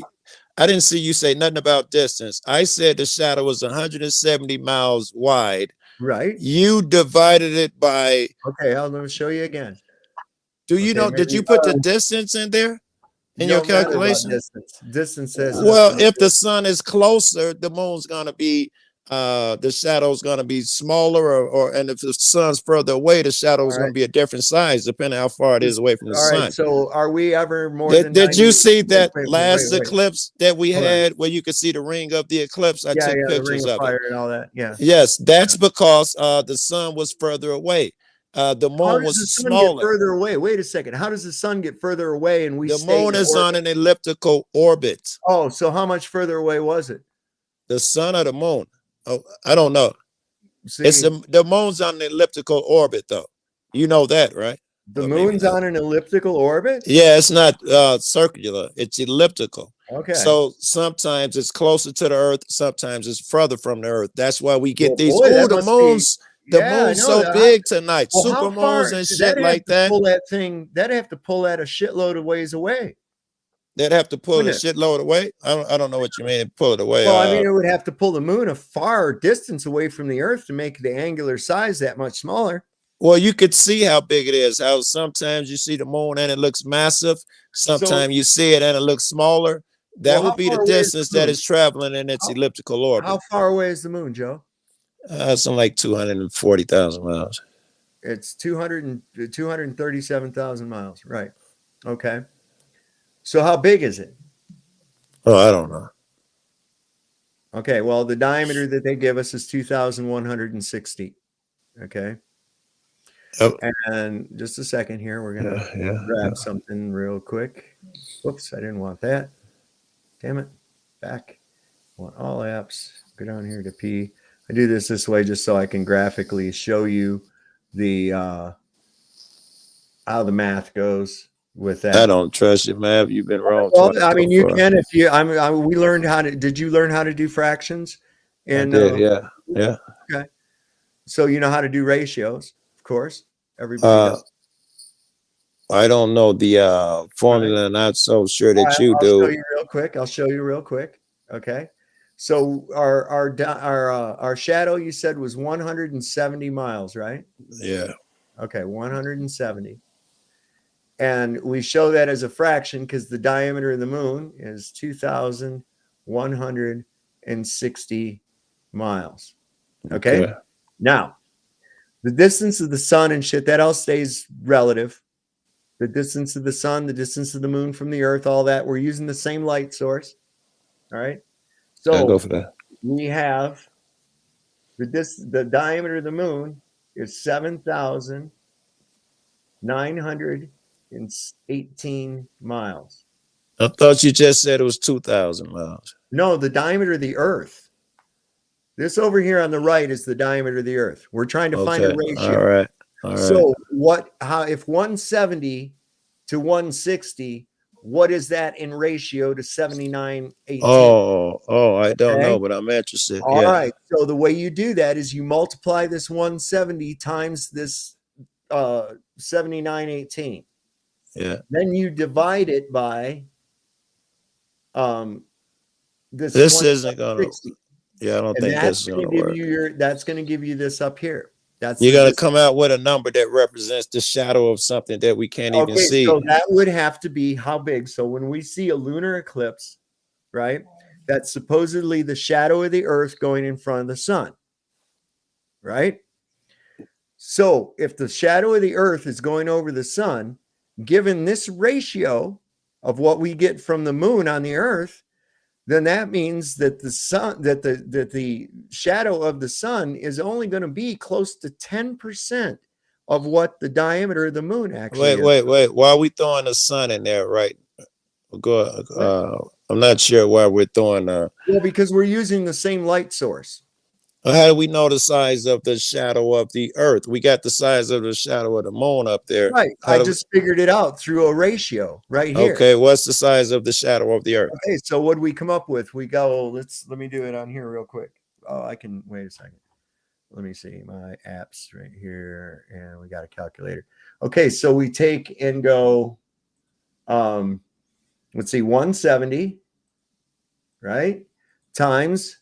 didn't see you say nothing about distance. I said the shadow was 170 miles wide. Right. You divided it by. Okay, let me show you again. Do you know? Did you put the distance in there in your calculation? Distance says. Well, if the sun is closer, the moon's gonna be. The shadow's gonna be smaller, and if the sun's further away, the shadow's gonna be a different size depending how far it is away from the sun. All right. So, are we ever more than? Did you see that last eclipse that we had, where you could see the ring of the eclipse? I took pictures of it and all that. Yeah. Yes, that's because the sun was further away. The moon was smaller. Further away. Wait a second. How does the sun get further away? And the moon is on an elliptical orbit. Oh, so how much further away was it? The sun or the moon? Oh, I don't know. It's the moon's on an elliptical orbit, though. You know that, right? The moon's on an elliptical orbit? Yeah, it's not circular. It's elliptical. Okay. So sometimes it's closer to the Earth. Sometimes it's further from the Earth. That's why we get these. Oh, the moon's. The moon's so big tonight. Super moons and shit like that. Pull that thing. That'd have to pull that a shitload of ways away. They'd have to pull a shitload away. I don't know what you mean. Pull it away. Well, I mean, it would have to pull the moon a far distance away from the Earth to make the angular size that much smaller. Well, you could see how big it is. How sometimes you see the moon and it looks massive. Sometimes you see it and it looks smaller. That would be the distance that it's traveling in its elliptical orbit. How far away is the moon, Joe? Something like 240,000 miles. It's 237,000 miles. Right. Okay. So how big is it? Oh, I don't know. Okay. Well, the diameter that they give us is 2,160. Okay. Oh. And just a second here. We're going to grab something real quick. Whoops. I didn't want that. Damn it. Back. I want all apps. Go down here to P. I do this way just so I can graphically show you the how the math goes with that. I don't trust you, man. You've been wrong. Well, I mean, you can if you. We learned how to. Did you learn how to do fractions? And yeah. Okay. So you know how to do ratios, of course. Everybody does. I don't know the formula. Not so sure that you do. I'll show you real quick. Okay. So our shadow, you said, was 170 miles, right? Yeah. Okay, 170. And we show that as a fraction because the diameter of the moon is 2,160 miles. Okay? Now, the distance of the sun and shit, that all stays relative. The distance of the sun, the distance of the moon from the earth, all that. We're using the same light source. All right? So I'll go for that. we have the diameter of the moon is 7,918 miles. I thought you just said it was 2,000 miles. No, the diameter of the earth. This over here on the right is the diameter of the earth. We're trying to find a ratio. All right. So if 170 to 160, what is that in ratio to 7918? Oh, I don't know, but I'm interested. All right. So the way you do that is you multiply this 170 times this 7918. Yeah. Then you divide it by this isn't gonna. Yeah, I don't think this is gonna work. That's going to give you this up here. You're gonna come out with a number that represents the shadow of something that we can't even see. So that would have to be how big. So when we see a lunar eclipse, right? That's supposedly the shadow of the earth going in front of the sun, right? So if the shadow of the earth is going over the sun, given this ratio of what we get from the moon on the earth, then that means that the sun, that the shadow of the sun is only going to be close to 10% of what the diameter of the moon actually is. Wait. Why are we throwing the sun in there, right? Go. I'm not sure why we're throwing. Well, because we're using the same light source. How do we know the size of the shadow of the earth? We got the size of the shadow of the moon up there. Right. I just figured it out through a ratio right here. Okay. What's the size of the shadow of the earth? Okay. So what do we come up with? We go, let me do it on here real quick. Oh, I can wait a second. Let me see my apps right here. And we got a calculator. Okay. So we take and go, let's see, 170, right? Times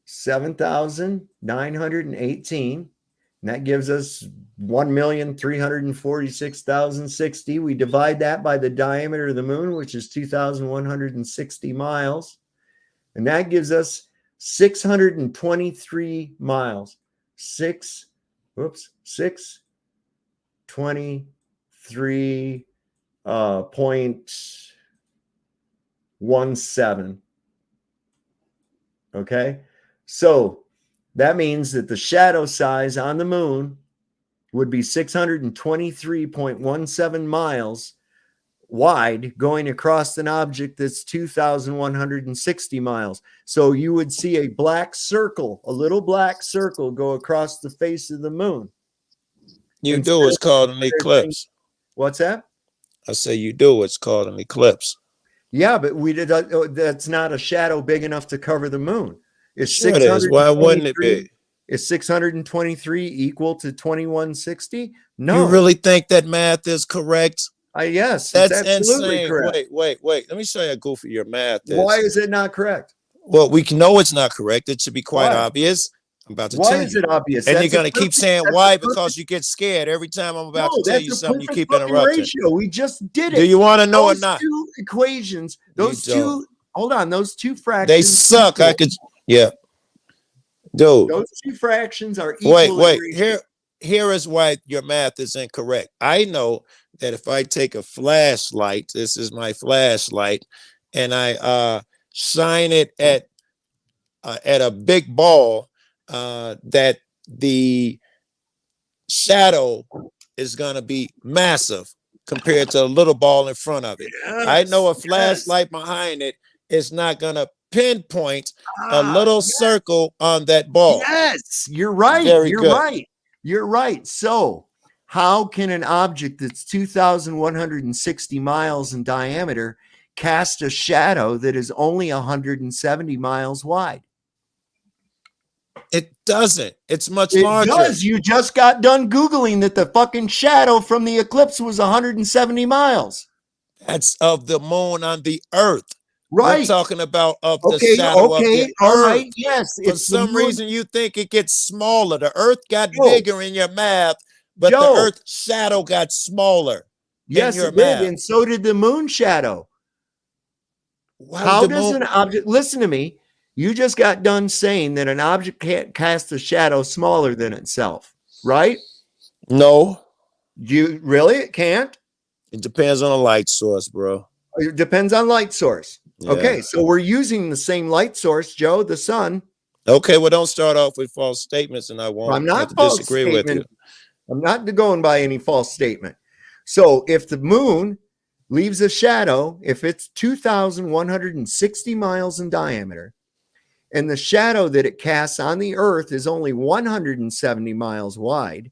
7,918, and that gives us 1,346,060. We divide that by the diameter of the moon, which is 2,160 miles, and that gives us 623 miles. 623.17. Okay. So that means that the shadow size on the moon would be 623.17 miles wide going across an object that's 2,160 miles. So you would see a black circle, a little black circle go across the face of the moon. You do what's called an eclipse. What's that? I say you do what's called an eclipse. Yeah, but that's not a shadow big enough to cover the moon. Is sure it is. Why wouldn't it be? Is 623 equal to 2160? No. You really think that math is correct? Yes, that's absolutely insane. Correct. Wait. Let me show you how goofy your math is. Why is it not correct? Well, we know it's not correct. It should be quite obvious. I'm about to tell you. Why is it obvious? And you're going to keep saying why because you get scared every time I'm about to tell you something. You keep interrupting. Ratio. We just did it. Do you want to know or not? Two equations. Those two. Hold on. Those two fractions. They suck. I could. Yeah. Dude. Those two fractions are equal. Wait. Here is why your math is incorrect. I know that if I take a flashlight, this is my flashlight, and I shine it at a big ball, that the shadow is going to be massive compared to a little ball in front of it. Yes, I know a flashlight behind it is not going to pinpoint a little circle on that ball. Yes, you're right. You're right. So how can an object that's 2,160 miles in diameter cast a shadow that is only 170 miles wide? It doesn't. It's much larger. It does. You just got done Googling that the fucking shadow from the eclipse was 170 miles. That's of the moon on the earth. We're Right. talking about of the Okay. shadow of Okay. the All earth. right. Yes. For It's the some moon. reason, you think it gets smaller. The earth got Joe. bigger in your math, but the Joe. earth shadow got smaller in Yes, your it did. math. And so did the moon shadow. How does an object, listen to me, you just got done saying that an object can't cast a shadow smaller than itself, right? No. You really? It can't? It depends on the light source, bro. It depends on light source. Yeah. Okay, so we're using the same light source, Joe, the sun. Okay, well, don't start off with false statements, and I won't I'm have not to false disagree with you. statement. I'm not going by any false statement. So if the moon leaves a shadow, if it's 2,160 miles in diameter, and the shadow that it casts on the earth is only 170 miles wide.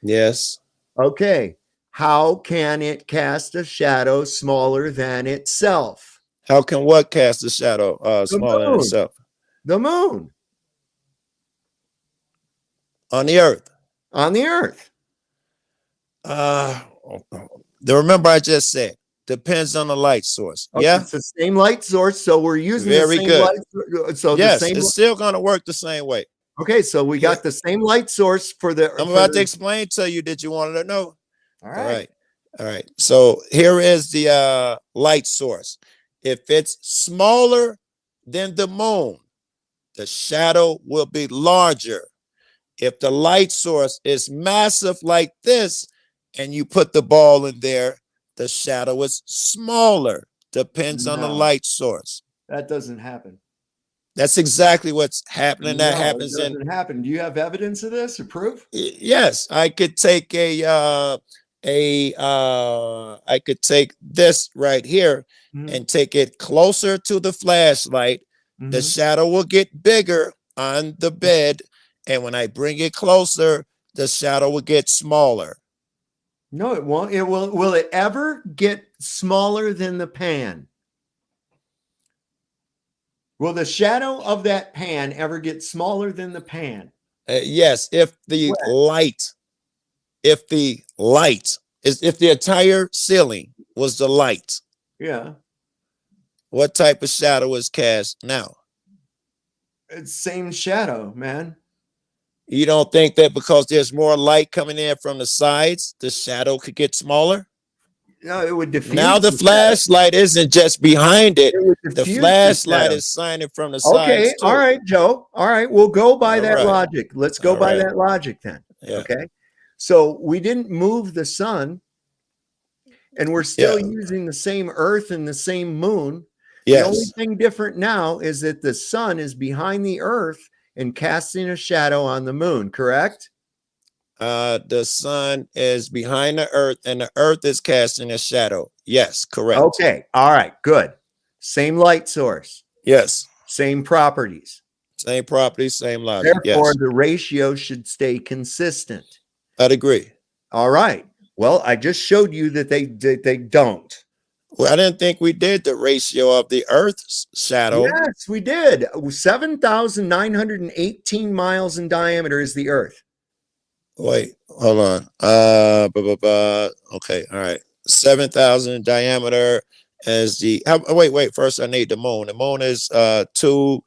Yes. Okay. How can it cast a shadow smaller than itself? How can what cast a shadow smaller than itself? The moon. On the earth. On the earth. Remember I just said, depends on the light source. Okay, yeah. It's the same light source, so we're using Very the same good. light. So yes, the same. It's still going to work the same way. Okay, so we got the same light source for the. I'm about to explain to you. Did you want to know? All right. All right. So here is the light source. If it's smaller than the moon, the shadow will be larger. If the light source is massive like this, and you put the ball in there, the shadow is smaller. Depends on the light source. That doesn't happen. That's exactly what's happening. That happens it doesn't happen. Do you have evidence of this or proof? Yes, I could take I could take this right here and take it closer to the flashlight. The shadow will get bigger on the bed, and when I bring it closer, the shadow will get smaller. No, it won't. It will. Will it ever get smaller than the pan? Will the shadow of that pan ever get smaller than the pan? Yes, if the if the entire ceiling was the light. Yeah. What type of shadow is cast now? It's same shadow, man. You don't think that because there's more light coming in from the sides, the shadow could get smaller? No, it would diffuse. Now the flashlight isn't just behind it. The flashlight the is shining from the okay, sides too. all right, Joe. All right, we'll go by All that right. logic. Let's go All by right. that logic then. Yeah. Okay. So we didn't move the sun, and we're still using the same earth and the same moon. Yes. The only thing different now is that the sun is behind the earth and casting a shadow on the moon, correct? The sun is behind the earth and the earth is casting a shadow. Yes, correct. Okay. All right. Good. Same light source. Yes. Same properties. Same properties, same logic. Therefore, Yes. the ratio should stay consistent. I'd agree. All right. Well, I just showed you that they don't. Well, I didn't think we did the ratio of the Earth's shadow. Yes, we did. 7,918 miles in diameter is the Earth. Wait, hold on. Okay, all right. 7,000 in diameter as the. Wait. First, I need the moon. The moon is 2,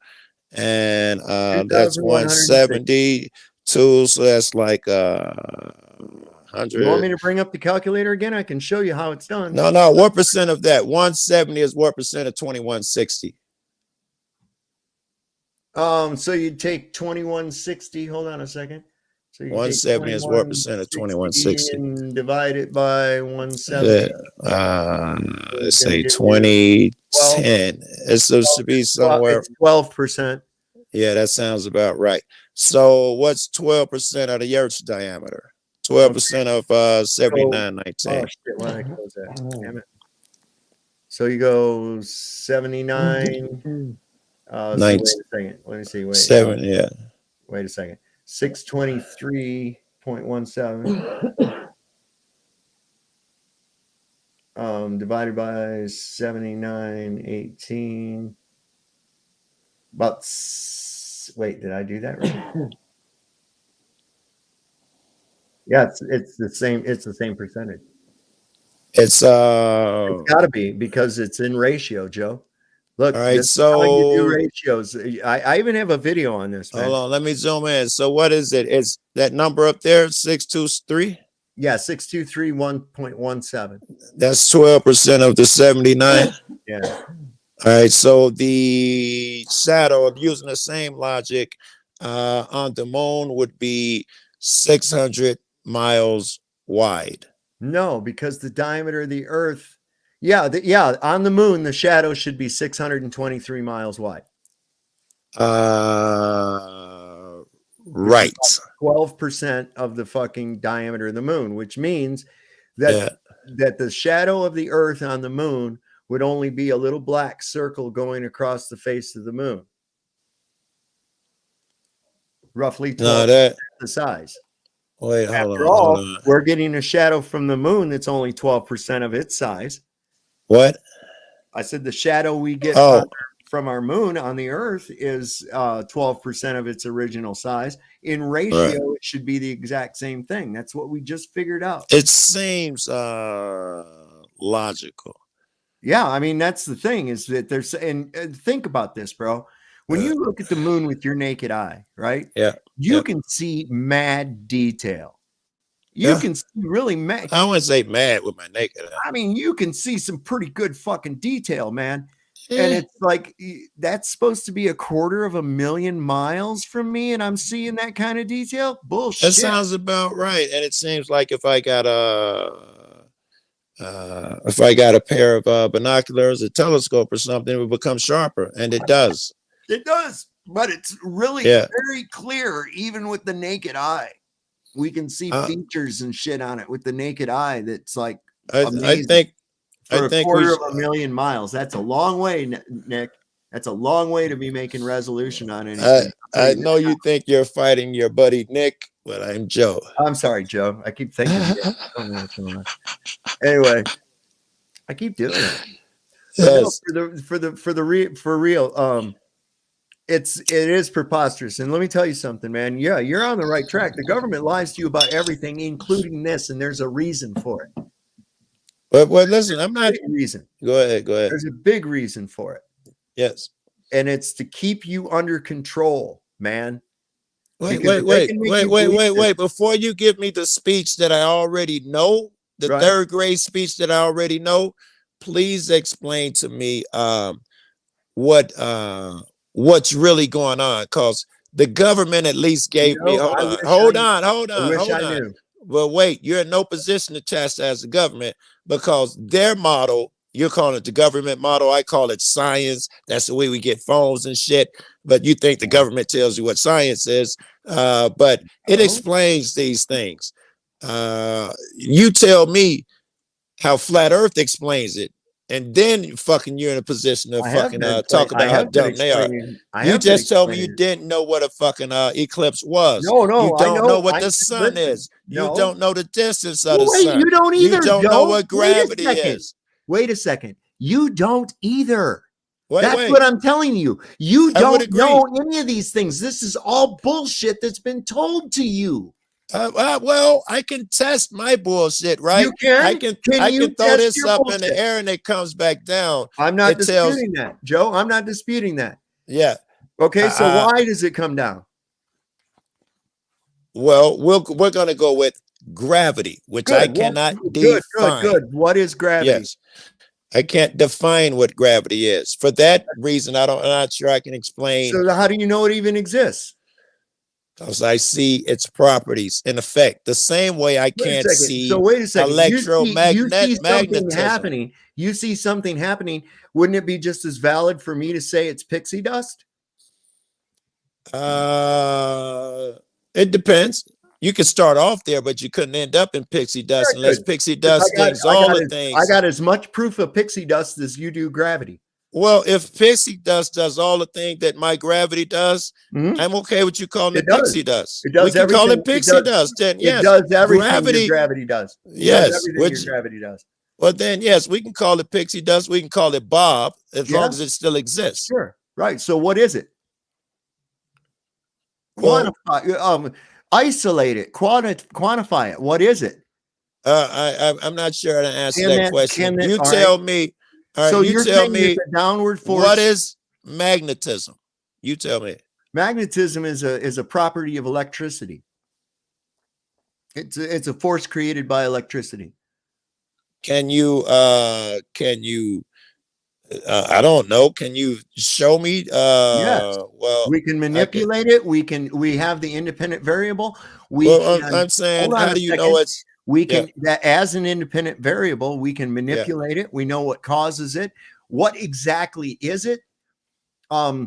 and that's 172. So that's like 100. You want me to bring up the calculator again? I can show you how it's done. No. What percent of that? 170 is what percent of 2160? So you'd take 2160. Hold on a second. So 170 is what percent of 2160? And divide it by 170. Let's say 2010. It's supposed to be somewhere. 12%. Yeah, that sounds about right. So what's 12% of the Earth's diameter? 12% of 7919. Oh shit! Why did I close that? Damn it. So you go 79. So wait a second. Let me see. Wait. 7. Yeah. Wait a second. 623.17. Divided by 7918. Wait, did I do that right? Yeah, it's the same. It's the same percentage. It's got to be because it's in ratio, Joe. Look, All right, this is how you do so ratios. I even have a video on this, man. hold on, let me zoom in. So what is it? It's that number up there, 623? Yeah, 6231.17. That's 12% of the 79. Yeah. All right, so the shadow, using the same logic, on the moon would be 600 miles wide. No, because the diameter of the Earth, on the moon, the shadow should be 623 miles wide. Right. 12% of the fucking diameter of the moon, which means that that the shadow of the Earth on the moon would only be a little black circle going across the face of the moon. Roughly 12% the size. Wait, After all, we're getting a shadow from the moon that's only 12% of its size. What? I said the shadow we get from our moon on the Earth is 12% of its original size. In ratio, it should be the exact same thing. That's what we just figured out. It seems logical. Yeah, I mean, that's the thing is that there's, and think about this, bro. When you look at the moon with your naked eye, right? Yeah. You can see mad detail. You can see really mad. I wouldn't say mad with my naked eye. I mean, you can see some pretty good fucking detail, man. And it's like, that's supposed to be 250,000 miles from me, and I'm seeing that kind of detail? Bullshit. That sounds about right. And it seems like if I got a pair of binoculars, a telescope or something, it would become sharper, and it does. It does, but it's really very clear, even with the naked eye. We can see features and shit on it with the naked eye. That's like amazing. I think for 250,000 miles. That's a long way, Nick. That's a long way to be making resolution on anything. I know you think you're fighting your buddy Nick, but I'm Joe. I'm sorry, Joe. I keep thinking. I don't know what's going on. Anyway, I keep doing it. Yes. No, for real. It is preposterous. And let me tell you something, man. Yeah, you're on the right track. The government lies to you about everything, including this, and there's a reason for it. But listen, I'm not reason. Go ahead. There's a big reason for it. Yes. And it's to keep you under control, man. Wait. Before you give me the speech that I already know, the third grade speech that I already know, please explain to me what's really going on. Because the government at least gave me hold on. Well, wait, you're in no position to chastise the government because their model, you're calling it the government model. I call it science. That's the way we get phones and shit. But you think the government tells you what science is. But it explains these things. You tell me how Flat Earth explains it. And then you're in a position to talk about how dumb they are. You just told me you didn't know what a fucking eclipse was. No, you don't know what the sun is. You don't know the distance of the sun. You don't either. You don't know what gravity is. Wait a second. You don't either. That's what I'm telling you. You don't know any of these things. This is all bullshit that's been told to you. Well, I can test my bullshit, right? You can. I can throw this up in the air and it comes back down. I'm not disputing that, Joe. I'm not disputing that. Yeah. Okay. So why does it come down? Well, we're going to go with gravity, which I cannot define. Good. What is gravity? Yes. I can't define what gravity is. For that reason, I'm not sure I can explain. So how do you know it even exists? Because I see its properties in effect the same way I can't see electromagnetism. You see something happening. Wouldn't it be just as valid for me to say it's pixie dust? It depends. You could start off there, but you couldn't end up in pixie dust unless pixie dust things, all the things. I got as much proof of pixie dust as you do gravity. Well, if pixie dust does all the things that my gravity does, I'm okay with you calling it pixie dust. It does. We can call it pixie dust. Then yes, it does everything gravity does. Yes, which gravity does. Well, then yes, we can call it pixie dust. We can call it Bob as long as it still exists. Sure. Right. So what is it? Quantify. Isolate it. Quantify it. What is it? I'm not sure how to answer that question. You tell me. All right, So you you're tell saying me it's a downward force. what is magnetism? You tell me. Magnetism is a property of electricity. It's a force created by electricity. Can you I don't know. Can you show me? Yes. Well, We can manipulate it. We have the independent variable. I'm saying, hold on how a do you second. know it's We can that as an independent variable, we can manipulate it. We know what causes it. What exactly is it? I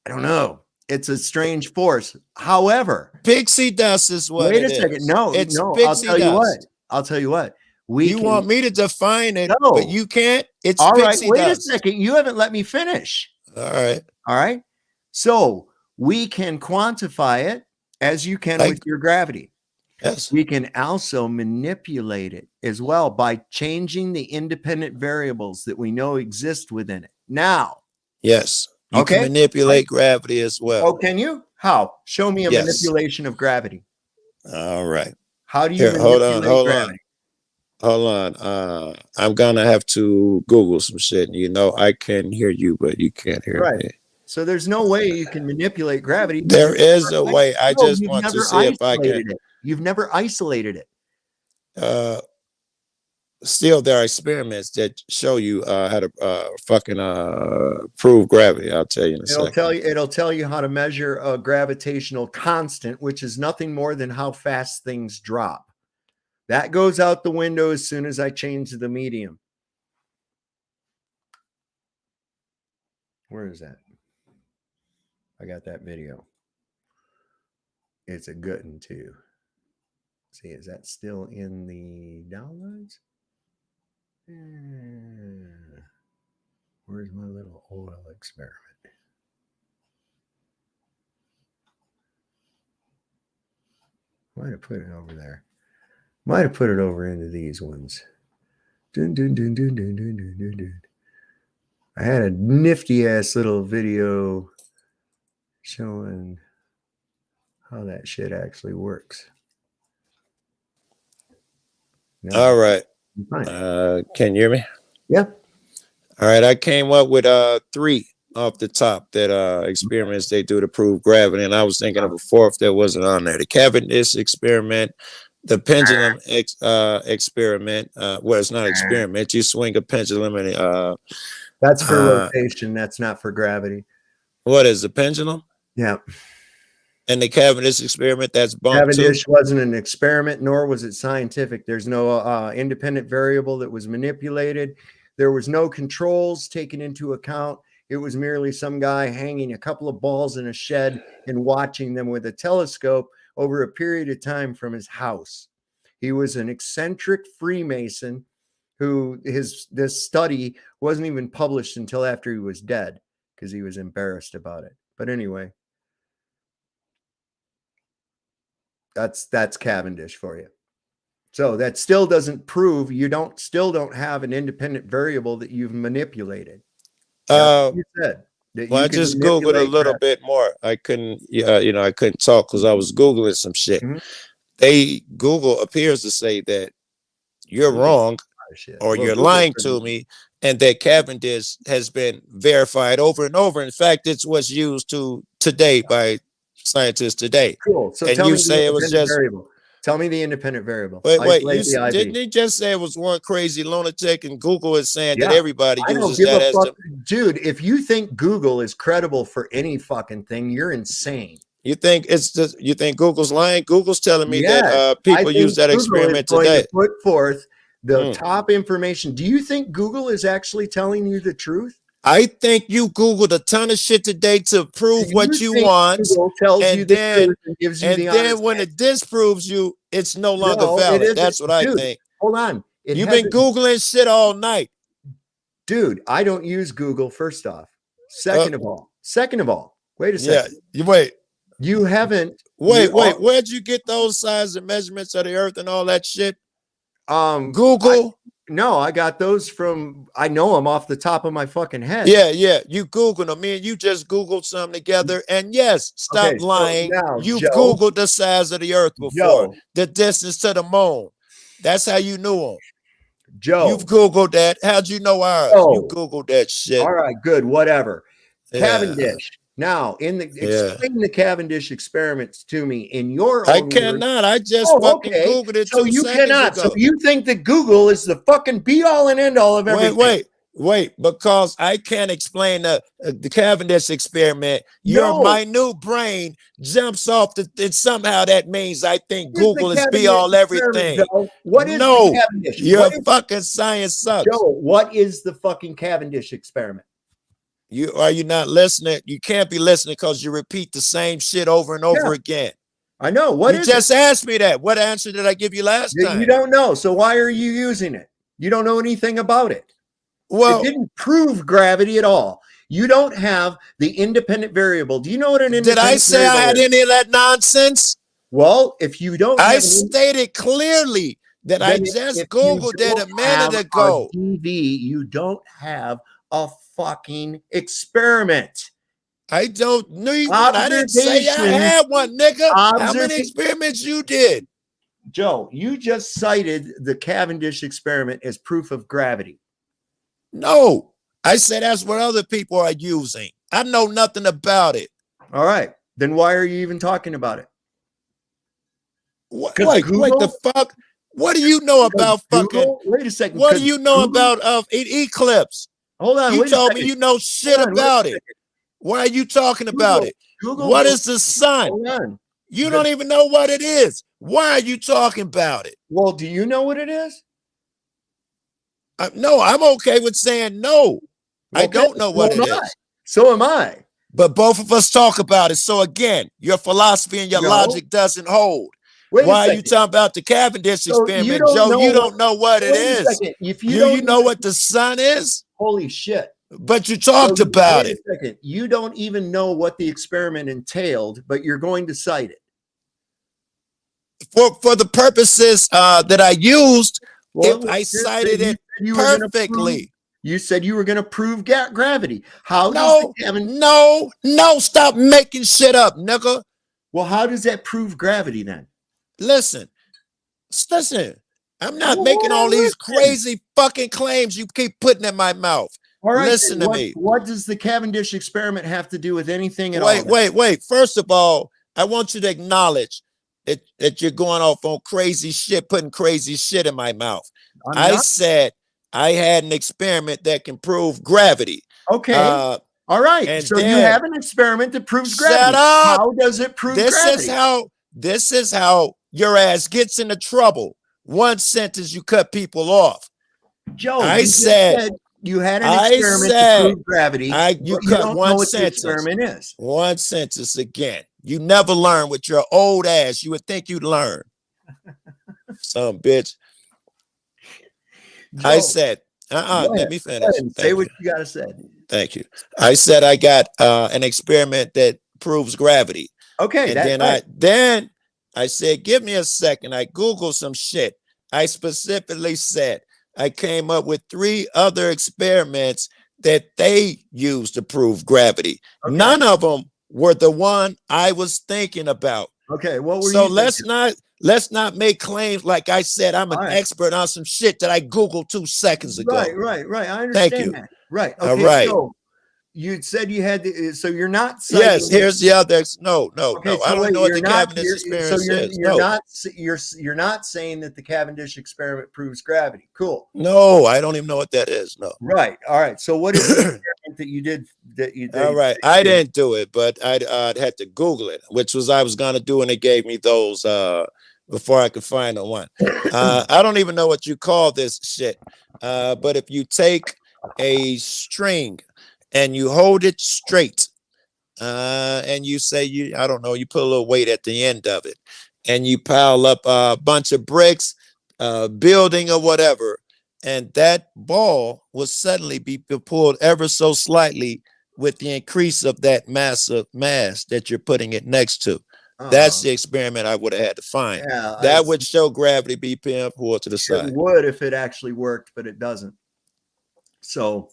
don't know. It's a strange force. However, pixie dust is what wait it a second. is. No, It's no, pixie dust. I'll tell you what. You want me to define it, No. but you can't. It's all right. pixie Wait dust. a second. You haven't let me finish. All right. All right. So we can quantify it as you can with your gravity. Yes. We can also manipulate it as well by changing the independent variables that we know exist within it. Now, yes, you can manipulate gravity as well. Oh, can you? How? Show me a Yes. manipulation of gravity. All right. How do you Hold manipulate gravity? on. I'm gonna have to Google some shit. You know, I can hear you, but you can't hear me. So there's no way you can manipulate gravity. There is a way. I just you've want to never see if I can. isolated it. You've never isolated it. Still, there are experiments that show you how to fucking prove gravity. I'll tell you in a second. It'll tell you how to measure a gravitational constant, which is nothing more than how fast things drop. That goes out the window as soon as I change the medium. Where is that? I got that video. It's a good one too. See, is that still in the downloads? Where's my little oil experiment? Might have put it over there. Might have put it over into these ones. Dun, dun, dun, dun, dun, dun, dun, dun, dun. I had a nifty ass little video showing how that shit actually works. No. All right. Can you hear me? Yeah. All right. I came up with 3 off the top that experiments they do to prove gravity, and I was thinking of a 4th that wasn't on there. The Cavendish experiment, the pendulum experiment. Well, it's not an experiment. You swing a pendulum and that's for rotation. That's not for gravity. What is the pendulum? Yeah. And the Cavendish experiment, that's bunk Cavendish too? wasn't an experiment, nor was it scientific. There's no independent variable that was manipulated. There was no controls taken into account. It was merely some guy hanging a couple of balls in a shed and watching them with a telescope over a period of time from his house. He was an eccentric Freemason who this study wasn't even published until after he was dead because he was embarrassed about it. But anyway, that's Cavendish for you. So that still doesn't prove you still don't have an independent variable that you've manipulated. You said that well, I just Googled a little bit more. I couldn't, I couldn't talk because I was Googling some shit. Google appears to say that you're wrong or you're lying to me, and that Cavendish has been verified over and over. In fact, it's what's used today by scientists today. Cool. So and tell you me say it was just variable. Tell me the independent variable. Wait, didn't he just say it was one crazy lunatic, and Google is saying that everybody uses that as dude, if you think Google is credible for any fucking thing, you're insane. You think you think Google's lying? Google's telling me that people use that experiment today. To put forth the top information. Do you think Google is actually telling you the truth? I think you Googled a ton of shit today to prove what you want, and then when it disproves you, it's no longer valid. That's what I think. Hold on. You've been Googling shit all night. Dude, I don't use Google, first off. Second of all, wait a second. Yeah, wait. You haven't. Wait. Where'd you get those size and measurements of the earth and all that shit? Google? No, I got those from, I know them off the top of my fucking head. Yeah. You Googled them. Me and you just Googled some together. And yes, stop lying. You've Googled the size of the earth before. The distance to the moon. That's how you knew them. Joe. You've Googled that. How'd you know ours? Oh. You Googled that shit. All right, good, whatever. Yeah. Cavendish. Now, explain the Cavendish experiments to me in your own I words. cannot. I just fucking Googled it so 2 you seconds cannot. ago. So you think that Google is the fucking be all and end all of everything? Wait, because I can't explain the Cavendish experiment. Your minute brain jumps off and somehow that means I think Google is be all everything. What is the Cavendish? Your fucking science sucks. Joe, what is the fucking Cavendish experiment? Are you not listening? You can't be listening because you repeat the same shit over and over again. I know. What you is just asked me that. What answer did I give you last time? You don't know. So why are you using it? You don't know anything about it. Well, it didn't prove gravity at all. You don't have the independent variable. Do you know what an independent variable is? Did I say I had any of that nonsense? Well, if you don't, I stated clearly that I just Googled it a minute ago. DV, you don't have a fucking experiment. I don't know. I didn't say I had one, nigga. How many experiments you did? Joe, you just cited the Cavendish experiment as proof of gravity. No, I said that's what other people are using. I know nothing about it. All right. Then why are you even talking about it? Wait, the fuck? What do you know about fucking? Wait a second. What do you know about eclipse? Hold on. You told me you know shit about it. Why are you talking about it? What is the sun? Hold on. You don't even know what it is. Why are you talking about it? Well, do you know what it is? No, I'm okay with saying no. Okay. I don't know what it is. So am I. But both of us talk about it. So again, your philosophy and your logic doesn't hold. Why are you talking about the Cavendish experiment, Joe? You don't know what it is. Do you know what the sun is? Holy shit. But you talked about it. Wait a second. You don't even know what the experiment entailed, but you're going to cite it. For the purposes that I used, if I cited it perfectly. You said you were going to prove gravity. How? No, stop making shit up, nigga. Well, how does that prove gravity then? Listen. I'm not making all these crazy fucking claims you keep putting in my mouth. All right, listen to me. What does the Cavendish experiment have to do with anything at all? Wait. First of all, I want you to acknowledge that you're going off on crazy shit, putting crazy shit in my mouth. I said I had an experiment that can prove gravity. Okay. All right. So you have an experiment that proves gravity. Shut up. How does it prove gravity? This is how your ass gets into trouble. One sentence, you cut people off. Joe, I said you had an experiment to prove gravity. You cut one sentence. Experiment is one sentence again. You never learn with your old ass. You would think you'd learn. Some bitch. Joe, I said, let me finish. Say what you gotta say. Thank you. I said I got an experiment that proves gravity. Okay. And then I said, give me a second. I Googled some shit. I specifically said I came up with 3 other experiments that they used to prove gravity. Okay. None of them were the one I was thinking about. Okay, what were you So let's not make claims like I said I'm an expert on some shit that I Googled 2 seconds ago. Right. I understand. Thank you. That. Right. Okay, all right. So you said you had to, so you're not citing yes, here's the other. No. Okay, so I don't know what the Cavendish experiment is. You're not saying that the Cavendish experiment proves gravity. Cool. No, I don't even know what that is. No. Right. All right. So what is the experiment that you did all right. I didn't do it, but I'd had to Google it, which was I was gonna do, and they gave me those before I could find the one. I don't even know what you call this shit. But if you take a string and you hold it straight, and you say I don't know, you put a little weight at the end of it, and you pile up a bunch of bricks, building or whatever, and that ball will suddenly be pulled ever so slightly with the increase of that massive mass that you're putting it next to. That's the experiment I would have had to find. Yeah, that would show gravity BPM pull to the side. It would if it actually worked, but it doesn't. So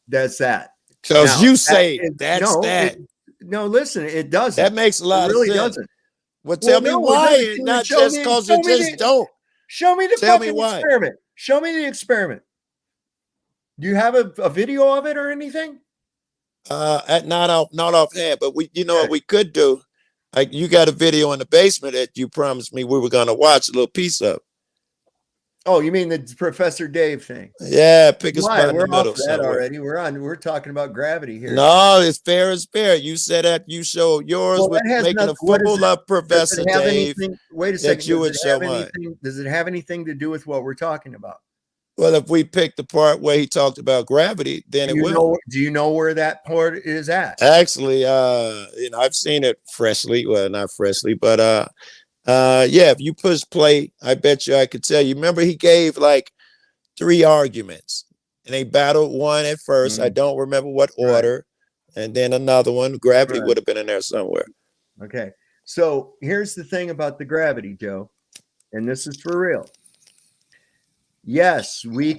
that's that. Because you say that's that. No, listen, it doesn't. That makes a lot of sense. Doesn't. Well, tell me why, not just because it just don't. Show me the fucking experiment. Show me the experiment. Do you have a video of it or anything? Not offhand, but you know what we could do? Like, you got a video in the basement that you promised me we were gonna watch a little piece of. Oh, you mean the Professor Dave thing? Yeah, pick a Why? spot in We're the middle off that somewhere. already. We're talking about gravity here. No, it's fair is fair. You said that you showed yours Well, with that has making nothing. a fool of Professor Does it have Dave. anything? Wait a that second. you would show mine. Does it have anything to do with what we're talking about? Well, if we pick the part where he talked about gravity, then it will. Do you know where that part is at? Actually, I've seen it freshly. Well, not freshly, but yeah, if you push play, I bet you I could tell you. Remember, he gave like 3 arguments, and they battled one at first. I don't remember what order, and then another one. Gravity would have been in there somewhere. Okay, so here's the thing about the gravity, Joe, and this is for real. Yes, we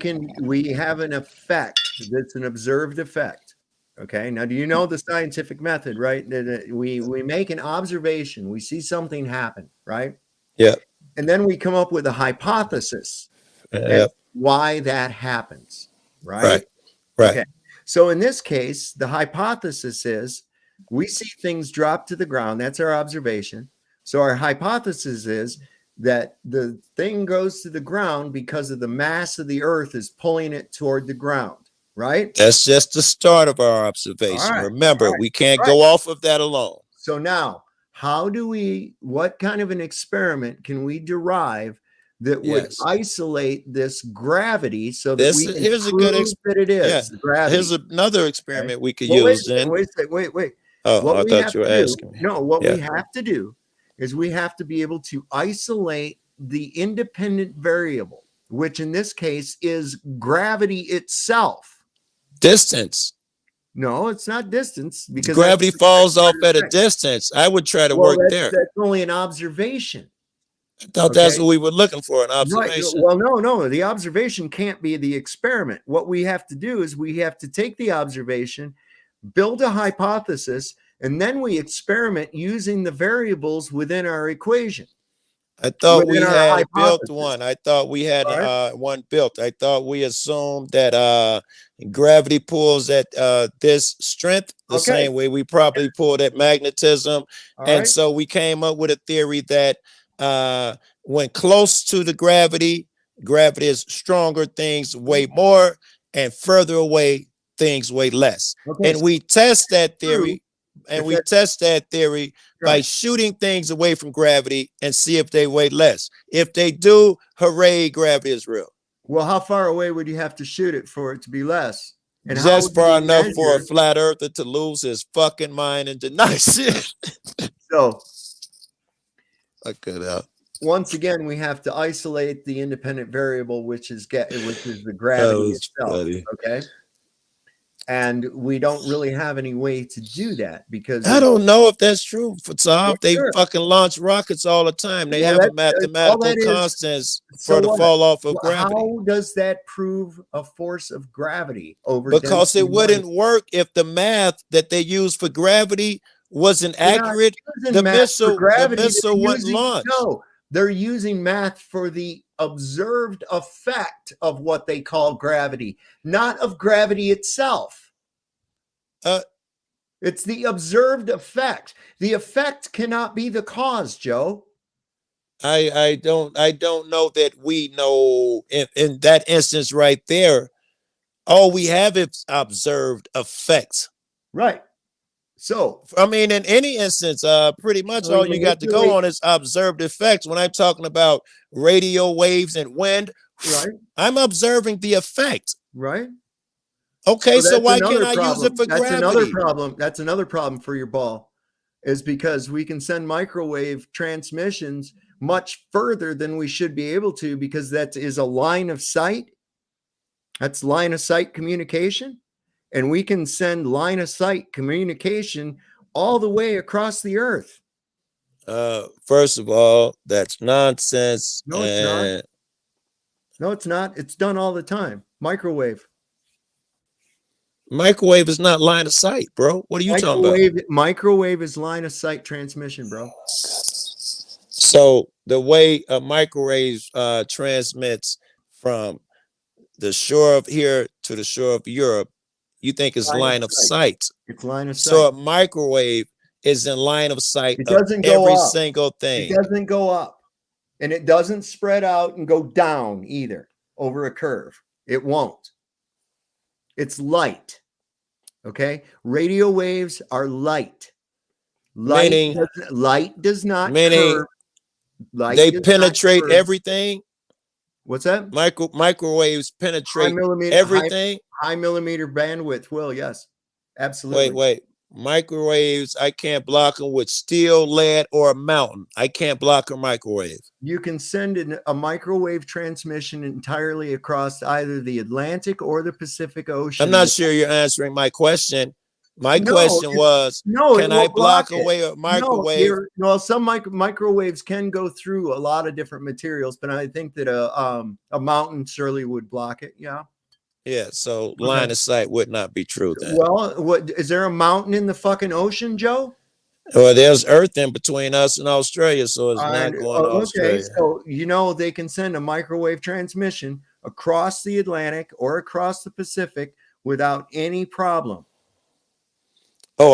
have an effect that's an observed effect. Okay, now do you know the scientific method, right? That we make an observation, we see something happen, right? Yeah. And then we come up with a hypothesis as why that happens, right? Right. Okay. So in this case, the hypothesis is we see things drop to the ground. That's our observation. So our hypothesis is that the thing goes to the ground because of the mass of the earth is pulling it toward the ground, right? That's just the start of our observation. Remember, we can't go off of that alone. So now, what kind of an experiment can we derive that would isolate this gravity so that we can prove that it is gravity? Here's another experiment we could use. Wait. Oh, I thought you were asking me. No, what we have to do is we have to be able to isolate the independent variable, which in this case is gravity itself. Distance. No, it's not distance, because gravity falls off at a distance. I would try to work there. That's only an observation. I thought that's what we were looking for, an observation. Well, no, the observation can't be the experiment. What we have to do is we have to take the observation, build a hypothesis, and then we experiment using the variables within our equation. I thought we had built one. I thought we had one built. I thought we assumed that gravity pulls at this strength the same way we probably pulled at magnetism. And so we came up with a theory that when close to the gravity is stronger, things weigh more, and further away, things weigh less. And we test that theory. And we test that theory by shooting things away from gravity and see if they weigh less. If they do, hooray, gravity is real. Well, how far away would you have to shoot it for it to be less? And just far enough for a flat earther to lose his fucking mind and deny shit. So, once again, we have to isolate the independent variable, which is the gravity itself. Okay. And we don't really have any way to do that because I don't know if that's true. For some, they fucking launch rockets all the time. They have a mathematical constants for the fall off of gravity. How does that prove a force of gravity over? Because it wouldn't work if the math that they use for gravity wasn't accurate. The missile wouldn't launch. No, they're using math for the observed effect of what they call gravity, not of gravity itself. It's the observed effect. The effect cannot be the cause, Joe. I don't know that we know in that instance right there. All we have is observed effects. Right. So, I mean, in any instance, pretty much all you got to go on is observed effects. When I'm talking about radio waves and wind, I'm observing the effect. Right. Okay, so why can't I use it for gravity? That's another problem for your ball, is because we can send microwave transmissions much further than we should be able to, because that is a line of sight. That's line of sight communication. And we can send line of sight communication all the way across the earth. First of all, that's nonsense. No, it's not. No, it's not. It's done all the time. Microwave is not line of sight, bro. What are you talking about? Microwave is line of sight transmission, bro. So the way a microwave transmits from the shore of here to the shore of Europe, you think is line of sight. It's line of sight. So a microwave is in line of sight It of doesn't go every up. single thing. It doesn't go up. And it doesn't spread out and go down either over a curve. It won't. It's light. Okay? Radio waves are light. Light does not curve. Light they does penetrate not curve. Everything. What's that? Microwaves penetrate everything. High millimeter bandwidth will, yes. Absolutely. Wait. Microwaves, I can't block them with steel, lead, or a mountain. I can't block a microwave. You can send a microwave transmission entirely across either the Atlantic or the Pacific Ocean. I'm not sure you're answering my question. My question was, can I block away a microwave? Some microwaves can go through a lot of different materials, but I think that a mountain surely would block it. Yeah. Yeah. So line of sight would not be true then. Well, what is there a mountain in the fucking ocean, Joe? Well, there's Earth in between us and Australia, so it's not going to Australia. So they can send a microwave transmission across the Atlantic or across the Pacific without any problem. Oh,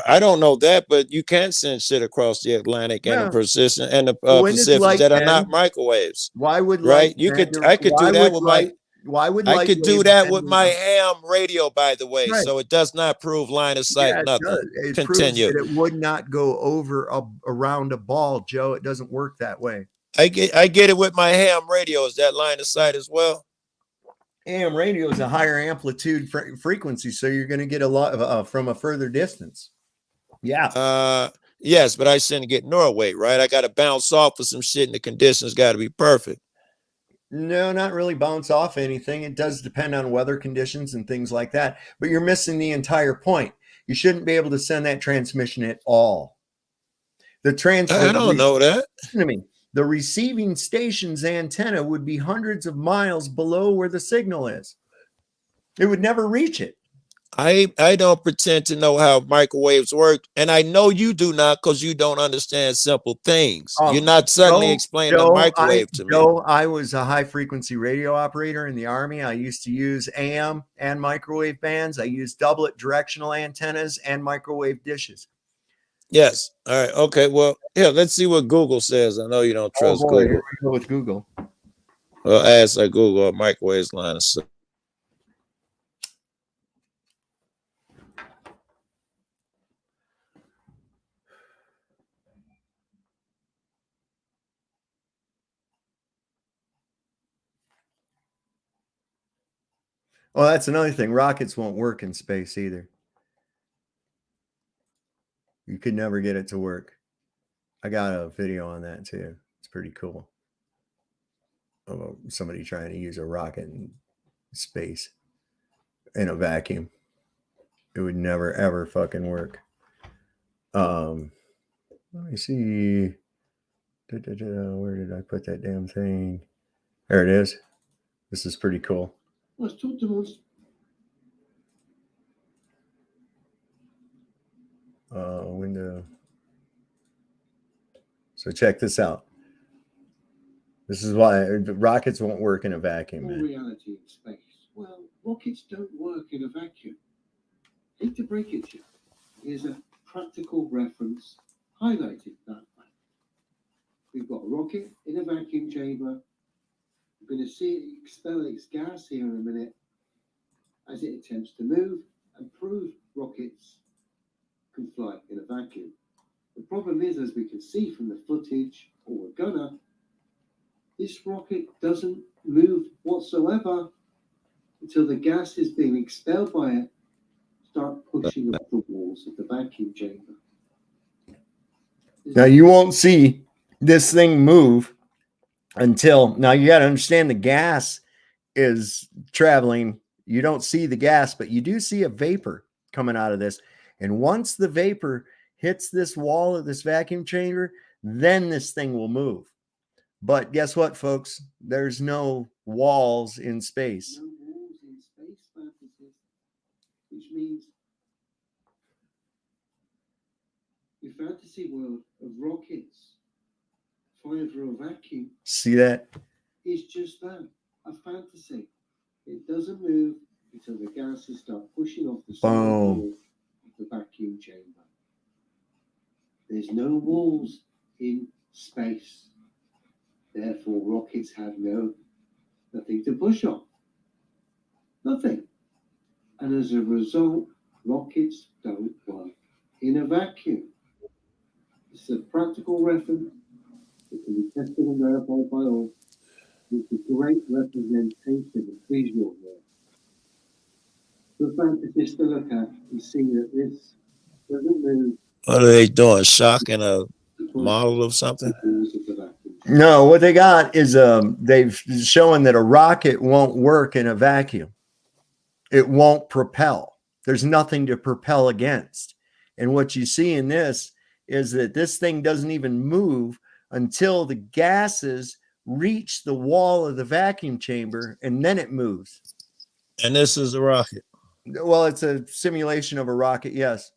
I don't know that, but you can send shit across the Atlantic and the Pacific and the Pacific that are not microwaves. Why would I could do that with my I could do that with my ham radio, by the way. Right. So it does not prove line of sight. Nothing. It Continue. proves that it would not go over around a ball, Joe. It doesn't work that way. I get it with my ham radio. Is that line of sight as well? AM radio is a higher amplitude frequency, so you're going to get a lot from a further distance. Yeah. Yes, but I shouldn't get Norway, right? I got to bounce off of some shit, and the conditions got to be perfect. No, not really bounce off anything. It does depend on weather conditions and things like that. But you're missing the entire point. You shouldn't be able to send that transmission at all. I don't know that. Listen to me. The receiving station's antenna would be hundreds of miles below where the signal is. It would never reach it. I don't pretend to know how microwaves work, and I know you do not, because you don't understand simple things. You're not suddenly explaining a microwave to me. I was a high frequency radio operator in the Army. I used to use AM and microwave bands. I used doublet directional antennas and microwave dishes. Yes. All right. Okay. Well, let's see what Google says. I know you don't trust Google. Here we go with Google. Well, as I Google a microwave line of sight. Well, that's another thing. Rockets won't work in space either. You could never get it to work. I got a video on that too. It's pretty cool. Of somebody trying to use a rocket in space in a vacuum. It would never ever fucking work. Let me see. Where did I put that damn thing? There it is. This is pretty cool. Let's talk to Window. So check this out. This is why rockets won't work in a vacuum. More reality in space. Well, rockets don't work in a vacuum. Hate to break it to you. Here's a practical reference highlighting that fact. We've got a rocket in a vacuum chamber. We're going to see it expel its gas here in a minute as it attempts to move and prove rockets can fly in a vacuum. The problem is, as we can see from the footage or a gunner, this rocket doesn't move whatsoever until the gas is being expelled by it start pushing up the walls of the vacuum chamber. Now you won't see this thing move until, now you got to understand the gas is traveling. You don't see the gas, but you do see a vapor coming out of this. And once the vapor hits this wall of this vacuum chamber, then this thing will move. But guess what, folks? There's no walls in space. No walls in space, physicists, which means your fantasy world of rockets flying through a vacuum. See that? Is just that, a fantasy. It doesn't move until the gases start pushing off the Boom. solid wall of the vacuum chamber. There's no walls in space. Therefore, rockets have nothing to push on. Nothing. And as a result, rockets don't work in a vacuum. This is a practical reference that can be tested and verified by all. It's a great representation of visual here. For fantasists to look at and see that this doesn't move. What are they doing? Shocking a model of something? No, what they got is they've shown that a rocket won't work in a vacuum. It won't propel. There's nothing to propel against. And what you see in this is that this thing doesn't even move until the gases reach the wall of the vacuum chamber, and then it moves. And this is a rocket. Well, it's a simulation of a rocket, yes,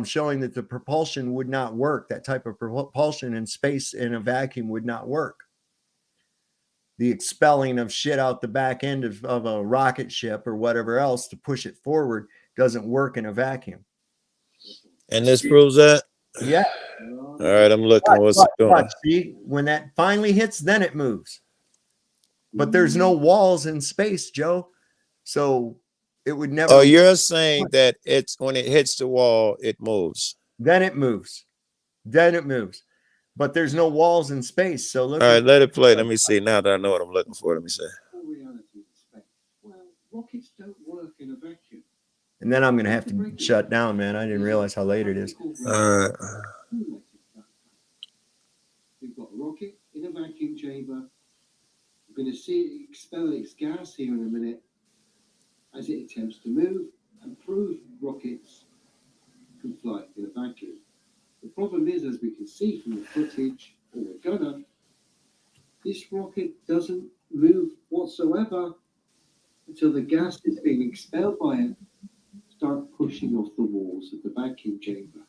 showing that the propulsion would not work. That type of propulsion in space in a vacuum would not work. The expelling of shit out the back end of a rocket ship or whatever else to push it forward doesn't work in a vacuum. And this proves that? Yeah. All right, I'm looking. What's it doing? See, when that finally hits, then it moves. But there's no walls in space, Joe. So it would never. Oh, you're saying that it's when it hits the wall, it moves. Then it moves. Then it moves. But there's no walls in space. So look. All right, let it play. Let me see. Now that I know what I'm looking for, let me see. Well, rockets don't work in a vacuum. And then I'm going to have to shut down, man. I didn't realize how late it is. All right. We've got a rocket in a vacuum chamber. We're going to see it expel its gas here in a minute as it attempts to move and prove rockets can fly in a vacuum. The problem is, as we can see from the footage or the gunner, this rocket doesn't move whatsoever until the gas is being expelled by it start pushing off the walls of the vacuum chamber.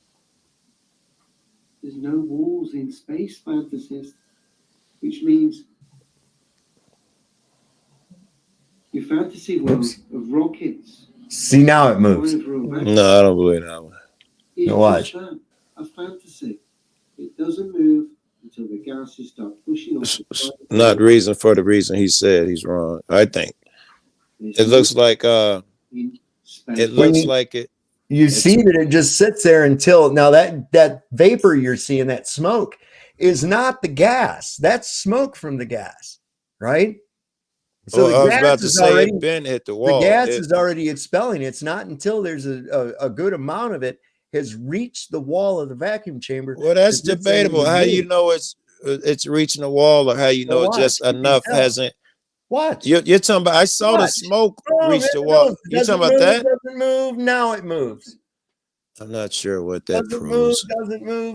There's no walls in space, fantasists, which means your fantasy world of rockets. See, now it moves. No, I don't believe that one. No, watch. A fantasy. It doesn't move until the gases start pushing off. Not reason for the reason he said he's wrong. I think it looks like it looks like it. You see that it just sits there until now that vapor you're seeing, that smoke, is not the gas. That's smoke from the gas, right? So well, I was about to say it been hit the wall. The gas is already expelling. It's not until there's a good amount of it has reached the wall of the vacuum chamber. Well, that's debatable. How you know it's reaching the wall, or how you know just enough hasn't. What? You're talking about? I saw the smoke reach the wall. You talking about that? Doesn't move. Now it moves. I'm not sure what that proves.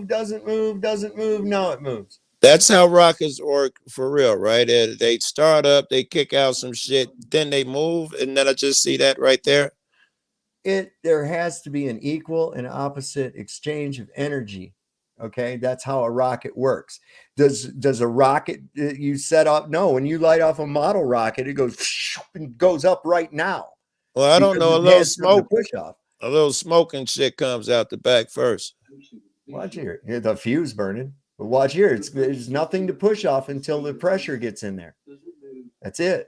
Doesn't move. Now it moves. That's how rockets work for real, right? They start up, they kick out some shit, then they move, and then I just see that right there. There has to be an equal and opposite exchange of energy. Okay, that's how a rocket works. Does a rocket you set up? No, when you light off a model rocket, it goes up right now. Well, I don't know. A little smoke, push off. A little smoke and shit comes out the back first. Watch here, the fuse burning. But watch here, there's nothing to push off until the pressure gets in there. That's it.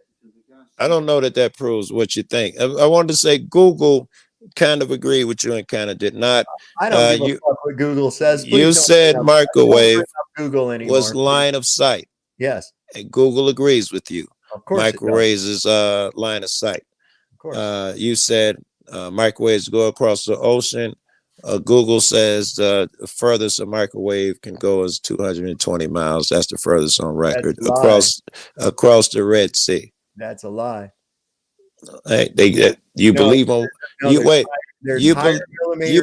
I don't know that proves what you think. I wanted to say Google kind of agreed with you and kind of did not. I don't give a fuck what Google says. You said microwave Google anymore. Was line of sight. Yes. And Google agrees with you. Of course. Microwaves is line of sight. Of course. You said microwaves go across the ocean. Google says the furthest a microwave can go is 220 miles. That's the furthest on record across the Red Sea. That's a lie. Hey, you believe them? You wait. You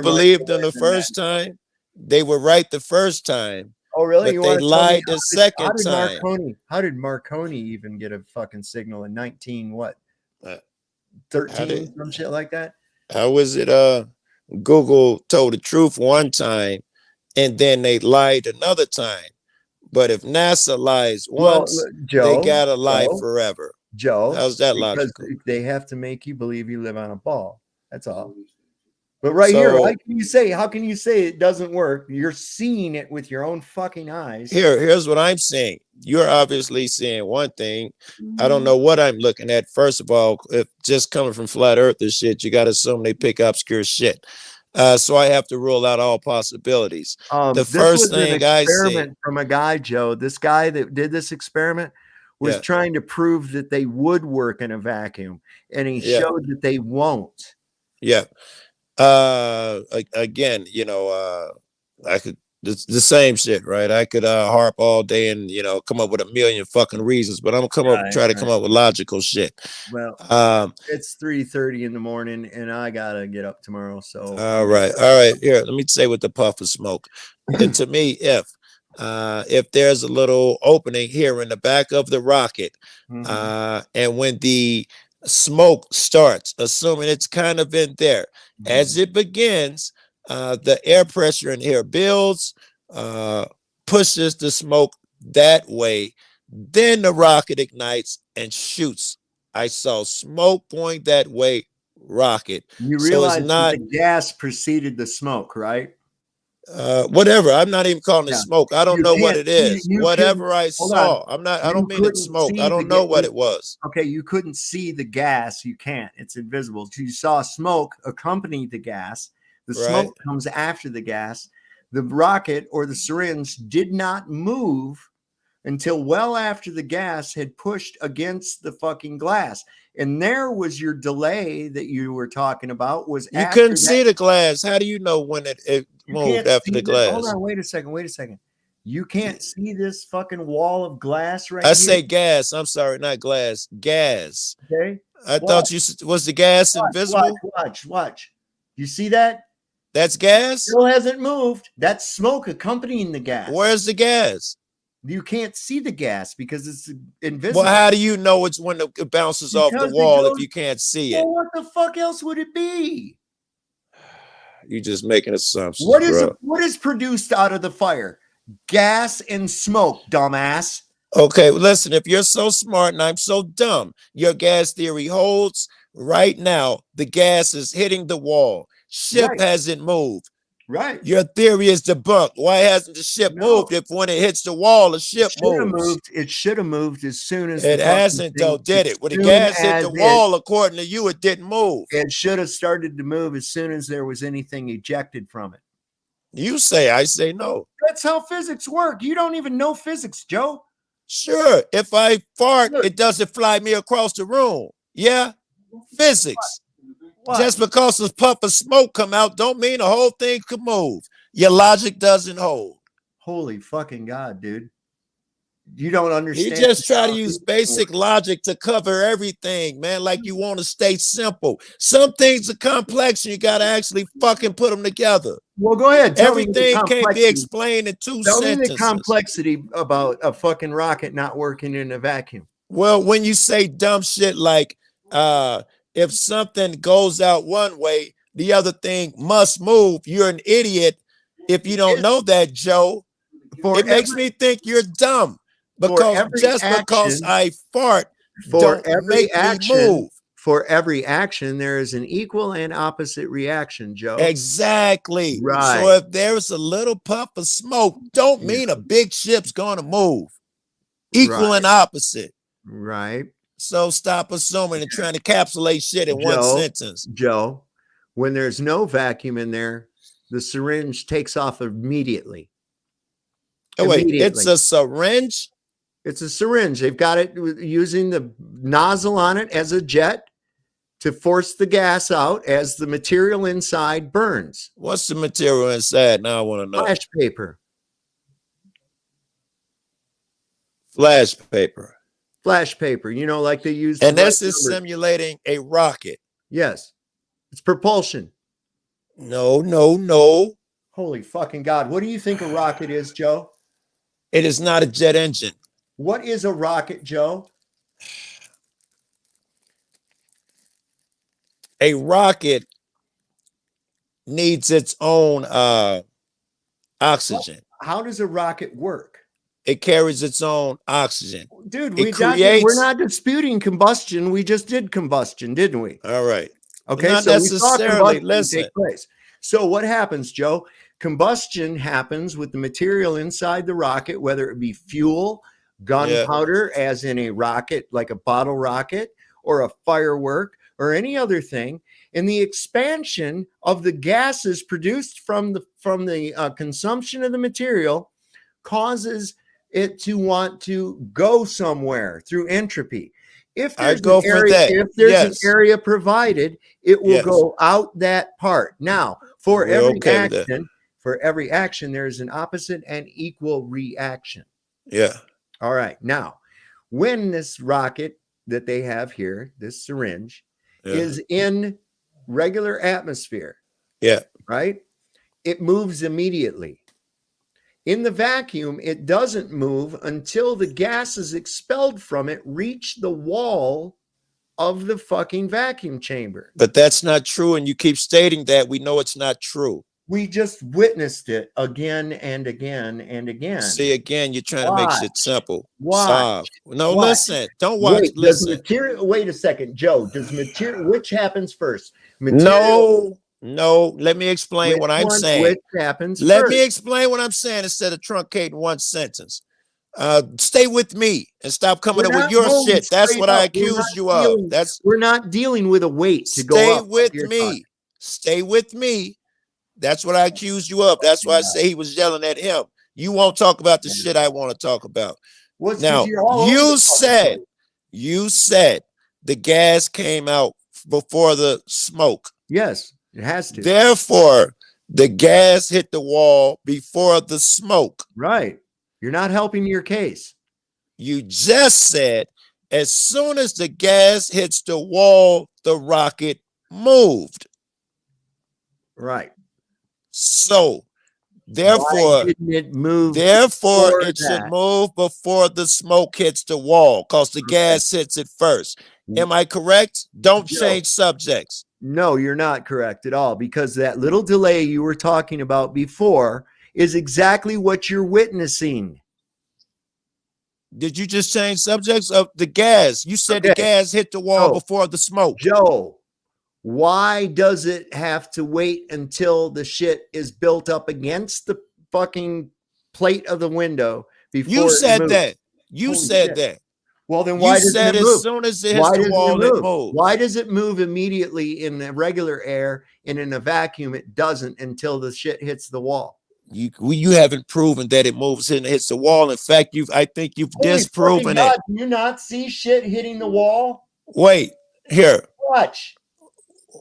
believed them the first time. They were right the first time. Oh, really? But they lied the second time. How did Marconi even get a fucking signal in 13, some shit like that? How was it? Google told the truth one time, and then they lied another time. But if NASA lies once, they gotta lie forever. Joe. How's that Because logical? they have to make you believe you live on a ball. That's all. But right here, So how can you say it doesn't work? You're seeing it with your own fucking eyes. here's what I'm saying. You're obviously seeing one thing. I don't know what I'm looking at. First of all, if just coming from flat earthers shit, you got to assume they pick obscure shit. So I have to rule out all possibilities. The This first was an thing I see, experiment from a guy, Joe. This guy that did this experiment was Yeah. trying to prove that they would work in a vacuum, and he Yeah. showed that they won't. yeah. Again, I could the same shit, right? I could harp all day and come up with a million fucking reasons, but I'm gonna try to come up with logical shit. Well, it's 3:30 in the morning, and I gotta get up tomorrow. So all right. Here, let me say with the puff of smoke. And to me, if there's a little opening here in the back of the rocket, and when the smoke starts, assuming it's kind of in there, as it begins, the air pressure in here builds, pushes the smoke that way. Then the rocket ignites and shoots. I saw smoke going that way, rocket. You So realize it's not that the gas preceded the smoke, right? whatever. I'm not even calling it smoke. I don't You know what can't it see- is. you Whatever couldn't- I hold saw. on. I don't You mean it's couldn't smoke. I see don't the know ga- what it was. Okay, you couldn't see the gas. You can't. It's invisible. You saw smoke accompany the gas. The Right. smoke comes after the gas. The rocket or the syringe did not move until well after the gas had pushed against the fucking glass. And there was your delay that you were talking about. Was You after couldn't that. see the glass. How do you know when it You moved can't after see the this. Hold glass? on, wait a second. You can't see this fucking wall of glass right I here. say gas. I'm sorry, not glass. Gas. Okay. I thought was the gas invisible? Watch. You see that? That's gas? Still hasn't moved. That's smoke accompanying the gas. Where's the gas? You can't see the gas because it's invisible. Well, how do you know it's when it bounces off the Because it wall if goes- you can't see it? Well, what the fuck else would it be? You're just making assumptions, What is bro. what is produced out of the fire? Gas and smoke, dumbass. Okay, listen, if you're so smart and I'm so dumb, your gas theory holds. Right now, the gas is hitting the wall. Ship Right. hasn't moved. Right. Your theory is debunked. Why hasn't the ship moved if when it hits the wall, the ship moves? It should have moved as soon as It the fucking hasn't, thing- though, did as it? When the soon gas hit the as wall, according to you, it didn't move. It should have started to move as soon as there was anything ejected from it. You say, I say no. That's how physics work. You don't even know physics, Joe. Sure, if I fart, it doesn't fly me across the room. Yeah, physics. What? Just because a puff of smoke come out don't mean the whole thing could move. Your logic doesn't hold. Holy fucking God, dude. You don't understand. You just try to use basic logic to cover everything, man, like you want to stay simple. Some things are complex and you got to actually fucking put them together. Well, go ahead. Tell me the Everything can't be complexity. explained in two Tell me sentences. the complexity about a fucking rocket not working in a vacuum. Well, when you say dumb shit like if something goes out one way, the other thing must move, you're an idiot if you don't know that, Joe. It makes me think you're dumb because because I fart don't make me move. For every action, there is an equal and opposite reaction, Joe. Exactly. Right. So if there's a little puff of smoke, don't mean a big ship's going to move. Equal and opposite. Right. So stop assuming and trying to encapsulate shit in one sentence. Joe, when there's no vacuum in there, the syringe takes off immediately. Oh, wait, it's a syringe? It's a syringe. They've got it using the nozzle on it as a jet to force the gas out as the material inside burns. What's the material inside? Now I want to know. Flash paper. Flash paper. Flash paper, you know, like they use. And this is simulating a rocket. Yes. It's propulsion. No. Holy fucking God. What do you think a rocket is, Joe? It is not a jet engine. What is a rocket, Joe? A rocket needs its own oxygen. How does a rocket work? It carries its own oxygen. Dude, It we're not disputing combustion. We just did combustion, didn't we? All right. Okay, Not so we saw necessarily. combustion Listen. take place. So what happens, Joe? Combustion happens with the material inside the rocket, whether it be fuel, gunpowder, as in a rocket, like a bottle rocket, or a firework, or any other thing. And the expansion of the gases produced from the consumption of the material causes it to want to go somewhere through entropy. If there's an area provided, it will go out that part. Now, for every action, there's an opposite and equal reaction. Yeah. All right. Now, when this rocket that they have here, this syringe, is in regular atmosphere, right? It moves immediately. In the vacuum, it doesn't move until the gases expelled from it reach the wall of the fucking vacuum chamber. But that's not true, and you keep stating that. We know it's not true. We just witnessed it again and again and again. See, again, you're trying to make shit simple. Watch. No, listen. Don't watch. Wait, listen. Wait a second, Joe. Does material? Which happens first? Material, No. Let me explain what I'm saying. Which happens Let first? me explain what I'm saying instead of truncating one sentence. Stay with me and stop coming up with your shit. That's what I accuse you of. We're not dealing with a weight to go Stay up. with me. Stay with me. That's what I accuse you of. That's why I say he was yelling at him. You won't talk about the shit I want to talk about. Now, you said the gas came out before the smoke. Yes, it has to. Therefore, the gas hit the wall before the smoke. Right. You're not helping your case. You just said as soon as the gas hits the wall, the rocket moved. Right. So, therefore, it should move before the smoke hits the wall because the gas hits it first. Am I correct? Don't change subjects. No, you're not correct at all, because that little delay you were talking about before is exactly what you're witnessing. Did you just change subjects of the gas? You said the gas hit the wall before the smoke. Joe, why does it have to wait until the shit is built up against the fucking plate of the window before you said moves? that? You said that. Well, then why does it move? As soon as it hits the wall, it moves. Why does it move immediately in the regular air, and in a vacuum it doesn't until the shit hits the wall? You haven't proven that it moves and hits the wall. In fact, I think you've disproven it. Do you not see shit hitting the wall? Wait, here. Watch.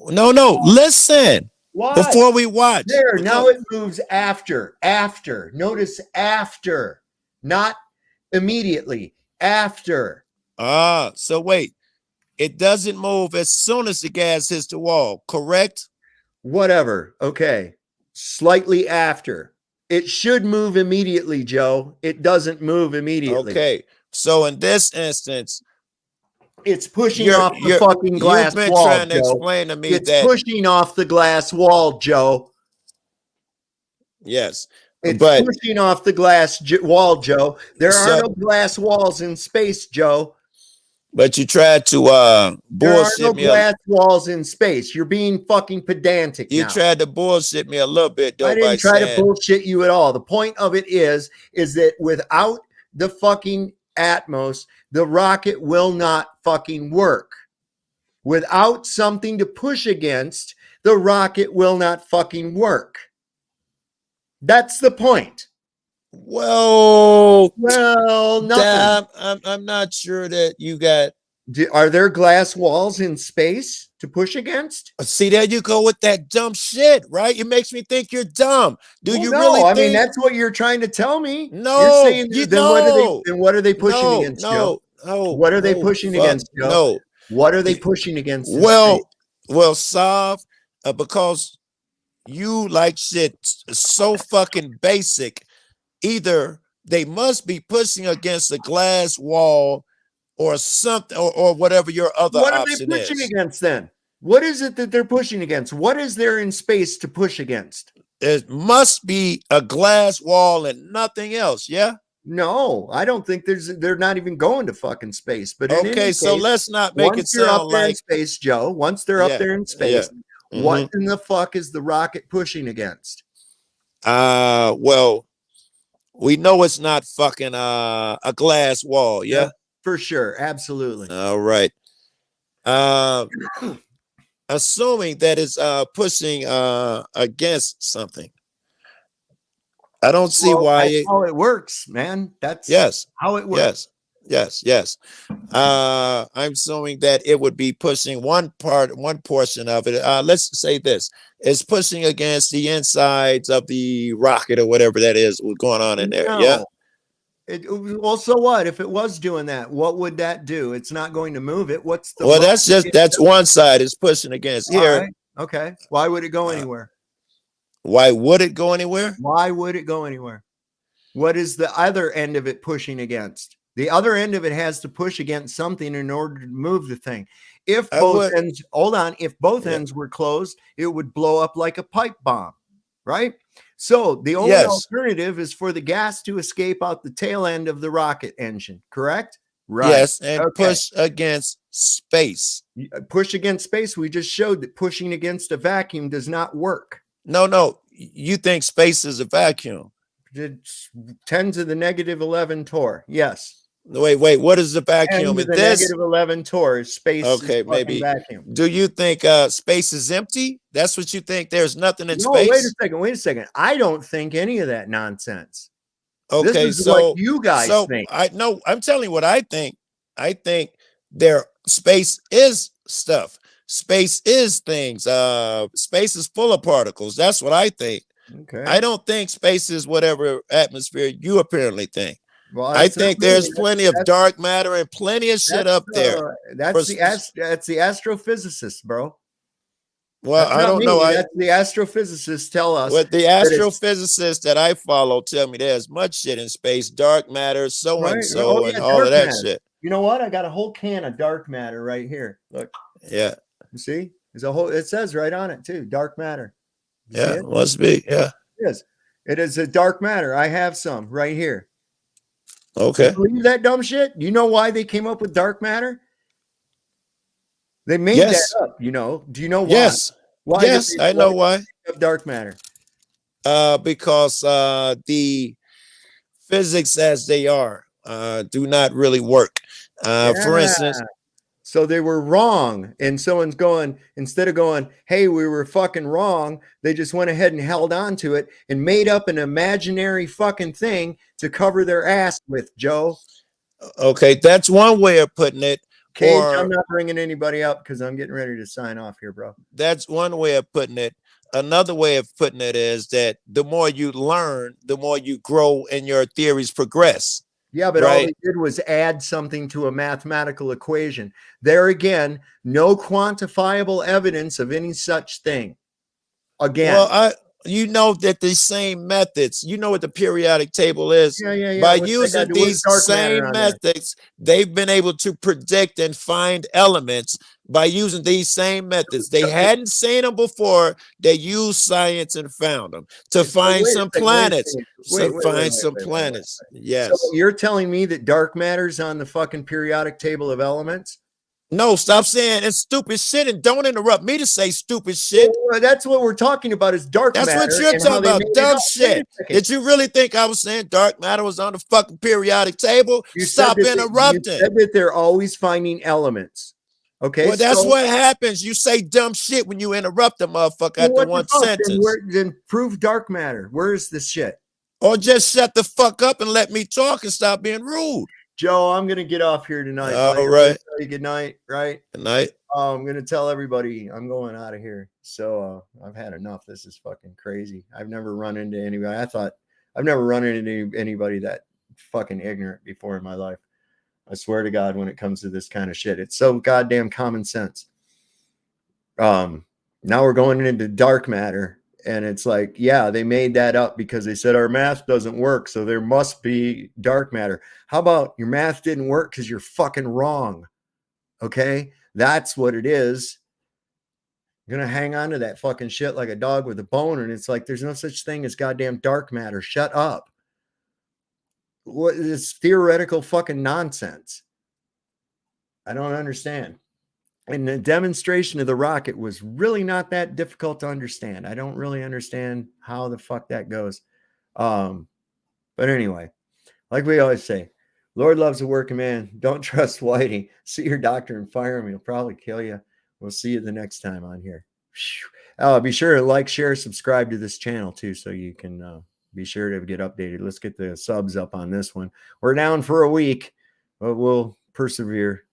No, listen. Watch. Before we watch. There, now it moves after. Notice after, not immediately. After. So wait. It doesn't move as soon as the gas hits the wall, correct? Whatever. Okay. Slightly after. It should move immediately, Joe. It doesn't move immediately. Okay. So in this instance, it's pushing off the fucking glass wall. You've been trying to explain to me it's pushing off the glass wall, Joe. Yes. It's pushing off the glass wall, Joe. There are no glass walls in space, Joe. But you tried to bullshit there are no me. Glass walls in space. You're being fucking pedantic. You tried to bullshit me a little bit, though. I didn't try to bullshit you at all. The point of it is that without the fucking Atmos, the rocket will not fucking work. Without something to push against, the rocket will not fucking work. That's the point. Well, nothing. I'm not sure that you got. Are there glass walls in space to push against? See, there you go with that dumb shit, right? It makes me think you're dumb. Really? I mean, that's what you're trying to tell me. No, you're saying what are they pushing against, Joe? What are they pushing against, Joe? No. What are they pushing against? Well, Sav, because you like shit so fucking basic. Either they must be pushing against a glass wall or something, or whatever your other option is. What are they pushing against then? What is it that they're pushing against? What is there in space to push against? It must be a glass wall and nothing else, yeah? No, I don't think they're not even going to fucking space. But in any Okay, so case, let's not make it once you're up sound there in like space, Joe, once they're up there in space, what in the fuck is the rocket pushing against? Well, we know it's not fucking a glass wall, yeah? For sure, absolutely. All right. Assuming that it's pushing against something. I don't see why that's how it works, man. That's how it works. Yes. I'm assuming that it would be pushing one portion of it. Let's say this: it's pushing against the insides of the rocket or whatever that is going on in there. Yeah. Well, so what? If it was doing that, what would that do? It's not going to move it. What's the? Well, that's one side is pushing against here. Right. Okay. Why would it go anywhere? Why would it go anywhere? Why would it go anywhere? What is the other end of it pushing against? The other end of it has to push against something in order to move the thing. If both ends, hold on, if both ends were closed, it would blow up like a pipe bomb, right? So the only alternative is for the gas to escape out the tail end of the rocket engine, correct? Right. Yes, and push against space. Push against space. We just showed that pushing against a vacuum does not work. No. You think space is a vacuum? It's 10 to the negative 11 torr. Yes. Wait. What is the vacuum? 10 to the negative 11 torr is space. Okay, maybe. Vacuum. Do you think space is empty? That's what you think? There's nothing in No, space? Wait a second. I don't think any of that nonsense. Okay, this is what you guys think. I'm telling you what I think. I think space is stuff. Space is things. Space is full of particles. That's what I think. Okay. I don't think space is whatever atmosphere you apparently think. Well, I think there's plenty of dark matter and plenty of shit up there. That's the astrophysicists, bro. Well, I don't know. That's the astrophysicists tell us. What the astrophysicists that I follow tell me there's much shit in space, dark matter, and all of that shit. You know what? I got a whole can of dark matter right here. Look. Yeah. You see? There's a whole. It says right on it too. Dark matter. Yeah, must be. Yeah. It is. It is a dark matter. I have some right here. Okay. You believe that dumb shit? You know why they came up with dark matter? They made that up, you know. Do you know why? Yes. Why? Yes, I know why. Of dark matter. Because the physics as they are do not really work. For instance. So they were wrong. And someone's going, instead of going, hey, we were fucking wrong, they just went ahead and held on to it and made up an imaginary fucking thing to cover their ass with, Joe. Okay, that's one way of putting it. Cage, I'm not bringing anybody up because I'm getting ready to sign off here, bro. That's one way of putting it. Another way of putting it is that the more you learn, the more you grow and your theories progress. Yeah, but all they did was add something to a mathematical equation. There again, no quantifiable evidence of any such thing. Again. Well, you know that the same methods, you know what the periodic table is. Yeah. By using these same methods, they've been able to predict and find elements by using these same methods. They hadn't seen them before. They used science and found them to find some planets. Some planets. Yes. So you're telling me that dark matter's on the fucking periodic table of elements? No, stop saying it's stupid shit and don't interrupt me to say stupid shit. Well, that's what we're talking about is dark matter. That's what you're talking about, dumb shit. Did you really think I was saying dark matter was on the fucking periodic table? Stop interrupting. You said that they're always finding elements. Okay. Well, that's what happens. You say dumb shit when you interrupt the motherfucker after one sentence. Then prove dark matter. Where is this shit? Or just shut the fuck up and let me talk and stop being rude. Joe, I'm going to get off here tonight. All right. Good night, right? Good night. I'm going to tell everybody I'm going out of here. So I've had enough. This is fucking crazy. I've never run into anybody. I've never run into anybody that fucking ignorant before in my life. I swear to God, when it comes to this kind of shit, it's so goddamn common sense. Now we're going into dark matter. And it's like, yeah, they made that up because they said our math doesn't work. So there must be dark matter. How about your math didn't work because you're fucking wrong? Okay. That's what it is. You're going to hang on to that fucking shit like a dog with a bone. And it's like, there's no such thing as goddamn dark matter. Shut up. what is theoretical fucking nonsense? I don't understand. And the demonstration of the rocket was really not that difficult to understand. I don't really understand how the fuck that goes. But anyway, like we always say, Lord loves a working man. Don't trust Whitey. See your doctor and fire him. He'll probably kill you. We'll see you the next time on here. Be sure to like, share, subscribe to this channel too, so you can be sure to get updated. Let's get the subs up on this one. We're down for a week, but we'll persevere.